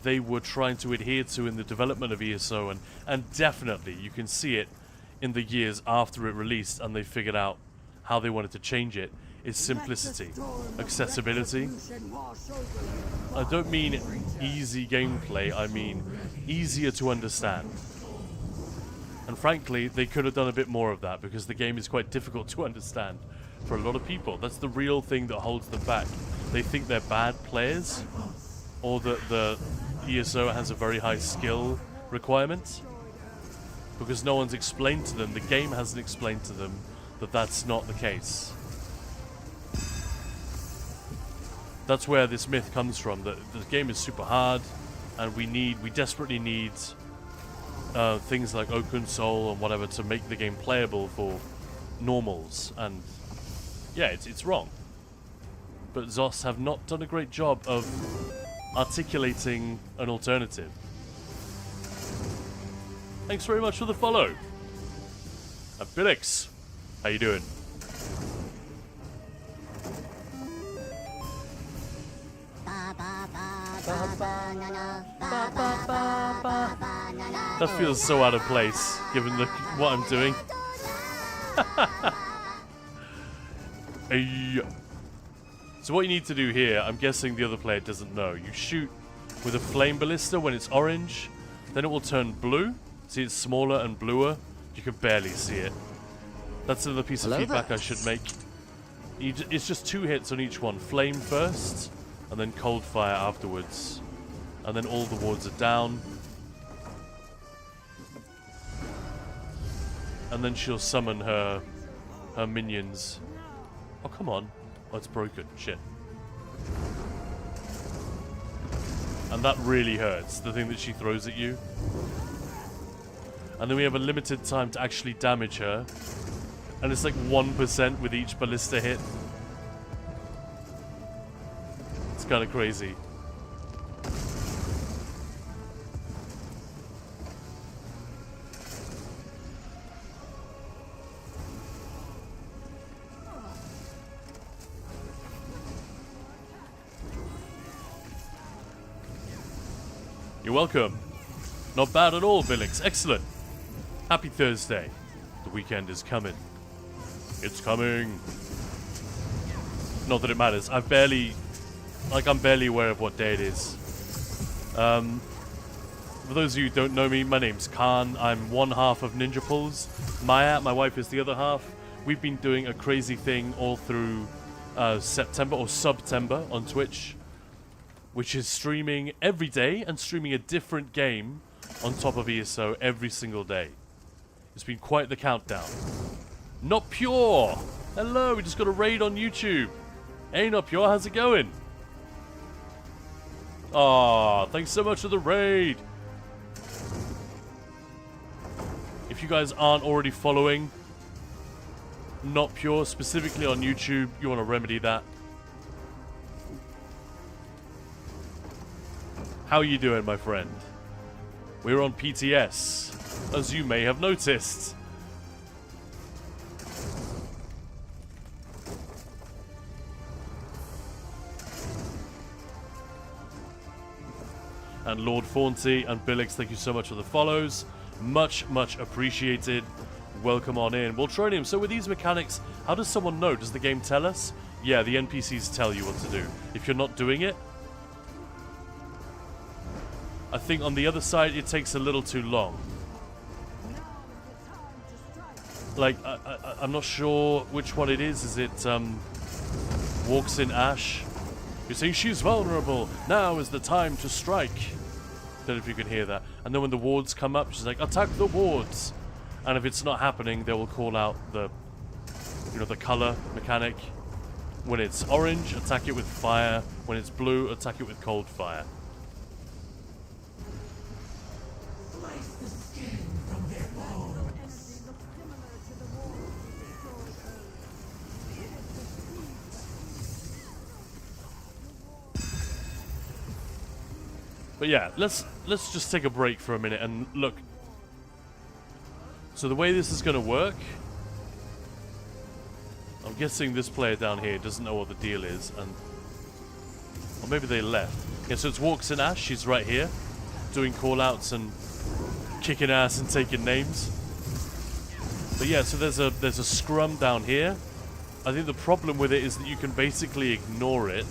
[SPEAKER 1] they were trying to adhere to in the development of ESO, and definitely you can see it in the years after it released and they figured out how they wanted to change it, is simplicity, accessibility. I don't mean easy gameplay, I mean easier to understand. And frankly, they could have done a bit more of that because the game is quite difficult to understand for a lot of people. That's the real thing that holds them back. They think they're bad players, or that the ESO has a very high skill requirement, because no one's explained to them, the game hasn't explained to them that that's not the case. That's where this myth comes from, that the game is super hard, and we desperately need things like Open Soul and whatever to make the game playable for normals, and yeah, it's wrong. But ZOS have not done a great job of articulating an alternative. Thanks very much for the follow. Bilix, how you doing? That feels so out of place, given what I'm doing. So what you need to do here, I'm guessing the other player doesn't know. You shoot with a flame ballista when it's orange, then it will turn blue. See, it's smaller and bluer. You can barely see it. That's another piece of feedback I should make. It's just 2 hits on each one. Flame first, and then cold fire afterwards. And then all the wards are down. And then she'll summon her minions. Oh, come on. Oh, it's broken. Shit. And that really hurts, the thing that she throws at you. And then we have a limited time to actually damage her. And it's like 1% with each ballista hit. It's kind of crazy. You're welcome. Not bad at all, Billix. Excellent. Happy Thursday. The weekend is coming. It's coming. Not that it matters. I'm barely aware of what day it is. For those of you who don't know me, my name's Khan. I'm one half of Ninja Pulls. Maya, my wife, is the other half. We've been doing a crazy thing all through September or September on Twitch, which is streaming every day and streaming a different game on top of ESO every single day. It's been quite the countdown. Not Pure! Hello, we just got a raid on YouTube. Ain't up, yo, how's it going? Aw, thanks so much for the raid. If you guys aren't already following Not Pure, specifically on YouTube, you want to remedy that. How you doing, my friend? We're on PTS, as you may have noticed. And Lord Faunty and Billix, thank you so much for the follows. Much, much appreciated. Welcome on in. We'll train him. So with these mechanics, how does someone know? Does the game tell us? Yeah, the NPCs tell you what to do. If you're not doing it, I think on the other side, it takes a little too long. Like, I'm not sure which one it is. Is it, Walks in Ash? You see, she's vulnerable. Now is the time to strike. Don't know if you can hear that. And then when the wards come up, she's like, attack the wards. And if it's not happening, they will call out the, you know, the color mechanic. When it's orange, attack it with fire. When it's blue, attack it with cold fire. But yeah, let's just take a break for a minute and look. So the way this is going to work, I'm guessing this player down here doesn't know what the deal is, and or maybe they left. Yeah, so it's Walks in Ash. She's right here, doing call-outs and kicking ass and taking names. But yeah, so there's a scrum down here. I think the problem with it is that you can basically ignore it.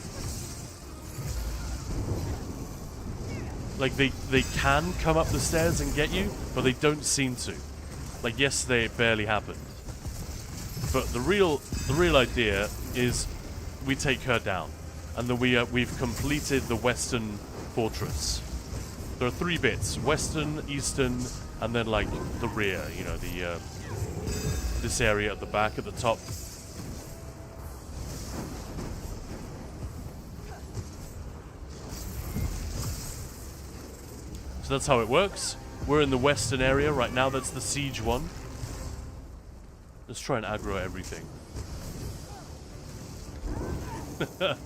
[SPEAKER 1] Like, they can come up the stairs and get you, but they don't seem to. Like, yesterday it barely happened. But the real idea is we take her down. And then we've completed the western fortress. There are 3 bits. Western, eastern, and then, like, the rear. You know, the this area at the back, at the top. So that's how it works. We're in the western area right now. That's the siege one. Let's try and aggro everything. But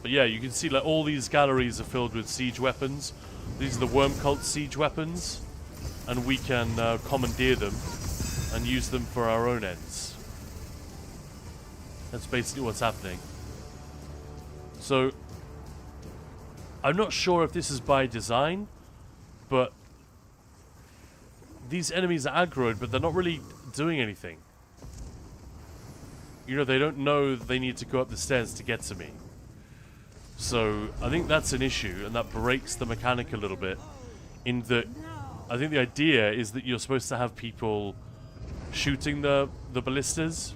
[SPEAKER 1] yeah, you can see like all these galleries are filled with siege weapons. These are the Worm Cult siege weapons. And we can commandeer them and use them for our own ends. That's basically what's happening. So, I'm not sure if this is by design, but these enemies are aggroed, but they're not really doing anything. You know, they don't know they need to go up the stairs to get to me. So, I think that's an issue, and that breaks the mechanic a little bit. In that, I think the idea is that you're supposed to have people shooting the ballistas,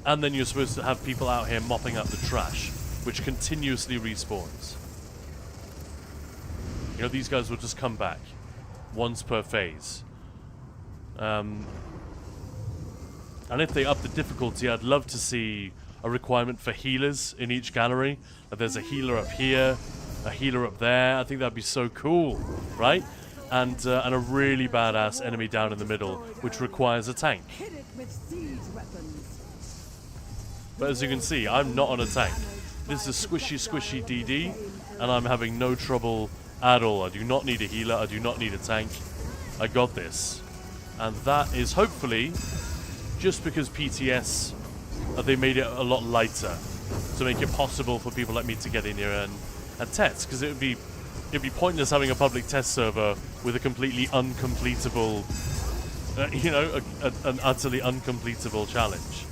[SPEAKER 1] and then you're supposed to have people out here mopping up the trash, which continuously respawns. You know, these guys will just come back once per phase. And if they up the difficulty, I'd love to see a requirement for healers in each gallery. There's a healer up here, a healer up there. I think that'd be so cool, right? And a really badass enemy down in the middle, which requires a tank.
[SPEAKER 16] Hit it with siege weapons.
[SPEAKER 1] But as you can see, I'm not on a tank. This is squishy DD, and I'm having no trouble at all. I do not need a healer, I do not need a tank. I got this. And that is hopefully just because PTS, they made it a lot lighter to make it possible for people like me to get in here and test, because it'd be pointless having a public test server with a completely uncompletable, you know, an utterly uncompletable challenge.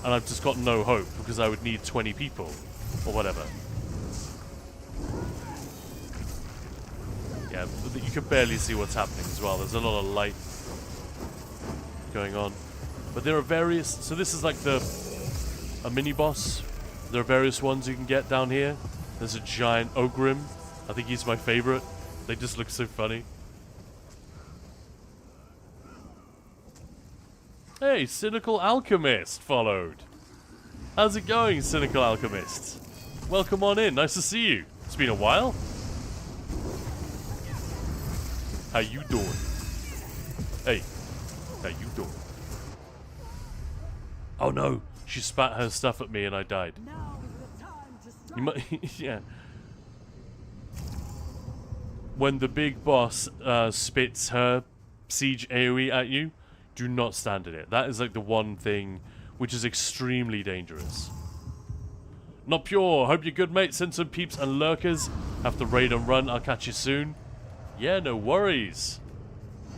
[SPEAKER 1] And I've just got no hope, because I would need 20 people, or whatever. Yeah, you can barely see what's happening as well. There's a lot of light going on. But there are various... So this is like a mini-boss. There are various ones you can get down here. There's a giant Ogrim. I think he's my favorite. They just look so funny. Hey, Cynical Alchemist followed. How's it going, Cynical Alchemist? Welcome on in. Nice to see you. It's been a while. How you doing? Hey, how you doing? Oh no, she spat her stuff at me and I died. You might, yeah. When the big boss spits her siege AoE at you, do not stand in it. That is like the one thing which is extremely dangerous. Not pure. Hope you're good, mate. Send some peeps and lurkers. Have to raid and run. I'll catch you soon. Yeah, no worries.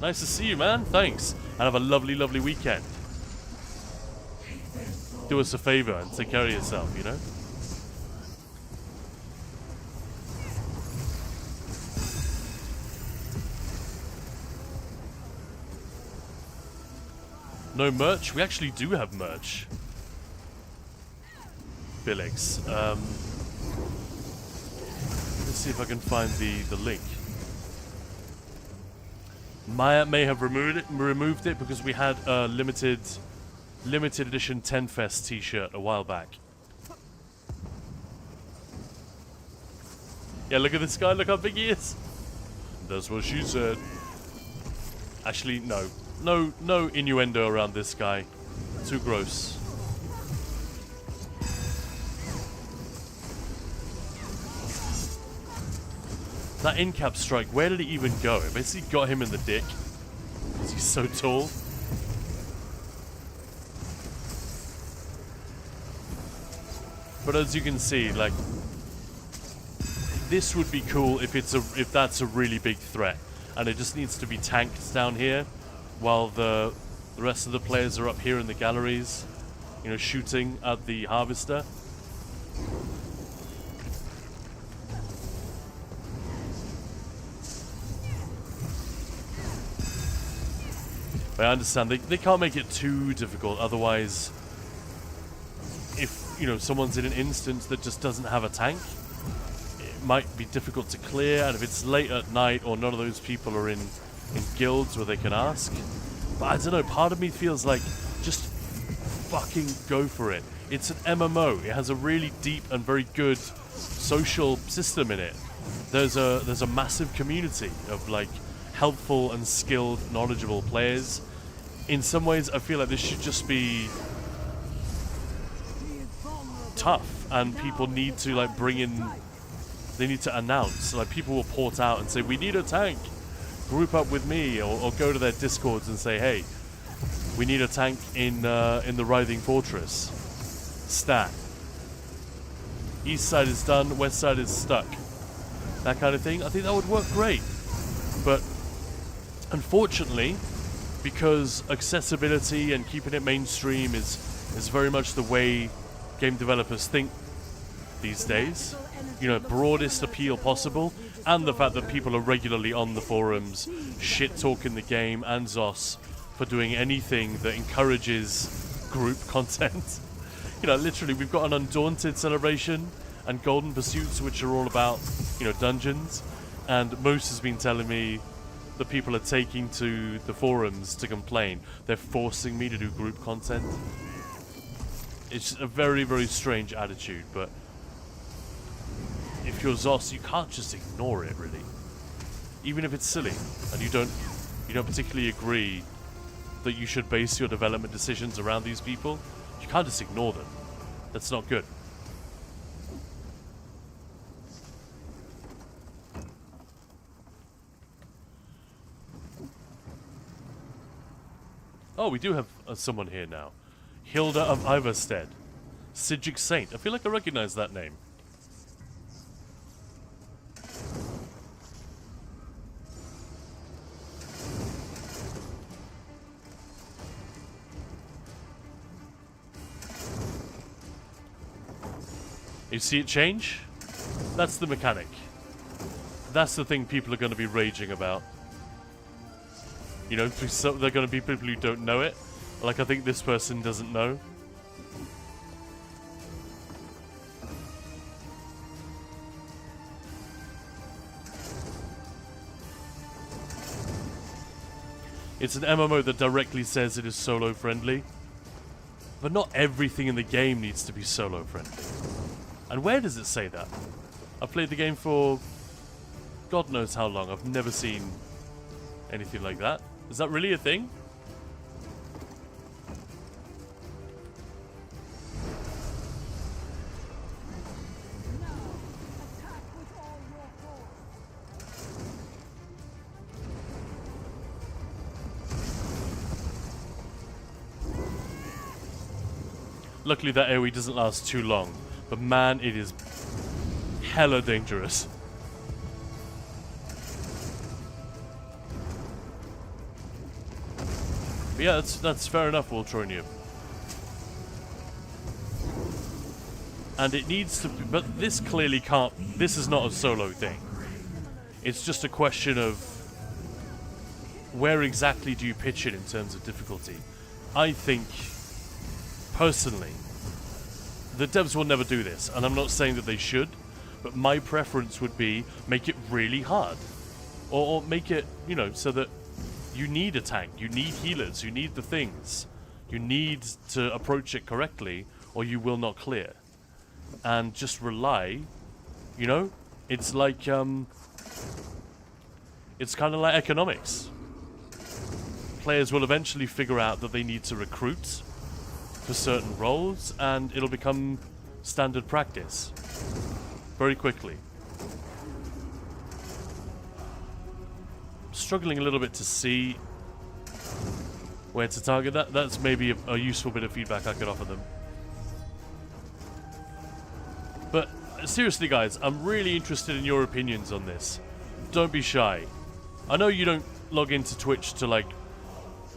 [SPEAKER 1] Nice to see you, man. Thanks. And have a lovely, lovely weekend. Do us a favor and take care of yourself, you know? No merch? We actually do have merch. Billix. Let's see if I can find the link. Maya may have removed it because we had a limited edition 10 Fest t-shirt a while back. Yeah, look at this guy, look how big he is. That's what she said. Actually, no. No innuendo around this guy. Too gross. That in-cap strike, where did it even go? It basically got him in the dick. Because he's so tall. But as you can see, like, this would be cool if that's a really big threat. And it just needs to be tanked down here while the rest of the players are up here in the galleries, you know, shooting at the harvester. But I understand they can't make it too difficult, otherwise if, you know, someone's in an instance that just doesn't have a tank, it might be difficult to clear, and if it's late at night or none of those people are in guilds where they can ask. But I don't know, part of me feels like just fucking go for it. It's an MMO. It has a really deep and very good social system in it. There's a massive community of like helpful and skilled, knowledgeable players. In some ways, I feel like this should just be tough, and people need to like bring in. They need to announce. Like people will port out and say, "We need a tank. Group up with me," or go to their discords and say, "Hey, we need a tank in the Writhing Fortress. Stat. East side is done. West side is stuck." That kind of thing. I think that would work great. But unfortunately, because accessibility and keeping it mainstream is very much the way game developers think these days, you know, broadest appeal possible, and the fact that people are regularly on the forums shit-talking the game and Zos for doing anything that encourages group content. You know, literally, we've got an Undaunted celebration and Golden Pursuits, which are all about, you know, dungeons, and Moose has been telling me that people are taking to the forums to complain. They're forcing me to do group content. It's a very, very strange attitude, but if you're Zos, you can't just ignore it, really. Even if it's silly, and you don't particularly agree that you should base your development decisions around these people, you can't just ignore them. That's not good. Oh, we do have someone here now. Hilda of Iverstead. Sigic Saint. I feel like I recognize that name. You see it change? That's the mechanic. That's the thing people are going to be raging about. You know, so they're going to be people who don't know it. Like, I think this person doesn't know. It's an MMO that directly says it is solo friendly. But not everything in the game needs to be solo friendly. And where does it say that? I've played the game for God knows how long. I've never seen anything like that. Is that really a thing? Luckily that AoE doesn't last too long, but man, it is hella dangerous. But yeah, that's fair enough, Ultronium. And it needs to be, but this clearly can't, this is not a solo thing. It's just a question of where exactly do you pitch it in terms of difficulty. I think, personally, the devs will never do this, and I'm not saying that they should, but my preference would be make it really hard. Or make it, you know, so that you need a tank, you need healers, you need the things. You need to approach it correctly, or you will not clear. And just rely, you know, it's like, it's kind of like economics. Players will eventually figure out that they need to recruit for certain roles, and it'll become standard practice very quickly. Struggling a little bit to see where to target that. That's maybe a useful bit of feedback I could offer them. But seriously, guys, I'm really interested in your opinions on this. Don't be shy. I know you don't log into Twitch to, like,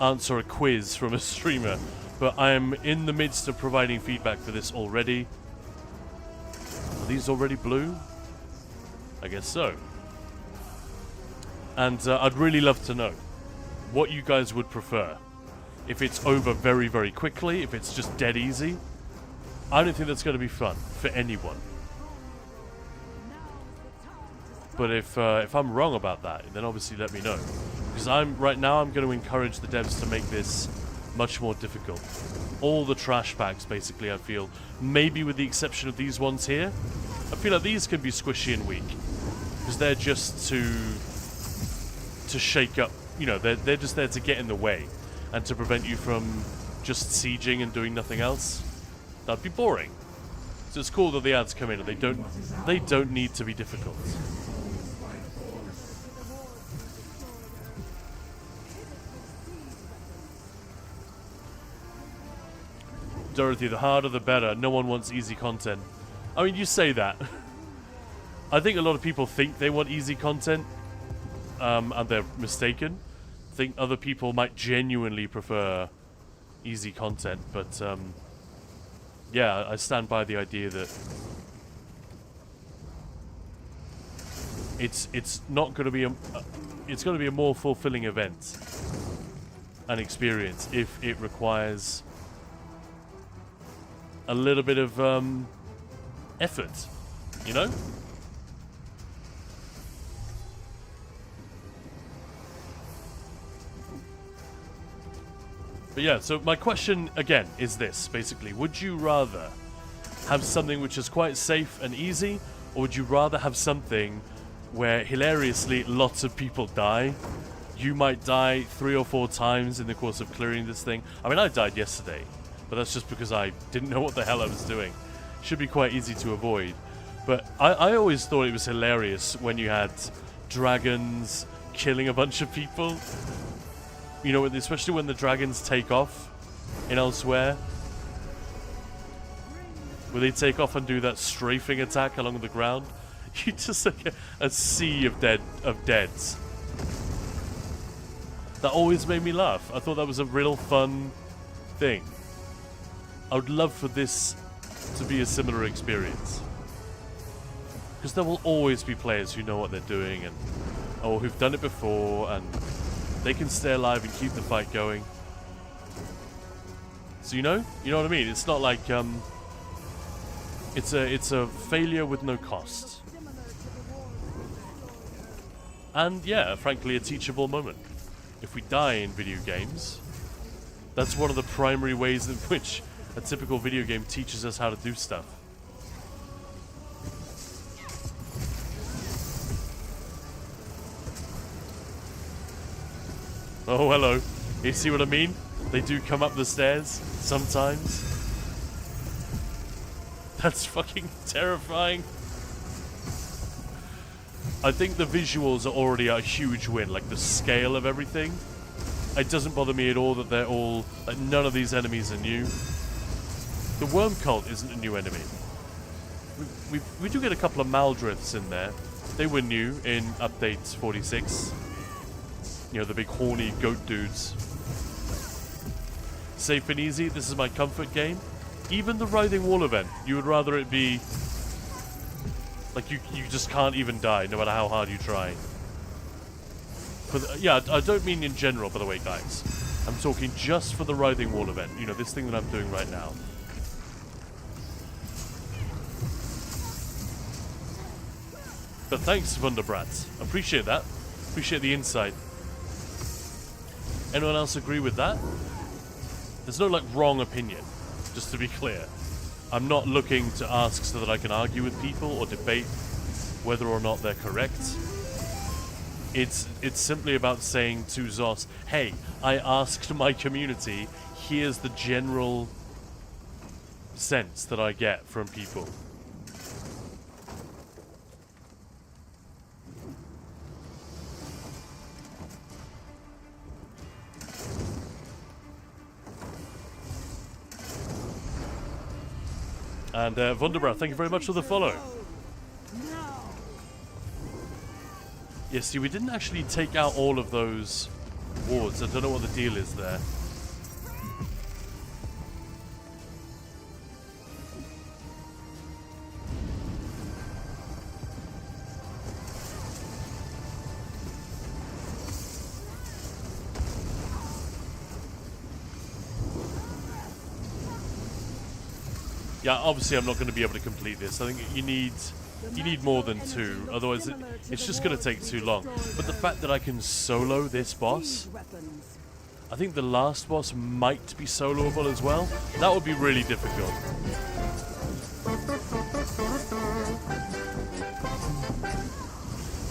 [SPEAKER 1] answer a quiz from a streamer, but I am in the midst of providing feedback for this already. Are these already blue? I guess so. And I'd really love to know what you guys would prefer. If it's over very, very quickly, if it's just dead easy. I don't think that's going to be fun for anyone. But if I'm wrong about that, then obviously let me know. Because right now I'm going to encourage the devs to make this much more difficult. All the trash packs, basically, I feel, maybe with the exception of these ones here, I feel like these can be squishy and weak. Because they're just to shake up, you know, they're just there to get in the way and to prevent you from just sieging and doing nothing else. That'd be boring. So it's cool that the ads come in and they don't need to be difficult. Dorothy, the harder the better. No one wants easy content. I mean, you say that. I think a lot of people think they want easy content, and they're mistaken. I think other people might genuinely prefer easy content, but yeah, I stand by the idea that it's not going to be it's going to be a more fulfilling event and experience if it requires a little bit of effort, you know? But yeah, so my question again is this, basically. Would you rather have something which is quite safe and easy, or would you rather have something where hilariously lots of people die? You might die 3 or 4 times in the course of clearing this thing. I mean, I died yesterday, but that's just because I didn't know what the hell I was doing. Should be quite easy to avoid. But I always thought it was hilarious when you had dragons killing a bunch of people. You know, especially when the dragons take off in Elsewhere. Where they take off and do that strafing attack along the ground. You just like a sea of deads. That always made me laugh. I thought that was a real fun thing. I would love for this to be a similar experience. Because there will always be players who know what they're doing and or who've done it before, and they can stay alive and keep the fight going. So you know what I mean? It's not like it's a failure with no cost. And yeah, frankly, a teachable moment. if we die in video games, that's one of the primary ways in which a typical video game teaches us how to do stuff. Oh, hello. You see what I mean? They do come up the stairs sometimes. That's fucking terrifying. I think the visuals are already a huge win, like the scale of everything. It doesn't bother me at all that they're all, like, none of these enemies are new. The worm cult isn't a new enemy. We do get a couple of Maldriths in there. They were new in update 46. You know, the big horny goat dudes. Safe and easy, this is my comfort game. Even the Writhing Wall event, you would rather it be... like, you just can't even die, no matter how hard you try. Yeah, I don't mean in general, by the way, guys. I'm talking just for the Writhing Wall event. You know, this thing that I'm doing right now. But thanks, Wunderbrats. Appreciate that. Appreciate the insight. Anyone else agree with that? There's no, like, wrong opinion, just to be clear. I'm not looking to ask so that I can argue with people or debate whether or not they're correct. It's simply about saying to Zos, hey, I asked my community, here's the general sense that I get from people. And Wunderbra, thank you very much for the follow. Yeah, see, we didn't actually take out all of those wards. I don't know what the deal is there. Yeah, obviously I'm not going to be able to complete this. I think you need more than 2, otherwise it's just going to take too long. But the fact that I can solo this boss, I think the last boss might be soloable as well. That would be really difficult.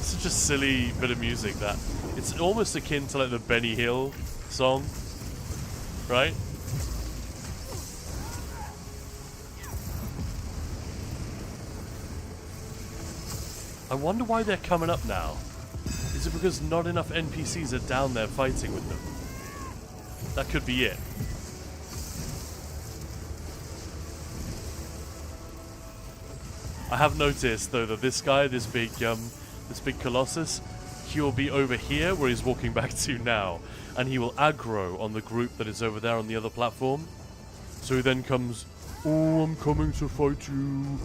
[SPEAKER 1] Such a silly bit of music that. It's almost akin to like the Benny Hill song, right? I wonder why they're coming up now. Is it because not enough NPCs are down there fighting with them? That could be it. I have noticed though that this guy, this big Colossus, he will be over here where he's walking back to now, and he will aggro on the group that is over there on the other platform. So he then comes, oh, I'm coming to fight you.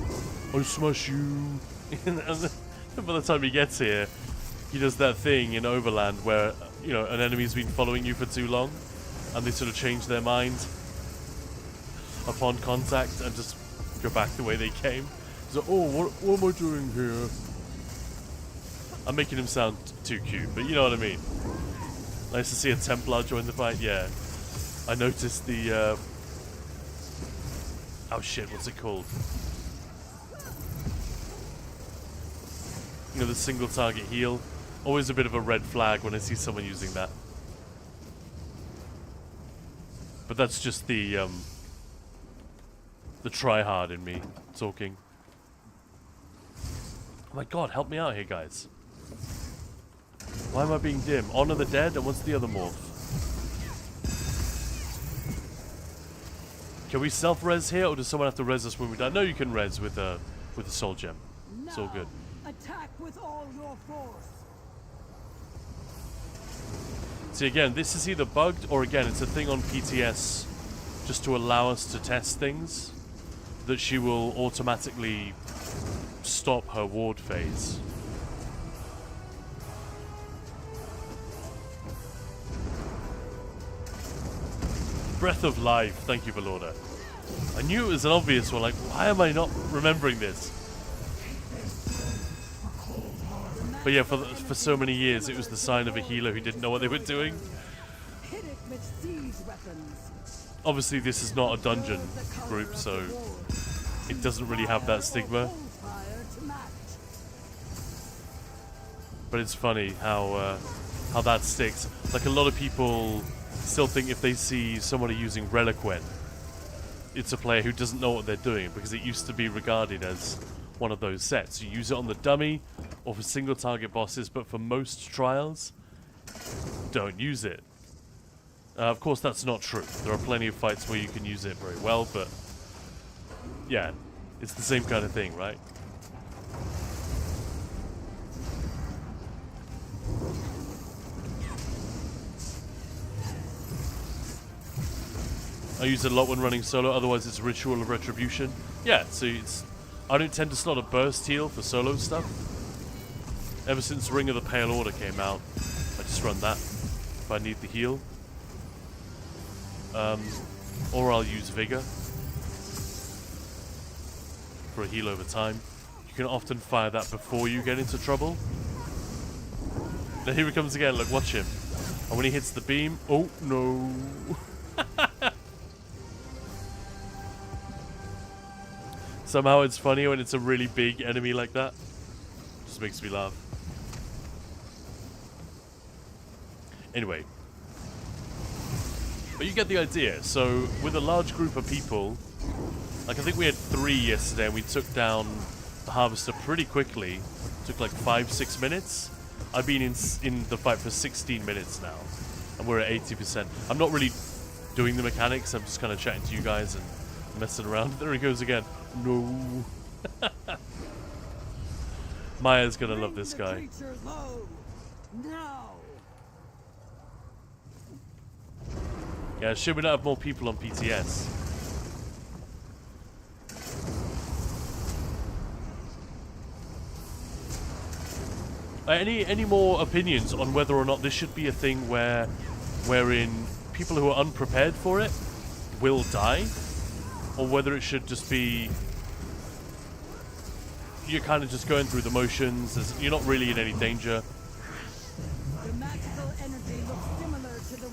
[SPEAKER 1] I smash you. And by the time he gets here, he does that thing in Overland where, you know, an enemy's been following you for too long, and they sort of change their mind upon contact and just go back the way they came. So, oh, what am I doing here? I'm making him sound too cute, but you know what I mean. Nice to see a Templar join the fight, yeah. I noticed the, oh shit, what's it called? You know, the single target heal. Always a bit of a red flag when I see someone using that. But that's just the try-hard in me talking. Oh my god, help me out here, guys. Why am I being dim? Honor the dead, and what's the other morph? Can we self-res here, or does someone have to res us when we die? No, you can res with a soul gem. It's all good.
[SPEAKER 16] Attack with all your force.
[SPEAKER 1] See, again, this is either bugged or, again, it's a thing on PTS just to allow us to test things, that she will automatically stop her ward phase. Breath of Life, thank you, Valorda. I knew it was an obvious one, like, why am I not remembering this? But yeah, for so many years, it was the sign of a healer who didn't know what they were doing.
[SPEAKER 16] Hit it with siege weapons.
[SPEAKER 1] Obviously, this is not a dungeon group, so it doesn't really have that stigma. But it's funny how that sticks. Like, a lot of people still think if they see somebody using Reliquien, it's a player who doesn't know what they're doing, because it used to be regarded as one of those sets. You use it on the dummy or for single target bosses, but for most trials, don't use it. Of course, that's not true. There are plenty of fights where you can use it very well, but yeah, it's the same kind of thing, right? I use it a lot when running solo, otherwise it's Ritual of Retribution. Yeah, so I don't tend to slot a burst heal for solo stuff. Ever since Ring of the Pale Order came out, I just run that if I need the heal. Or I'll use Vigor for a heal over time. You can often fire that before you get into trouble. Now here he comes again, look, watch him. And when he hits the beam, oh no. Somehow it's funny when it's a really big enemy like that. Just makes me laugh. Anyway. But you get the idea. So, with a large group of people, like I think we had 3 yesterday and we took down the Harvester pretty quickly. Took like 5-6 minutes. I've been in the fight for 16 minutes now. And we're at 80%. I'm not really doing the mechanics. I'm just kind of chatting to you guys and messing around. There he goes again. No. Maya's gonna love this guy. Yeah, should we not have more people on PTS? Any more opinions on whether or not this should be a thing wherein people who are unprepared for it will die? Or whether it should just be you're kind of just going through the motions, you're not really in any danger.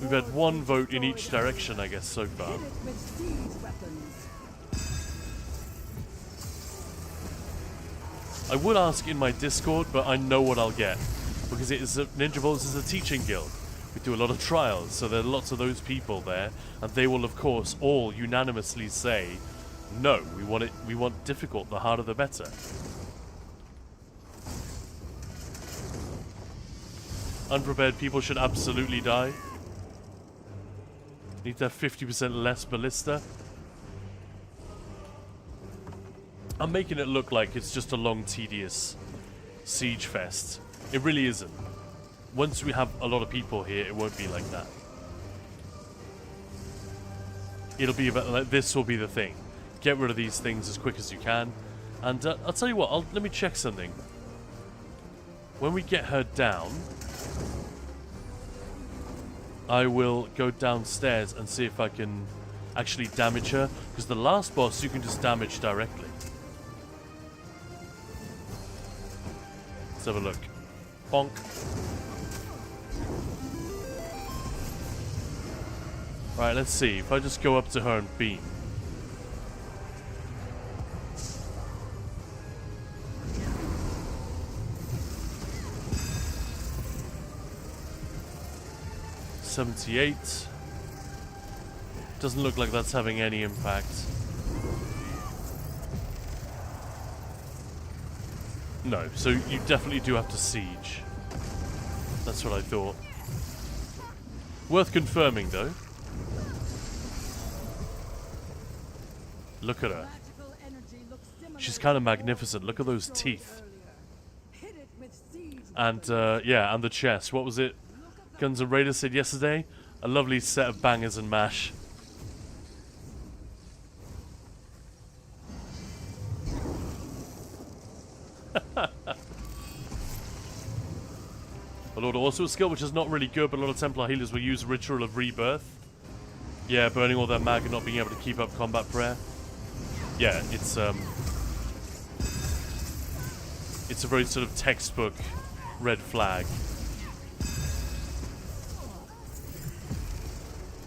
[SPEAKER 1] We've had 1 vote in each direction, I guess, so far. I would ask in my Discord, but I know what I'll get. Because Ninja Volts is a teaching guild. We do a lot of trials, so there are lots of those people there, and they will, of course, all unanimously say, no, we want difficult, the harder the better. Unprepared people should absolutely die. Need to have 50% less ballista. I'm making it look like it's just a long, tedious siege fest. It really isn't. Once we have a lot of people here, it won't be like that. It'll be about, like, this will be the thing. Get rid of these things as quick as you can. And I'll tell you what, let me check something. When we get her down, I will go downstairs and see if I can actually damage her. Because the last boss, you can just damage directly. Let's have a look. Bonk. Right, let's see. If I just go up to her and beam. $78. Doesn't look like that's having any impact. No, so you definitely do have to siege. That's what I thought. Worth confirming, though. Look at her. She's kind of magnificent. Look at those teeth. And, yeah, and the chest. What was it? Guns N' Raiders said yesterday? A lovely set of bangers and mash. A Lord also a skill which is not really good, but a lot of Templar healers will use Ritual of Rebirth. Yeah, burning all their mag and not being able to keep up combat prayer. Yeah, it's a very sort of textbook red flag.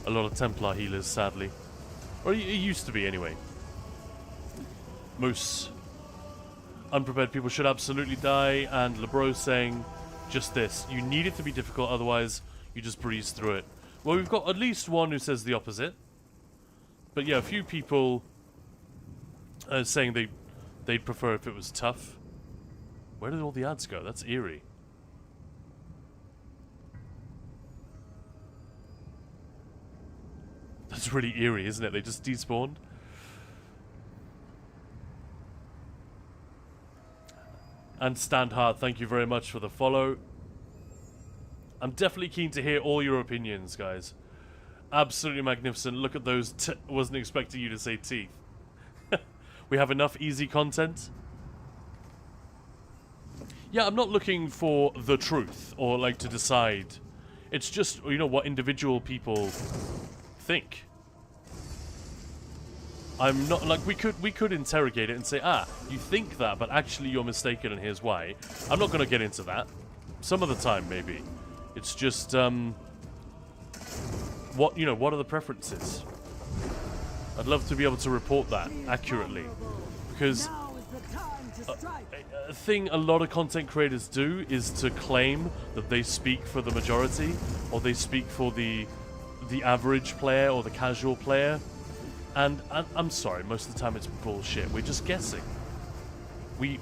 [SPEAKER 1] A lot of Templar healers, sadly. Or it used to be, anyway. Moose. Unprepared people should absolutely die, and LeBro saying just this. You need it to be difficult, otherwise you just breeze through it. Well, we've got at least one who says the opposite. But yeah, a few people saying they'd prefer if it was tough. Where did all the ads go? That's eerie. That's really eerie, isn't it? They just despawned. And Stand Hard, thank you very much for the follow. I'm definitely keen to hear all your opinions, guys. Absolutely magnificent. Look at those. Wasn't expecting you to say teeth. We have enough easy content. Yeah, I'm not looking for the truth or like to decide. It's just, you know, what individual people think. I'm not like we could interrogate it and say, ah, you think that, but actually you're mistaken, and here's why. I'm not going to get into that. Some of the time, maybe. It's just what are the preferences? I'd love to be able to report that accurately, because a thing a lot of content creators do is to claim that they speak for the majority, or they speak for the average player or the casual player. And I'm sorry, most of the time it's bullshit. We're just guessing. We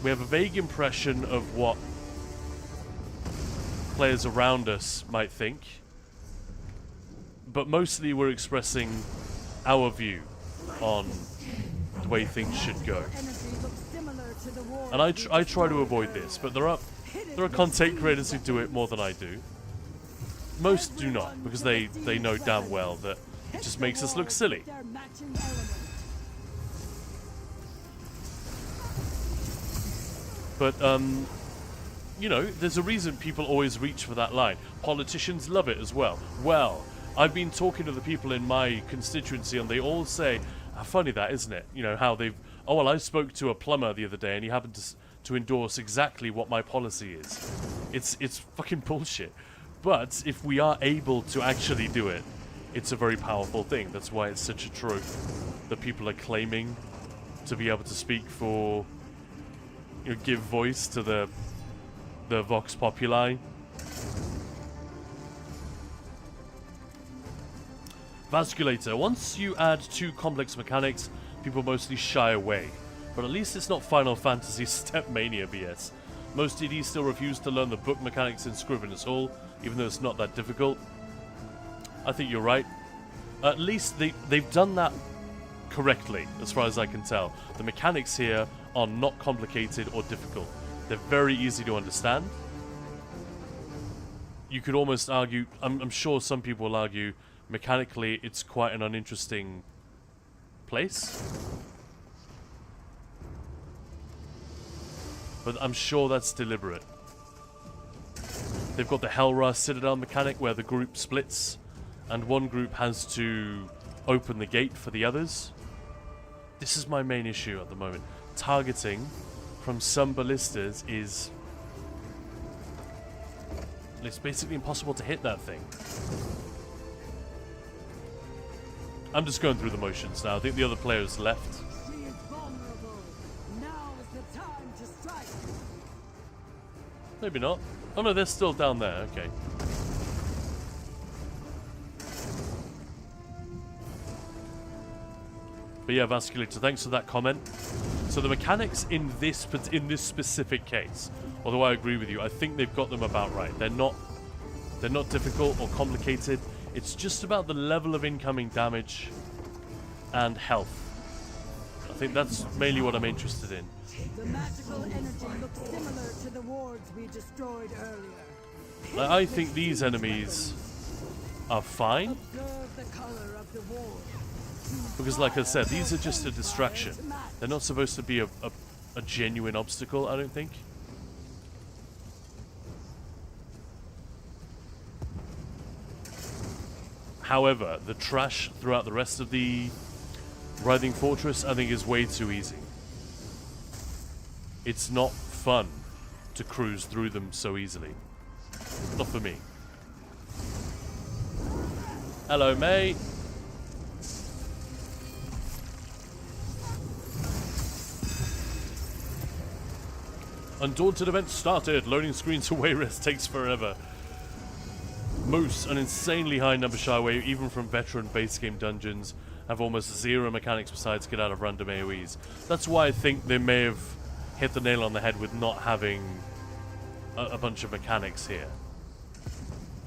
[SPEAKER 1] have a vague impression of what players around us might think, but mostly we're expressing our view on the way things should go. And I try to avoid this, but there are content creators who do it more than I do. Most do not, because they know damn well that it just makes us look silly. But, you know, there's a reason people always reach for that line. Politicians love it as well. Well, I've been talking to the people in my constituency, and they all say, how funny that, isn't it? You know, how they've... Oh, well, I spoke to a plumber the other day, and he happened to endorse exactly what my policy is. It's fucking bullshit. But if we are able to actually do it, it's a very powerful thing. That's why it's such a trope that people are claiming to be able to speak for, you know, give voice to the Vox Populi. Vasculator. Once you add too complex mechanics, people mostly shy away. But at least it's not Final Fantasy Step Mania BS. Most DDs still refuse to learn the book mechanics in Scrivener's Hall, even though it's not that difficult. I think you're right. At least they've done that correctly, as far as I can tell. The mechanics here are not complicated or difficult. They're very easy to understand. You could almost argue, I'm sure some people will argue, mechanically it's quite an uninteresting place. But I'm sure that's deliberate. They've got the Hellra Citadel mechanic where the group splits, and one group has to open the gate for the others. This is my main issue at the moment. Targeting from some ballistas is... it's basically impossible to hit that thing. I'm just going through the motions now. I think the other players left. Maybe not. Oh no, they're still down there. Okay. But yeah, Vasculator, thanks for that comment. So the mechanics in this specific case, although I agree with you, I think they've got them about right. They're not difficult or complicated. It's just about the level of incoming damage and health. I think that's mainly what I'm interested in.
[SPEAKER 16] The magical energy looks similar to the wards we destroyed earlier.
[SPEAKER 1] I think these enemies are fine.
[SPEAKER 16] Observe the color of the ward.
[SPEAKER 1] Because like I said, these are just a distraction. They're not supposed to be a genuine obstacle, I don't think. However, the trash throughout the rest of the Writhing Fortress, I think, is way too easy. It's not fun to cruise through them so easily. Not for me. Hello, mate. Undaunted event started. Loading screens away rest takes forever. Most, an insanely high number shy away, even from veteran base game dungeons, have almost zero mechanics besides get out of random AoEs. That's why I think they may have hit the nail on the head with not having a bunch of mechanics here.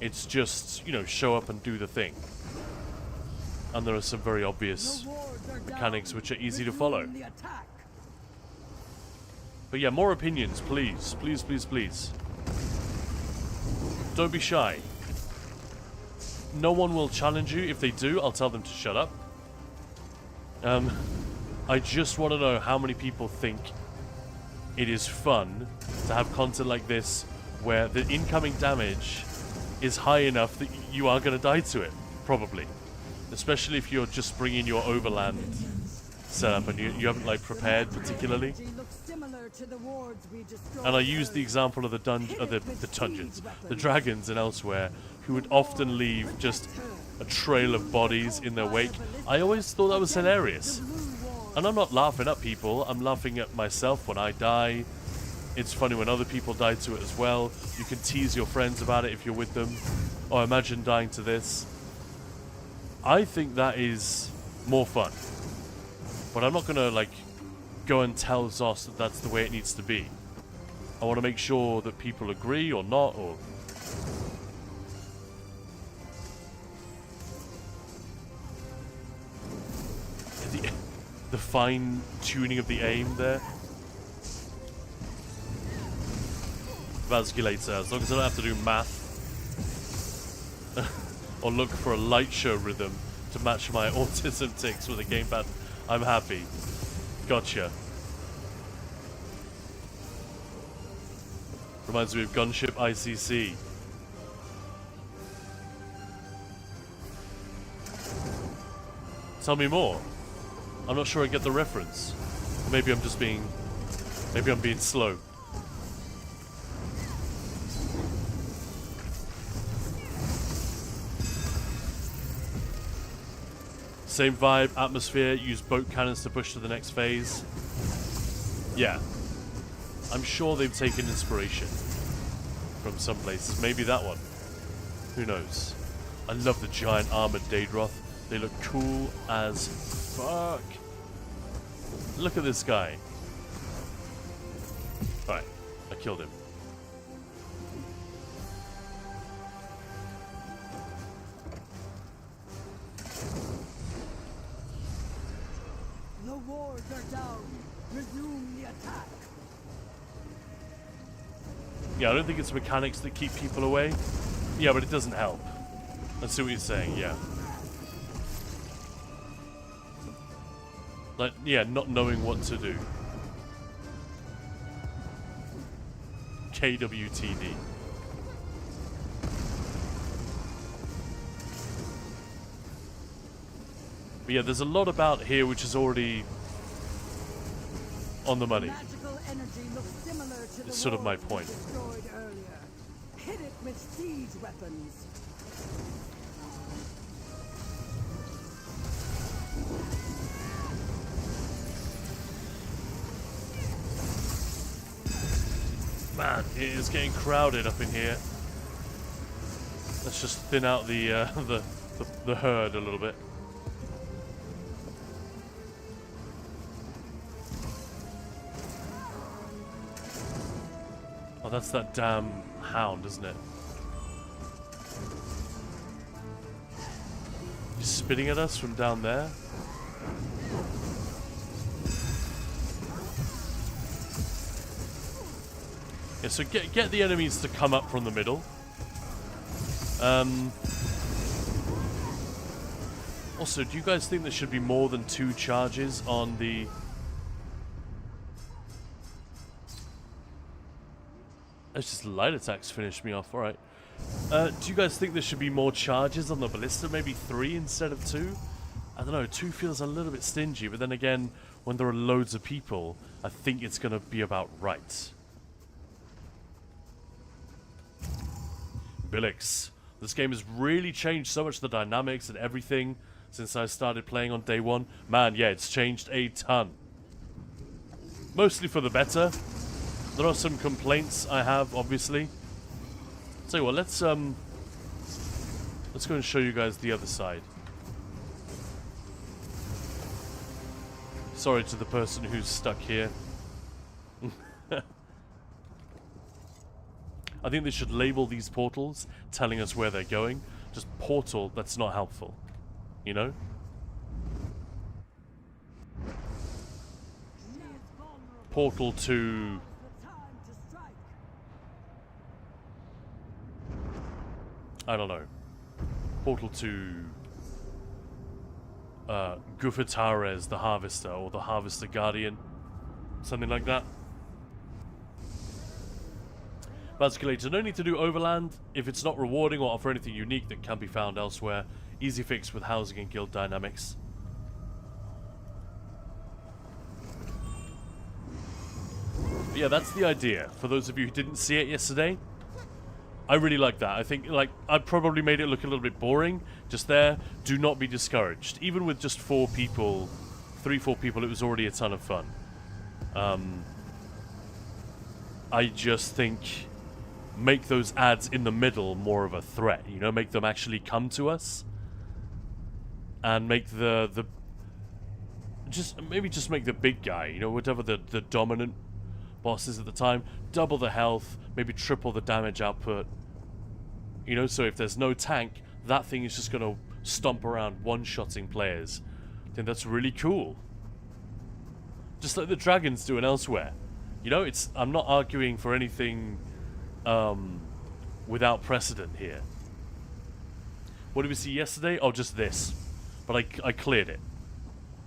[SPEAKER 1] It's just, you know, show up and do the thing. And there are some very obvious mechanics which are easy to follow. But yeah, more opinions, please. Please, please, please. Don't be shy. No one will challenge you. If they do, I'll tell them to shut up. I just want to know how many people think it is fun to have content like this where the incoming damage is high enough that you are going to die to it, probably. Especially if you're just bringing your overland setup and you haven't like prepared particularly. And I use the example of the dungeons, the dragons and elsewhere, who would often leave just a trail of bodies in their wake. I always thought that was hilarious. And I'm not laughing at people, I'm laughing at myself when I die. It's funny when other people die to it as well. You can tease your friends about it if you're with them. Oh, imagine dying to this. I think that is more fun. But I'm not gonna like go and tell Zos that that's the way it needs to be. I want to make sure that people agree or not, or... The fine-tuning of the aim there. Vasculator, as long as I don't have to do math. Or look for a light show rhythm to match my autism tics with a gamepad, I'm happy. Gotcha. Reminds me of Gunship ICC. Tell me more. I'm not sure I get the reference. Maybe I'm just being... Maybe I'm being slow. Same vibe, atmosphere, use boat cannons to push to the next phase. Yeah. I'm sure they've taken inspiration from some places. Maybe that one. Who knows? I love the giant armored Daedroth. They look cool as fuck. Look at this guy. Alright, I killed him.
[SPEAKER 16] The wards are down. Resume the attack.
[SPEAKER 1] Yeah, I don't think it's mechanics that keep people away. Yeah, but it doesn't help. I see what you're saying, yeah. Like, yeah, not knowing what to do. KWTD. But yeah, there's a lot about here which is already on the money.
[SPEAKER 16] Magical energy looks similar to
[SPEAKER 1] It's sort of my point.
[SPEAKER 16] destroyed earlier. Hit it with siege weapons.
[SPEAKER 1] Man, it is getting crowded up in here. Let's just thin out the the herd a little bit. Oh, that's that damn hound, isn't it? He's spitting at us from down there. Yeah, so get the enemies to come up from the middle. Also, do you guys think there should be more than 2 charges on the... That's just light attacks finished me off, alright. Do you guys think there should be more charges on the ballista? Maybe 3 instead of 2? I don't know, 2 feels a little bit stingy, but then again, when there are loads of people, I think it's going to be about right. Billix. This game has really changed so much the dynamics and everything since I started playing on day one. Man, yeah, it's changed a ton. Mostly for the better. There are some complaints I have, obviously. Tell you what, let's go and show you guys the other side. Sorry to the person who's stuck here. I think they should label these portals telling us where they're going. Just portal, that's not helpful. You know? Portal to... I don't know. Portal to... Gufitares the Harvester, or the Harvester Guardian. Something like that. Basically, no need to do overland if it's not rewarding or offer anything unique that can be found elsewhere. Easy fix with housing and guild dynamics. But yeah, that's the idea. For those of you who didn't see it yesterday, I really like that. I think, like, I probably made it look a little bit boring just there. Do not be discouraged. Even with just 4 people, 3-4 people, it was already a ton of fun. I just think make those ads in the middle more of a threat, you know, make them actually come to us, and make the maybe just make the big guy, you know, whatever the dominant boss is at the time, double the health, maybe triple the damage output, you know, so if there's no tank, that thing is just gonna stomp around one-shotting players. I think that's really cool, just like the dragons do in Elsewhere. You know, I'm not arguing for anything without precedent here. What did we see yesterday? Oh, just this. But I cleared it.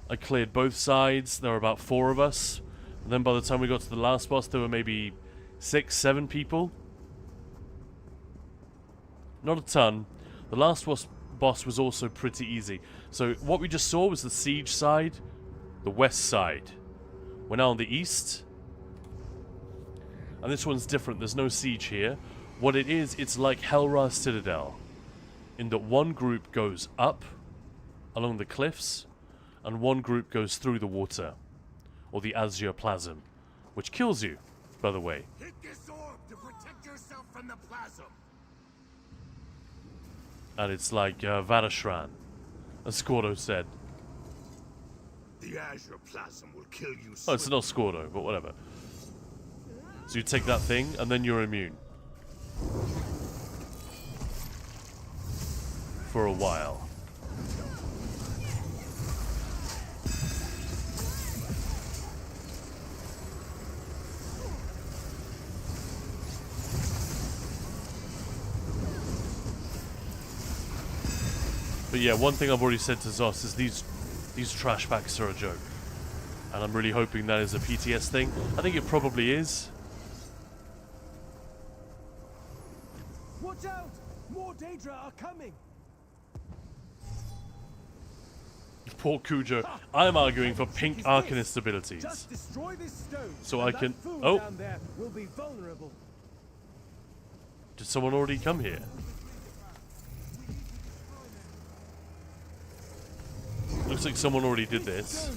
[SPEAKER 1] I cleared both sides. There were about 4 of us. And then by the time we got to the last boss, there were maybe 6-7 people. Not a ton. The last boss was also pretty easy. So what we just saw was the siege side, the west side. We're now on the east. And this one's different. There's no siege here. What it is, it's like Helra's Citadel, in that one group goes up along the cliffs, and one group goes through the water, or the azure plasm, which kills you, by the way.
[SPEAKER 13] Hit this orb to protect yourself from the plasm.
[SPEAKER 1] And it's like Vadashran, as Squirdo said.
[SPEAKER 13] The azure plasm will kill you.
[SPEAKER 1] Oh, it's not Squirdo, but whatever. So you take that thing, and then you're immune. For a while. But yeah, one thing I've already said to Zos is these trash packs are a joke. And I'm really hoping that is a PTS thing. I think it probably is.
[SPEAKER 10] Watch out! More Daedra are coming!
[SPEAKER 1] Poor Cujo. I'm arguing for pink Arcanist abilities.
[SPEAKER 10] Just destroy this stone,
[SPEAKER 1] so
[SPEAKER 10] and
[SPEAKER 1] I can...
[SPEAKER 10] that fool
[SPEAKER 1] Oh!
[SPEAKER 10] down there will be vulnerable.
[SPEAKER 1] Did someone already come here? Looks like someone already did this.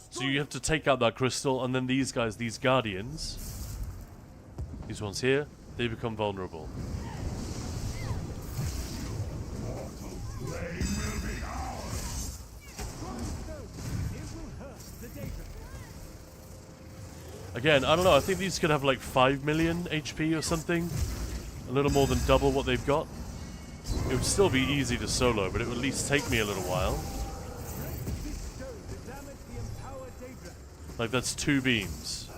[SPEAKER 1] So you have to take out that crystal, and then these guys, these guardians, these ones here, they become vulnerable. Again, I don't know, I think these could have like 5 million HP or something. A little more than double what they've got. It would still be easy to solo, but it would at least take me a little while. Like, that's 2 beams.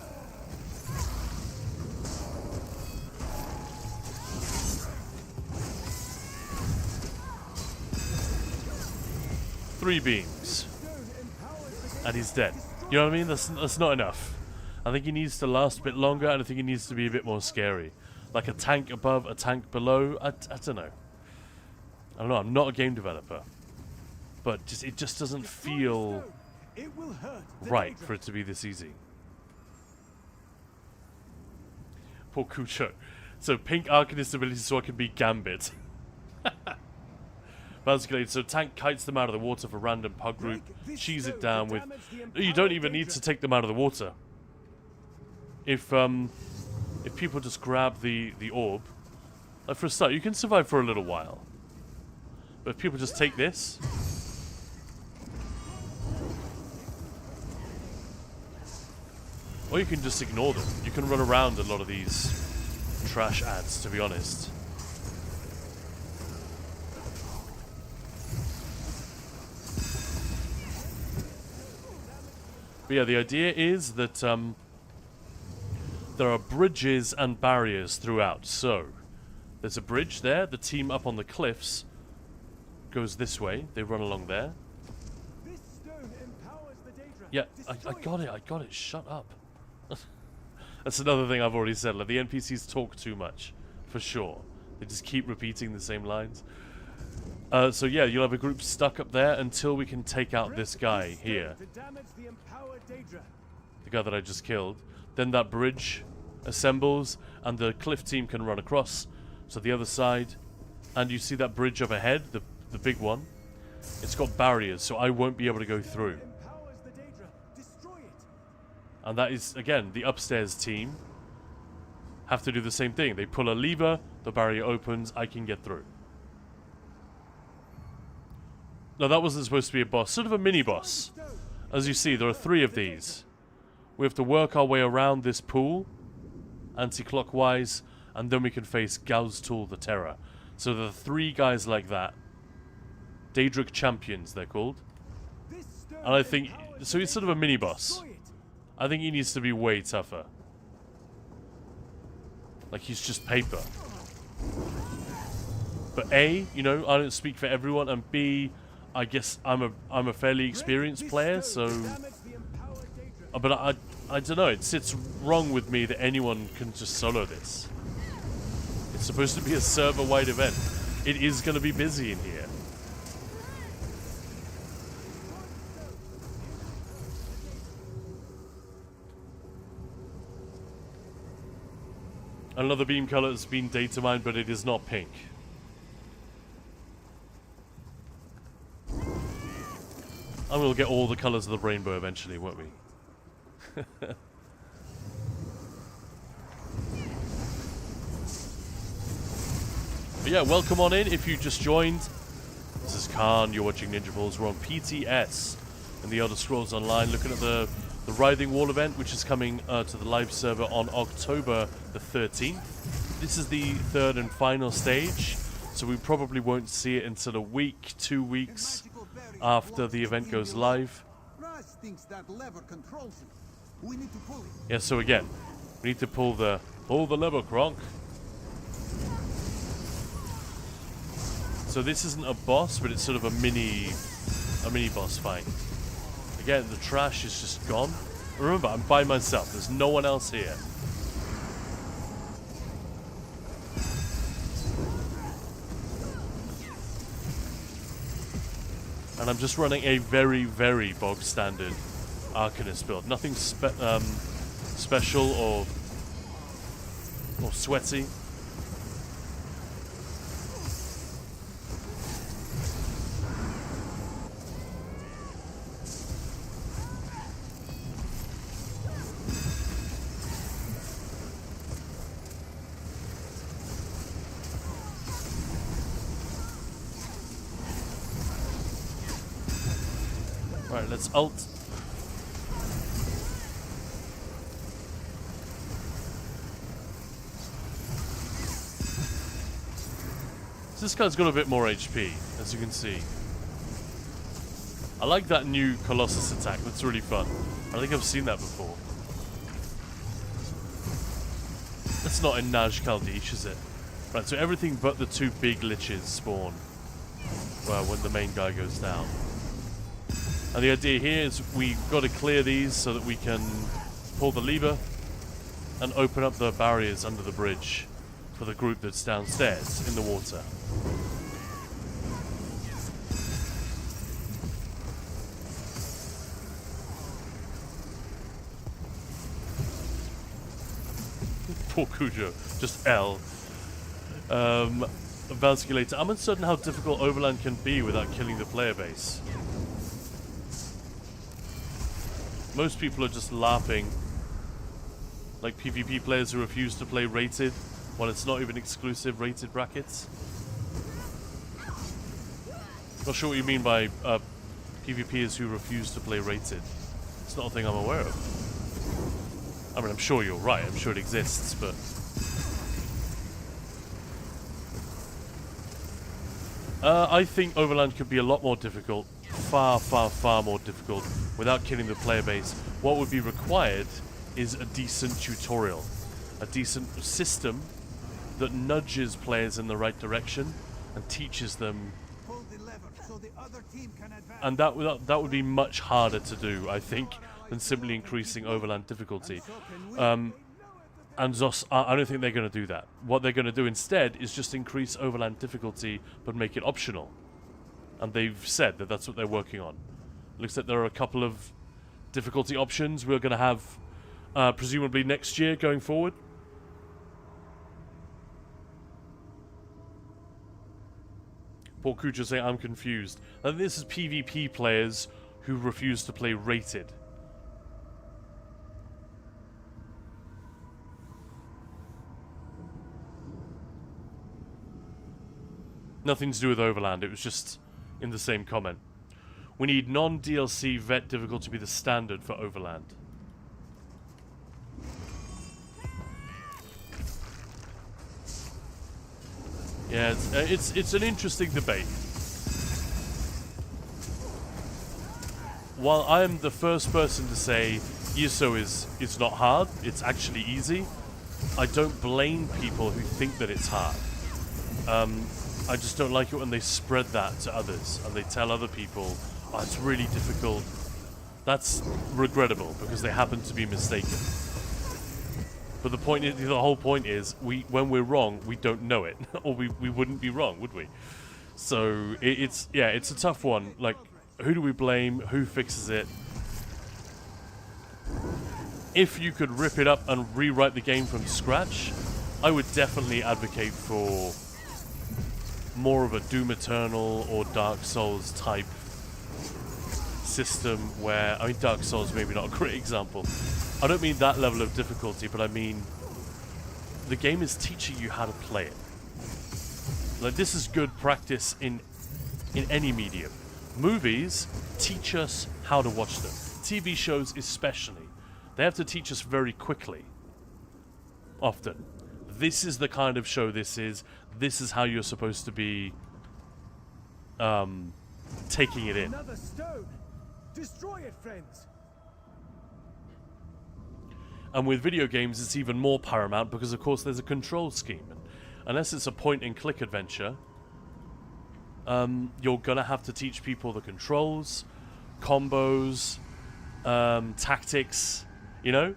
[SPEAKER 1] Three beams. And he's dead. You know what I mean? That's not enough. I think he needs to last a bit longer, and I think he needs to be a bit more scary. Like a tank above, a tank below. I don't know. I don't know, I'm not a game developer. But it just doesn't feel right for it to be this easy. Poor Cujo. So pink Arcanist ability so I can be Gambit. Basically, so tank kites them out of the water for random pug group, cheese it down with... You don't even need to take them out of the water. If people just grab the orb, like for a start, you can survive for a little while. But if people just take this... Or you can just ignore them. You can run around a lot of these trash ads, to be honest. But yeah, the idea is that there are bridges and barriers throughout. So, there's a bridge there. The team up on the cliffs goes this way. They run along there. Yeah, I got it. Shut up. That's another thing I've already said. Like, the NPCs talk too much, for sure. They just keep repeating the same lines. So yeah, you'll have a group stuck up there until we can take out this guy here. The guy that I just killed. Then that bridge assembles, and the cliff team can run across. So the other side, and you see that bridge up ahead, the big one. It's got barriers, so I won't be able to go through. And that is, again, the upstairs team have to do the same thing. They pull a lever, the barrier opens, I can get through. No, that wasn't supposed to be a boss. Sort of a mini-boss. As you see, there are 3 of these. We have to work our way around this pool, anti-clockwise, and then we can face Gauztul the Terror. So there are 3 guys like that. Daedric Champions, they're called. And I think... So he's sort of a mini-boss. I think he needs to be way tougher. Like, he's just paper. But A, you know, I don't speak for everyone, and B, I guess I'm a fairly experienced player, so... But I don't know, it sits wrong with me that anyone can just solo this. It's supposed to be a server-wide event. It is going to be busy in here. Another beam color has been data mined, but it is not pink. And we'll get all the colors of the rainbow eventually, won't we? But yeah, welcome on in if you just joined. This is Khan, you're watching Ninja Balls. We're on PTS in the Elder Scrolls Online, looking at the Writhing Wall event, which is coming to the live server on October the 13th. This is the 3rd and final stage, so we probably won't see it until a week, 2 weeks after the event goes live. Yeah, so again, we need to pull the lever, Kronk. So this isn't a boss, but it's sort of a mini boss fight. Again, the trash is just gone. Remember, I'm by myself. There's no one else here. And I'm just running a very, very bog standard Arcanist build. Nothing special or sweaty. Right, let's ult. So this guy's got a bit more HP, as you can see. I like that new Colossus attack, that's really fun. I think I've seen that before. That's not in Naj Kaldish, is it? Right, so everything but the 2 big liches spawn. Well, when the main guy goes down. And the idea here is we've got to clear these so that we can pull the lever and open up the barriers under the bridge for the group that's downstairs in the water. Poor Cujo. Just L. Valsculator. I'm uncertain how difficult Overland can be without killing the player base. Most people are just laughing. Like PvP players who refuse to play rated when it's not even exclusive rated brackets. Not sure what you mean by PvPers who refuse to play rated. It's not a thing I'm aware of. I mean, I'm sure you're right. I'm sure it exists, but... I think Overland could be a lot more difficult. Far, far, far more difficult without killing the player base. What would be required is a decent tutorial. A decent system that nudges players in the right direction and teaches them. And that would be much harder to do, I think, than simply increasing Overland difficulty. And Zos, I don't think they're going to do that. What they're going to do instead is just increase Overland difficulty, but make it optional. And they've said that that's what they're working on. Looks like there are a couple of difficulty options we're going to have, presumably next year going forward. Poor Kucha saying, I'm confused. And this is PvP players who refuse to play rated. Nothing to do with Overland, it was just in the same comment. We need non-DLC vet difficulty to be the standard for Overland. Yeah, it's an interesting debate. While I am the first person to say ESO is not hard, it's actually easy, I don't blame people who think that it's hard. I just don't like it when they spread that to others and they tell other people, oh, it's really difficult. That's regrettable because they happen to be mistaken. But the point is, the whole point is, when we're wrong, we don't know it, or we wouldn't be wrong, would we? So it's a tough one. Like, who do we blame? Who fixes it? If you could rip it up and rewrite the game from scratch, I would definitely advocate for more of a Doom Eternal or Dark Souls type system where, I mean, Dark Souls maybe not a great example. I don't mean that level of difficulty, but I mean the game is teaching you how to play it. Like, this is good practice in any medium. Movies teach us how to watch them. TV shows especially. They have to teach us very quickly. Often. This is the kind of show this is. This is how you're supposed to be taking it in.
[SPEAKER 10] Another stone. Destroy it, friends.
[SPEAKER 1] And with video games, it's even more paramount because, of course, there's a control scheme. And unless it's a point-and-click adventure, you're going to have to teach people the controls, combos, tactics, you know?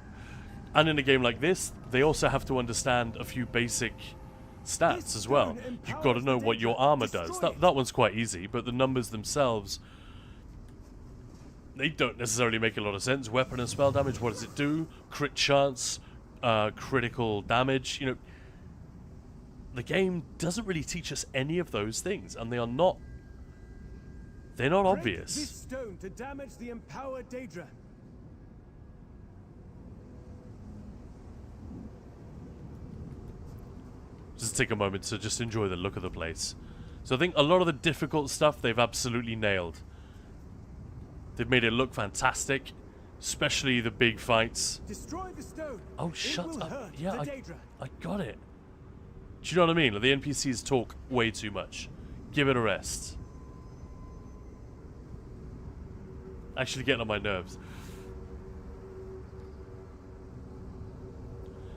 [SPEAKER 1] And in a game like this, they also have to understand a few basic stats as well. You've got to know what your armor does. That one's quite easy, but the numbers themselves, they don't necessarily make a lot of sense. Weapon and spell damage, what does it do? Crit chance, critical damage, you know. The game doesn't really teach us any of those things, and they're not obvious.
[SPEAKER 10] This stone to damage the empowered Daedra.
[SPEAKER 1] Just take a moment to just enjoy the look of the place. So I think a lot of the difficult stuff they've absolutely nailed. They've made it look fantastic, especially the big fights.
[SPEAKER 10] Destroy the stone.
[SPEAKER 1] Oh, shut up. Yeah, I got it. Do you know what I mean? Like, the NPCs talk way too much. Give it a rest. Actually getting on my nerves.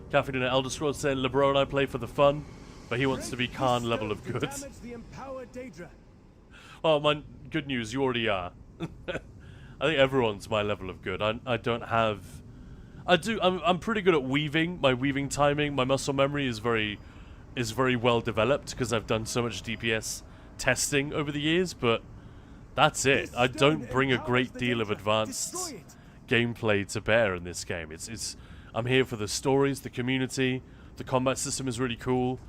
[SPEAKER 1] Caffeine and Elder Scrolls saying LeBron and I play for the fun, but he wants to be Khan level of good. Oh, my good news, you already are. I think everyone's my level of good. I don't have... I'm pretty good at weaving. My weaving timing, my muscle memory is very well developed because I've done so much DPS testing over the years, but that's it. I don't bring a great deal of advanced gameplay to bear in this game. I'm here for the stories, the community, The combat system is really cool.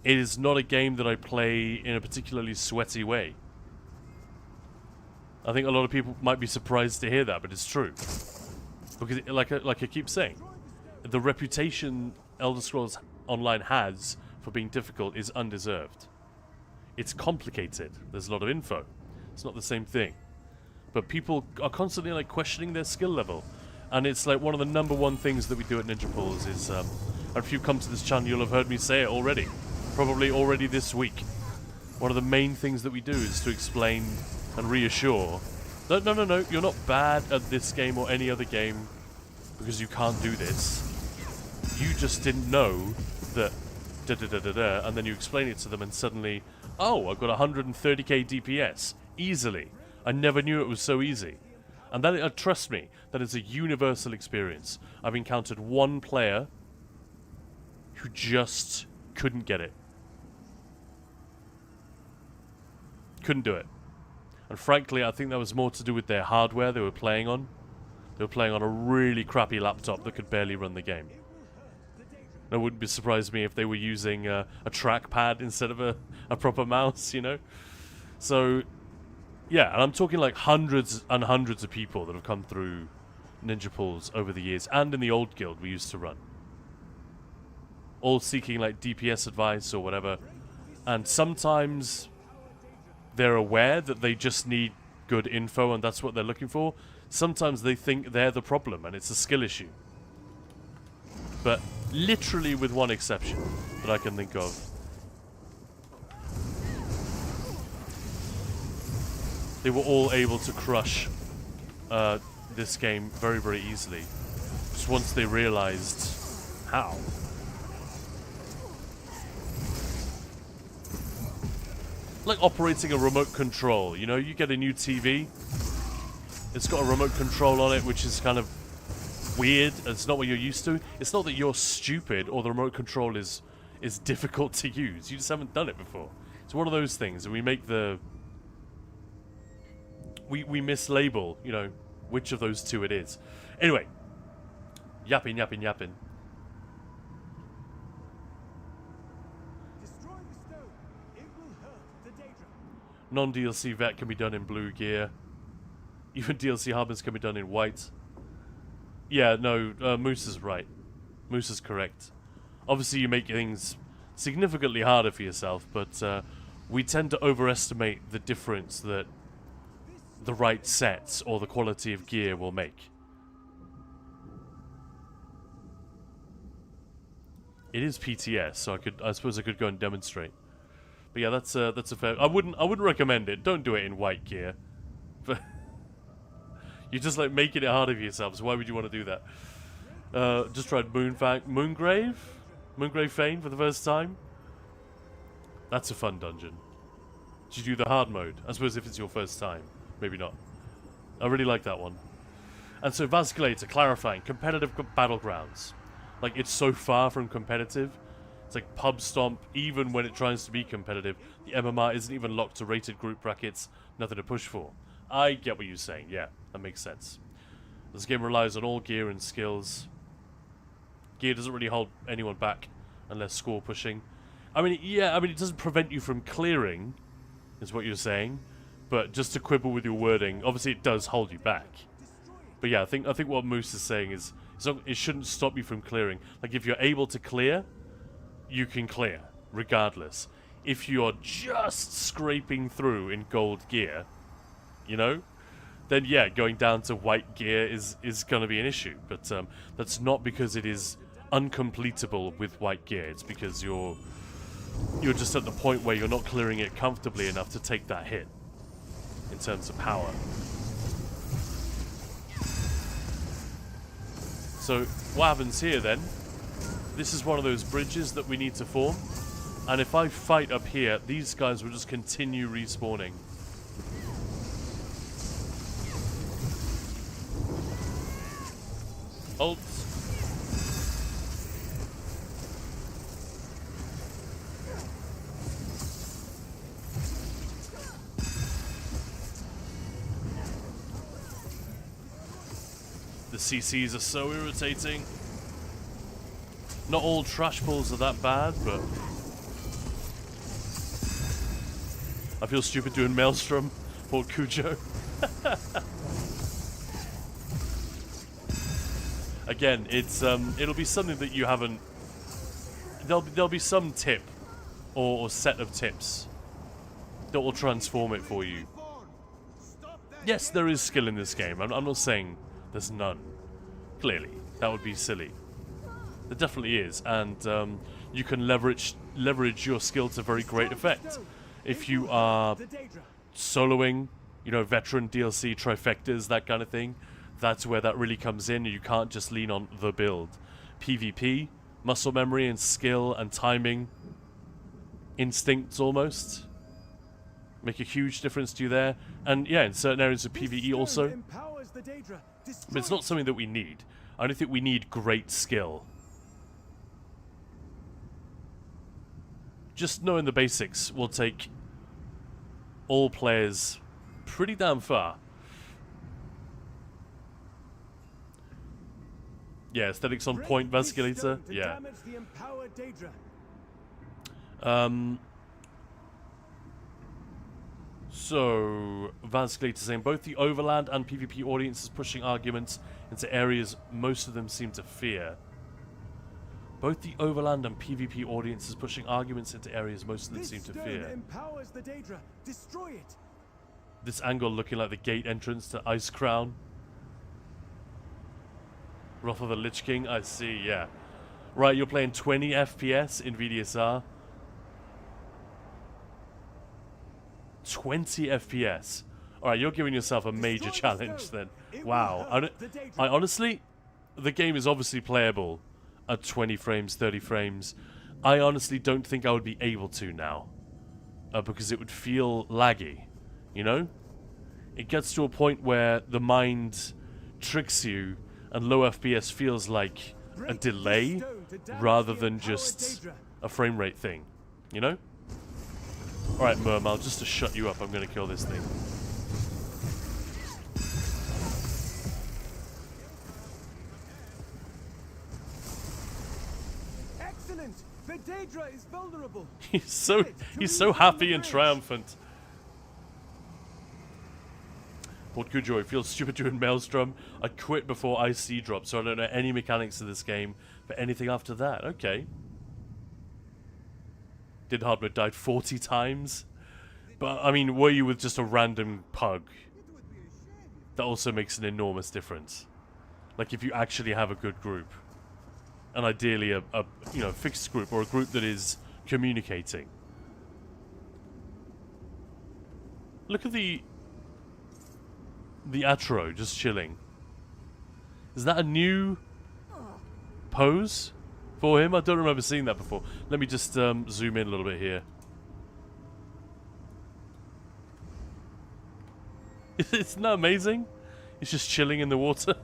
[SPEAKER 1] It is not a game that I play in a particularly sweaty way. I think a lot of people might be surprised to hear that, but it's true. Because, like I keep saying, the reputation Elder Scrolls Online has for being difficult is undeserved. It's complicated. There's a lot of info. It's not the same thing. But people are constantly like questioning their skill level. And it's like one of the #1 things that we do at Ninja Pulls is, and if you come to this channel, you'll have heard me say it already. Probably already this week. One of the main things that we do is to explain and reassure that no, you're not bad at this game or any other game because you can't do this. You just didn't know that da-da-da-da-da, and then you explain it to them and suddenly, oh, I've got 130k DPS. Easily. I never knew it was so easy. And that, trust me, that is a universal experience. I've encountered one player who just couldn't get it. Couldn't do it. And frankly, I think that was more to do with their hardware they were playing on. They were playing on a really crappy laptop that could barely run the game. It wouldn't be surprised me if they were using a trackpad instead of a proper mouse, you know? So, yeah, and I'm talking like hundreds and hundreds of people that have come through Ninja Pulls over the years, and in the old guild we used to run. All seeking like DPS advice or whatever. And sometimes they're aware that they just need good info and that's what they're looking for. Sometimes they think they're the problem and it's a skill issue. But literally with one exception that I can think of. They were all able to crush this game very, very easily. Just once they realized how. Like operating a remote control, you know, you get a new TV, it's got a remote control on it, which is kind of weird, it's not what you're used to. It's not that you're stupid or the remote control is difficult to use, you just haven't done it before. It's one of those things, and we make the... We mislabel, you know, which of those two it is. Anyway, yapping. Non-DLC vet can be done in blue gear. Even DLC harbors can be done in white. Yeah, no, Moose is right. Moose is correct. Obviously, you make things significantly harder for yourself, but we tend to overestimate the difference that the right sets or the quality of gear will make. It is PTS, so I suppose I could go and demonstrate. But yeah, that's a fair. I wouldn't recommend it. Don't do it in white gear. But you're just like making it harder for yourselves. Why would you want to do that? Just tried Moongrave Fane for the first time. That's a fun dungeon. Did you do the hard mode? I suppose if it's your first time, maybe not. I really like that one. And so Vasculator clarifying competitive battlegrounds. Like it's so far from competitive. It's like pub stomp, even when it tries to be competitive. The MMR isn't even locked to rated group brackets, nothing to push for. I get what you're saying, yeah, that makes sense. This game relies on all gear and skills. Gear doesn't really hold anyone back unless score pushing. I mean, yeah, it doesn't prevent you from clearing, is what you're saying. But just to quibble with your wording, obviously it does hold you back. But yeah, I think what Moose is saying is, it shouldn't stop you from clearing. Like if you're able to clear, you can clear, regardless. If you're just scraping through in gold gear, you know, then yeah, going down to white gear is going to be an issue. But that's not because it is uncompletable with white gear. It's because you're just at the point where you're not clearing it comfortably enough to take that hit in terms of power. So what happens here then? This is one of those bridges that we need to form. And if I fight up here, these guys will just continue respawning. Ult. The CCs are so irritating. Not all trash balls are that bad, but I feel stupid doing Maelstrom or Cujo. Again, it's it'll be something that you haven't. There'll be some tip or set of tips that will transform it for you. Yes, there is skill in this game. I'm not saying there's none. Clearly, that would be silly. There definitely is, and you can leverage your skill to very great effect. If you are soloing, you know, veteran DLC trifectas, that kind of thing, that's where that really comes in. You can't just lean on the build. PvP, muscle memory and skill and timing, instincts almost, make a huge difference to you there. And yeah, in certain areas of PvE also. But it's not something that we need. I don't think we need great skill. Just knowing the basics will take all players pretty damn far. Yeah, aesthetics on point, Vasculator. Yeah. So, Vasculator saying both the Overland and PvP audiences pushing arguments into areas most of them seem to fear. Both the Overland and PvP audiences pushing arguments into areas most of them seem to fear.
[SPEAKER 10] Empowers the Daedra. Destroy it.
[SPEAKER 1] This angle looking like the gate entrance to Ice Crown. Wrath of the Lich King, I see, yeah. Right, you're playing 20 FPS in VDSR. 20 FPS. Alright, you're giving yourself a major challenge then. Wow. I honestly, the game is obviously playable at 20 frames, 30 frames. I honestly don't think I would be able to now. Because it would feel laggy, you know? It gets to a point where the mind tricks you and low FPS feels like a delay rather than just a frame rate thing, you know? Alright, Mermal, just to shut you up, I'm gonna kill this thing.
[SPEAKER 10] Excellent! The Daedra is vulnerable.
[SPEAKER 1] He's so happy and triumphant. Port Cujo, I feel stupid doing Maelstrom. I quit before IC dropped, so I don't know any mechanics of this game for anything after that. Okay. Did Hardwood died 40 times? But, I mean, were you with just a random pug? That also makes an enormous difference. Like, if you actually have a good group. And ideally a you know, fixed group, or a group that is communicating. Look at the Atro just chilling. Is that a new pose for him? I don't remember seeing that before. Let me just zoom in a little bit here. Isn't that amazing? He's just chilling in the water.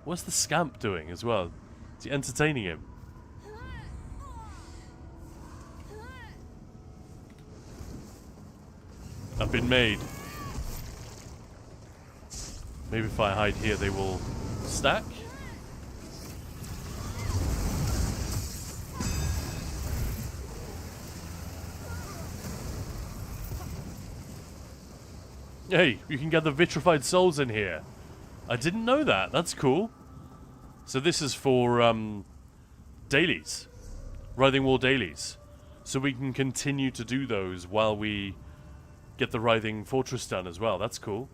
[SPEAKER 1] What's the scamp doing as well? Is he entertaining him? I've been made. Maybe if I hide here, they will stack. Hey, you can get the vitrified souls in here. I didn't know that. That's cool. So this is for dailies. Writhing Wall dailies. So we can continue to do those while we get the Writhing Fortress done as well. That's cool.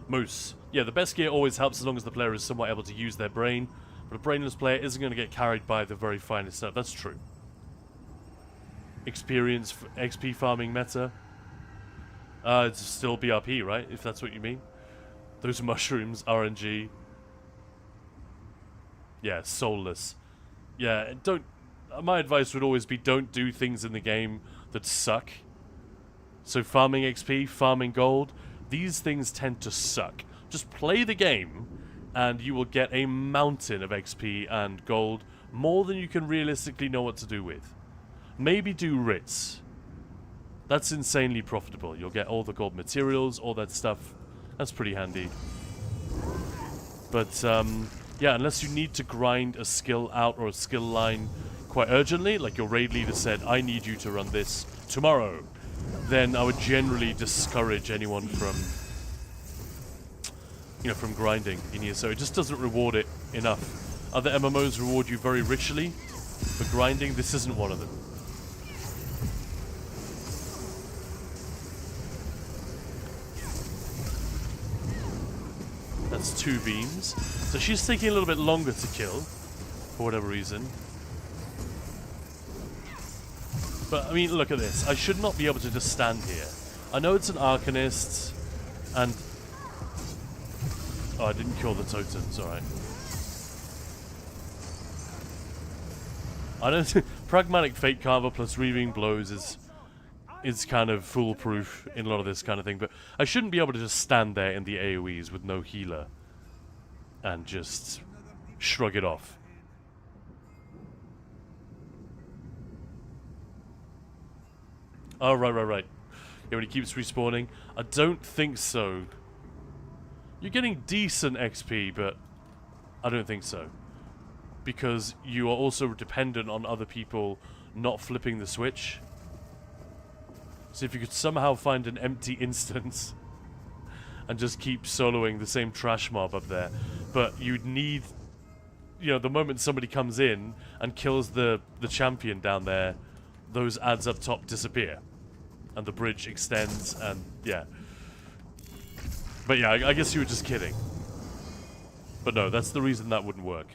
[SPEAKER 1] Moose. Yeah, the best gear always helps as long as the player is somewhat able to use their brain. But a brainless player isn't going to get carried by the very finest stuff. That's true. Experience XP farming meta. It's still BRP, right? If that's what you mean. Those mushrooms, RNG. Yeah, soulless. Yeah, don't... My advice would always be don't do things in the game that suck. So farming XP, farming gold, these things tend to suck. Just play the game, and you will get a mountain of XP and gold, more than you can realistically know what to do with. Maybe do writs. That's insanely profitable. You'll get all the gold materials, all that stuff. That's pretty handy. But, yeah, unless you need to grind a skill out or a skill line quite urgently, like your raid leader said, I need you to run this tomorrow, then I would generally discourage anyone from, you know, from grinding in here. So it just doesn't reward it enough. Other MMOs reward you very richly for grinding. This isn't one of them. That's 2 beams. So she's taking a little bit longer to kill, for whatever reason. But, I mean, look at this. I should not be able to just stand here. I know it's an Arcanist, and... Oh, I didn't kill the totems, alright. I don't... Pragmatic Fate Carver plus Reaving Blows is kind of foolproof in a lot of this kind of thing, but I shouldn't be able to just stand there in the AoEs with no healer and just shrug it off. Oh, right. Yeah, when he keeps respawning. I don't think so. You're getting decent XP, but I don't think so. Because you are also dependent on other people not flipping the switch. So if you could somehow find an empty instance and just keep soloing the same trash mob up there, but you'd need, you know, the moment somebody comes in and kills the champion down there, those ads up top disappear. And the bridge extends, and yeah. But yeah, I guess you were just kidding. But no, that's the reason that wouldn't work.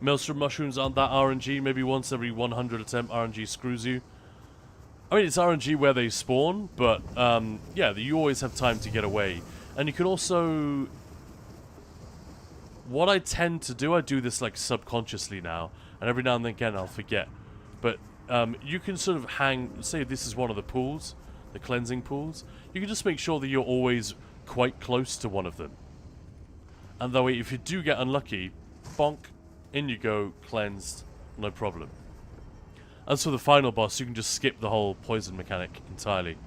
[SPEAKER 1] Maelstrom mushrooms aren't that RNG. Maybe once every 100 attempt RNG screws you. I mean, it's RNG where they spawn, but yeah, you always have time to get away. And you can also... What I tend to do, I do this like subconsciously now, and every now and again I'll forget. But you can sort of hang, say this is one of the pools, the cleansing pools. You can just make sure that you're always quite close to one of them. And that way, if you do get unlucky, bonk, in you go, cleansed, no problem. As for the final boss, you can just skip the whole poison mechanic entirely.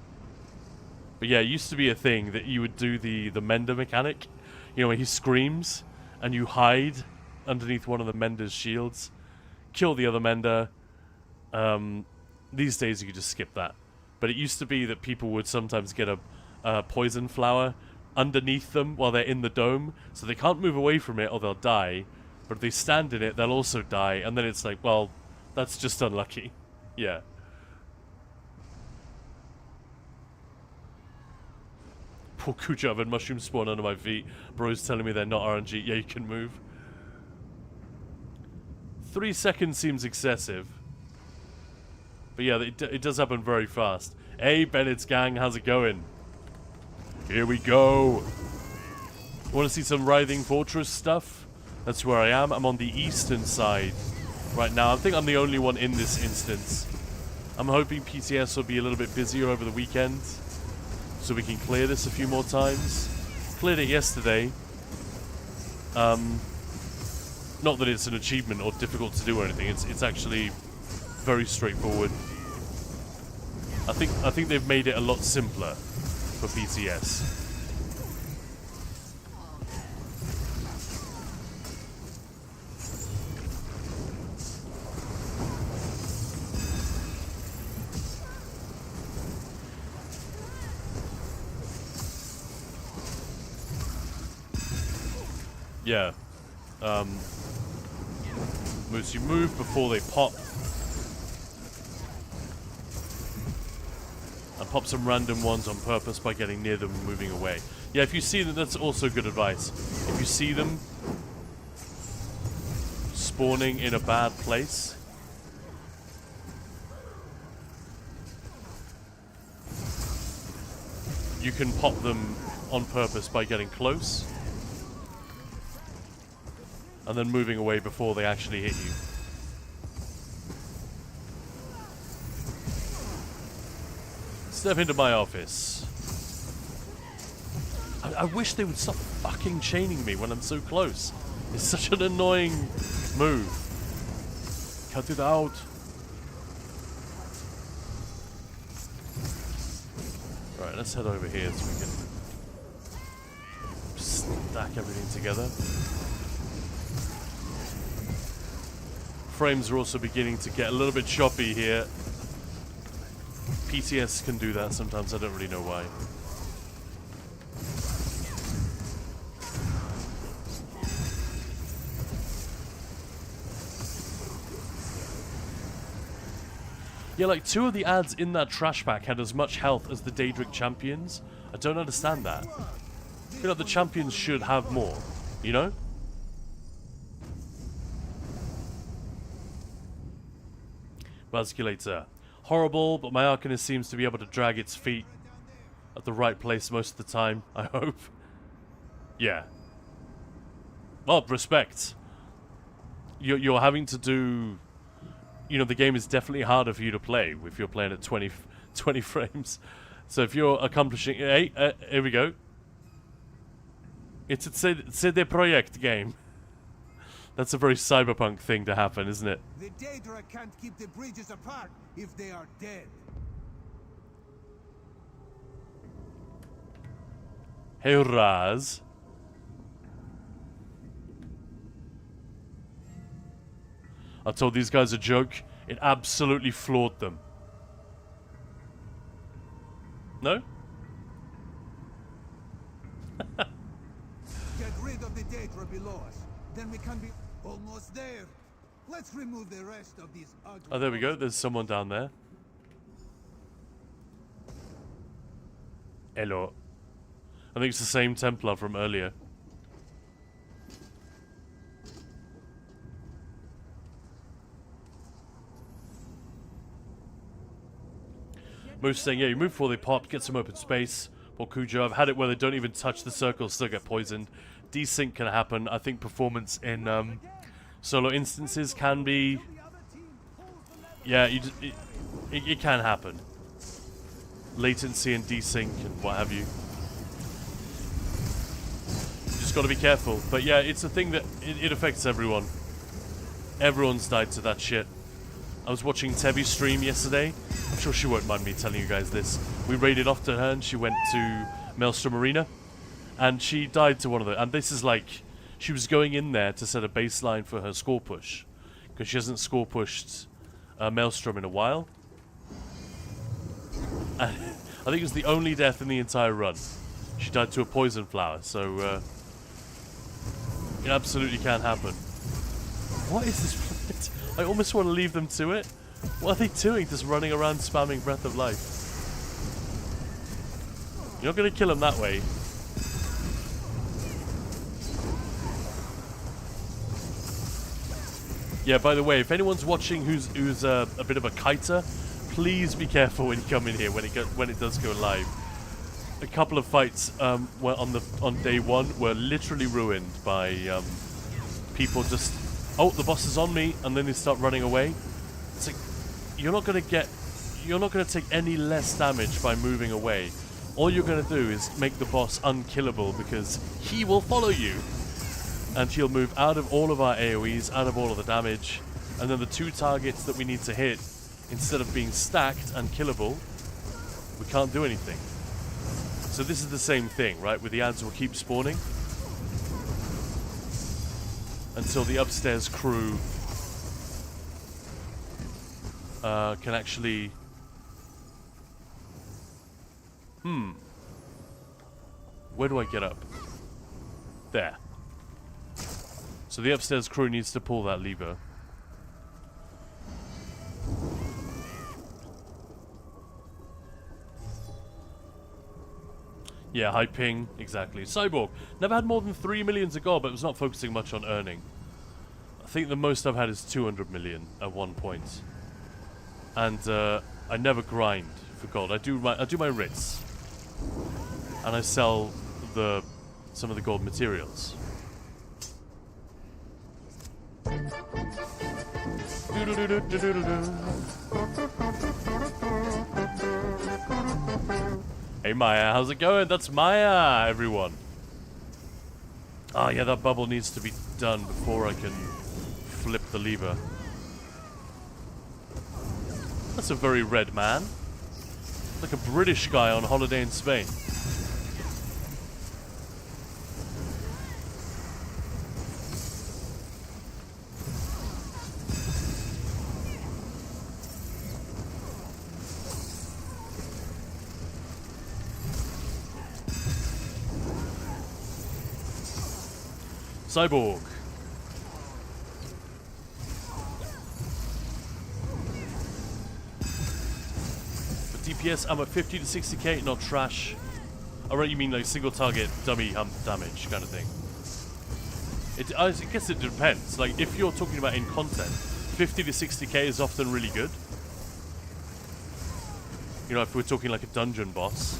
[SPEAKER 1] But yeah, it used to be a thing that you would do the Mender mechanic. You know, when he screams, and you hide underneath one of the Mender's shields, kill the other Mender. These days you could just skip that. But it used to be that people would sometimes get a poison flower underneath them while they're in the dome, so they can't move away from it or they'll die. But if they stand in it, they'll also die, and then it's like, well, that's just unlucky. Yeah. Poor Kuja, I've had mushrooms spawn under my feet. Bro's telling me they're not RNG. Yeah, you can move. 3 seconds seems excessive. But yeah, it does happen very fast. Hey, Bennett's gang, how's it going? Here we go. Want to see some Writhing Fortress stuff? That's where I am. I'm on the eastern side right now. I think I'm the only one in this instance. I'm hoping PTS will be a little bit busier over the weekend, so we can clear this a few more times. Cleared it yesterday. Not that it's an achievement or difficult to do or anything. It's actually very straightforward. I think they've made it a lot simpler for PTS. Yeah. Moves you move before they pop. And pop some random ones on purpose by getting near them and moving away. Yeah, if you see them, that's also good advice. If you see them spawning in a bad place, you can pop them on purpose by getting close. And then moving away before they actually hit you. Step into my office. I wish they would stop fucking chaining me when I'm so close. It's such an annoying move. Cut it out. let's head over here so we can stack everything together. Frames are also beginning to get a little bit choppy here. PTS can do that sometimes, I don't really know why. Yeah, like 2 of the ads in that trash pack had as much health as the Daedric champions. I don't understand that. I feel like the champions should have more, you know? Basculator. Horrible, but my Arcanist seems to be able to drag its feet at the right place most of the time, I hope. Yeah. Well, respect. You're having to do... You know, the game is definitely harder for you to play if you're playing at 20 frames. So if you're accomplishing... Hey, here we go. It's a CD Projekt game. That's a very cyberpunk thing to happen, isn't it?
[SPEAKER 10] The Daedra can't keep the bridges apart if they are dead.
[SPEAKER 1] Hey, Raz. I told these guys a joke. It absolutely floored them. No?
[SPEAKER 10] Get rid of the Daedra below us. Then we can be almost there. Let's remove the rest of these ugly...
[SPEAKER 1] Oh, there we go. There's someone down there. Hello. I think it's the same Templar from earlier. Moose saying, yeah, you move before they pop, get some open space. Or Cujo, I've had it where they don't even touch the circle, still get poisoned. Desync can happen. I think performance in solo instances can be... Yeah, it can happen. Latency and desync and what have you. You just got to be careful. But yeah, it's a thing that it affects everyone. Everyone's died to that shit. I was watching Tevi stream yesterday. I'm sure she won't mind me telling you guys this. We raided off to her and she went to Maelstrom Arena. And she died to one of the... And this is like... She was going in there to set a baseline for her score push. Because she hasn't score pushed Maelstrom in a while. And I think it was the only death in the entire run. She died to a poison flower. So... it absolutely can happen. What is this planet? I almost want to leave them to it. What are they doing? Just running around spamming Breath of Life. You're not going to kill them that way. Yeah, by the way, if anyone's watching who's a bit of a kiter, please be careful when you come in here when it does go live. A couple of fights were on day 1 were literally ruined by people just... Oh, the boss is on me, and then they start running away. It's like, you're not going to take any less damage by moving away. All you're going to do is make the boss unkillable because he will follow you. And he'll move out of all of our AoEs, out of all of the damage. And then the 2 targets that we need to hit, instead of being stacked and killable, we can't do anything. So this is the same thing, right? With the ads will keep spawning. Until the upstairs crew can actually... Where do I get up? There. So the upstairs crew needs to pull that lever. Yeah, high ping, exactly. Cyborg. Never had more than 3 million to gold, but was not focusing much on earning. I think the most I've had is 200 million at one point. And I never grind for gold. I do my writs. And I sell some of the gold materials. Hey Maya, how's it going? That's Maya, everyone. Oh yeah, that bubble needs to be done before I can flip the lever. That's a very red man. Like a British guy on holiday in Spain. Cyborg. For DPS, I'm at 50 to 60k, not trash. Alright, you mean like single target dummy hump damage kind of thing. I guess it depends. Like, if you're talking about in content, 50 to 60k is often really good. You know, if we're talking like a dungeon boss,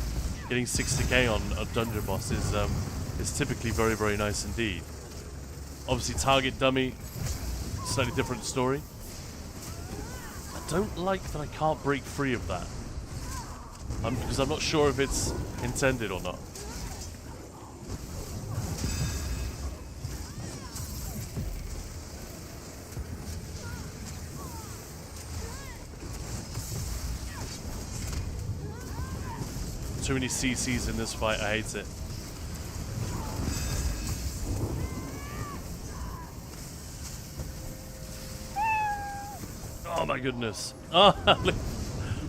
[SPEAKER 1] getting 60k on a dungeon boss is typically very, very nice indeed. Obviously, target dummy, slightly different story. I don't like that I can't break free of that. Because I'm not sure if it's intended or not. Too many CCs in this fight, I hate it. Oh my goodness. Oh,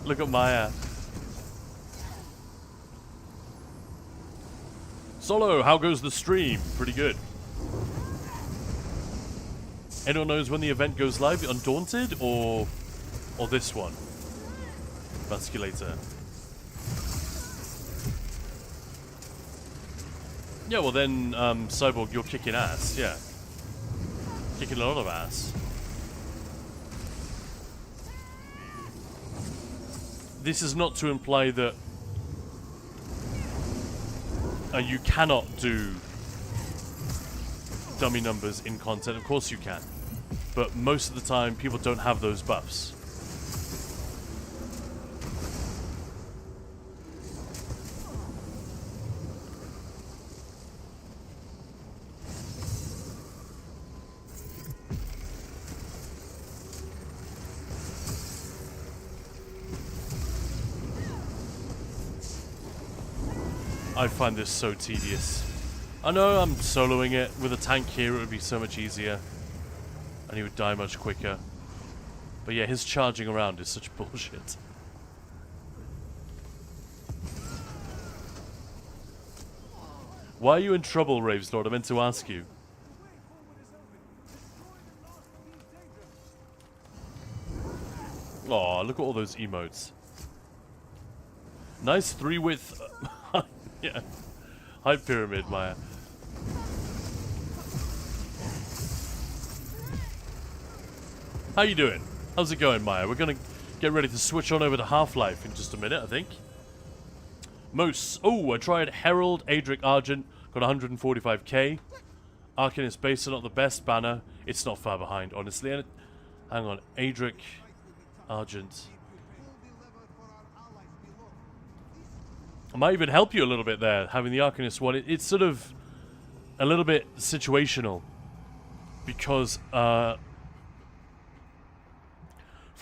[SPEAKER 1] look at Maya. Solo, how goes the stream? Pretty good. Anyone knows when the event goes live? Undaunted or this one? Vasculator. Yeah, well then, Cyborg, you're kicking ass, yeah. Kicking a lot of ass. This is not to imply that you cannot do dummy numbers in content. Of course you can. But most of the time, people don't have those buffs. I find this so tedious. I know I'm soloing it. With a tank here, it would be so much easier. And he would die much quicker. But yeah, his charging around is such bullshit. Why are you in trouble, Raveslord? I meant to ask you. Aw, look at all those emotes. Nice 3-width... yeah. High pyramid, Maya. How you doing? How's it going, Maya? We're gonna get ready to switch on over to Half-Life in just a minute, I think. Mose. Oh, I tried Herald, Adric Argent, got 145k. Arcanist Base are not the best banner. It's not far behind, honestly. And hang on, Adric Argent. I might even help you a little bit there, having the Arcanist one. It's sort of a little bit situational. Because, for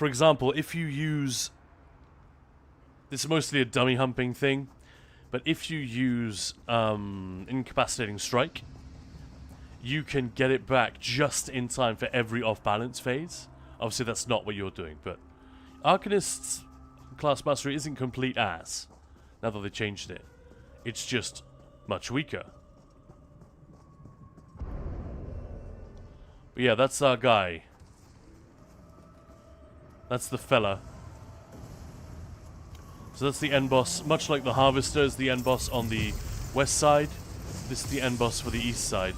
[SPEAKER 1] example, if you use... This is mostly a dummy humping thing. But if you use Incapacitating Strike, you can get it back just in time for every off-balance phase. Obviously, that's not what you're doing, but... Arcanist's class mastery isn't complete ass. Now that they changed it. It's just much weaker. But yeah, that's our guy. That's the fella. So that's the end boss. Much like the Harvester is the end boss on the west side. This is the end boss for the east side.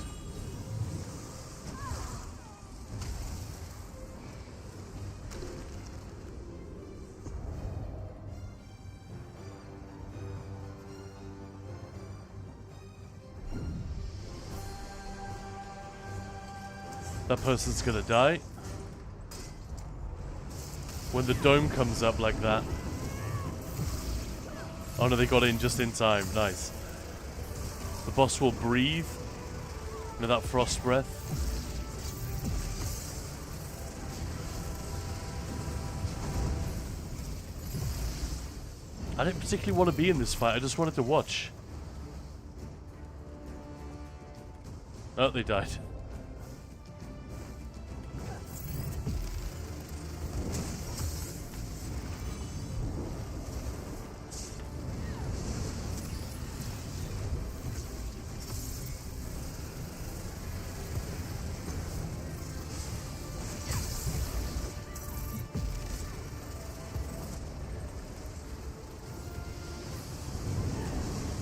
[SPEAKER 1] That person's gonna die. When the dome comes up like that. Oh no, they got in just in time. Nice. The boss will breathe. You know, that frost breath. I didn't particularly want to be in this fight. I just wanted to watch. Oh, they died.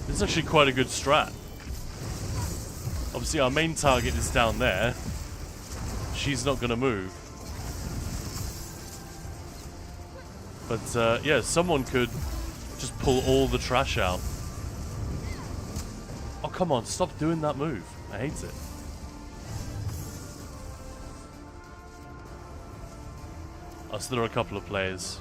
[SPEAKER 1] This is actually quite a good strat. Obviously our main target is down there. She's not going to move. But yeah, someone could just pull all the trash out. Oh, come on, stop doing that move. I hate it. Oh, so there are a couple of players.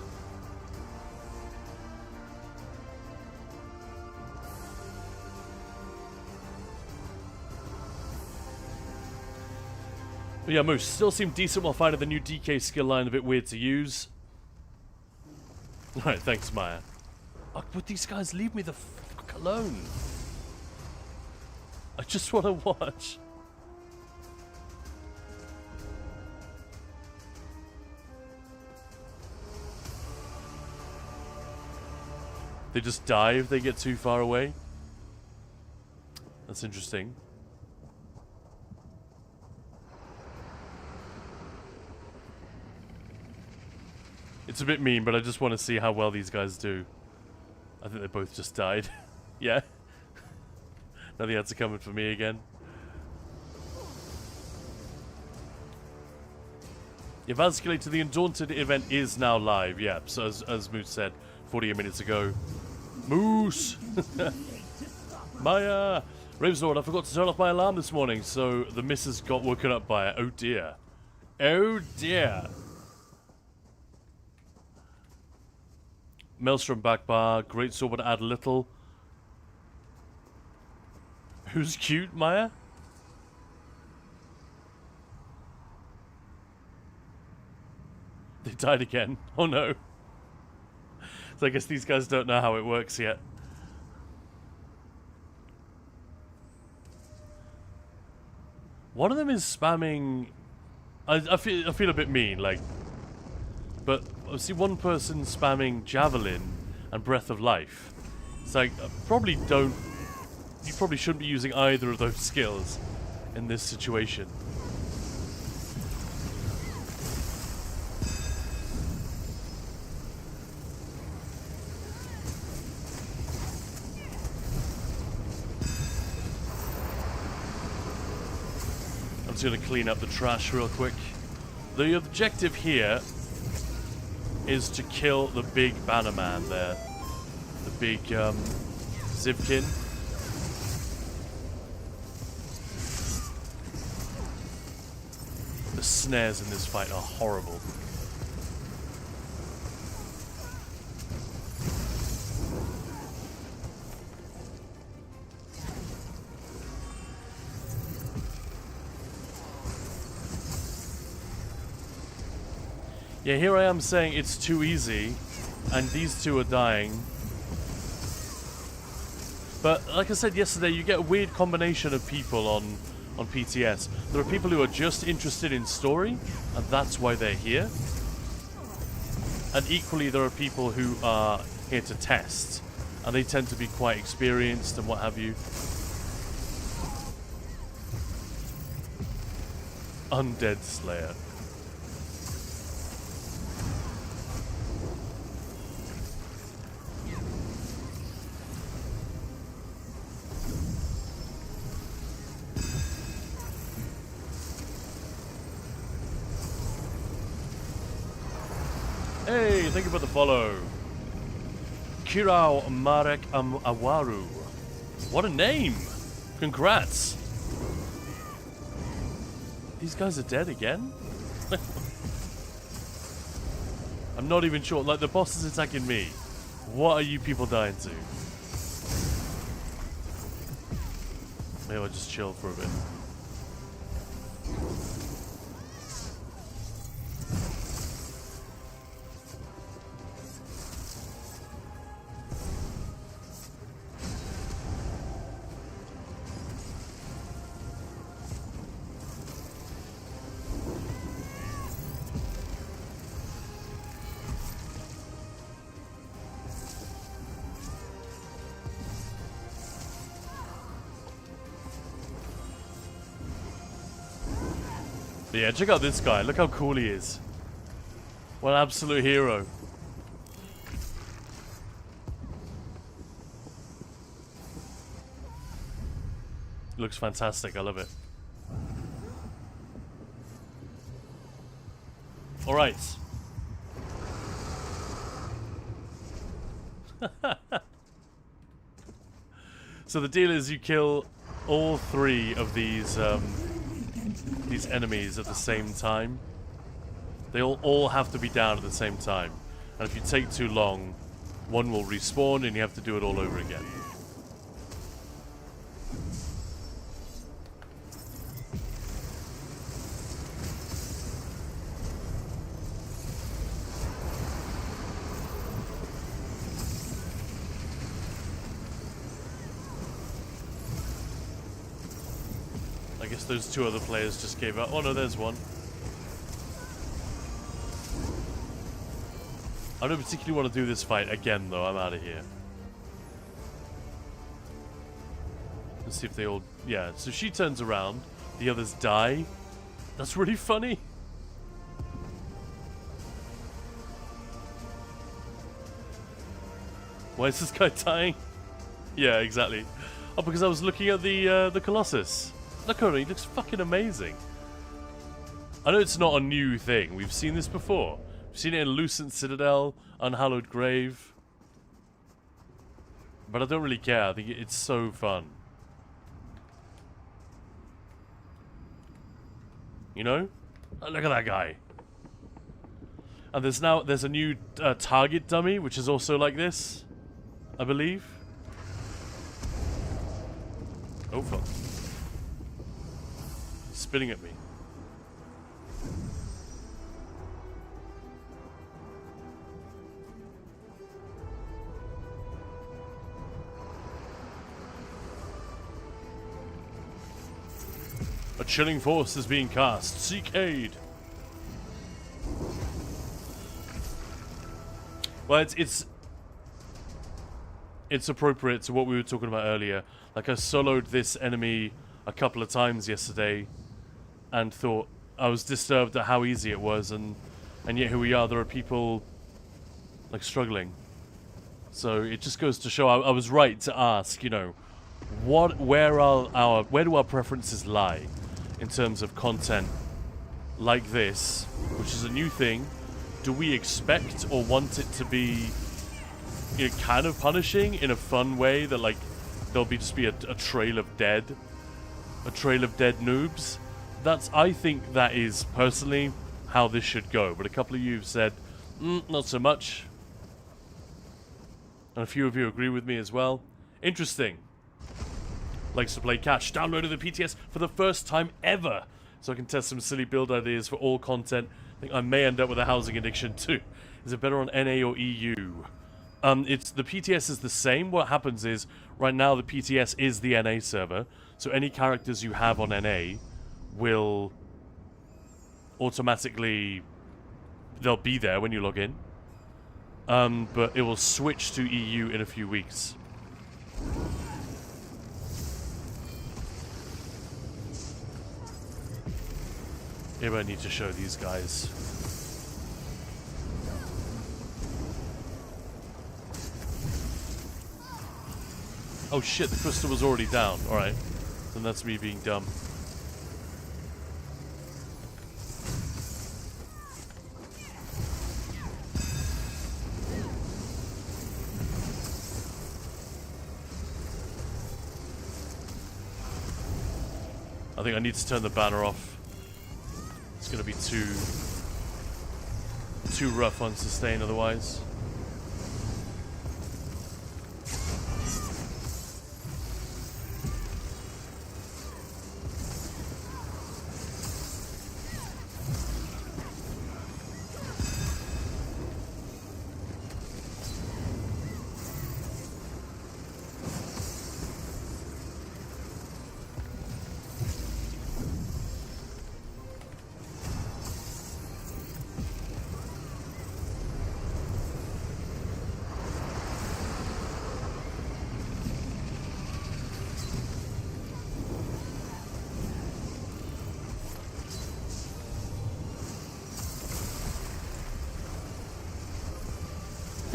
[SPEAKER 1] But yeah, Moose, still seem decent while finding the new DK skill line a bit weird to use. Alright, thanks, Maya. Oh, would these guys leave me the fuck alone? I just want to watch. They just die if they get too far away? That's interesting. It's a bit mean, but I just want to see how well these guys do. I think they both just died. Yeah. Now the ads are coming for me again. Evansculated to the Undaunted event is now live. Yeah, so as Moose said 48 minutes ago. Moose! Maya! Ravenslord, I forgot to turn off my alarm this morning, so the missus got woken up by it. Oh dear. Oh dear. Maelstrom back bar, great sword would add little. Who's cute, Maya? They died again. Oh no. So I guess these guys don't know how it works yet. One of them is spamming. I feel a bit mean, like. But I see one person spamming Javelin and Breath of Life. It's like, you probably shouldn't be using either of those skills in this situation. I'm just going to clean up the trash real quick. The objective here is to kill the big banner man there. The big Zivkin. The snares in this fight are horrible. Yeah, here I am saying it's too easy, and these two are dying. But like I said yesterday, you get a weird combination of people on PTS. There are people who are just interested in story, and that's why they're here. And equally, there are people who are here to test, and they tend to be quite experienced and what have you. Undead Slayer. Hey, thank you for the follow. Kirao Marek Awaru. What a name! Congrats! These guys are dead again? I'm not even sure. Like, the boss is attacking me. What are you people dying to? Maybe I'll just chill for a bit. But yeah, check out this guy. Look how cool he is. What an absolute hero. Looks fantastic. I love it. All right. So the deal is you kill all 3 of these enemies at the same time. They all have to be down at the same time. And if you take too long, one will respawn and you have to do it all over again. I guess those 2 other players just gave up. Oh no, there's one. I don't particularly want to do this fight again, though. I'm out of here. Let's see if they all... Yeah, so she turns around. The others die. That's really funny. Why is this guy dying? Yeah, exactly. Oh, because I was looking at the Colossus. Look at him, he looks fucking amazing. I know it's not a new thing. We've seen this before. We've seen it in Lucent Citadel, Unhallowed Grave. But I don't really care. I think it's so fun. You know? Oh, look at that guy. And there's a new target dummy, which is also like this, I believe. Oh fuck. He's spitting at me. A chilling force is being cast. Seek aid. Well, it's appropriate to what we were talking about earlier. Like, I soloed this enemy a couple of times yesterday and thought I was disturbed at how easy it was, and yet here we are, there are people like struggling. So it just goes to show I was right to ask, you know, where do our preferences lie in terms of content like this, which is a new thing. Do we expect or want it to be, you know, kind of punishing in a fun way, that like there'll just be a trail of dead noobs? I think that is personally how this should go. But a couple of you have said, not so much. And a few of you agree with me as well. Interesting. Likes to play catch. Downloaded the PTS for the first time ever, so I can test some silly build ideas for all content. I think I may end up with a housing addiction too. Is it better on NA or EU? It's the PTS is the same. What happens is, right now the PTS is the NA server, so any characters you have on NA will automatically, they'll be there when you log in. But it will switch to EU in a few weeks. Maybe I need to show these guys. Oh shit, the crystal was already down. Alright. Then that's me being dumb. I think I need to turn the banner off. It's going to be too rough on sustain otherwise.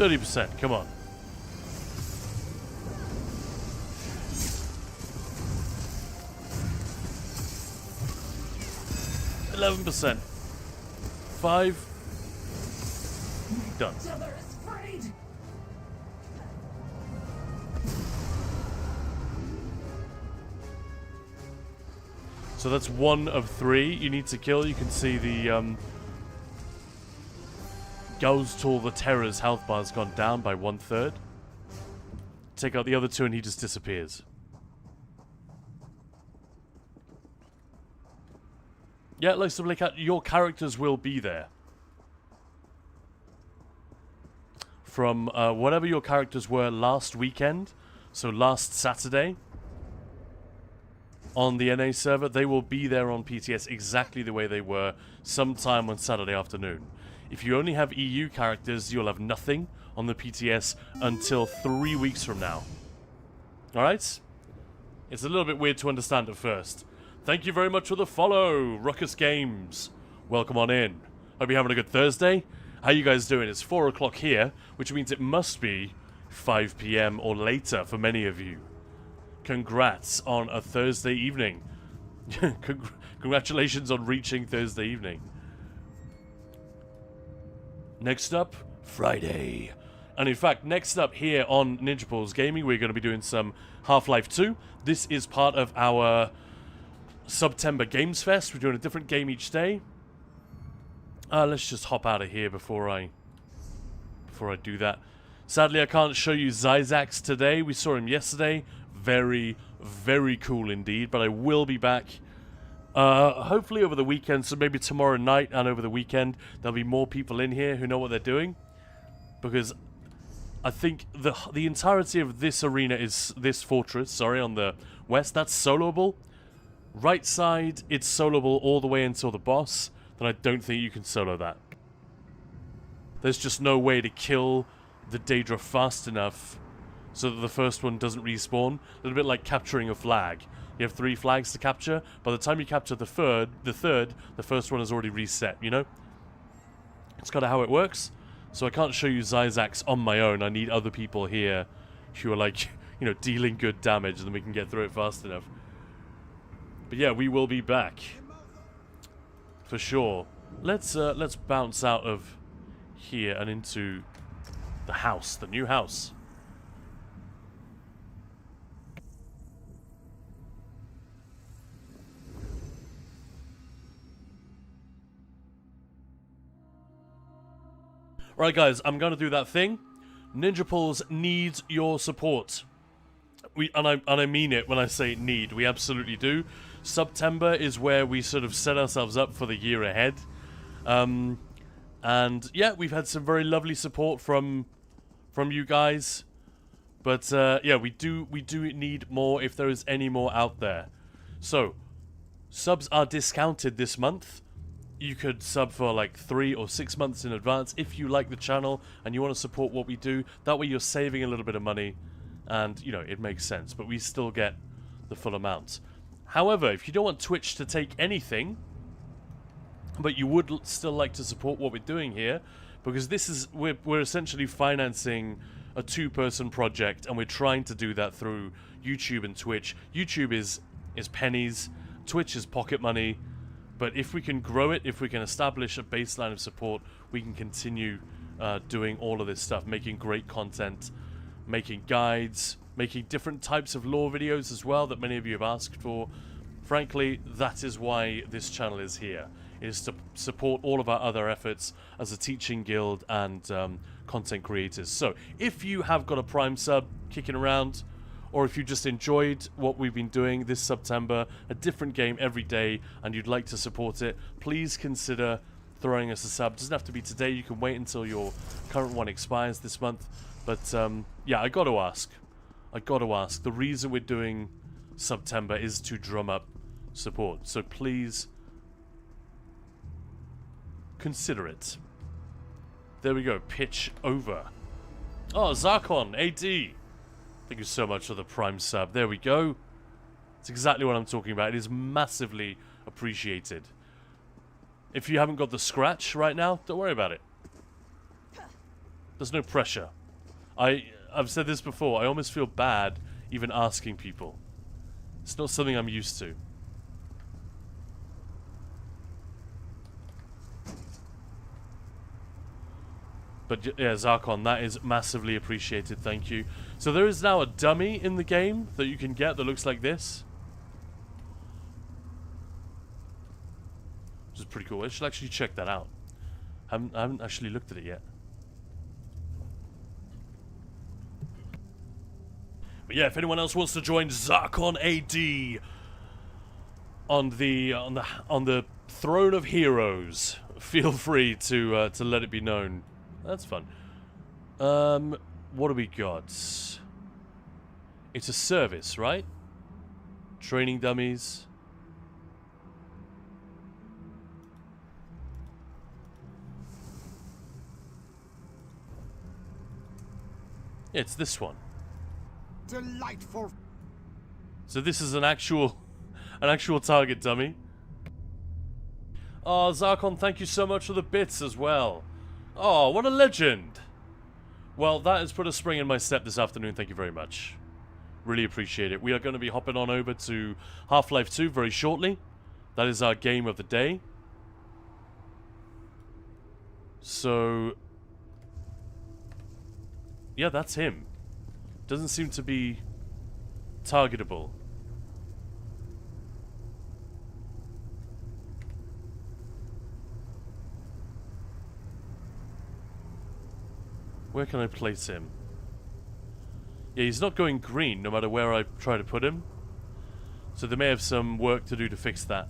[SPEAKER 1] 30%, come on. %. 5. Done. So that's 1 of 3 you need to kill. You can see the Ghoul the Terror's health bar's gone down by 1/3. Take out the other 2 and he just disappears. Yeah, like something like your characters will be there. From whatever your characters were last weekend, so last Saturday, on the NA server, they will be there on PTS exactly the way they were sometime on Saturday afternoon. If you only have EU characters, you'll have nothing on the PTS until 3 weeks from now. Alright? It's a little bit weird to understand at first. Thank you very much for the follow, Ruckus Games. Welcome on in. Hope you're having a good Thursday. How you guys doing? It's 4 o'clock here, which means it must be 5 PM or later for many of you. Congrats on a Thursday evening. Congratulations on reaching Thursday evening. Next up, Friday. And in fact, next up here on Ninja Pulse Gaming, we're going to be doing some Half-Life 2. This is part of our September Gamesfest. We're doing a different game each day. Let's just hop out of here before I do that. Sadly, I can't show you Zyzax today. We saw him yesterday. Very, very cool indeed. But I will be back hopefully over the weekend. So maybe tomorrow night and over the weekend, there'll be more people in here who know what they're doing. Because I think the entirety of this arena is this fortress, sorry, on the west. That's soloable. Right side, it's soloable all the way until the boss. Then I don't think you can solo that. There's just no way to kill the Daedra fast enough so that the first one doesn't respawn. A little bit like capturing a flag. You have 3 flags to capture. By the time you capture the third, the first one has already reset, you know? It's kind of how it works. So I can't show you Zyzax on my own. I need other people here who are like, you know, dealing good damage, and then we can get through it fast enough. But yeah, we will be back. For sure. Let's bounce out of here and into the house, the new house. Right, guys, I'm going to do that thing. Ninja Pulse needs your support. I mean it when I say need. We absolutely do. September is where we sort of set ourselves up for the year ahead. And yeah, we've had some very lovely support from you guys. But yeah, we do need more if there is any more out there. So, subs are discounted this month. You could sub for like 3 or 6 months in advance if you like the channel and you want to support what we do. That way you're saving a little bit of money and, you know, it makes sense. But we still get the full amount. However, if you don't want Twitch to take anything, but you would still like to support what we're doing here, because this is, we're essentially financing a 2-person project, and we're trying to do that through YouTube and Twitch. YouTube is pennies, Twitch is pocket money. But if we can grow it, if we can establish a baseline of support, we can continue doing all of this stuff, making great content, making guides, making different types of lore videos as well that many of you have asked for. Frankly, that is why this channel is here. It is to support all of our other efforts as a teaching guild and content creators. So, if you have got a Prime sub kicking around, or if you just enjoyed what we've been doing this September, a different game every day, and you'd like to support it, please consider throwing us a sub. It doesn't have to be today. You can wait until your current one expires this month. But yeah, I got to ask. The reason we're doing September is to drum up support. So please consider it. There we go. Pitch over. Oh, Zarkon, AD. Thank you so much for the Prime sub. There we go. It's exactly what I'm talking about. It is massively appreciated. If you haven't got the scratch right now, don't worry about it. There's no pressure. I've said this before, I almost feel bad even asking people. It's not something I'm used to. But yeah, Zarkon, that is massively appreciated, thank you. So there is now a dummy in the game that you can get that looks like this. Which is pretty cool. I should actually check that out. I haven't actually looked at it yet. But yeah, if anyone else wants to join Zarkon AD on the throne of heroes, feel free to let it be known. That's fun. What do we got? It's a service, right? Training dummies. Yeah, it's this one.
[SPEAKER 13] Delightful.
[SPEAKER 1] So this is an actual target dummy. Oh, Zarkon, thank you so much for the bits as well. Oh, what a legend. Well, that has put a spring in my step this afternoon. Thank you very much. Really appreciate it. We are going to be hopping on over to Half-Life 2 very shortly. That is our game of the day. So, yeah, that's him. Doesn't seem to be targetable. Where can I place him? Yeah, he's not going green no matter where I try to put him. So they may have some work to do to fix that.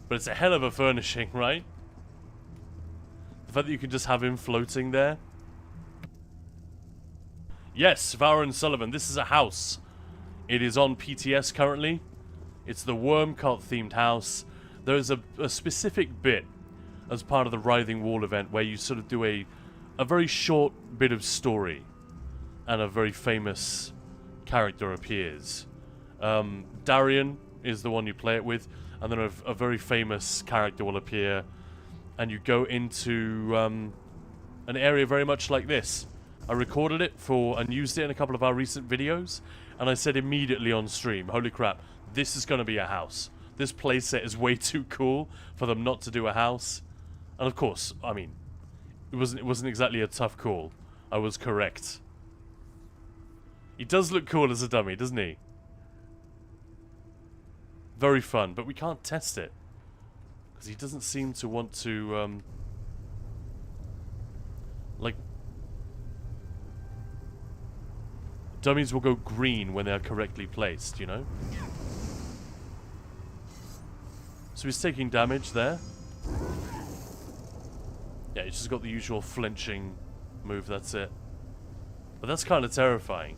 [SPEAKER 1] But it's a hell of a furnishing, right? The fact that you can just have him floating there. Yes, Varen Sullivan, this is a house. It is on PTS currently. It's the Worm Cult themed house. There's a specific bit as part of the Writhing Wall event where you sort of do a very short bit of story and a very famous character appears. Darian is the one you play it with, and then a very famous character will appear, and you go into an area very much like this. I recorded it and used it in a couple of our recent videos, and I said immediately on stream, holy crap, this is going to be a house. This playset is way too cool for them not to do a house. And of course, I mean, it wasn't exactly a tough call. I was correct. He does look cool as a dummy, doesn't he? Very fun, but we can't test it. Because he doesn't seem to want to, like... Dummies will go green when they are correctly placed, you know? So he's taking damage there. Yeah, he's just got the usual flinching move, that's it. But that's kind of terrifying.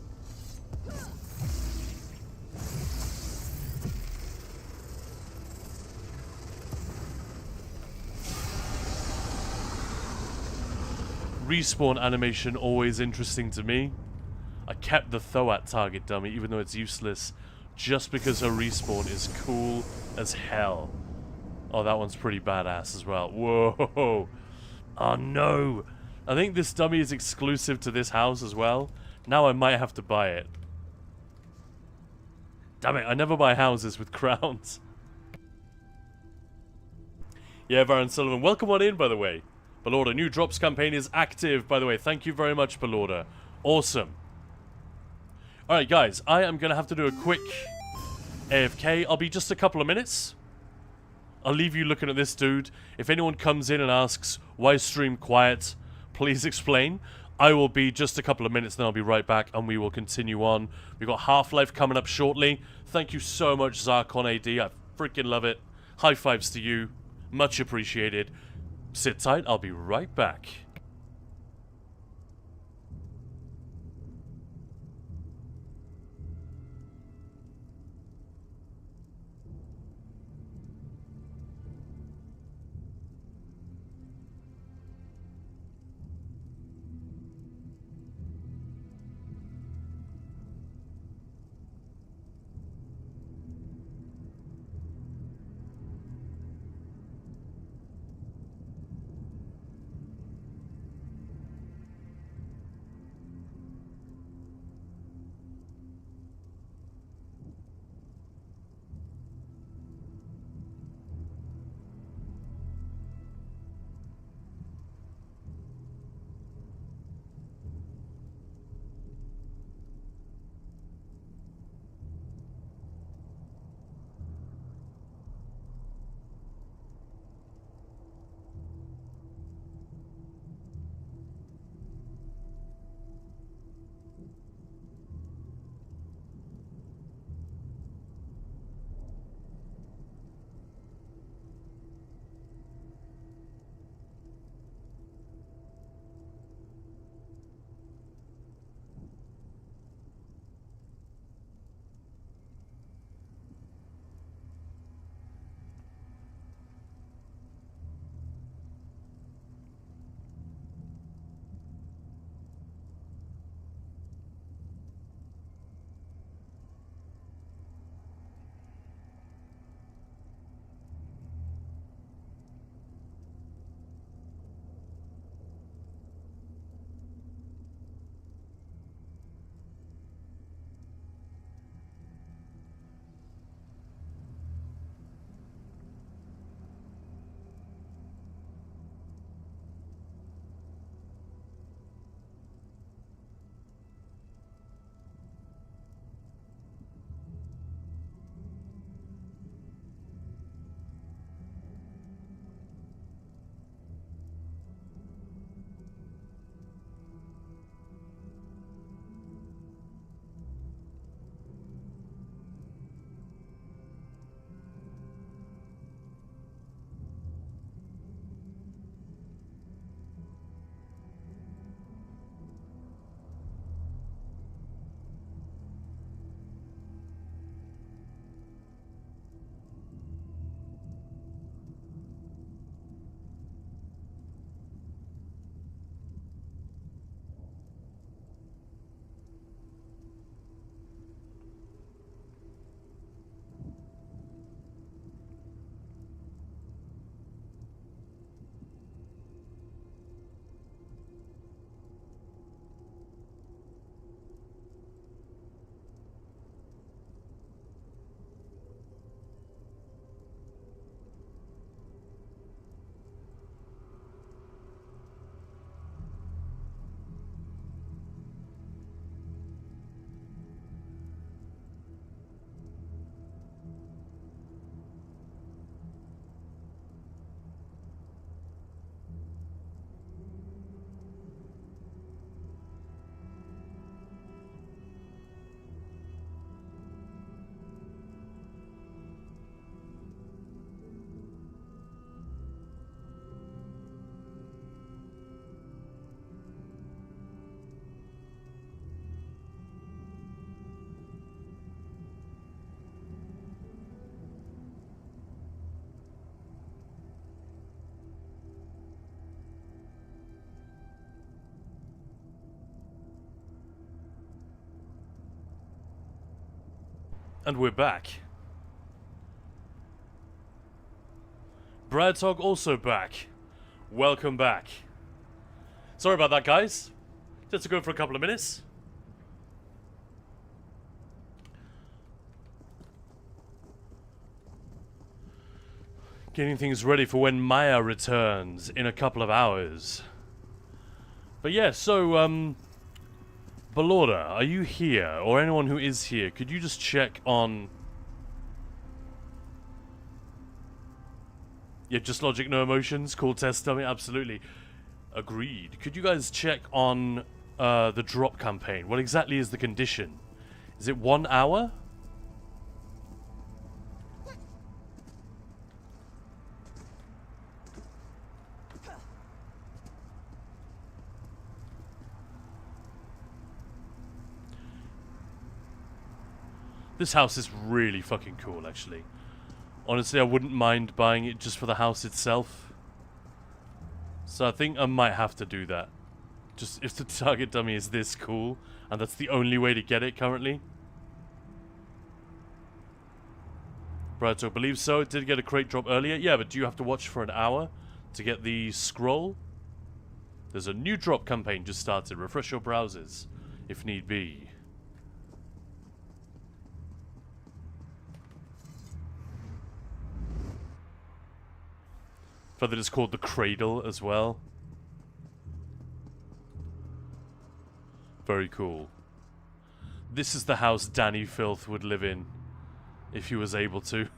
[SPEAKER 1] Respawn animation always interesting to me. I kept the Thoat target dummy, even though it's useless, just because her respawn is cool as hell. Oh, that one's pretty badass as well. Whoa! Oh no! I think this dummy is exclusive to this house as well. Now I might have to buy it. Damn it, I never buy houses with crowns. Yeah, Varen Sullivan, welcome on in, by the way. Belorda, new drops campaign is active, by the way. Thank you very much, Belorda. Awesome. Alright, guys, I am going to have to do a quick AFK. I'll be just a couple of minutes. I'll leave you looking at this dude. If anyone comes in and asks, why stream quiet, please explain. I will be just a couple of minutes, then I'll be right back, and we will continue on. We've got Half-Life coming up shortly. Thank you so much, Zarkon AD. I freaking love it. High fives to you. Much appreciated. Sit tight, I'll be right back. And we're back. Bradtog also back. Welcome back. Sorry about that, guys. Just to go for a couple of minutes. Getting things ready for when Maya returns in a couple of hours. But yeah, so, Balorda, are you here? Or anyone who is here, could you just check on... Yeah, just logic, no emotions. Cool test dummy, absolutely. Agreed. Could you guys check on the drop campaign? What exactly is the condition? Is it 1 hour? This house is really fucking cool, actually. Honestly, I wouldn't mind buying it just for the house itself. So I think I might have to do that. Just if the target dummy is this cool, and that's the only way to get it currently. Right, so I believe so. It did get a crate drop earlier. Yeah, but do you have to watch for an hour to get the scroll? There's a new drop campaign just started. Refresh your browsers, if need be. But that is called the Cradle as well. Very cool. This is the house Danny Filth would live in if he was able to.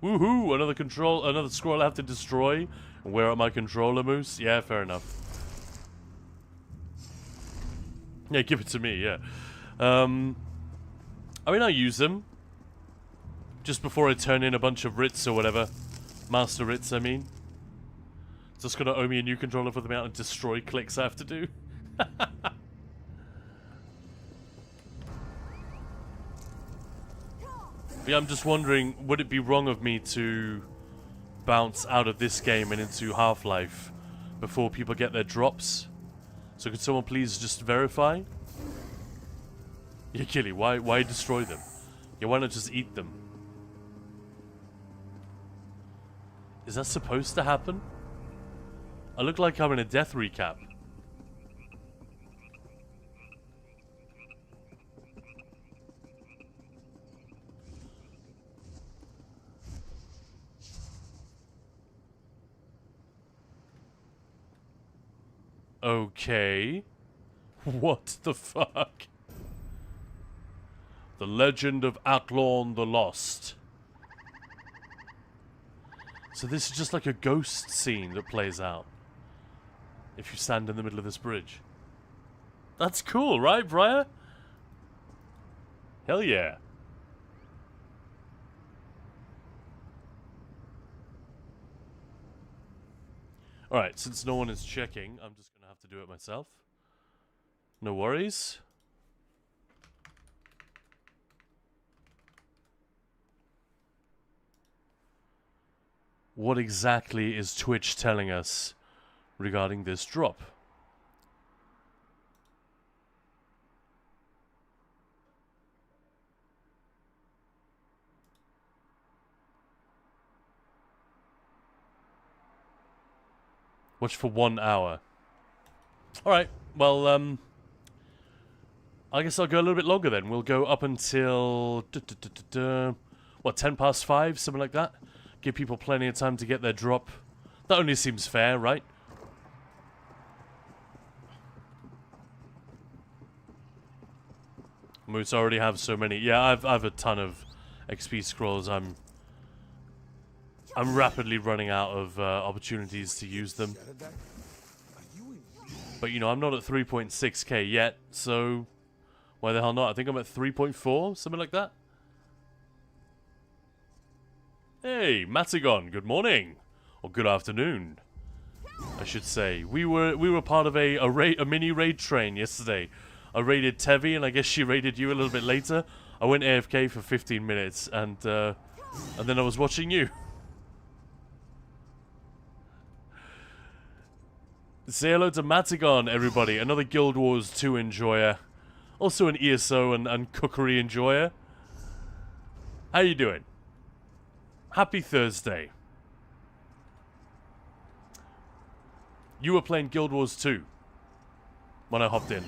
[SPEAKER 1] Woohoo! Another scroll I have to destroy. Where are my controller moose? Yeah, fair enough. Yeah, give it to me, yeah. I mean, I use them. Just before I turn in a bunch of writs or whatever. Master writs, I mean. Just gonna owe me a new controller for the amount of destroy clicks I have to do. But yeah, I'm just wondering, would it be wrong of me to bounce out of this game and into Half-Life before people get their drops? So could someone please just verify? Yeah, Killy, why destroy them? Yeah, why not just eat them? Is that supposed to happen? I look like I'm in a death recap. Okay. What the fuck? The Legend of Athlorn the Lost. So this is just like a ghost scene that plays out if you stand in the middle of this bridge. That's cool, right, Briar? Hell yeah. Alright, since no one is checking, I'm just going to have to do it myself. No worries. What exactly is Twitch telling us regarding this drop? Watch for 1 hour. Alright, well, I guess I'll go a little bit longer then. We'll go up until... what, 10 past 5? Something like that? Give people plenty of time to get their drop. That only seems fair, right? Moose already have so many. Yeah, I've a ton of XP scrolls. I'm rapidly running out of opportunities to use them. But you know, I'm not at 3.6k yet, so why the hell not? I think I'm at 3.4, something like that. Hey, Matagon, good morning. Or good afternoon, I should say. We were part of a mini raid train yesterday. I raided Tevi, and I guess she raided you a little bit later. I went AFK for 15 minutes, and then I was watching you. Say hello to Matagon, everybody. Another Guild Wars 2 enjoyer. Also an ESO and cookery enjoyer. How you doing? Happy Thursday. You were playing Guild Wars 2 when I hopped in.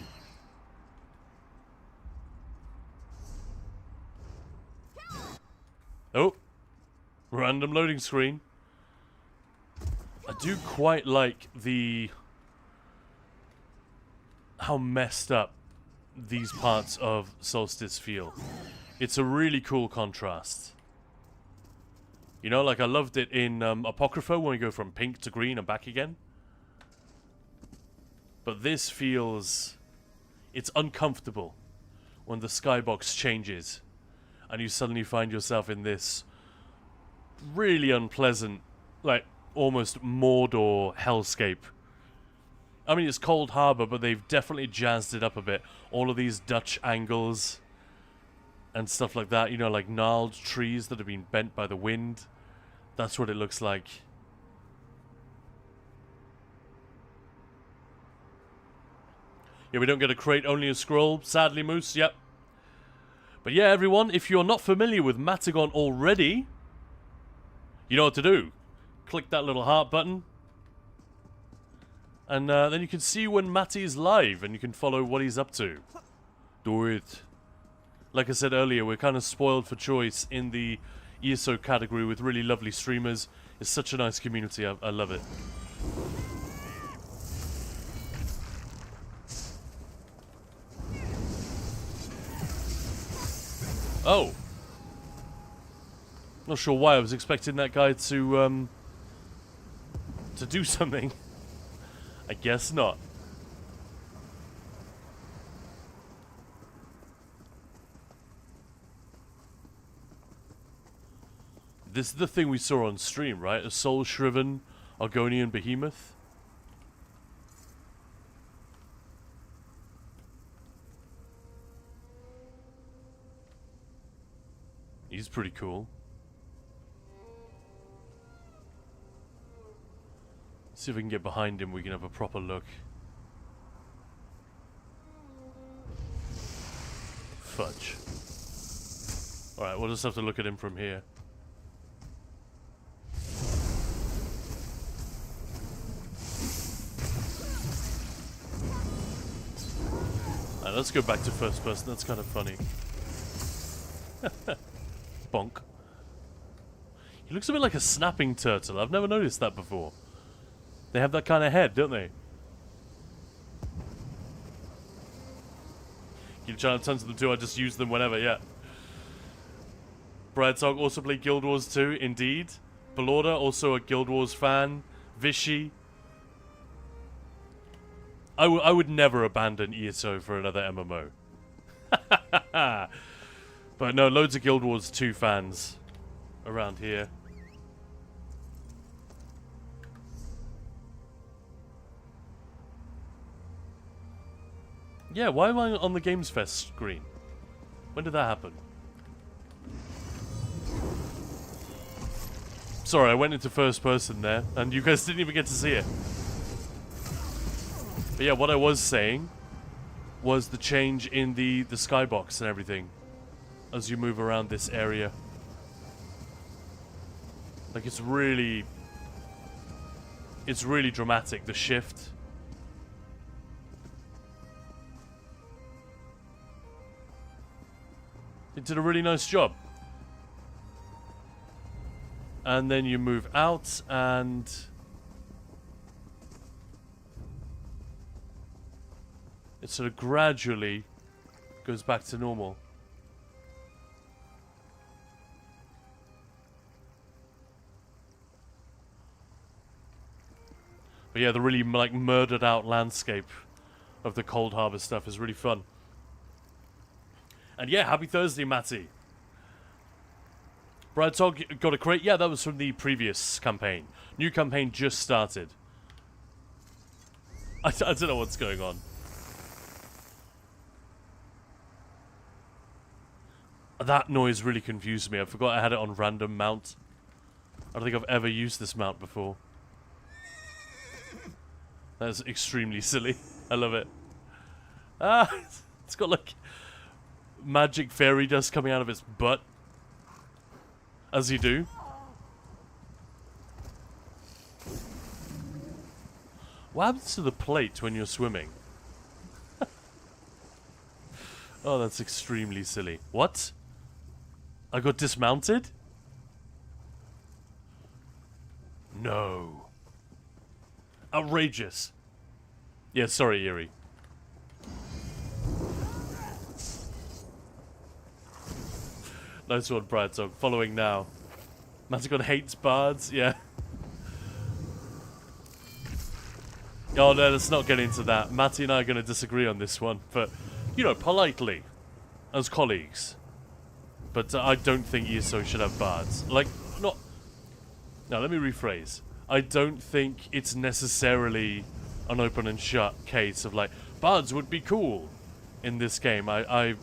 [SPEAKER 1] Oh. Random loading screen. I do quite like how messed up these parts of Solstice feel. It's a really cool contrast. You know, like I loved it in Apocrypha when we go from pink to green and back again. But this feels... it's uncomfortable when the skybox changes and you suddenly find yourself in this really unpleasant, like, almost Mordor hellscape. I mean, it's Cold Harbor, but they've definitely jazzed it up a bit. All of these Dutch angles and stuff like that, you know, like gnarled trees that have been bent by the wind. That's what it looks like. Yeah, we don't get a crate, only a scroll. Sadly, Moose, yep. But yeah, everyone, if you're not familiar with Matagon already, you know what to do. Click that little heart button. And then you can see when Matty's live and you can follow what he's up to. Do it. Like I said earlier, we're kind of spoiled for choice in the ESO category with really lovely streamers. It's such a nice community. I love it. Oh. Not sure why I was expecting that guy to do something. I guess not. This is the thing we saw on stream, right? A soul-shriven Argonian behemoth. He's pretty cool. See if we can get behind him, we can have a proper look. Fudge. Alright, we'll just have to look at him from here. Alright, let's go back to first person, that's kind of funny. Bonk. He looks a bit like a snapping turtle, I've never noticed that before. They have that kind of head, don't they? Keep trying to tons of them too, I just use them whenever, yeah. Brad Talk also played Guild Wars 2, indeed. Belorda, also a Guild Wars fan. Vishy. I would never abandon ESO for another MMO. But no, loads of Guild Wars 2 fans around here. Yeah, why am I on the Gamesfest screen? When did that happen? Sorry, I went into first person there, and you guys didn't even get to see it. But yeah, what I was saying was the change in the skybox and everything as you move around this area. Like, it's really dramatic, the shift. It did a really nice job. And then you move out and it sort of gradually goes back to normal. But yeah, the really like murdered out landscape of the Cold Harbor stuff is really fun. And yeah, happy Thursday, Matty. Brad Tog got a crate. Yeah, that was from the previous campaign. New campaign just started. I don't know what's going on. That noise really confused me. I forgot I had it on random mount. I don't think I've ever used this mount before. That's extremely silly. I love it. Ah, it's got like magic fairy dust coming out of its butt. As you do. What happens to the plate when you're swimming? Oh, that's extremely silly. What? I got dismounted? No. Outrageous. Yeah, sorry, Eerie. Nice one, Brad Dog. Following now. Matagon hates bards, yeah. Oh no, let's not get into that. Matty and I are going to disagree on this one, but, you know, politely, as colleagues. But I don't think ESO should have bards. Like, not... Now, let me rephrase. I don't think it's necessarily an open and shut case of, like, bards would be cool in this game. I've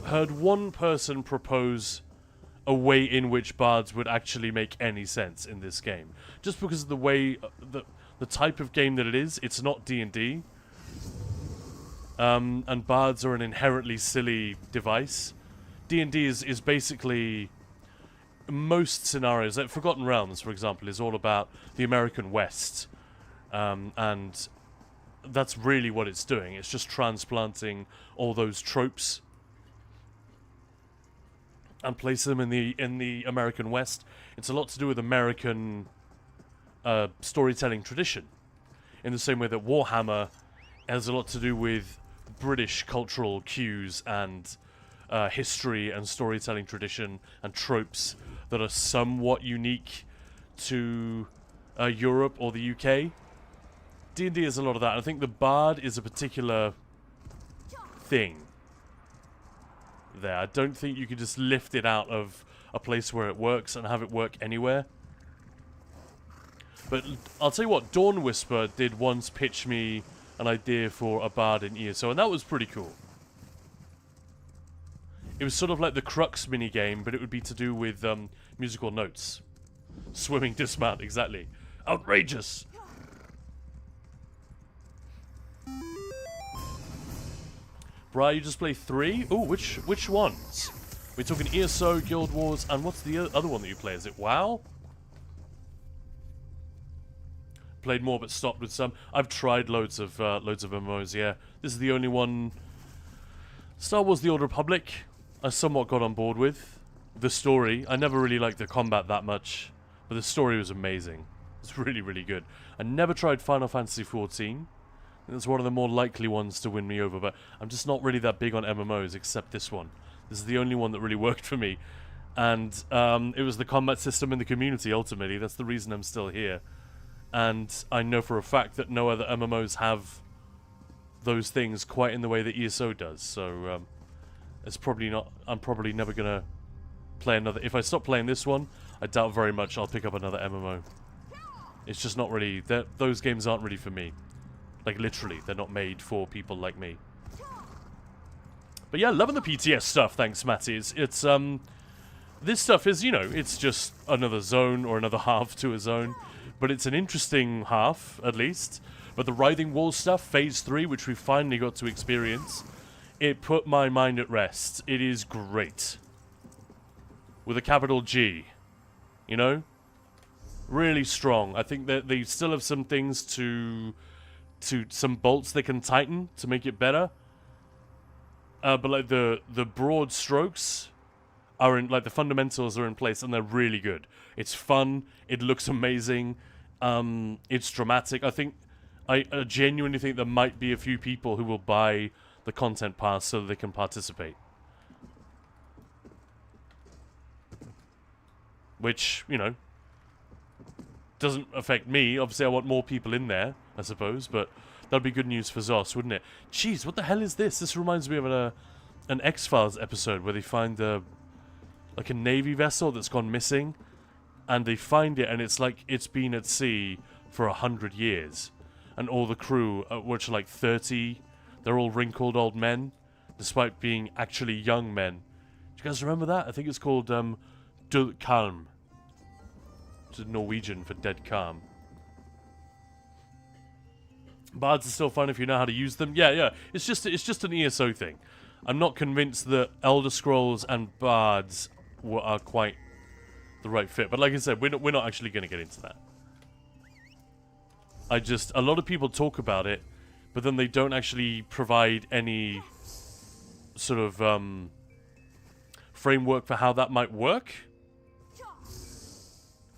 [SPEAKER 1] heard one person propose a way in which bards would actually make any sense in this game. Just because of the way... the type of game that it is, it's not D&D. And bards are an inherently silly device. D&D is basically... most scenarios, like Forgotten Realms, for example, is all about the American West. And that's really what it's doing. It's just transplanting all those tropes and placing them in the American West. It's a lot to do with American storytelling tradition, in the same way that Warhammer has a lot to do with British cultural cues and history and storytelling tradition and tropes that are somewhat unique to Europe or the UK. D&D is a lot of that. I think the bard is a particular thing there. I don't think you can just lift it out of a place where it works and have it work anywhere. But I'll tell you what, Dawn Whisper did once pitch me an idea for a bard in ESO, and that was pretty cool. It was sort of like the Crux minigame, but it would be to do with musical notes. Swimming dismount, exactly. Outrageous! Bri, you just play 3? Ooh, which ones? We're talking ESO, Guild Wars, and what's the other one that you play? Is it WoW? Played more but stopped with some. I've tried loads of MMOs, yeah. This is the only one... Star Wars The Old Republic, I somewhat got on board with. The story, I never really liked the combat that much, but the story was amazing. It's really, really good. I never tried Final Fantasy XIV. It's one of the more likely ones to win me over, but I'm just not really that big on MMOs, except this one. This is the only one that really worked for me. And it was the combat system in the community, ultimately. That's the reason I'm still here. And I know for a fact that no other MMOs have those things quite in the way that ESO does. So it's probably not... I'm probably never going to play another... If I stop playing this one, I doubt very much I'll pick up another MMO. It's just not really... Those games aren't really for me. Like, literally, they're not made for people like me. But yeah, loving the PTS stuff, thanks, Matty. It's this stuff is, you know, it's just another zone or another half to a zone. But it's an interesting half, at least. But the Writhing Wall stuff, Phase 3, which we finally got to experience, it put my mind at rest. It is great. With a capital G. You know? Really strong. I think that they still have some things to some bolts they can tighten to make it better. But like the broad strokes are in, like the fundamentals are in place and they're really good. It's fun. It looks amazing. It's dramatic. I genuinely think there might be a few people who will buy the content pass so that they can participate. Which, you know, doesn't affect me. Obviously, I want more people in there, I suppose, but that'd be good news for Zos, wouldn't it? Jeez, what the hell is this? This reminds me of an X-Files episode where they find like a Navy vessel that's gone missing, and they find it, and it's like it's been at sea for 100 years, and all the crew, which are like 30, they're all wrinkled old men, despite being actually young men. Do you guys remember that? I think it's called Død Kalm. Which is Norwegian for dead calm. Bards are still fun if you know how to use them. Yeah. It's just an ESO thing. I'm not convinced that Elder Scrolls and Bards are quite the right fit. But like I said, we're not actually going to get into that. A lot of people talk about it, but then they don't actually provide any sort of framework for how that might work.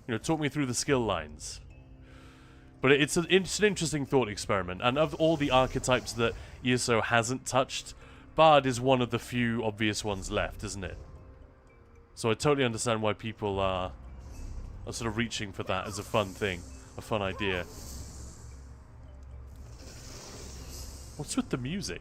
[SPEAKER 1] You know, talk me through the skill lines. But it's an interesting thought experiment, and of all the archetypes that ESO hasn't touched, Bard is one of the few obvious ones left, isn't it? So I totally understand why people are sort of reaching for that as a fun thing, a fun idea. What's with the music?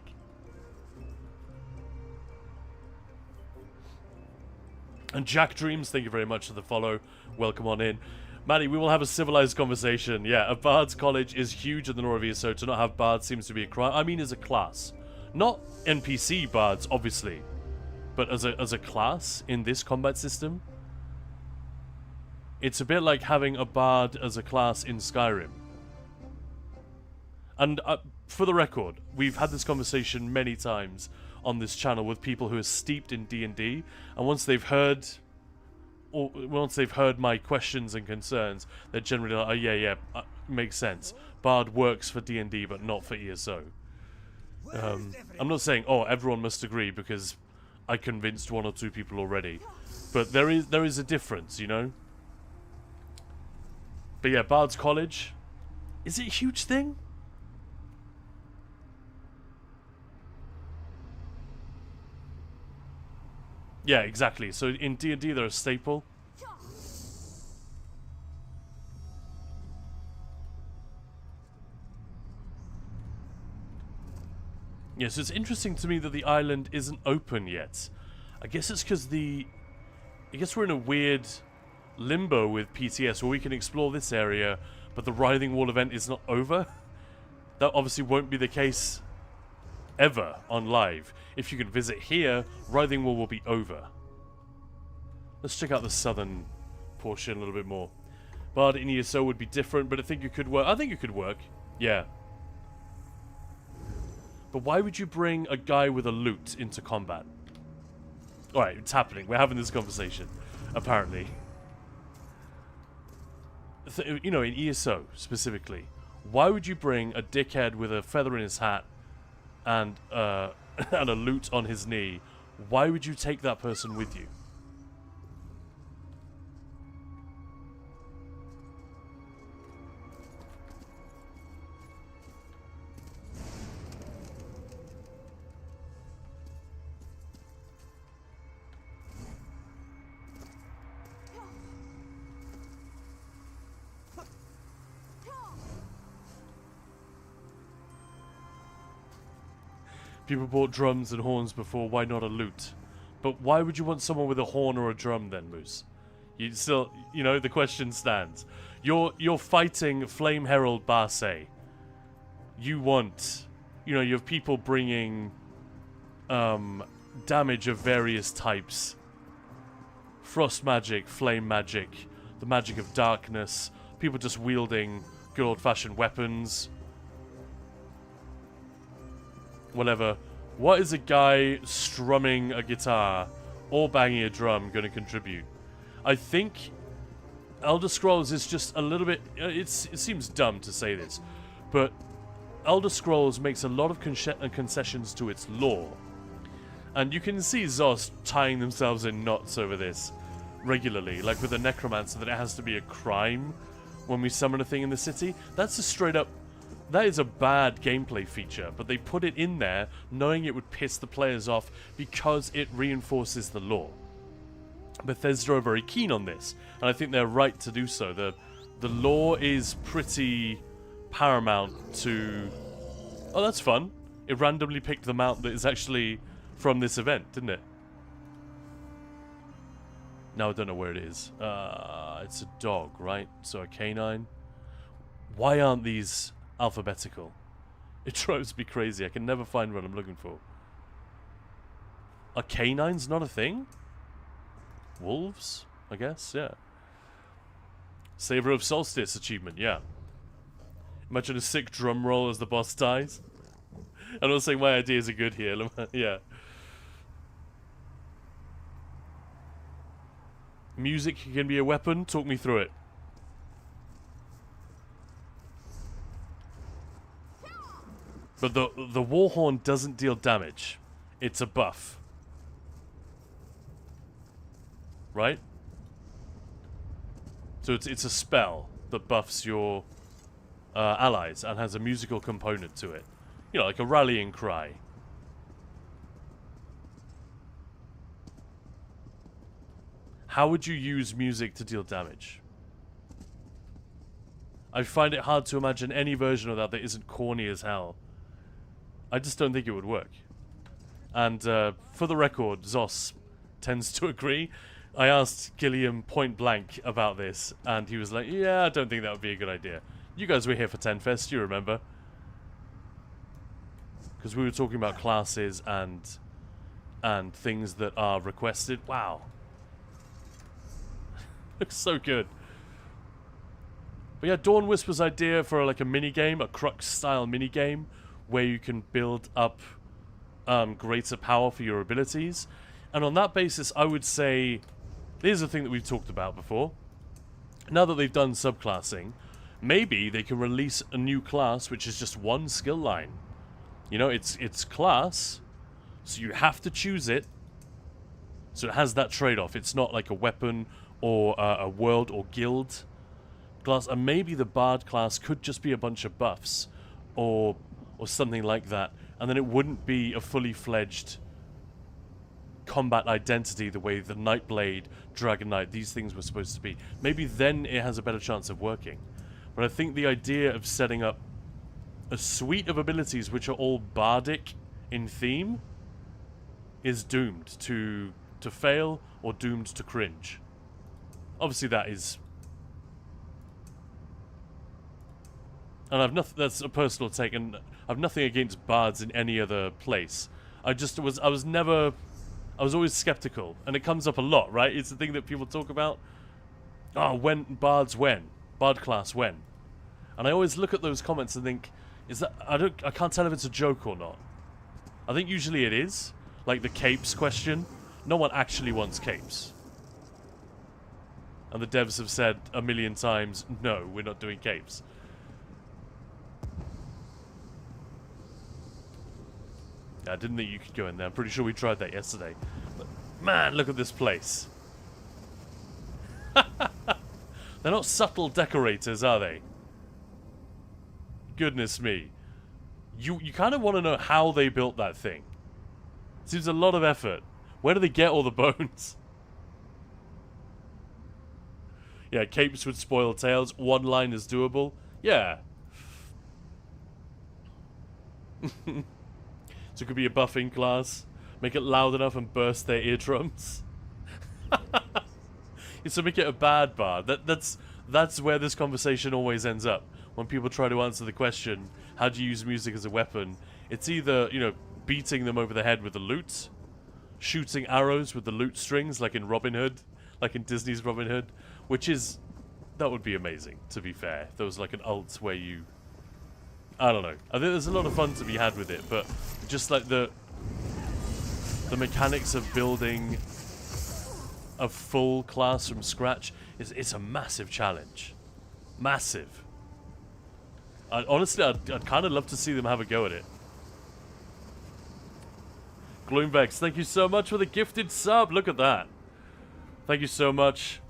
[SPEAKER 1] And Jack Dreams, thank you very much for the follow. Welcome on in. Maddie, we will have a civilized conversation. Yeah, a Bard's College is huge in the lore of ESO. To not have Bards seems to be a crime. I mean, as a class. Not NPC Bards, obviously. But as a class in this combat system. It's a bit like having a Bard as a class in Skyrim. And for the record, we've had this conversation many times on this channel with people who are steeped in D&D, and once they've heard my questions and concerns, they're generally like, oh yeah, makes sense. Bard works for D&D, but not for ESO. I'm not saying, oh, everyone must agree, because I convinced one or two people already. But there is a difference, you know? But yeah, Bard's College, is it a huge thing? Yeah, exactly. So in D&D, they're a staple. Yeah, so it's interesting to me that the island isn't open yet. I guess it's because I guess we're in a weird limbo with PTS where we can explore this area, but the Writhing Wall event is not over. That obviously won't be the case ever on live. If you can visit here, Writhing Wall will be over. Let's check out the southern portion a little bit more. Bard in ESO would be different, but I think it could work. I think it could work. Yeah. But why would you bring a guy with a lute into combat? Alright, it's happening. We're having this conversation, apparently. You know, in ESO, specifically, why would you bring a dickhead with a feather in his hat and a lute on his knee? Why would you take that person with you? People bought drums and horns before, why not a lute? But why would you want someone with a horn or a drum then, Moose? You still, you know, the question stands. You're fighting Flame Herald Barse. You want, you know, you have people bringing damage of various types. Frost magic, flame magic, the magic of darkness, people just wielding good old-fashioned weapons. Whatever. What is a guy strumming a guitar or banging a drum going to contribute? I think Elder Scrolls is just a little bit... It seems dumb to say this, but Elder Scrolls makes a lot of concessions to its lore. And you can see Zos tying themselves in knots over this regularly, like with the Necromancer, that it has to be a crime when we summon a thing in the city. That's a straight up... That is a bad gameplay feature, but they put it in there knowing it would piss the players off because it reinforces the lore. Bethesda are very keen on this, and I think they're right to do so. The lore is pretty paramount to... Oh, that's fun. It randomly picked the mount that is actually from this event, didn't it? Now I don't know where it is. It's a dog, right? So a canine. Why aren't these alphabetical? It drives me crazy. I can never find what I'm looking for. Are canines not a thing? Wolves, I guess, yeah. Savor of Solstice achievement, yeah. Imagine a sick drum roll as the boss dies. I'm not saying my ideas are good here. Yeah. Music can be a weapon. Talk me through it. But the war horn doesn't deal damage. It's a buff. Right? So it's a spell that buffs your allies and has a musical component to it. You know, like a rallying cry. How would you use music to deal damage? I find it hard to imagine any version of that that isn't corny as hell. I just don't think it would work. And for the record, Zos tends to agree. I asked Gilliam point blank about this, and he was like, yeah, I don't think that would be a good idea. You guys were here for 10 Fest, you remember? Because we were talking about classes and things that are requested. Wow. Looks so good. But yeah, Dawn Whisper's idea for like a mini-game, a Crux-style mini-game, where you can build up greater power for your abilities. And on that basis, I would say, here's the thing that we've talked about before. Now that they've done subclassing, maybe they can release a new class which is just one skill line. You know, it's class, so you have to choose it. So it has that trade-off. It's not like a weapon or a world or guild class. And maybe the Bard class could just be a bunch of buffs or something like that. And then it wouldn't be a fully fledged combat identity the way the Nightblade, Dragon Knight, these things were supposed to be. Maybe then it has a better chance of working. But I think the idea of setting up a suite of abilities which are all bardic in theme is doomed to fail or doomed to cringe. Obviously that is... And I've nothing, that's a personal take, and I've nothing against bards in any other place. I was always skeptical, and it comes up a lot, right? It's the thing that people talk about. Oh, Bard class when? And I always look at those comments and think, is that, I can't tell if it's a joke or not. I think usually it is. Like the capes question. No one actually wants capes. And the devs have said a million times, no, we're not doing capes. I didn't think you could go in there. I'm pretty sure we tried that yesterday. But man, look at this place. They're not subtle decorators, are they? Goodness me. You kind of want to know how they built that thing. Seems a lot of effort. Where do they get all the bones? Yeah, capes would spoil tales. One line is doable. Yeah. So it could be a buffing class. Make it loud enough and burst their eardrums. So make it a bad bar. That's where this conversation always ends up. When people try to answer the question, how do you use music as a weapon? It's either, you know, beating them over the head with the lute, shooting arrows with the lute strings, like in Robin Hood, like in Disney's Robin Hood, that would be amazing, to be fair. If there was like an ult where you... I don't know. I think there's a lot of fun to be had with it, but just like the mechanics of building a full class from scratch, it's a massive challenge. Massive. Honestly, I'd kind of love to see them have a go at it. Gloomvex, thank you so much for the gifted sub. Look at that. Thank you so much.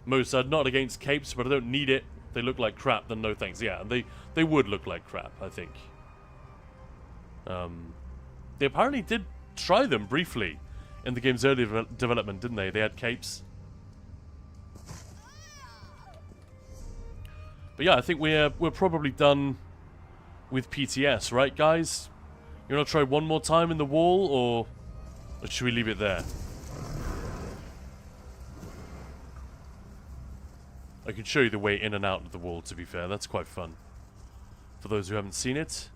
[SPEAKER 1] Moose, I'm not against capes, but I don't need it. They look like crap, then no thanks. Yeah, they would look like crap, I think. They apparently did try them briefly in the game's early development, didn't they? They had capes. But yeah, I think we're probably done with PTS, right, guys? You want to try one more time in the wall, or should we leave it there? I can show you the way in and out of the wall, to be fair. That's quite fun. For those who haven't seen it.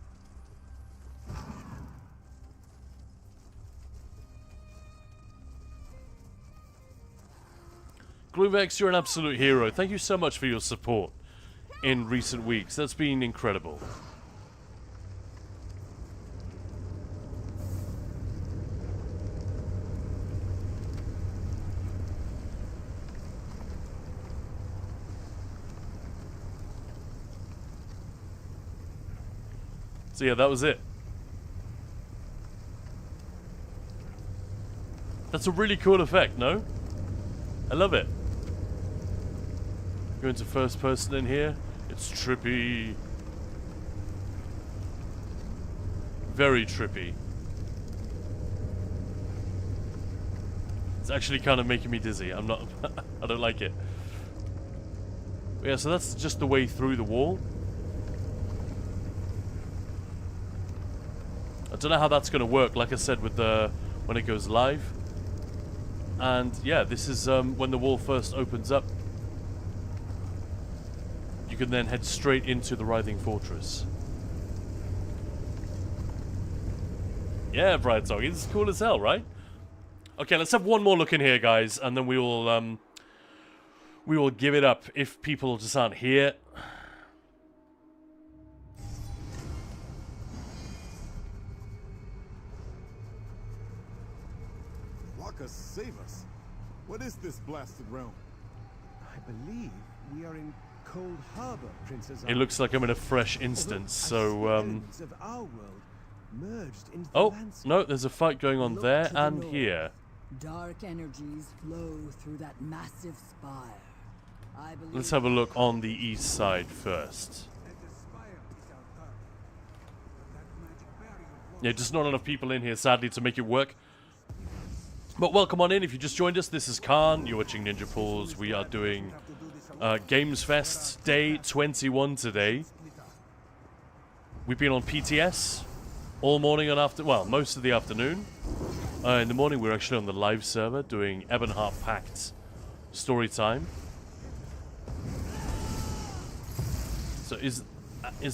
[SPEAKER 1] Gloomvex, you're an absolute hero. Thank you so much for your support in recent weeks. That's been incredible. So yeah, that was it. That's a really cool effect, no? I love it. Go into first person in here. It's trippy. Very trippy. It's actually kind of making me dizzy. I'm not... I don't like it. But yeah, so that's just the way through the wall. I don't know how that's going to work, like I said, with the... when it goes live. And yeah, this is when the wall first opens up. You can then head straight into the Writhing Fortress. Yeah, Brian Soggy, this is cool as hell, right? Okay, let's have one more look in here, guys, and then we will give it up if people just aren't here.
[SPEAKER 10] Waka, save us. What is this blasted realm?
[SPEAKER 17] I believe we are in Cold Harbor, Princess.
[SPEAKER 1] It looks like I'm in a fresh instance, so
[SPEAKER 17] Of our world merged into the
[SPEAKER 1] oh,
[SPEAKER 17] landscape.
[SPEAKER 1] no, there's a fight going on
[SPEAKER 16] Look
[SPEAKER 1] there
[SPEAKER 16] to the
[SPEAKER 1] and
[SPEAKER 16] north.
[SPEAKER 1] here.
[SPEAKER 16] Dark energies flow through that massive spire. I believe
[SPEAKER 1] Let's have a look on the east side first. Yeah, just not enough people in here, sadly, to make it work. But welcome on in. If you just joined us, this is Khan. You're watching Ninja Pulls. We are doing Gamesfest Day 21 today. We've been on PTS all morning and most of the afternoon. In the morning, we're actually on the live server doing Ebonheart Pact story time. So is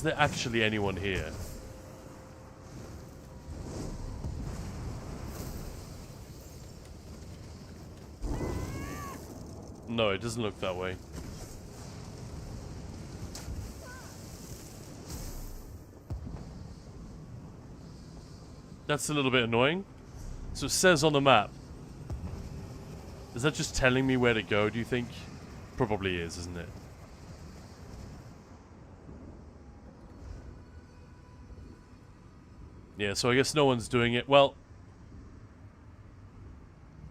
[SPEAKER 1] there actually anyone here? No, it doesn't look that way. That's a little bit annoying. So it says on the map. Is that just telling me where to go, do you think? Probably is, isn't it? Yeah, so I guess no one's doing it. Well,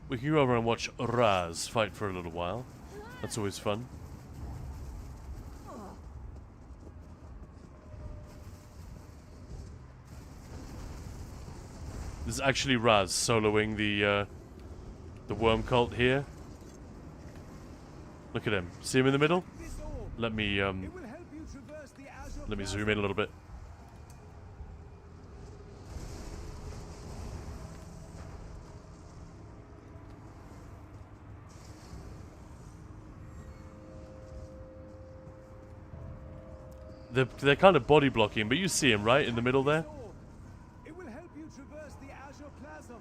[SPEAKER 1] we can go over and watch Raz fight for a little while. That's always fun. This is actually Raz soloing the worm cult here. Look at him. See him in the middle? Let me zoom in a little bit. They're kind of body blocking, but you see him, right? In the middle there?
[SPEAKER 10] It will help you traverse the azure plasm.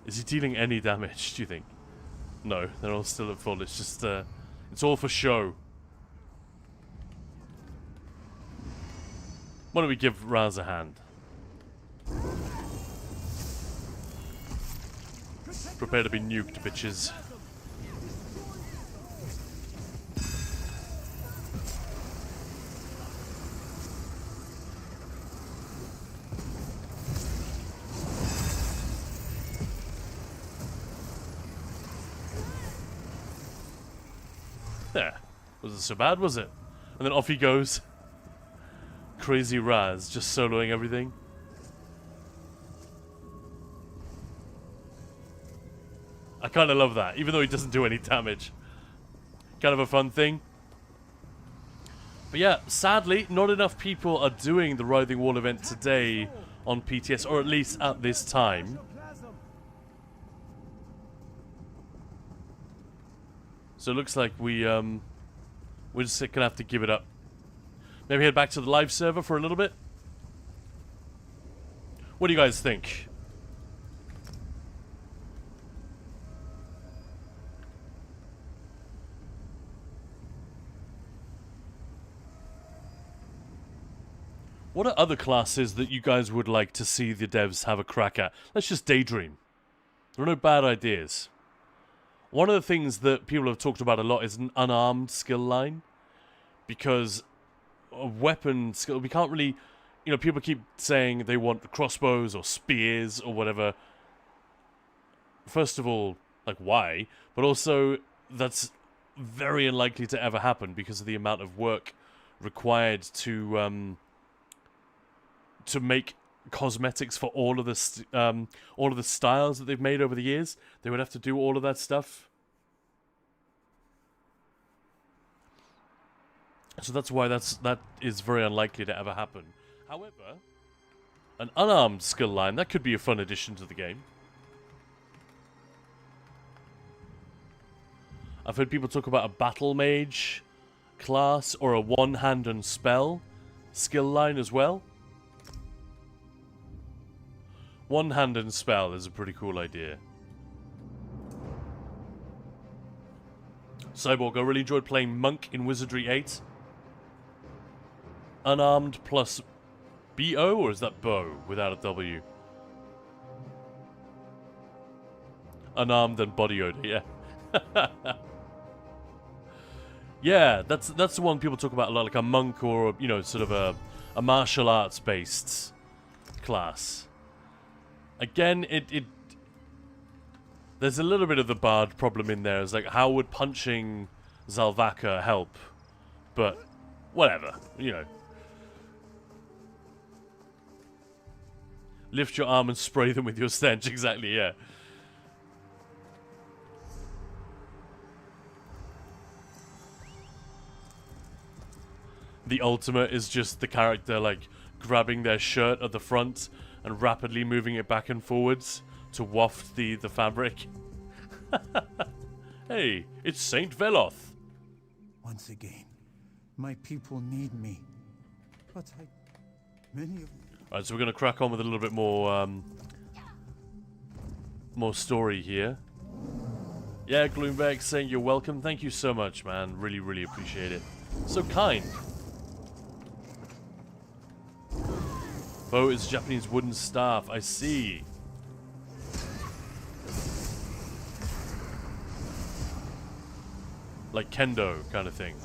[SPEAKER 1] Is he dealing any damage, do you think? No, they're all still at full. It's just, it's all for show. Why don't we give Raz a hand? Prepare to be nuked, bitches. There. Wasn't so bad, was it? And then off he goes. Crazy Raz, just soloing everything. I kind of love that, even though he doesn't do any damage. Kind of a fun thing. But yeah, sadly, not enough people are doing the Writhing Wall event today on PTS, or at least at this time. So it looks like we're just gonna have to give it up. Maybe head back to the live server for a little bit. What do you guys think? What are other classes that you guys would like to see the devs have a crack at? Let's just daydream. There are no bad ideas. One of the things that people have talked about a lot is an unarmed skill line. Because a weapon skill, we can't really... You know, people keep saying they want crossbows or spears or whatever. First of all, like, why? But also, that's very unlikely to ever happen because of the amount of work required to make cosmetics for all of the styles that they've made over the years. They would have to do all of that stuff. So that's why that is very unlikely to ever happen. However, an unarmed skill line, that could be a fun addition to the game. I've heard people talk about a battle mage class or a one-hand and spell skill line as well. One hand and spell is a pretty cool idea. Cyborg, I really enjoyed playing Monk in Wizardry 8. Unarmed plus BO, or is that bow without a W? Unarmed and body odor, yeah. Yeah, that's the one people talk about a lot, like a monk or, you know, sort of a martial arts based class. Again, there's a little bit of the bard problem in there. It's like, how would punching Zalvaka help? But whatever, you know. Lift your arm and spray them with your stench, exactly, yeah. The ultimate is just the character, like, grabbing their shirt at the front and rapidly moving it back and forwards to waft the fabric. Hey, it's Saint Veloth.
[SPEAKER 11] Once again, my people need me. But many of...
[SPEAKER 1] Alright, so we're going to crack on with a little bit more, more story here. Yeah, Gloombeck saying you're welcome. Thank you so much, man. Really, really appreciate it. So kind. Bow is Japanese wooden staff. I see. Like kendo kind of thing.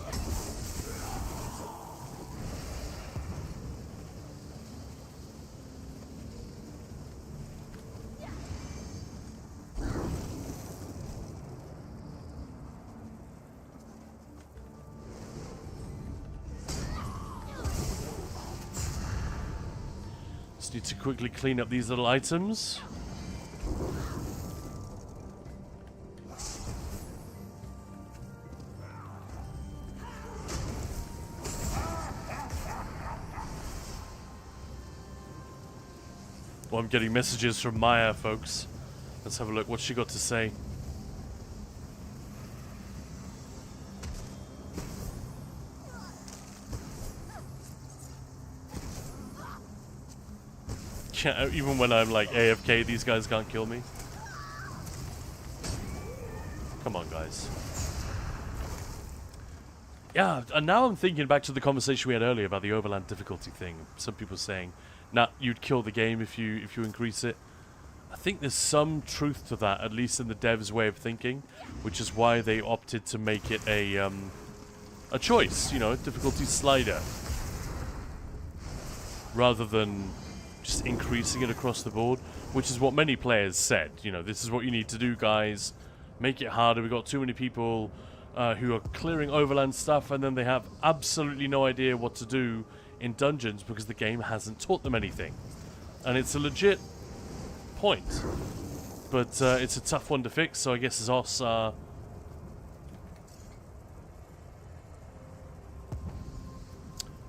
[SPEAKER 1] Just need to quickly clean up these little items. Well, I'm getting messages from Maya, folks. Let's have a look. What's she got to say? Yeah, even when I'm like AFK, these guys can't kill me. Come on, guys. Yeah, and now I'm thinking back to the conversation we had earlier about the overland difficulty thing. Some people saying, nah, you'd kill the game if you increase it. I think there's some truth to that, at least in the devs' way of thinking, which is why they opted to make it a choice, you know, a difficulty slider, rather than just increasing it across the board, which is what many players said. You know, this is what you need to do, guys. Make it harder. We've got too many people who are clearing overland stuff, and then they have absolutely no idea what to do in dungeons because the game hasn't taught them anything. And it's a legit point. But it's a tough one to fix, so I guess Zos are...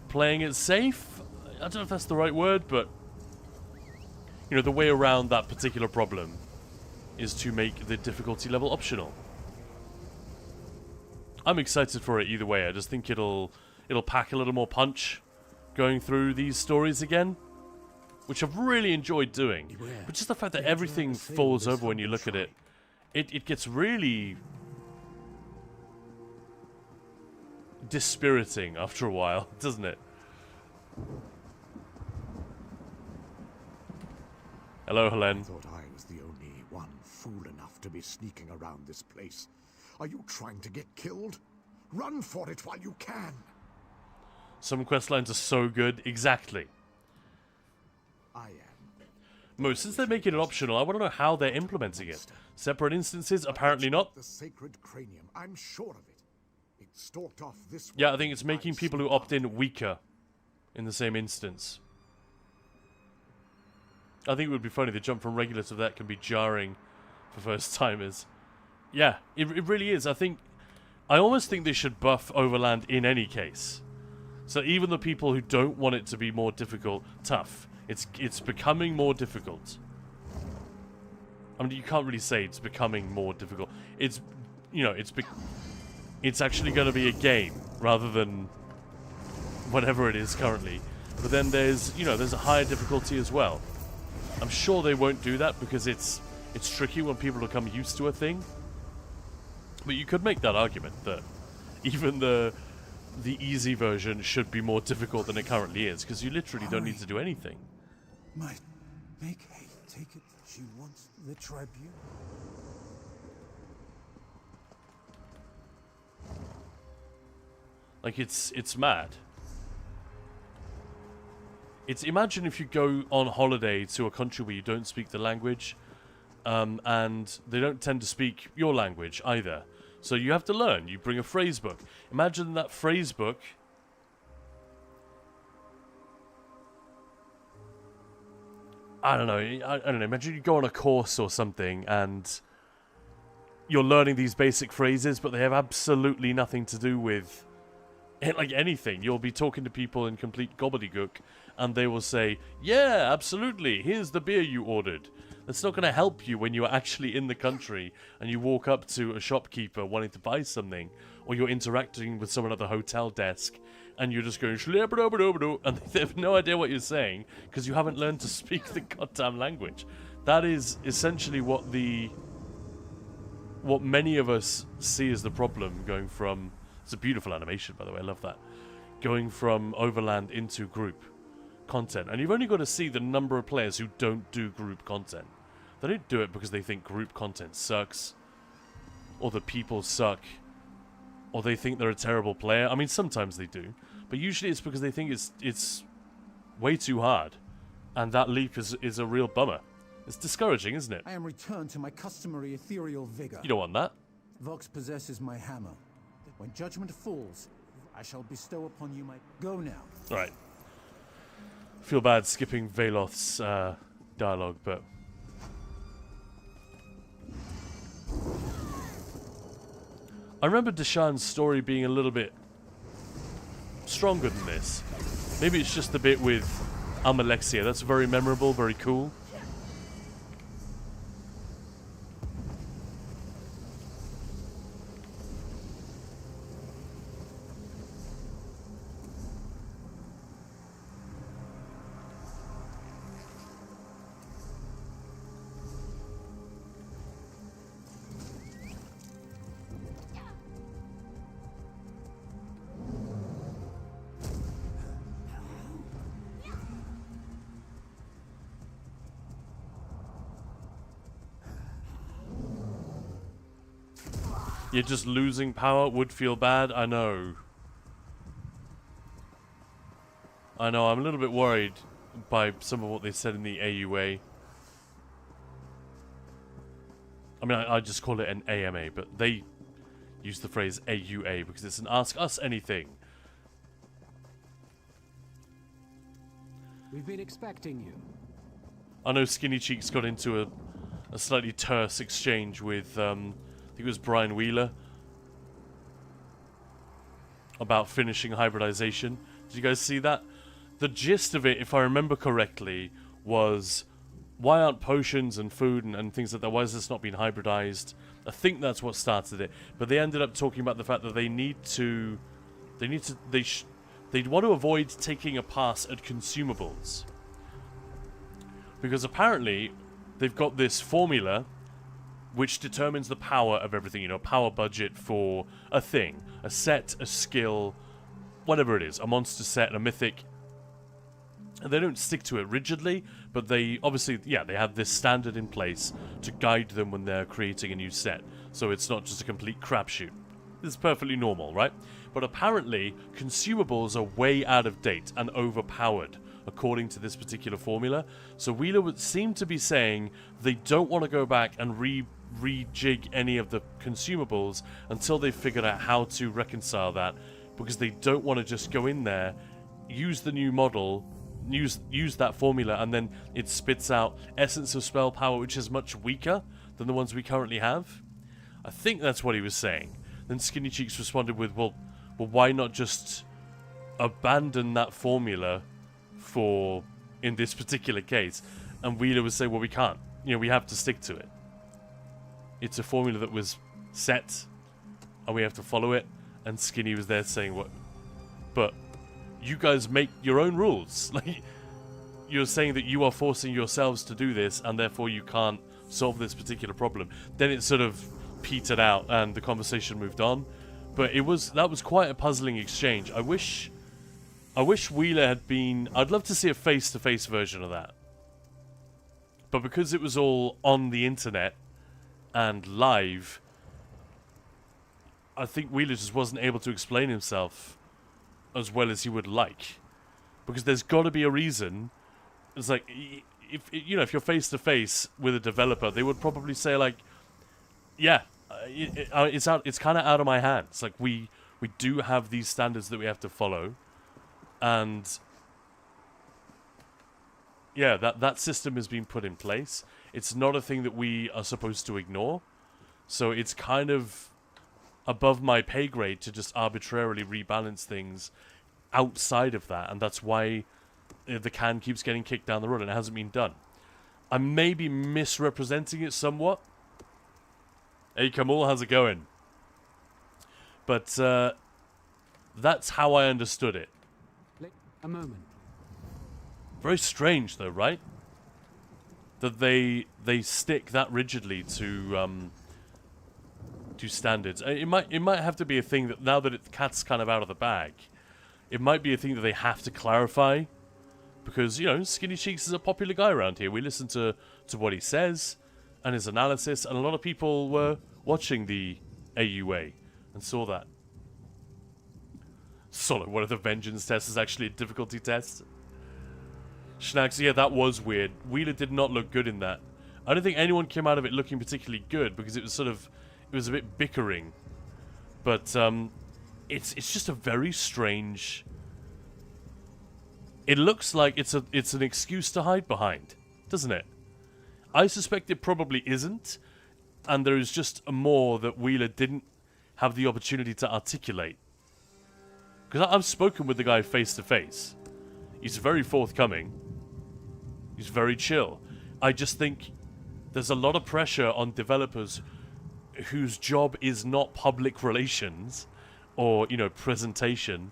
[SPEAKER 1] playing it safe? I don't know if that's the right word, but... you know, the way around that particular problem is to make the difficulty level optional. I'm excited for it either way. I just think it'll pack a little more punch going through these stories again, which I've really enjoyed doing. But just the fact that everything falls over when you look at it, it gets really dispiriting after a while, doesn't it? Hello,
[SPEAKER 13] I
[SPEAKER 1] Helene.
[SPEAKER 13] thought I was the only one fool enough to be sneaking around this place. Are you trying to get killed? Run for it while you can.
[SPEAKER 1] Some quest lines are so good. Exactly.
[SPEAKER 13] I am.
[SPEAKER 1] Mo, since they're making it optional, I want to know how they're implementing it. Separate instances? Apparently not.
[SPEAKER 13] The sacred cranium. I'm sure of it. It stalked off this way.
[SPEAKER 1] Yeah, I think it's making people who opt in weaker in the same instance. I think it would be funny. The jump from regular to that can be jarring for first timers. Yeah, it really is. I almost think they should buff Overland in any case. So even the people who don't want it to be more difficult, tough. It's becoming more difficult. I mean, you can't really say it's becoming more difficult. It's, you know, it's actually going to be a game rather than whatever it is currently. But then there's, you know, there's a higher difficulty as well. I'm sure they won't do that because it's tricky when people become used to a thing. But you could make that argument that even the easy version should be more difficult than it currently is, because you literally don't need to do anything.
[SPEAKER 11] Might make haste. Take it. She wants the tribune.
[SPEAKER 1] Like, it's mad. Imagine if you go on holiday to a country where you don't speak the language, and they don't tend to speak your language either. So you have to learn. You bring a phrase book. Imagine that phrase book. I don't know. I don't know. Imagine you go on a course or something and you're learning these basic phrases, but they have absolutely nothing to do with like anything. You'll be talking to people in complete gobbledygook, and they will say, "Yeah, absolutely. Here's the beer you ordered." That's not going to help you when you're actually in the country and you walk up to a shopkeeper wanting to buy something, or you're interacting with someone at the hotel desk and you're just going and they have no idea what you're saying because you haven't learned to speak the goddamn language. That is essentially what many of us see as the problem going from... It's a beautiful animation, by the way, I love that. Going from Overland into group content. And you've only got to see the number of players who don't do group content. They don't do it because they think group content sucks, or the people suck, or they think they're a terrible player. I mean, sometimes they do, but usually it's because they think it's way too hard, and that leap is a real bummer. It's discouraging, isn't it?
[SPEAKER 11] I am returned to my customary ethereal vigor.
[SPEAKER 1] You don't want that.
[SPEAKER 11] Vox possesses my hammer. When judgment falls, I shall bestow upon you my... Go now.
[SPEAKER 1] Right. Feel bad skipping Veloth's dialogue, but... I remember Deshawn's story being a little bit stronger than this. Maybe it's just the bit with Almalexia. That's very memorable, very cool. You're just losing power would feel bad, I know. I'm a little bit worried by some of what they said in the AUA. I mean, I just call it an AMA, but they use the phrase AUA because it's an Ask Us Anything.
[SPEAKER 5] We've been expecting you.
[SPEAKER 1] I know Skinny Cheeks got into a slightly terse exchange with, I think it was Brian Wheeler, about finishing hybridization. Did you guys see that? The gist of it, if I remember correctly, was why aren't potions and food and things like that, why has this not been hybridized? I think that's what started it. But they ended up talking about the fact that they want to avoid taking a pass at consumables. Because apparently they've got this formula which determines the power of everything, you know, power budget for a thing, a set, a skill, whatever it is, a monster set, a mythic. they don't stick to it rigidly, but they obviously, yeah, they have this standard in place to guide them when they're creating a new set. So it's not just a complete crapshoot. This is perfectly normal, right? But apparently, consumables are way out of date and overpowered, according to this particular formula. So Wheeler would seem to be saying they don't want to go back and rejig any of the consumables until they've figured out how to reconcile that, because they don't want to just go in there, use the new model, use that formula, and then it spits out essence of spell power, which is much weaker than the ones we currently have. I think that's what he was saying. Then Skinny Cheeks responded with, well, why not just abandon that formula for, in this particular case? And Wheeler would say, well, we can't. You know, we have to stick to it. It's a formula that was set, and we have to follow it. And Skinny was there saying, what? But you guys make your own rules. Like, you're saying that you are forcing yourselves to do this, and therefore you can't solve this particular problem. Then it sort of petered out, and the conversation moved on. But that was quite a puzzling exchange. I wish Wheeler had been... I'd love to see a face-to-face version of that. But because it was all on the internet and live, I think Wheeler just wasn't able to explain himself as well as he would like. Because there's got to be a reason. It's like, if you're face-to-face with a developer, they would probably say, like, yeah, it's kind of out of my hands. Like, we do have these standards that we have to follow, and yeah, that system has been put in place. It's not a thing that we are supposed to ignore, so it's kind of above my pay grade to just arbitrarily rebalance things outside of that, and that's why the can keeps getting kicked down the road and it hasn't been done. I may be misrepresenting it somewhat. Hey, Kamal, how's it going? But that's how I understood it.
[SPEAKER 18] A moment.
[SPEAKER 1] Very strange, though, right? That they stick that rigidly to standards. It might have to be a thing that now that the cat's kind of out of the bag, it might be a thing that they have to clarify, because Skinny Cheeks is a popular guy around here. We listen to what he says and his analysis, and a lot of people were watching the AUA and saw that. Solid, one of the vengeance tests is actually a difficulty test. Schnacks, yeah, that was weird. Wheeler did not look good in that. I don't think anyone came out of it looking particularly good, because it was a bit bickering. But it's just a very strange... It looks like it's an excuse to hide behind, doesn't it? I suspect it probably isn't, and there is just more that Wheeler didn't have the opportunity to articulate. Because I've spoken with the guy face to face. He's very forthcoming. He's very chill. I just think there's a lot of pressure on developers whose job is not public relations or, presentation,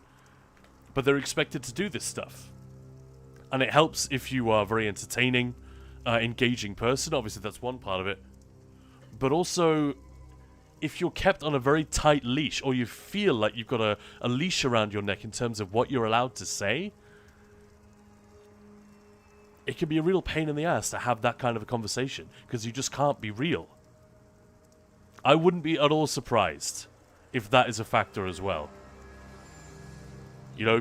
[SPEAKER 1] but they're expected to do this stuff. And it helps if you are a very entertaining, engaging person. Obviously, that's one part of it. But also, if you're kept on a very tight leash, or you feel like you've got a leash around your neck in terms of what you're allowed to say, it can be a real pain in the ass to have that kind of a conversation, because you just can't be real. I wouldn't be at all surprised if that is a factor as well.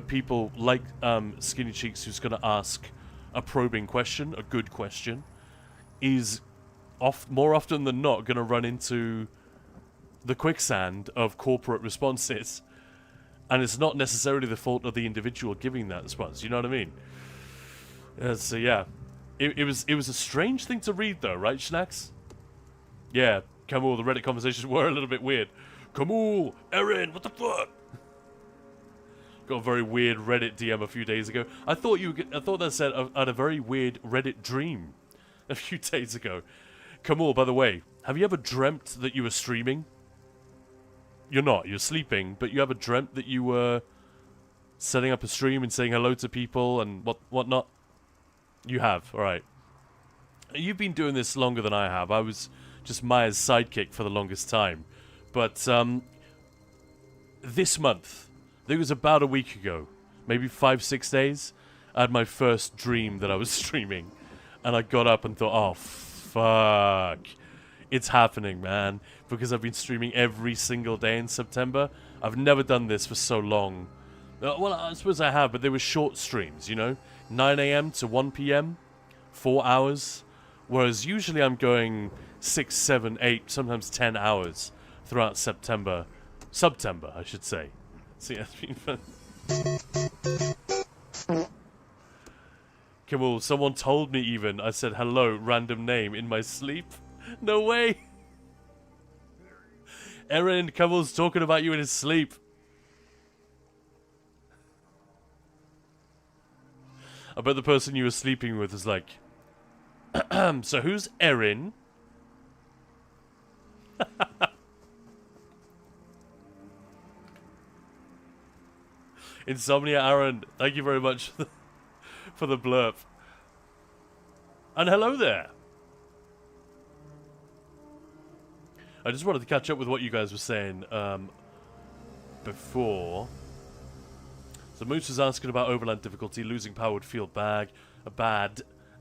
[SPEAKER 1] People like Skinny Cheeks, who's going to ask a probing question, a good question, is more often than not going to run into the quicksand of corporate responses, and it's not necessarily the fault of the individual giving that response. You know what I mean? So yeah, it was a strange thing to read, though, right, Schnacks? Yeah, Kamul, the Reddit conversations were a little bit weird. Kamul, Erin, what the fuck? Got a very weird Reddit DM a few days ago. I thought that said I had a very weird Reddit dream a few days ago. Kamul, by the way, have you ever dreamt that you were streaming? You're not. You're sleeping, but you ever dreamt that you were setting up a stream and saying hello to people and whatnot? You have. All right. You've been doing this longer than I have. I was just Maya's sidekick for the longest time. But this month, I think it was about a week ago, maybe 5-6 days, I had my first dream that I was streaming. And I got up and thought, oh, fuck. It's happening, man. Because I've been streaming every single day in September. I've never done this for so long. Well, I suppose I have, but they were short streams, you know? 9 a.m. to 1 p.m. 4 hours. Whereas usually I'm going 6, 7, 8, sometimes 10 hours throughout September. September, I should say. See, that's been fun. Come on, someone told me even. I said hello, random name, in my sleep. No way. Erin, Camel's talking about you in his sleep. I bet the person you were sleeping with is like, so who's Erin? Insomnia Aaron, thank you very much for the blurb. And hello there. I just wanted to catch up with what you guys were saying before. So Moose was asking about overland difficulty, losing power would feel bad.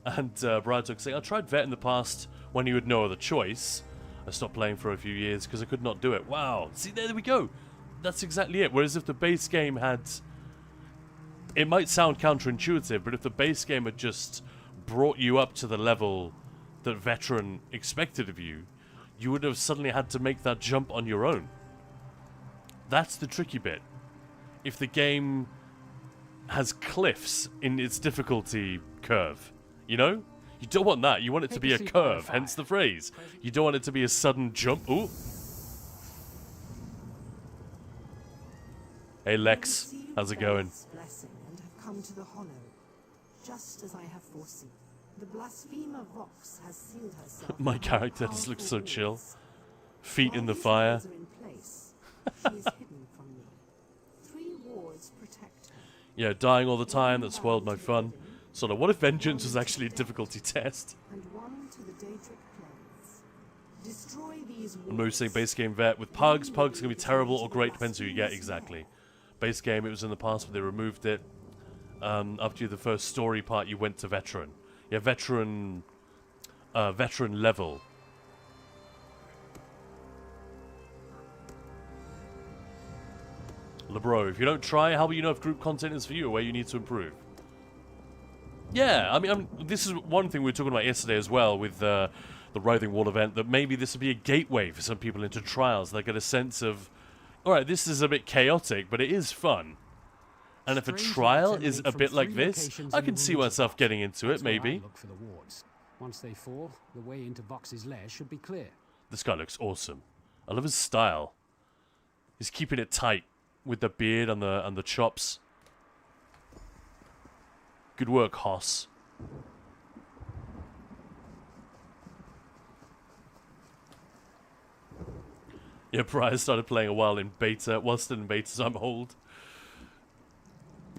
[SPEAKER 1] And Brad took saying, I tried vet in the past when you had no other choice. I stopped playing for a few years because I could not do it. Wow. See, there we go. That's exactly it. Whereas if the base game had... It might sound counterintuitive, but if the base game had just brought you up to the level that Veteran expected of you, you would have suddenly had to make that jump on your own. That's the tricky bit. If the game has cliffs in its difficulty curve, you know? You don't want that. You want it to be a curve, hence the phrase. You don't want it to be a sudden jump. Ooh. Hey Lex, how's it going?
[SPEAKER 6] Blessing and have come to the Hollow, just as I have foreseen. The blasphemer Vox has sealed herself.
[SPEAKER 1] My character just looks so chill. Feet in the fire.
[SPEAKER 6] She is hidden from me. 3 wards protect her.
[SPEAKER 1] Yeah, dying all the time, that spoiled my fun. Sort of, what if Vengeance was actually a difficulty test?
[SPEAKER 6] And 1 to the Daedric plains. Destroy these
[SPEAKER 1] And Moose saying base game vet with pugs. Pugs are going to be terrible or great, depends who you get, exactly. Base game, it was in the past, but they removed it. After the first story part, you went to Veteran. Yeah, Veteran level. LeBro, if you don't try, how will you know if group content is for you or where you need to improve? Yeah, I mean, this is one thing we were talking about yesterday as well with the Writhing Wall event, that maybe this would be a gateway for some people into Trials. They get a sense of, alright, this is a bit chaotic, but it is fun. And if a trial is a bit like this, I can see myself getting into it, maybe.
[SPEAKER 18] Look for the wards. Once they fall, the way into Vox's lair should be clear.
[SPEAKER 1] This guy looks awesome. I love his style. He's keeping it tight with the beard and the chops. Good work, Hoss. Yeah, Brian started playing a while in beta. Well, still in beta, so I'm old.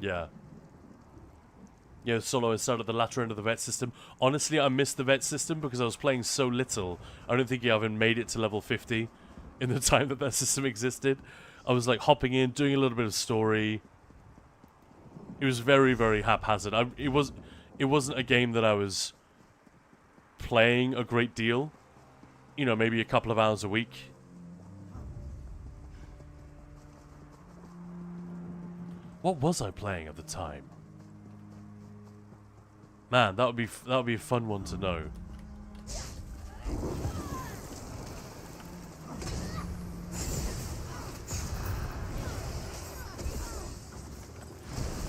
[SPEAKER 1] Yeah. Yeah, solo instead of the latter end of the vet system. Honestly, I missed the vet system because I was playing so little. I don't think I even made it to level 50 in the time that system existed. I was like hopping in, doing a little bit of story. It was very, very haphazard. It wasn't a game that I was playing a great deal. You know, maybe a couple of hours a week. What was I playing at the time? Man, that would be a fun one to know.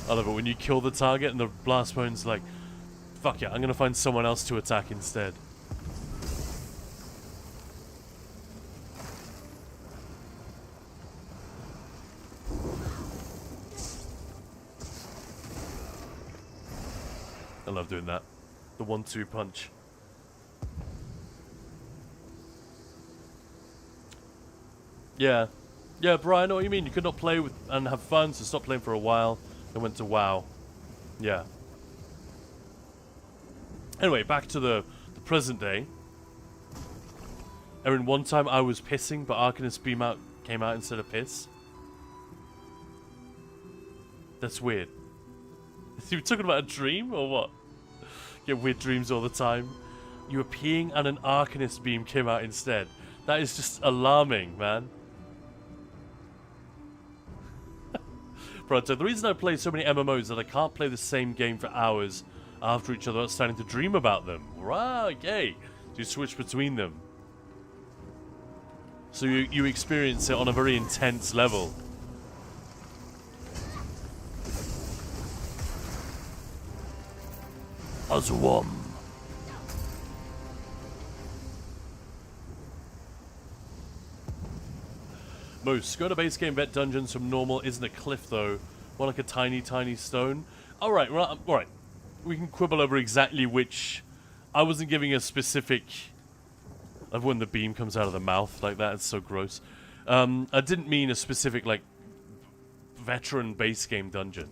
[SPEAKER 1] I love it when you kill the target and the blast bone's like, fuck it, I'm gonna find someone else to attack instead. I love doing that. The 1-2 punch. Yeah. Yeah, Brian, I know what you mean. You could not play with and have fun, so stop playing for a while. Then went to WoW. Yeah. Anyway, back to the present day. Erin, one time I was pissing, but Arcanist Beam Out came out instead of piss. That's weird. You talking about a dream or what? Get weird dreams all the time. You were peeing and an Arcanist beam came out instead. That is just alarming, man. Right, so the reason I play so many MMOs is that I can't play the same game for hours after each other, starting to dream about them. Right, okay. You switch between them. So you experience it on a very intense level. As one. Moose, go to base game vet dungeons from normal isn't a cliff though. More like a tiny, tiny stone. Alright, alright. We can quibble over exactly which. I wasn't giving a specific of when the beam comes out of the mouth like that. It's so gross. I didn't mean a specific like veteran base game dungeon.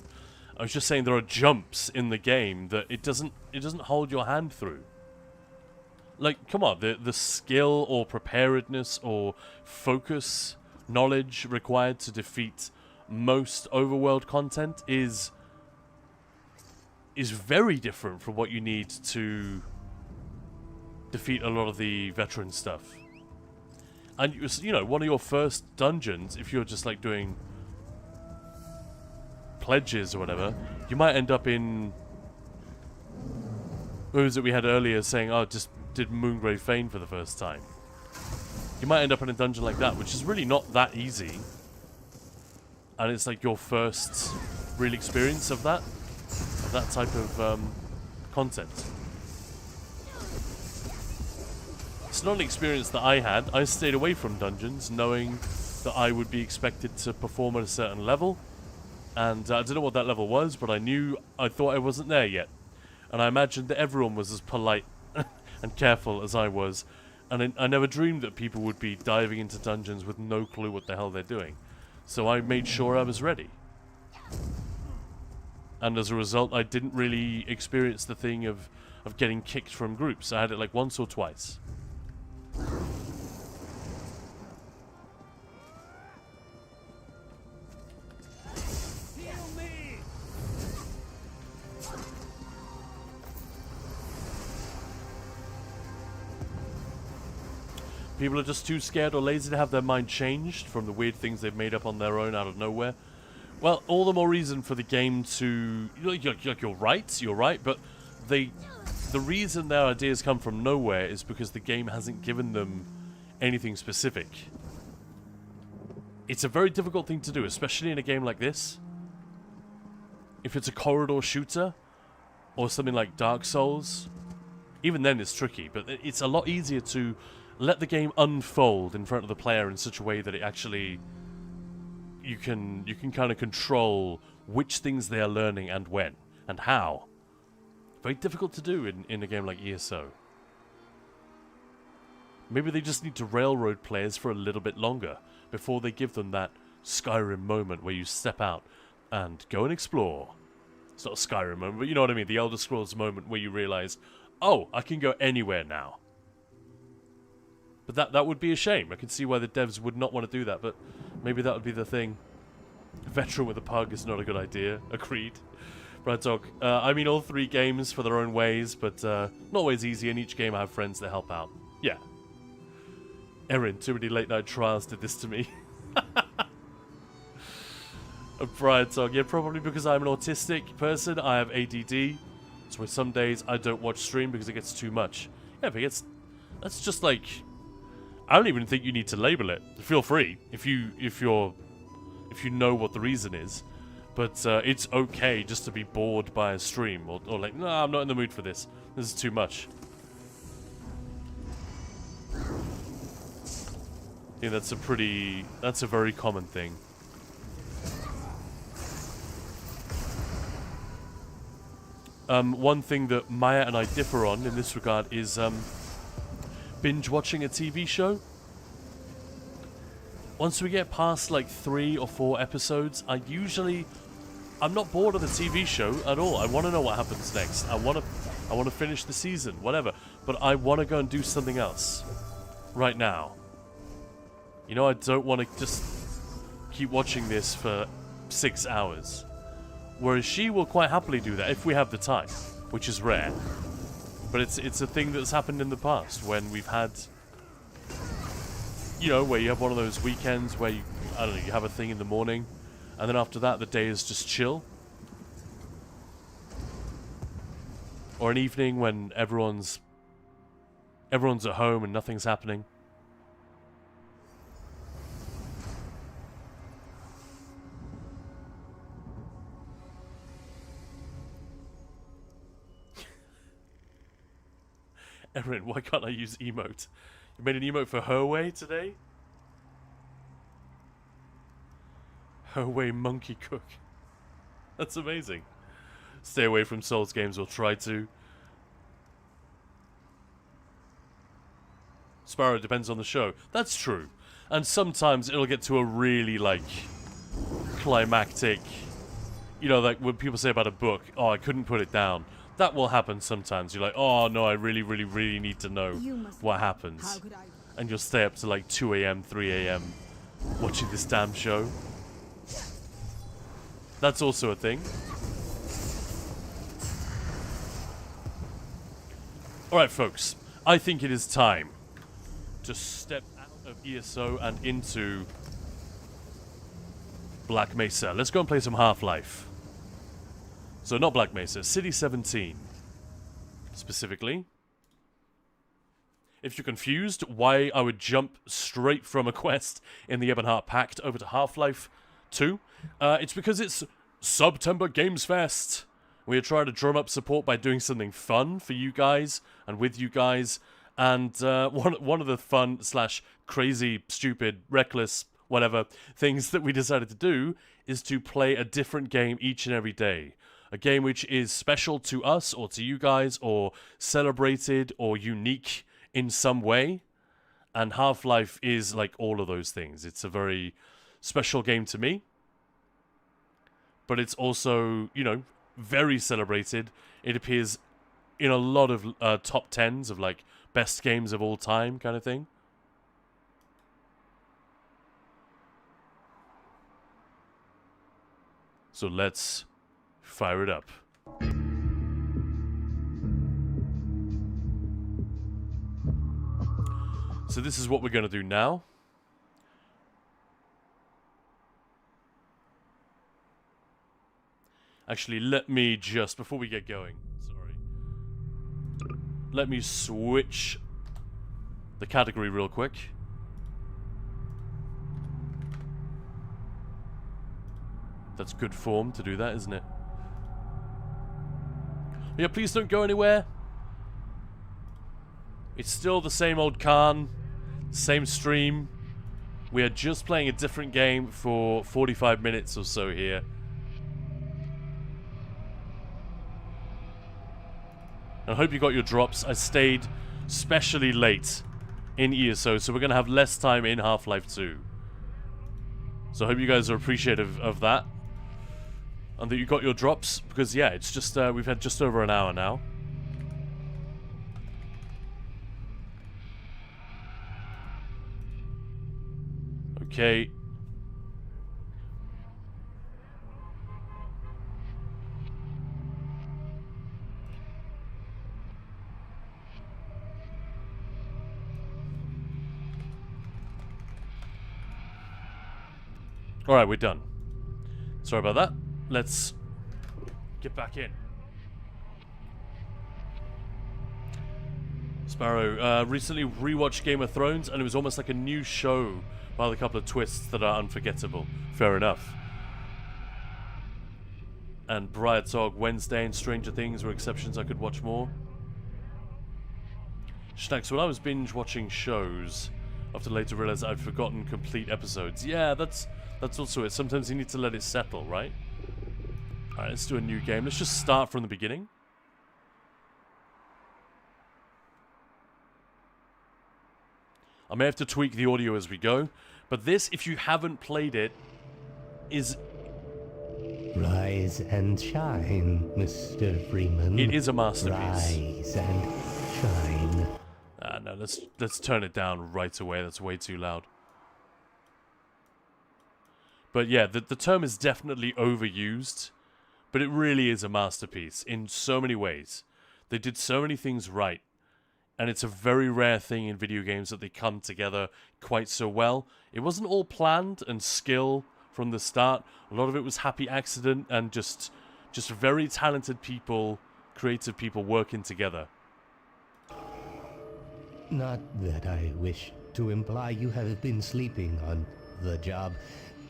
[SPEAKER 1] I was just saying there are jumps in the game that it doesn't hold your hand through. Like, come on, the skill or preparedness or focus, knowledge required to defeat most overworld content is very different from what you need to defeat a lot of the veteran stuff. And you know, one of your first dungeons, if you're just like doing pledges or whatever, you might end up in, what was it we had earlier saying, oh, just did Moongrave Fane for the first time. You might end up in a dungeon like that, which is really not that easy. And it's like your first real experience of that type of content. It's not an experience that I had. I stayed away from dungeons knowing that I would be expected to perform at a certain level. And I don't know what that level was, but I thought I wasn't there yet. And I imagined that everyone was as polite and careful as I was. And I never dreamed that people would be diving into dungeons with no clue what the hell they're doing. So I made sure I was ready. And as a result, I didn't really experience the thing of getting kicked from groups. I had it like once or twice. People are just too scared or lazy to have their mind changed from the weird things they've made up on their own out of nowhere. Well, all the more reason for the game to... You're right, but the reason their ideas come from nowhere is because the game hasn't given them anything specific. It's a very difficult thing to do, especially in a game like this. If it's a corridor shooter, or something like Dark Souls, even then it's tricky, but it's a lot easier to let the game unfold in front of the player in such a way that it actually... You can kind of control which things they are learning and when, and how. Very difficult to do in a game like ESO. Maybe they just need to railroad players for a little bit longer before they give them that Skyrim moment where you step out and go and explore. It's not a Skyrim moment, but you know what I mean, the Elder Scrolls moment where you realize, oh, I can go anywhere now. But that would be a shame. I can see why the devs would not want to do that, but maybe that would be the thing. A veteran with a pug is not a good idea. Agreed. Brad Dog. I mean, all three games for their own ways, but not always easy. In each game, I have friends that help out. Yeah. Erin, too many late night trials did this to me. Brad Dog. Yeah, probably because I'm an autistic person. I have ADD. So some days I don't watch stream because it gets too much. Yeah, but that's just like... I don't even think you need to label it. Feel free if you know what the reason is, but it's okay just to be bored by a stream or like, no, I'm not in the mood for this. This is too much. Yeah, that's a very common thing. One thing that Maya and I differ on in this regard is binge watching a TV show. Once we get past like 3 or 4 episodes, I'm not bored of the TV show at all. I want to know what happens next. I want to finish the season, whatever. But I want to go and do something else right now. You know, I don't want to just keep watching this for 6 hours. Whereas she will quite happily do that if we have the time, which is rare. But it's a thing that's happened in the past when we've had, you know, where you have one of those weekends where you, I don't know, you have a thing in the morning, and then after that the day is just chill. Or an evening when everyone's at home and nothing's happening. Erin, why can't I use emote? You made an emote for her way today? Her way monkey cook. That's amazing. Stay away from Souls games or try to. Sparrow depends on the show. That's true. And sometimes it'll get to a really, like, climactic, you know, like when people say about a book, oh, I couldn't put it down. That will happen sometimes. You're like, oh no, I really, really, really need to know what happens. And you'll stay up to like 2 a.m., 3 a.m. watching this damn show. That's also a thing. Alright, folks. I think it is time to step out of ESO and into Black Mesa. Let's go and play some Half-Life. So not Black Mesa, City 17. Specifically. If you're confused why I would jump straight from a quest in the Ebonheart Pact over to Half-Life 2, it's because it's September Gamesfest. We are trying to drum up support by doing something fun for you guys and with you guys. And one of the fun / crazy, stupid, reckless, whatever things that we decided to do is to play a different game each and every day. A game which is special to us or to you guys or celebrated or unique in some way. And Half-Life is like all of those things. It's a very special game to me. But it's also, you know, very celebrated. It appears in a lot of top 10s of like best games of all time kind of thing. So let's fire it up. So this is what we're going to do now. Actually, let me just, before we get going, sorry. Let me switch the category real quick. That's good form to do that, isn't it? Yeah, please don't go anywhere. It's still the same old Khan, same stream. We are just playing a different game for 45 minutes or so here. I hope you got your drops. I stayed specially late in ESO, so we're going to have less time in Half-Life 2. So I hope you guys are appreciative of that. And that you got your drops, because yeah, it's just, we've had just over an hour now. Okay. Alright, we're done. Sorry about that. Let's get back in. Sparrow, recently rewatched Game of Thrones, and it was almost like a new show by a couple of twists that are unforgettable. Fair enough. And Briar Talk, Wednesday, and Stranger Things were exceptions I could watch more. Schnacks, when I was binge watching shows, after later realized I'd forgotten complete episodes. Yeah, that's also it. Sometimes you need to let it settle, right? Alright, let's do a new game. Let's just start from the beginning. I may have to tweak the audio as we go, but this, if you haven't played it, is...
[SPEAKER 19] Rise and shine, Mr. Freeman.
[SPEAKER 1] It is a masterpiece.
[SPEAKER 19] Rise and shine.
[SPEAKER 1] No, let's turn it down right away. That's way too loud. But yeah, the term is definitely overused But it really is a masterpiece in so many ways. They did so many things right. And it's a very rare thing in video games that they come together quite so well. It wasn't all planned and skill from the start. A lot of it was happy accident and just very talented people, creative people working together.
[SPEAKER 19] Not that I wish to imply you have been sleeping on the job.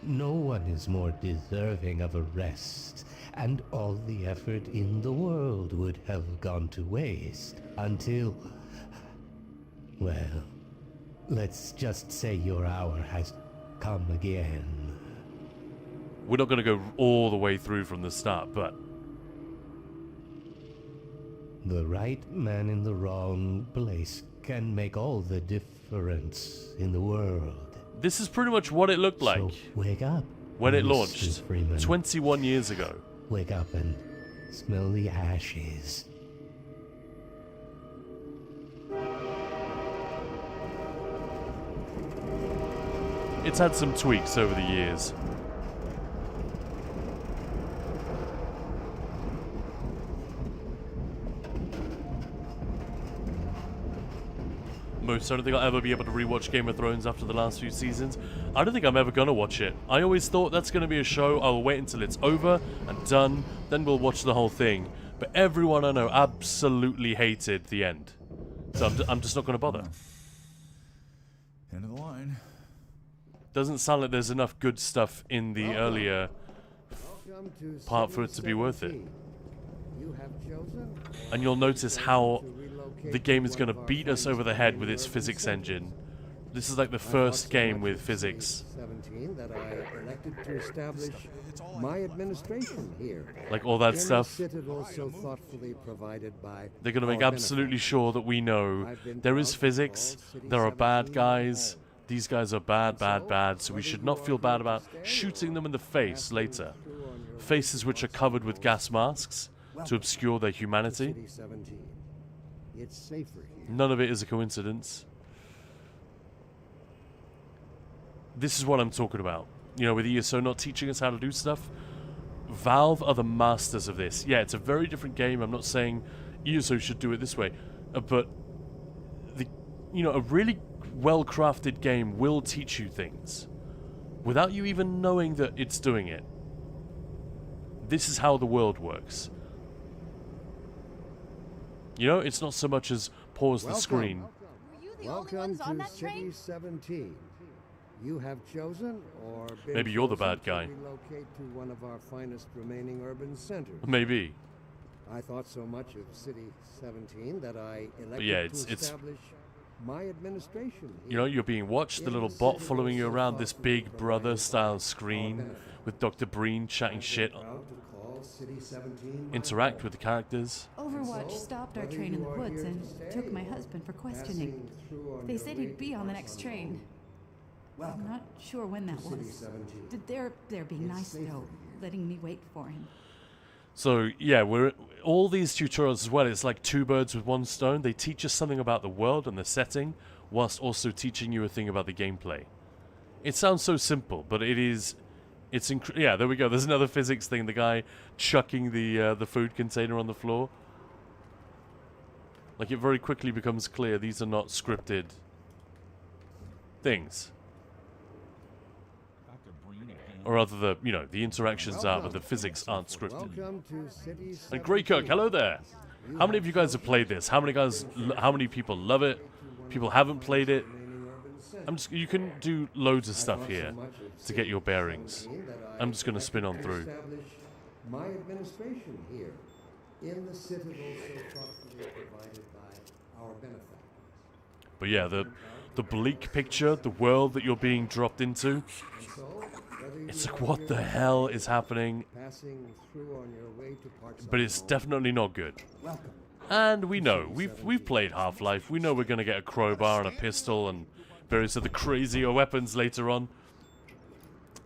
[SPEAKER 19] No one is more deserving of a rest, and all the effort in the world would have gone to waste until... well, let's just say your hour has come again.
[SPEAKER 1] We're not going to go all the way through from the start, but...
[SPEAKER 19] the right man in the wrong place can make all the difference in the world.
[SPEAKER 1] This is pretty much what it looked like.
[SPEAKER 19] So wake up
[SPEAKER 1] when it
[SPEAKER 19] Mr.
[SPEAKER 1] launched
[SPEAKER 19] Freeman.
[SPEAKER 1] 21 years ago.
[SPEAKER 19] Wake up and smell the ashes.
[SPEAKER 1] It's had some tweaks over the years. I don't think I'll ever be able to rewatch Game of Thrones after the last few seasons. I don't think I'm ever going to watch it. I always thought that's going to be a show I'll wait until it's over and done, then we'll watch the whole thing. But everyone I know absolutely hated the end. So I'm just not going to bother.
[SPEAKER 20] End of the line.
[SPEAKER 1] Doesn't sound like there's enough good stuff in the earlier part for it to be worth it. And you'll notice how the game is going to beat us over the head with its physics engine. This is like the first game with physics.
[SPEAKER 21] 17 that I elected to establish my administration here.
[SPEAKER 1] Like all that stuff.
[SPEAKER 21] Citadel so thoughtfully provided by
[SPEAKER 1] They're going to make absolutely sure that we know there is physics, there are bad guys, these guys are bad, bad, bad, so we should not feel bad about shooting them in the face later. Faces which are covered with gas masks to obscure their humanity.
[SPEAKER 21] It's safer here.
[SPEAKER 1] None of it is a coincidence. This is what I'm talking about. You know, with ESO not teaching us how to do stuff. Valve are the masters of this. Yeah, it's a very different game. I'm not saying ESO should do it this way. But, a really well-crafted game will teach you things. Without you even knowing that it's doing it. This is how the world works. You know, it's not so much as pause the screen.
[SPEAKER 21] Welcome to City 17. You have chosen, or been
[SPEAKER 1] maybe you're the
[SPEAKER 21] chosen
[SPEAKER 1] bad guy.
[SPEAKER 21] To relocate to one of our finest remaining urban centers.
[SPEAKER 1] Maybe.
[SPEAKER 21] I thought so much of City 17 that I elected to
[SPEAKER 1] it's
[SPEAKER 21] establish my administration.
[SPEAKER 1] You know, you're being watched. The little bot following you around this Big Brother style screen with Dr. Breen chatting shit. Interact with the characters.
[SPEAKER 22] Overwatch stopped our train in the woods and took my husband for questioning. They said he'd be on the next train. I'm not sure when that was. They're being nice though, letting me wait for him.
[SPEAKER 1] So yeah, all these tutorials as well. It's like two birds with one stone. They teach us something about the world and the setting, whilst also teaching you a thing about the gameplay. It sounds so simple, but it is. Yeah, there we go. There's another physics thing. The guy chucking the food container on the floor. Like, it very quickly becomes clear these are not scripted things. Or rather, the interactions are, but the physics aren't scripted. And Greycook, hello there. How many of you guys have played this? How many people love it? People haven't played it. You can do loads of stuff here to get your bearings. I'm just going to spin on through.
[SPEAKER 21] My administration here in the Citadel so thoughtfully provided by our benefactors.
[SPEAKER 1] But yeah, the bleak picture, the world that you're being dropped into. It's like, what the hell is happening? But it's definitely not good. And we know, we've played Half-Life. We know we're going to get a crowbar and a pistol and various other crazier weapons later on.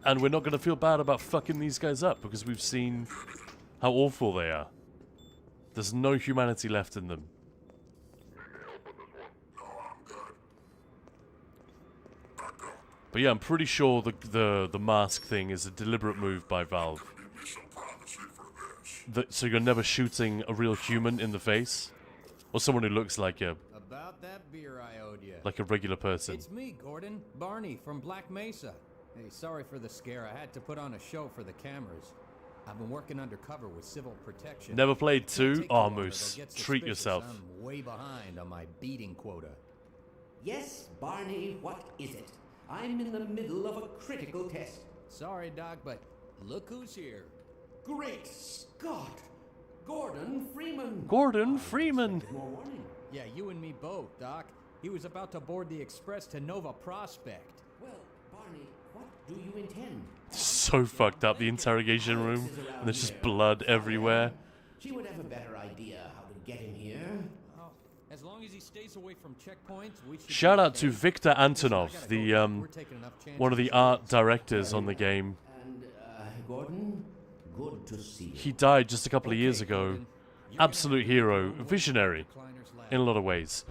[SPEAKER 1] And we're not going to feel bad about fucking these guys up because we've seen how awful they are. There's no humanity left in them. But yeah, I'm pretty sure the mask thing is a deliberate move by Valve. so you're never shooting a real human in the face, or someone who looks like a
[SPEAKER 3] beer I owed you.
[SPEAKER 1] like a regular person.
[SPEAKER 3] It's me, Gordon. Barney from Black Mesa. Hey, sorry for the scare. I had to put on a show for the cameras. I've been working undercover with civil protection.
[SPEAKER 1] Never played 2? Oh, Moose. Treat yourself.
[SPEAKER 3] I'm way behind on my beating quota.
[SPEAKER 4] Yes, Barney, what is it? I'm in the middle of a critical test.
[SPEAKER 3] Sorry, Doc, but look who's here.
[SPEAKER 4] Great Scott! Gordon Freeman!
[SPEAKER 1] Gordon Freeman!
[SPEAKER 4] More warning.
[SPEAKER 3] Yeah, you and me both, Doc. He was about to board the express to Nova Prospect.
[SPEAKER 4] Well, Barney, what do you intend?
[SPEAKER 1] So fucked up, the interrogation room, and there's just blood everywhere.
[SPEAKER 4] She would have a better idea how to get him here.
[SPEAKER 3] Oh, as long as he stays away from checkpoints, we should.
[SPEAKER 1] Shout out to Victor Antonov, the one of the art directors on the game.
[SPEAKER 4] And Gordon, good to see you.
[SPEAKER 1] He died just a couple of years ago. Absolute hero, visionary in a lot of ways.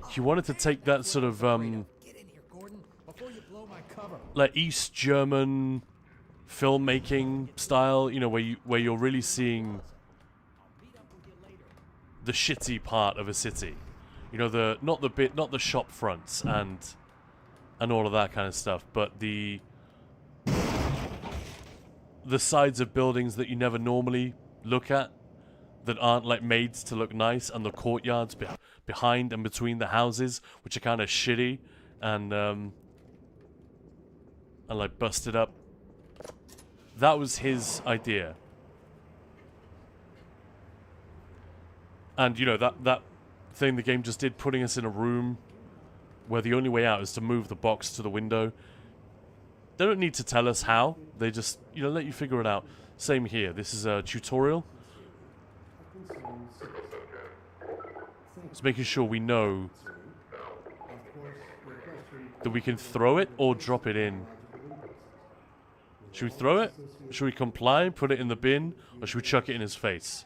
[SPEAKER 1] He wanted to take that sort of like East German filmmaking style, you know, where you're really seeing the shitty part of a city. You know, not the shop fronts and all of that kind of stuff, but the sides of buildings that you never normally look at, that aren't like made to look nice, and the courtyards behind and between the houses, which are kind of shitty and like busted up. That was his idea. And you know, that thing the game just did, putting us in a room where the only way out is to move the box to the window. They don't need to tell us how. They just, you know, let you figure it out. Same here. This is a tutorial. It's making sure we know that we can throw it or drop it in. Should we throw it? Should we comply, put it in the bin, or should we chuck it in his face?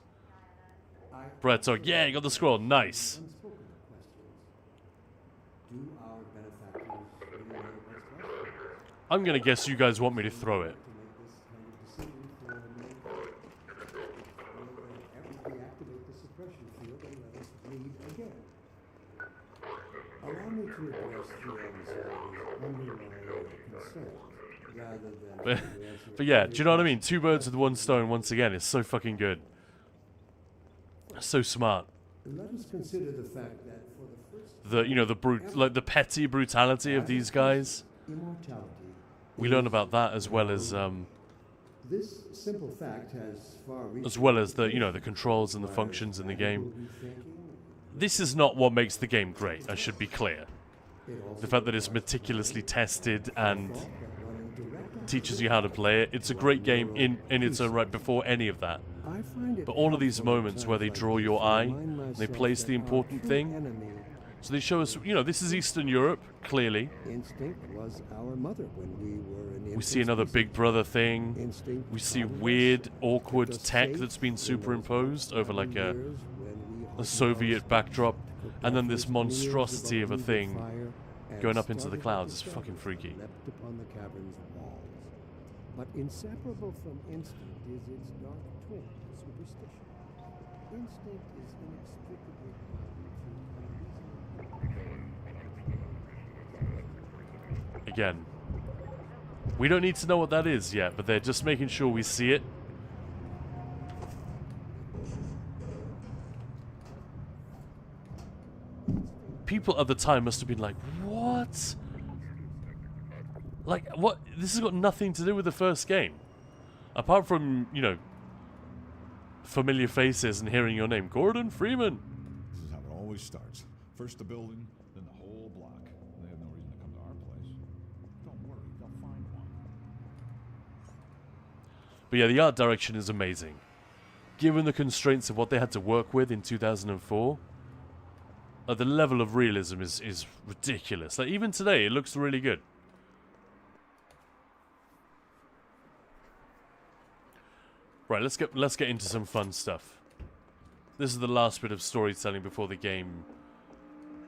[SPEAKER 1] Brett, so yeah, you got the scroll. Nice. I'm gonna guess you guys want me to throw it. But yeah, do you know what I mean? Two birds with one stone once again. It's so fucking good. So smart.
[SPEAKER 21] Let us consider the fact that for the first
[SPEAKER 1] you know, the petty brutality of these guys. We learn about that as well as
[SPEAKER 21] this simple fact has far
[SPEAKER 1] as well as the, you know, the controls and the functions in the game. This is not what makes the game great, I should be clear. The fact that it's meticulously tested and teaches you how to play it. It's a great game in its own right before any of that. But all of these moments where they draw your eye, they place the important thing. So they show us, you know, this is Eastern Europe, clearly.
[SPEAKER 21] Instinct was our mother when we were an
[SPEAKER 1] we see another Big Brother thing. We see weird, awkward tech that's been superimposed over like a Soviet backdrop. And then this monstrosity of a thing going up into the clouds. It's fucking freaky.
[SPEAKER 21] Upon the cavern's walls. But inseparable from instinct is its dark twin, superstition. Instinct is inextricably bound to
[SPEAKER 1] Again, we don't need to know what that is yet, but they're just making sure we see it. People at the time must have been like, what? Like, what? This has got nothing to do with the first game. Apart from, you know, familiar faces and hearing your name. Gordon Freeman.
[SPEAKER 20] This is how it always starts. First the building, then the whole block. They have no reason to come to our place. Don't worry, they'll find one.
[SPEAKER 1] But yeah, the art direction is amazing. Given the constraints of what they had to work with in 2004, the level of realism is ridiculous. Like, even today, it looks really good. Right, let's get into some fun stuff. This is the last bit of storytelling before the game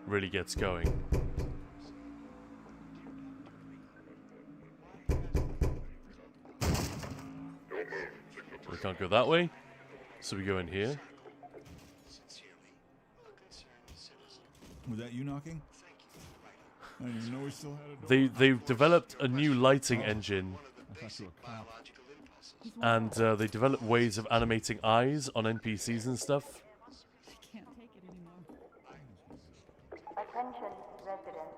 [SPEAKER 1] really gets going. We can't go that way. So we go in here.
[SPEAKER 20] Was that you knocking? I didn't even know we still had a door.
[SPEAKER 1] They've developed a new lighting engine,
[SPEAKER 20] I thought you were a cop.
[SPEAKER 1] and they developed ways of animating eyes on NPCs and stuff.
[SPEAKER 22] I can't take it anymore.
[SPEAKER 7] Attention, residents.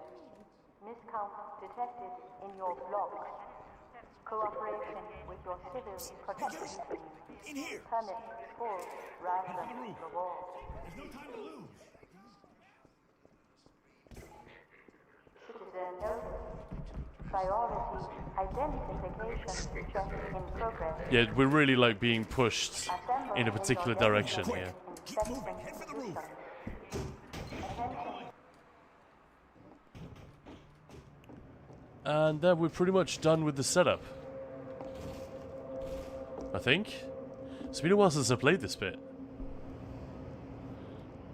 [SPEAKER 7] Miscount detected in your block. Cooperation with your civil protection team. Permit full ransom reward.
[SPEAKER 10] There's no time to lose.
[SPEAKER 7] Citizen notice. Priority identification check in progress.
[SPEAKER 1] Yeah, we're really like being pushed in a particular direction here.
[SPEAKER 10] Keep moving. Head for the roof.
[SPEAKER 1] And then we're pretty much done with the setup. I think. It's been a while since I played this bit.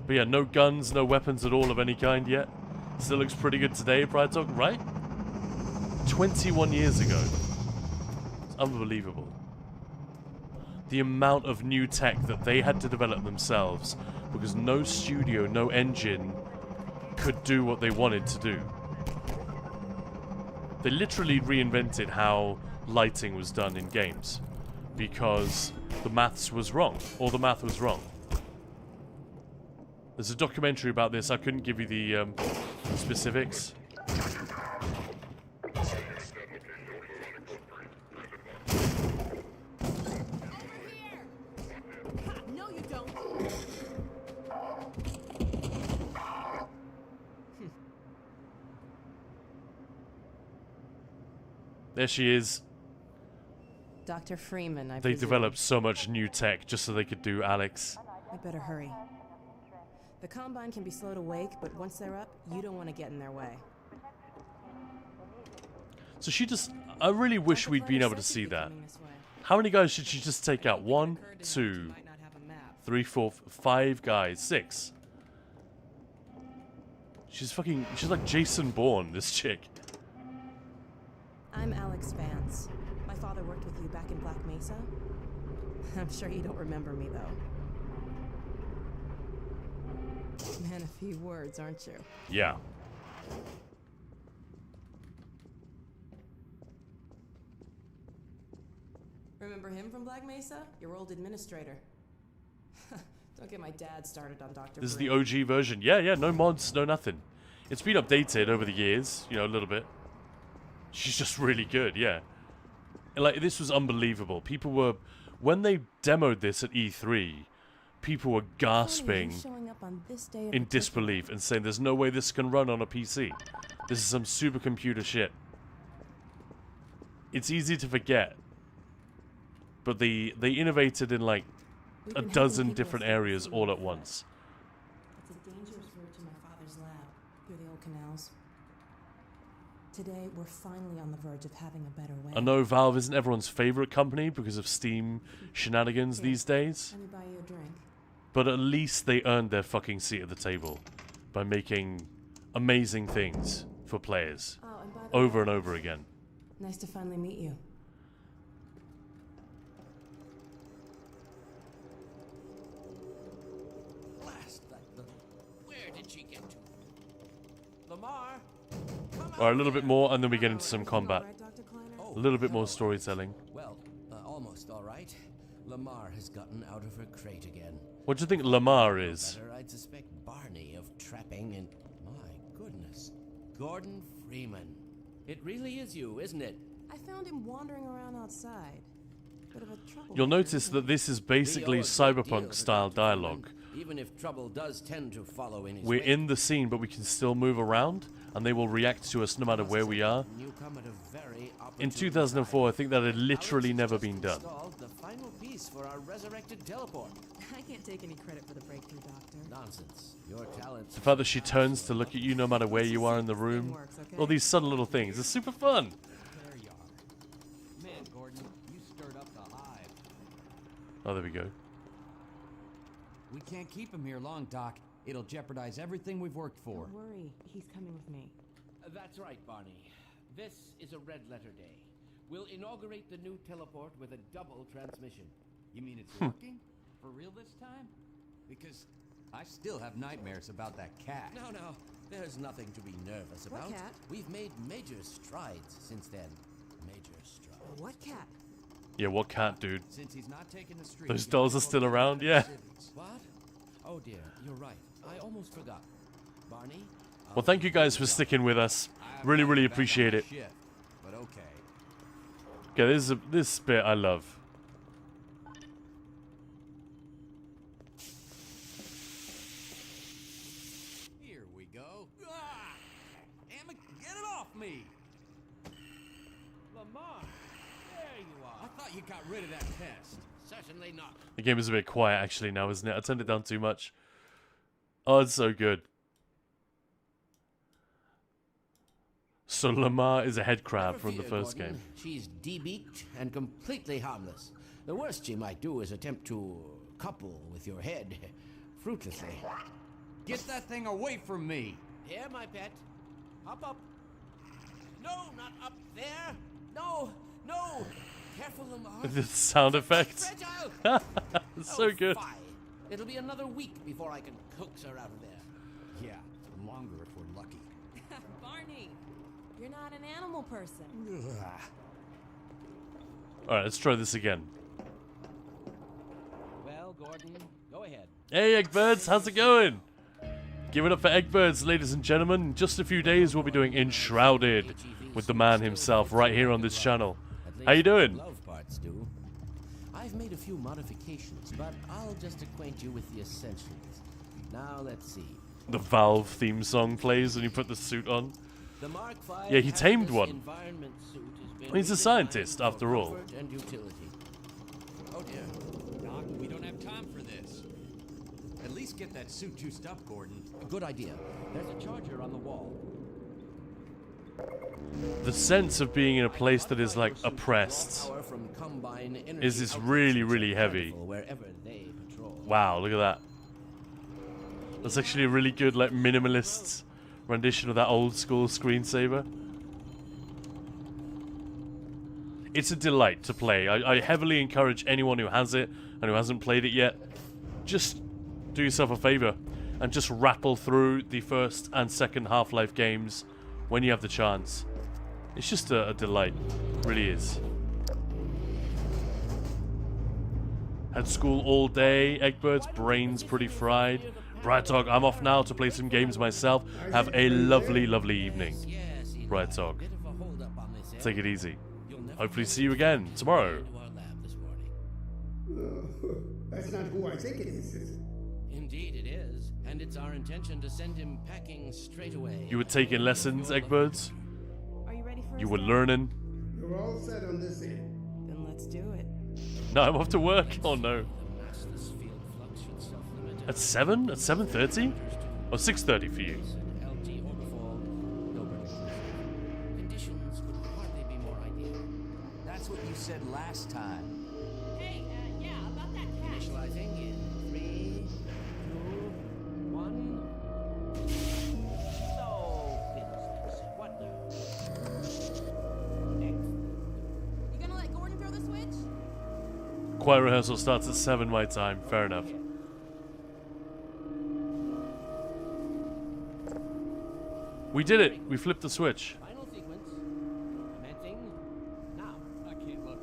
[SPEAKER 1] But yeah, no guns, no weapons at all of any kind yet. Still looks pretty good today, Pride Talk, right? 21 years ago. It's unbelievable. The amount of new tech that they had to develop themselves because no studio, no engine could do what they wanted to do. They literally reinvented how lighting was done in games because the maths was wrong, or the math was wrong. There's a documentary about this. I couldn't give you the specifics.
[SPEAKER 14] No, you don't.
[SPEAKER 1] There she is.
[SPEAKER 12] Dr. Freeman, I
[SPEAKER 1] They
[SPEAKER 12] presume.
[SPEAKER 1] developed so much new tech just so they could do Alex.
[SPEAKER 12] I better hurry. The Combine can be slow to wake, but once they're up, you don't want to get in their way.
[SPEAKER 1] So she just... I really wish we'd been able to see that. How many guys should she just take out? 1, 2, 3, 4, 5 guys. 6. She's like Jason Bourne, this chick.
[SPEAKER 12] I'm Alex Vance. My father worked with you back in Black Mesa. I'm sure you don't remember me, though. Man, a few words, aren't you?
[SPEAKER 1] Yeah.
[SPEAKER 12] Remember him from Black Mesa? Your old administrator. Don't get my dad started on Dr.
[SPEAKER 1] This is the
[SPEAKER 12] Freeman.
[SPEAKER 1] OG version. Yeah, no mods, no nothing. It's been updated over the years, you know, a little bit. She's just really good, yeah. And, like, this was unbelievable. People were... When they demoed this at E3, people were gasping
[SPEAKER 12] Showing up on this day
[SPEAKER 1] in disbelief and saying there's no way this can run on a PC. This is some supercomputer shit. It's easy to forget. But they innovated in like a dozen different areas all at once.
[SPEAKER 12] It's a dangerous route to my father's lab, through the old canals. Today, we're finally on the verge of having a better way.
[SPEAKER 1] I know Valve isn't everyone's favorite company because of Steam shenanigans these days.
[SPEAKER 12] Let me buy you a drink.
[SPEAKER 1] But at least they earned their fucking seat at the table by making amazing things for players
[SPEAKER 12] And by the
[SPEAKER 1] over
[SPEAKER 12] way,
[SPEAKER 1] and over again.
[SPEAKER 12] Nice to finally meet you.
[SPEAKER 4] Where did she get to? Lamar?
[SPEAKER 1] Alright, a little bit more and then we get into some combat. A little bit more storytelling.
[SPEAKER 4] Well, almost all right. Lamar has gotten out of her crate again.
[SPEAKER 1] What do you think Lamar is?
[SPEAKER 4] Better, I'd suspect Barney of trapping and... My goodness. Gordon Freeman. It really is you, isn't it?
[SPEAKER 12] I found him wandering around outside. Bit of a trouble.
[SPEAKER 1] You'll notice that this is basically cyberpunk-style dialogue.
[SPEAKER 4] Even if trouble does tend to follow in his
[SPEAKER 1] We're
[SPEAKER 4] wake.
[SPEAKER 1] in the scene, but we can still move around, and they will react to us no matter where we are.
[SPEAKER 4] You come at a very
[SPEAKER 1] In 2004, I think that had literally never been done.
[SPEAKER 4] installed the final piece for our resurrected teleport.
[SPEAKER 12] I can't take any credit for the breakthrough, Doctor.
[SPEAKER 4] Nonsense. Your talents.
[SPEAKER 1] The fact that she turns to look at you no matter where you are in the room. All these subtle little things. It's super fun.
[SPEAKER 3] There you are. Man, Gordon, you stirred up the hive.
[SPEAKER 1] Oh, there we go.
[SPEAKER 3] We can't keep him here long, Doc. It'll jeopardize everything we've worked for.
[SPEAKER 12] Don't worry, he's coming with me.
[SPEAKER 4] That's right, Barney. This is a red letter day. We'll inaugurate the new teleport with a double transmission.
[SPEAKER 3] You mean it's working? for real this time? Because I still have nightmares about that cat.
[SPEAKER 4] No, there's nothing to be nervous
[SPEAKER 8] What
[SPEAKER 4] about.
[SPEAKER 8] cat?
[SPEAKER 4] We've made major strides since then. Major strides.
[SPEAKER 8] What cat?
[SPEAKER 1] Yeah, what cat, dude?
[SPEAKER 3] Since he's not taking the street,
[SPEAKER 1] Those dolls are still around, yeah.
[SPEAKER 4] What? Oh dear, you're right. I almost forgot. Barney?
[SPEAKER 1] Well, thank you guys for sticking with us. Really, really appreciate it.
[SPEAKER 3] Shift, but okay.
[SPEAKER 1] Okay, this bit I love.
[SPEAKER 3] Here we go. Ah! Damn it, get it off me! Lamar, there you are. I thought you got rid of that pest.
[SPEAKER 4] Certainly not.
[SPEAKER 1] The game is a bit quiet actually now, isn't it? I turned it down too much. Oh, it's so good. So Lamar is a head crab from the first game.
[SPEAKER 4] She's de-beaked and completely harmless. The worst she might do is attempt to couple with your head fruitlessly.
[SPEAKER 3] Get that thing away from me!
[SPEAKER 4] Here, my pet. Hop up. No, not up there. No. Careful, Lamar.
[SPEAKER 1] The sound effects.
[SPEAKER 4] Fragile.
[SPEAKER 1] So good.
[SPEAKER 4] Fie. It'll be another week before I can coax her out of there.
[SPEAKER 3] Yeah, longer if we're lucky.
[SPEAKER 12] Barney, you're not an animal person.
[SPEAKER 1] Alright, let's try this again.
[SPEAKER 4] Well, Gordon, go ahead.
[SPEAKER 1] Hey, Eggbirds, how's it going? Give it up for Eggbirds, ladies and gentlemen. In just a few days, we'll be doing Enshrouded with the man himself right here on this channel. How you doing?
[SPEAKER 4] Love parts do. I've made a few modifications, but I'll just acquaint you with the essentials. Now, let's see.
[SPEAKER 1] The Valve theme song plays when you put the suit on.
[SPEAKER 4] The Mark V
[SPEAKER 1] Yeah, he tamed one.
[SPEAKER 4] environment suit has been
[SPEAKER 1] He's a scientist,
[SPEAKER 4] redesigned
[SPEAKER 1] after
[SPEAKER 4] for
[SPEAKER 1] all.
[SPEAKER 4] comfort and utility. Oh dear.
[SPEAKER 3] Doc, we don't have time for this. At least get that suit juiced up, Gordon.
[SPEAKER 4] Good idea. There's a charger on the wall.
[SPEAKER 1] The sense of being in a place that is like oppressed
[SPEAKER 4] Power from Combine energy
[SPEAKER 1] is this
[SPEAKER 4] outputs
[SPEAKER 1] really,
[SPEAKER 4] is
[SPEAKER 1] really heavy.
[SPEAKER 4] plentiful wherever they patrol.
[SPEAKER 1] Wow, look at that. That's actually a really good, like, minimalist rendition of that old school screensaver. It's a delight to play. I heavily encourage anyone who has it and who hasn't played it yet, just do yourself a favor and just rattle through the first and second Half-Life games when you have the chance. It's just a delight. It really is. Had school all day. Eggbird's brain's pretty fried. Bright Dog, I'm off now to play some games myself. Have a lovely, lovely evening. Bright Dog. Take it easy. Hopefully see you again tomorrow.
[SPEAKER 9] That's not who I think it is it?
[SPEAKER 4] Indeed it is, and it's our intention to send him packing straight away.
[SPEAKER 1] You were taking lessons, Eggbirds?
[SPEAKER 12] Are you ready for
[SPEAKER 1] You were learning?
[SPEAKER 9] You're all set on this end.
[SPEAKER 12] Then let's do it.
[SPEAKER 1] No, I'm off to work. Oh no. At 7? At 7:30? Or 6:30 for you?
[SPEAKER 4] Conditions could hardly be more ideal.
[SPEAKER 3] That's what you said last time.
[SPEAKER 12] Hey, yeah, about that cat.
[SPEAKER 4] Initializing in 3, 2, 1. So, business. What now?
[SPEAKER 12] You gonna let Gordon throw the switch?
[SPEAKER 1] Choir rehearsal starts at 7 my time. Fair enough. We did it. We flipped the switch.
[SPEAKER 4] Final sequence. Commencing now.
[SPEAKER 3] I can't look.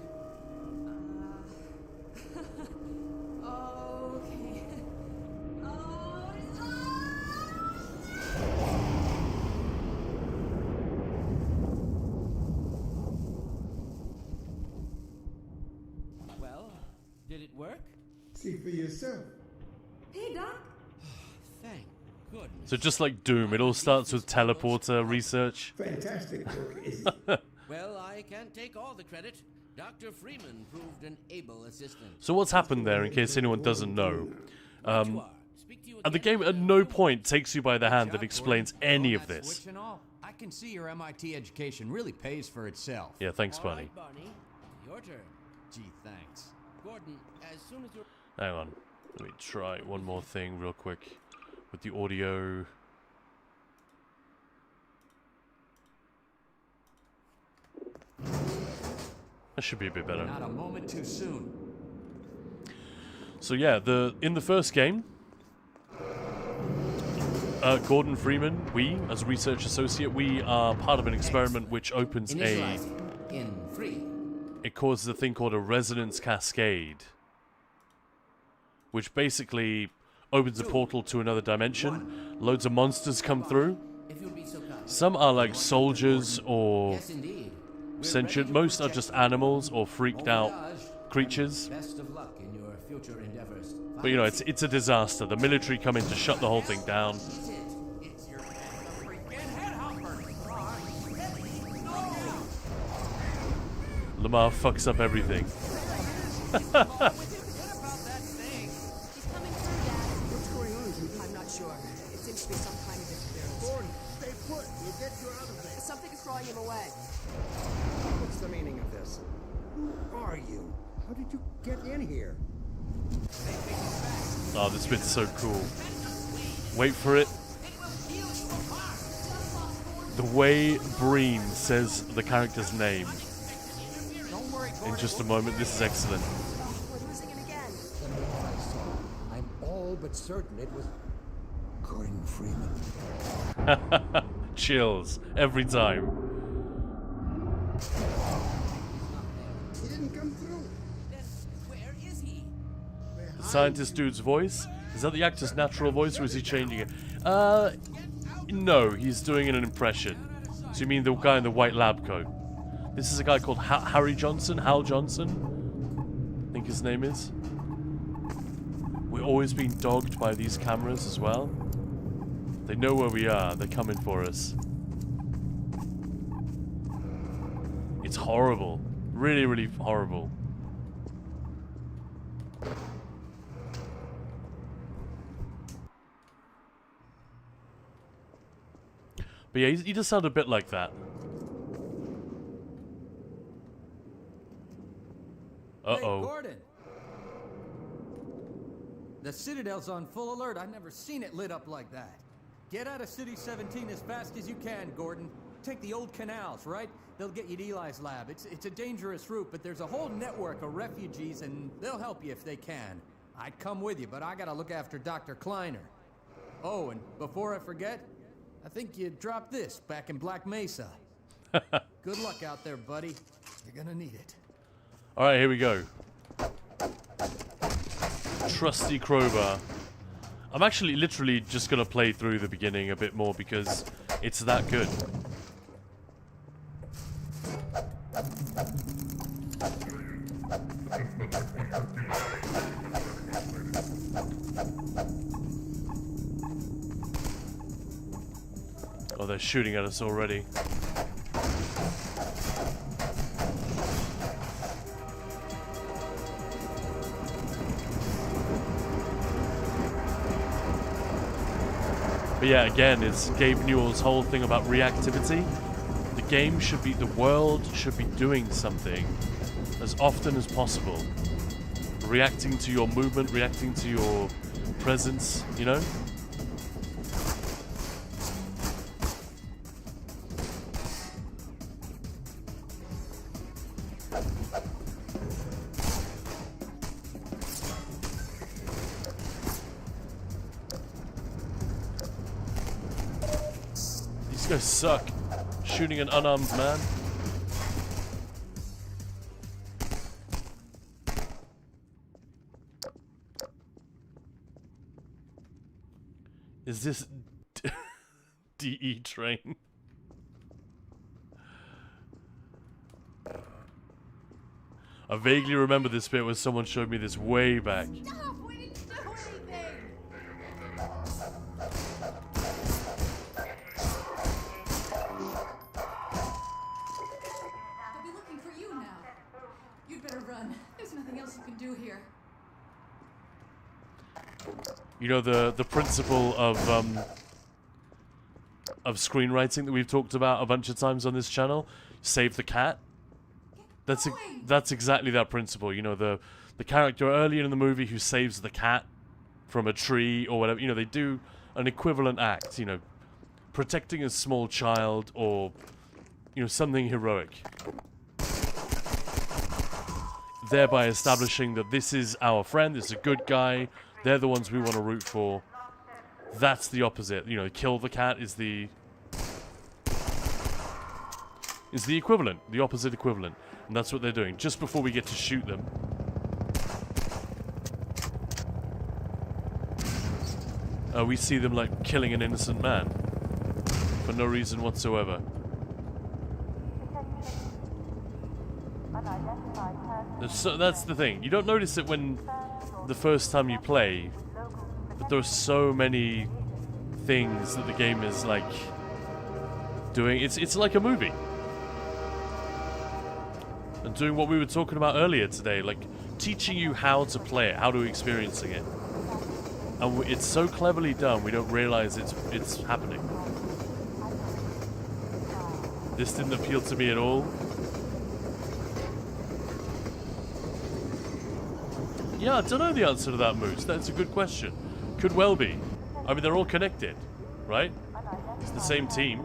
[SPEAKER 12] Okay.
[SPEAKER 4] Well, did it work?
[SPEAKER 9] See for yourself.
[SPEAKER 12] Hey, Doc.
[SPEAKER 4] Thank goodness.
[SPEAKER 1] So just like Doom, it all starts with teleporter research.
[SPEAKER 9] Fantastic work, isn't it?
[SPEAKER 4] Well, I can't take all the credit. Dr. Freeman proved an able assistant.
[SPEAKER 1] So what's happened there, in case anyone doesn't know? And the game at no point takes you by the hand and explains any of this.
[SPEAKER 3] Switch and all. I can see your MIT education really pays for itself.
[SPEAKER 1] Yeah, thanks,
[SPEAKER 4] All
[SPEAKER 1] Barney.
[SPEAKER 4] right, Barney. Your turn.
[SPEAKER 3] Gee, thanks.
[SPEAKER 4] Gordon, as soon as you're...
[SPEAKER 1] Hang on. Let me try one more thing real quick with the audio. That should be a bit better.
[SPEAKER 3] Not a moment too soon.
[SPEAKER 1] So yeah, in the first game, Gordon Freeman, as a research associate, we are part of an experiment which opens
[SPEAKER 4] In 3.
[SPEAKER 1] It causes a thing called a resonance cascade, which basically opens a portal to another dimension. Loads of monsters come through.
[SPEAKER 4] If you'll be so kind.
[SPEAKER 1] Some are like soldiers or
[SPEAKER 4] Yes, indeed.
[SPEAKER 1] sentient. Most are just animals or freaked out creatures.
[SPEAKER 4] Best of luck in your future endeavors.
[SPEAKER 1] But you know, it's a disaster. The military come in to shut the whole thing down. Lamar fucks up everything.
[SPEAKER 14] What's going on? I'm not sure. It seems to be some kind of interference.
[SPEAKER 13] Gordon, stay put. We'll get you out of there.
[SPEAKER 14] Something is drawing him away.
[SPEAKER 2] What's the meaning of this? Who are you? How did you get in here?
[SPEAKER 1] Oh, this bit's so cool. Wait for it. The way Breen says the character's name in just a moment. This is excellent.
[SPEAKER 2] I'm all but certain it was Gordon Freeman.
[SPEAKER 1] Chills every time.
[SPEAKER 9] He didn't come through.
[SPEAKER 4] Where is he?
[SPEAKER 1] The scientist dude's voice? Is that the actor's natural voice, or is he changing it? No, he's doing an impression. So you mean the guy in the white lab coat? This is a guy called Harry Johnson, Hal Johnson, I think his name is. We're always being dogged by these cameras as well. They know where we are, they're coming for us. It's horrible. Really, really horrible. But yeah, he does sound a bit like that. Uh-oh.
[SPEAKER 3] Hey, Gordon! The Citadel's on full alert. I've never seen it lit up like that. Get out of City 17 as fast as you can, Gordon. Take the old canals, right? They'll get you to Eli's lab. It's a dangerous route, but there's a whole network of refugees, and they'll help you if they can. I'd come with you, but I gotta look after Dr. Kleiner. Oh, and before I forget, I think you dropped this back in Black Mesa. Good luck out there, buddy. You're gonna need it.
[SPEAKER 1] Alright, here we go. Trusty crowbar. I'm actually literally just gonna play through the beginning a bit more because it's that good. Oh, they're shooting at us already. But yeah, again, it's Gabe Newell's whole thing about reactivity. The game should be, the world should be doing something as often as possible. Reacting to your movement, reacting to your presence, you know? These guys suck. Shooting an unarmed man. Is this DE train? I vaguely remember this bit where someone showed me this way back.
[SPEAKER 22] Stop! We didn't do anything! They'll be looking for you now. You'd better run. There's nothing else you can do here.
[SPEAKER 1] You know, the principle of screenwriting that we've talked about a bunch of times on this channel, save the cat. That's exactly that principle. You know, the character earlier in the movie who saves the cat from a tree or whatever. You know, they do an equivalent act. You know, protecting a small child or, you know, something heroic. thereby establishing that this is our friend, this is a good guy, they're the ones we want to root for. That's the opposite. You know, kill the cat is the equivalent, the opposite equivalent. And that's what they're doing, just before we get to shoot them. We see them, like, killing an innocent man. For no reason whatsoever. So that's the thing. You don't notice it when the first time you play, but there are so many things that the game is, like, doing. It's like a movie. And doing what we were talking about earlier today, like, teaching you how to play it, how to experiencing it. And it's so cleverly done, we don't realize it's happening. This didn't appeal to me at all. Yeah, I don't know the answer to that, Moose. That's a good question. Could well be. I mean, they're all connected, right? It's the same team.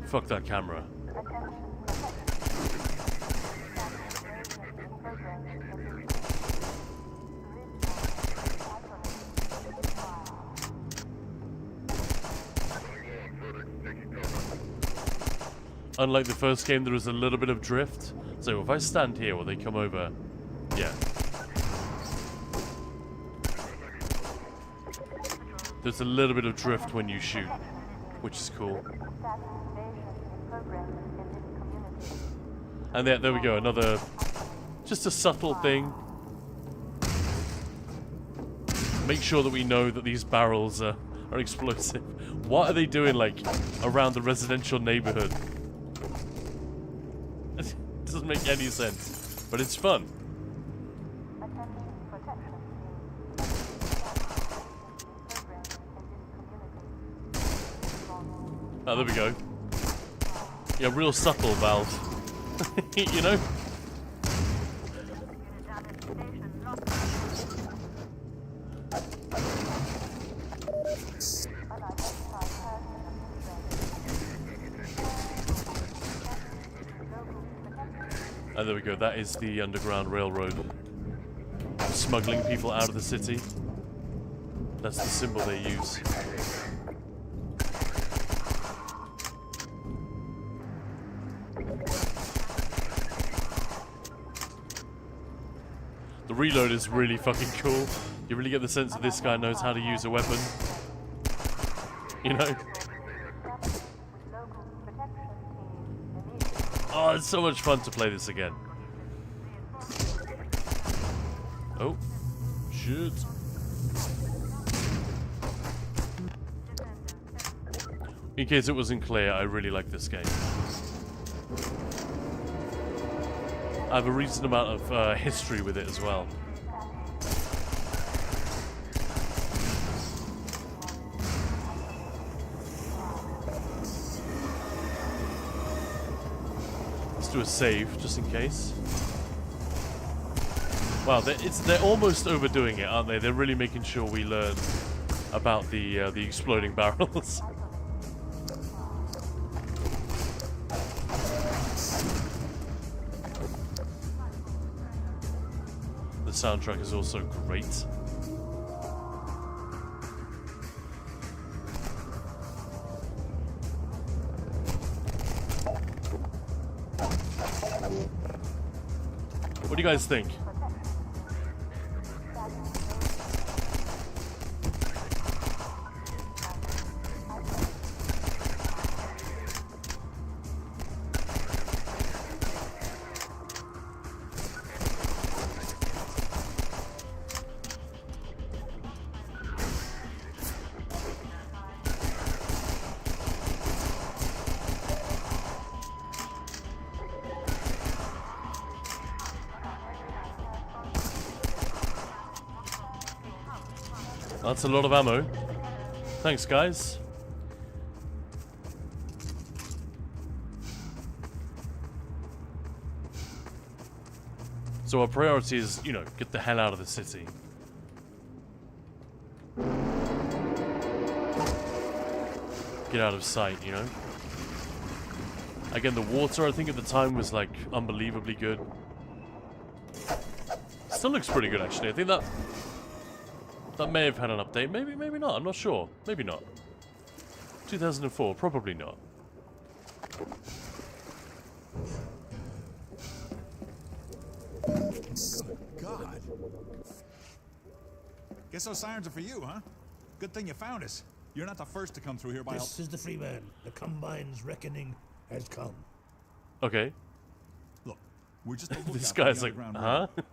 [SPEAKER 1] Fuck that camera. Unlike the first game, there was a little bit of drift. So if I stand here, will they come over? Yeah. There's a little bit of drift when you shoot, which is cool. And there we go, another, just a subtle thing. Make sure that we know that these barrels are explosive. What are they doing, like, around the residential neighborhood? It doesn't make any sense, but it's fun. Oh, there we go. Yeah, real subtle, Valve. You know? And there we go, that is the Underground Railroad. Smuggling people out of the city. That's the symbol they use. The reload is really fucking cool. You really get the sense that this guy knows how to use a weapon. You know? Oh, it's so much fun to play this again. Oh. Shit. In case it wasn't clear, I really like this game. I have a recent amount of history with it as well. Let's do a save, just in case. Wow, they're almost overdoing it, aren't they? They're really making sure we learn about the exploding barrels. The soundtrack is also great. What do you guys think? That's a lot of ammo. Thanks, guys. So our priority is, you know, get the hell out of the city. get out of sight, you know? Again, the water, I think at the time was like unbelievably good. Still looks pretty good, actually. I think that may have had an update. Maybe not. I'm not sure. Maybe not. 2004, probably not.
[SPEAKER 20] Good God. Guess those sirens are for you, huh? Good thing you found us. You're not the first to come through here by...
[SPEAKER 15] This is the Freeman. The Combine's reckoning has come.
[SPEAKER 1] Okay.
[SPEAKER 20] Look, we're just a lookout
[SPEAKER 1] This
[SPEAKER 20] for the
[SPEAKER 1] guy's like,
[SPEAKER 20] underground
[SPEAKER 1] huh?
[SPEAKER 20] railroad.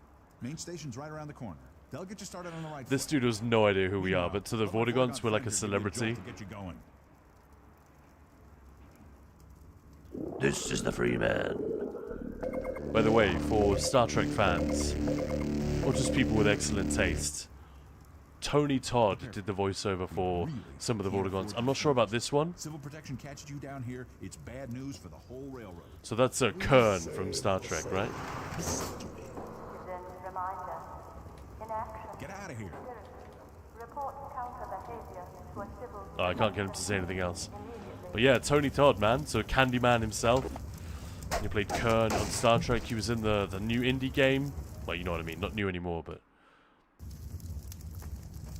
[SPEAKER 20] Main station's right around the corner. They'll get you started on the right
[SPEAKER 1] This
[SPEAKER 20] foot.
[SPEAKER 1] dude has no idea who we are, but to the Vortigons, we're like a
[SPEAKER 20] Flanders give you jolt
[SPEAKER 1] celebrity.
[SPEAKER 20] to get you going.
[SPEAKER 1] This is the Freeman. By the way, for Star Trek fans, or just people with excellent taste, Tony Todd did the voiceover for some of the Vortigons. I'm not sure about this one.
[SPEAKER 20] Civil protection catches you down here, it's bad news for the whole railroad.
[SPEAKER 1] So that's Kern from Star Trek, right?
[SPEAKER 20] Get out of here.
[SPEAKER 7] Report counter behavior to a civil...
[SPEAKER 1] Oh, I can't get him to say anything else. But yeah, Tony Todd, man. So Candyman himself. He played Kern on Star Trek. He was in the new indie game. Well, you know what I mean. Not new anymore, but...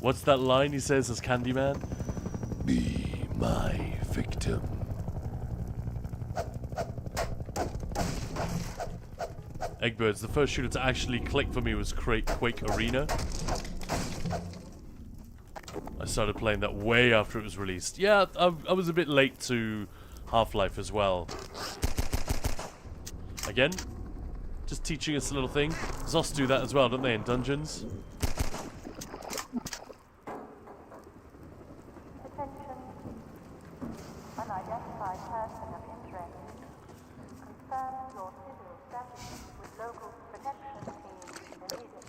[SPEAKER 1] What's that line he says as Candyman? Be my victim. Eggbirds, the first shooter to actually click for me was Quake Arena. I started playing that way after it was released. Yeah, I was a bit late to Half-Life as well. Again, just teaching us a little thing. Zos do that as well, don't they, in dungeons?
[SPEAKER 7] Attention. Unidentified person of interest. Confirm your civil status with local protection team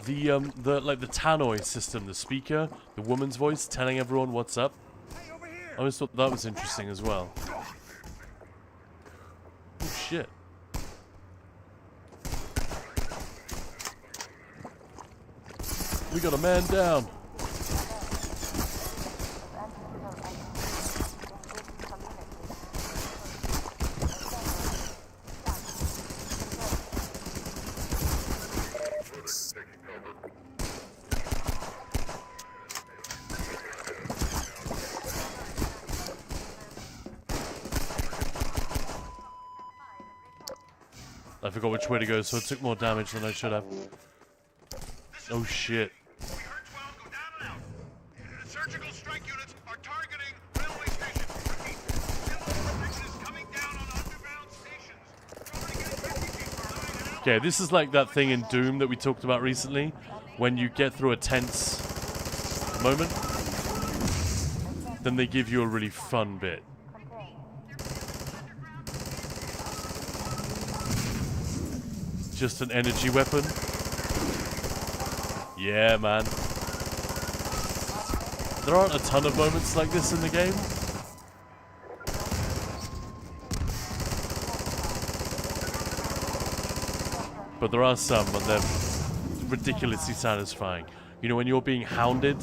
[SPEAKER 7] immediately.
[SPEAKER 1] The Tannoy system, the speaker, the woman's voice telling everyone what's up. I always thought that was interesting as well. Oh, shit. We got a man down. I forgot which way to go, so it took more damage than I should have. Oh shit. Okay, this is like that thing in Doom that we talked about recently, when you get through a tense moment, then they give you a really fun bit. Just an energy weapon. Yeah, man. There aren't a ton of moments like this in the game. But there are some, and they're ridiculously satisfying. You know, when you're being hounded.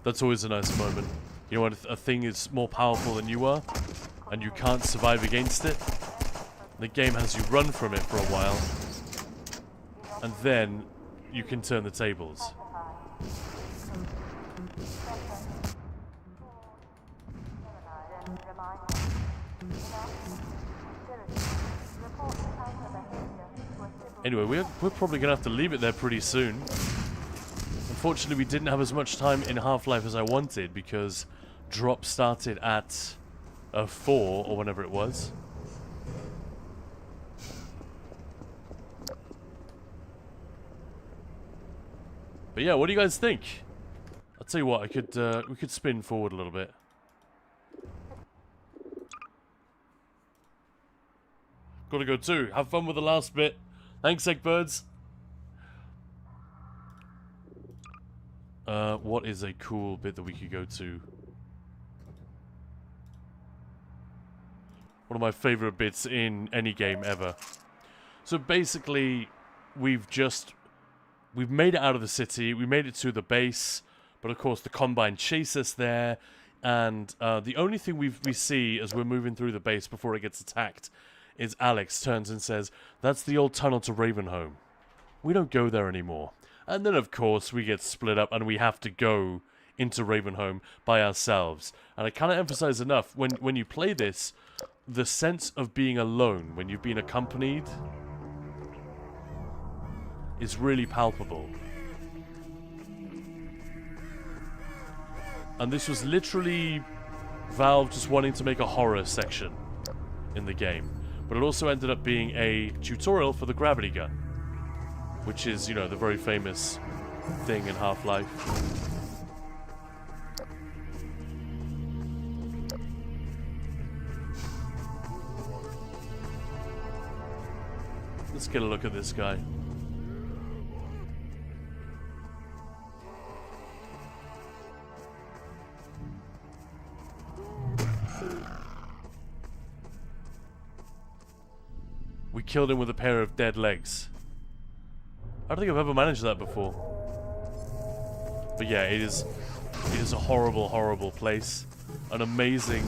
[SPEAKER 1] That's always a nice moment. You know, when a thing is more powerful than you are, and you can't survive against it, the game has you run from it for a while, and then you can turn the tables. Anyway, we're probably going to have to leave it there pretty soon. Unfortunately, we didn't have as much time in Half-Life as I wanted because drop started at 4 or whenever it was. But yeah, what do you guys think? I'll tell you what, we could spin forward a little bit. Gotta go too. Have fun with the last bit. Thanks, Eggbirds. What is a cool bit that we could go to? One of my favorite bits in any game ever. So basically, we've made it out of the city. We made it to the base, but of course the Combine chase us there. And the only thing we see as we're moving through the base before it gets attacked is Alex turns and says, "That's the old tunnel to Ravenholm. We don't go there anymore." And then, of course, we get split up and we have to go into Ravenholm by ourselves. And I cannot emphasize enough, when you play this, the sense of being alone when you've been accompanied is really palpable. And this was literally Valve just wanting to make a horror section in the game. But it also ended up being a tutorial for the gravity gun, which is, you know, the very famous thing in Half-Life. Let's get a look at this guy. We killed him with a pair of dead legs. I don't think I've ever managed that before. But yeah, it is a horrible, horrible place. An amazing...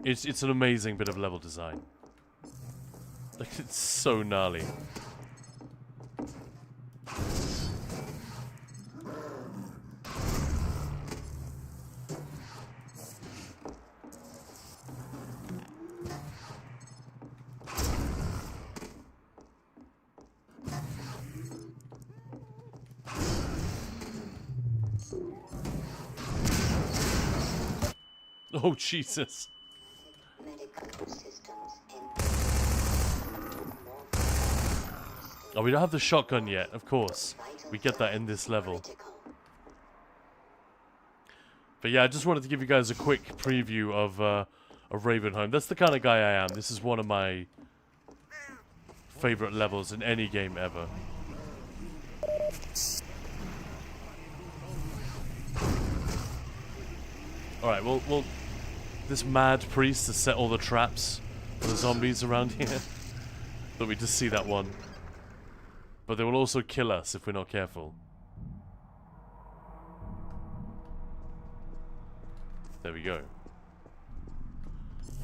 [SPEAKER 1] It's an amazing bit of level design. Like, it's so gnarly. Oh, Jesus. Oh, we don't have the shotgun yet, of course. We get that in this level. But yeah, I just wanted to give you guys a quick preview of Ravenholm. That's the kind of guy I am. This is one of my favorite levels in any game ever. Alright, well, this mad priest has set all the traps for the zombies around here. But we just see that one. But they will also kill us if we're not careful. There we go.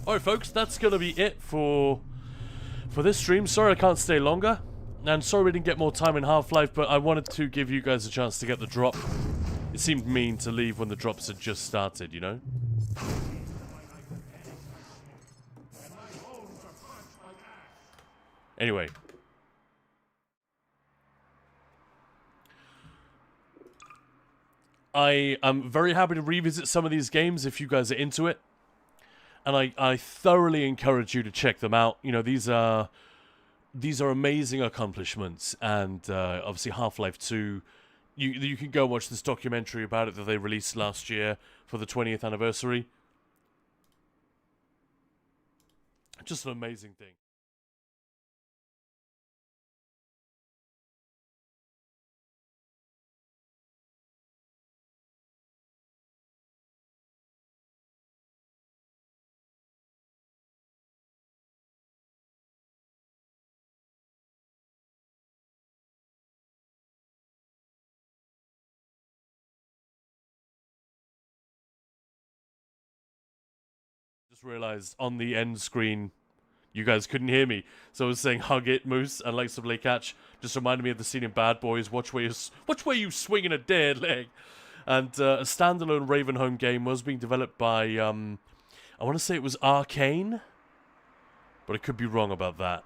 [SPEAKER 1] Alright folks, that's gonna be it for this stream. Sorry I can't stay longer. And sorry we didn't get more time in Half-Life, but I wanted to give you guys a chance to get the drop. It seemed mean to leave when the drops had just started, you know? Anyway. I am very happy to revisit some of these games if you guys are into it. And I thoroughly encourage you to check them out. You know, these are amazing accomplishments. And obviously Half-Life 2, you can go watch this documentary about it that they released last year for the 20th anniversary. Just an amazing thing. Just realized on the end screen you guys couldn't hear me, so I was saying hug it, Moose, and likes to play catch. Just reminded me of the scene in Bad Boys. Watch where you swinging a dead leg. And a standalone Ravenholm game was being developed by I want to say it was Arcane, but I could be wrong about that.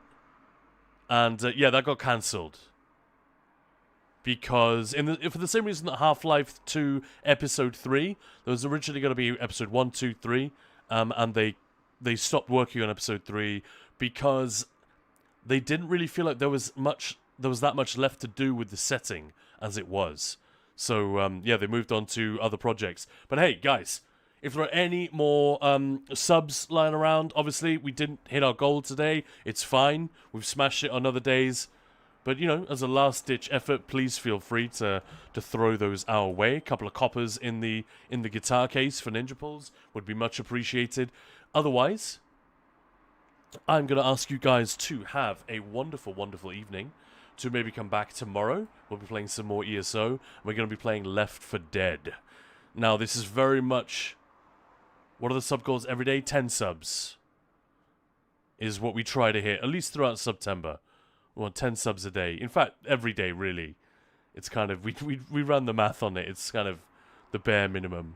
[SPEAKER 1] And yeah, that got cancelled because for the same reason that Half-Life 2 Episode 3, there was originally going to be Episode 1, 2, 3. And they stopped working on Episode 3 because they didn't really feel like there was that much left to do with the setting as it was. So yeah, they moved on to other projects. But hey, guys, if there are any more subs lying around, obviously we didn't hit our goal today. It's fine. We've smashed it on other days. But, you know, as a last-ditch effort, please feel free to throw those our way. A couple of coppers in the guitar case for Ninja Pulls would be much appreciated. Otherwise, I'm going to ask you guys to have a wonderful, wonderful evening. To maybe come back tomorrow. We'll be playing some more ESO. And we're going to be playing Left 4 Dead. Now, this is very much... What are the sub goals every day? 10 subs is what we try to hit, at least throughout September. We want 10 subs a day. In fact, every day, really. It's kind of... We ran the math on it. It's kind of the bare minimum.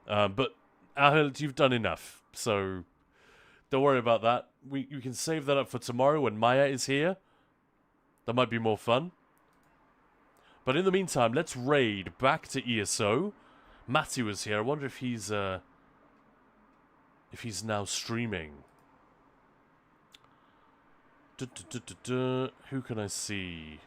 [SPEAKER 1] But, Ahel, you've done enough. So, don't worry about that. We can save that up for tomorrow when Maya is here. That might be more fun. But in the meantime, let's raid back to ESO. Matty was here. I wonder if he's now streaming. Who can I see?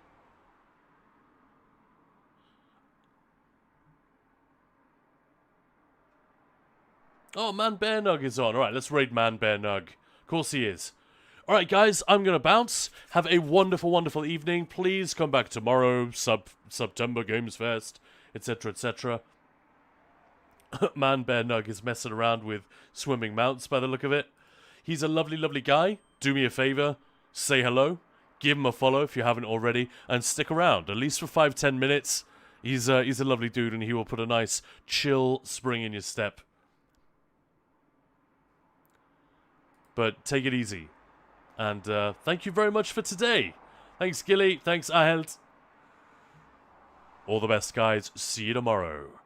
[SPEAKER 1] Oh, Man Bear Nug is on. Alright, let's raid Man Bear Nug. Of course he is. Alright, guys, I'm going to bounce. Have a wonderful, wonderful evening. Please come back tomorrow. September Gamesfest, etc., etc. Man Bear Nug is messing around with swimming mounts by the look of it. He's a lovely, lovely guy. Do me a favor. Say hello. Give him a follow if you haven't already. And stick around, at least for 5-10 minutes. He's a lovely dude, and he will put a nice, chill spring in your step. But take it easy. And thank you very much for today. Thanks, Gilly. Thanks, Ahelt. All the best, guys. See you tomorrow.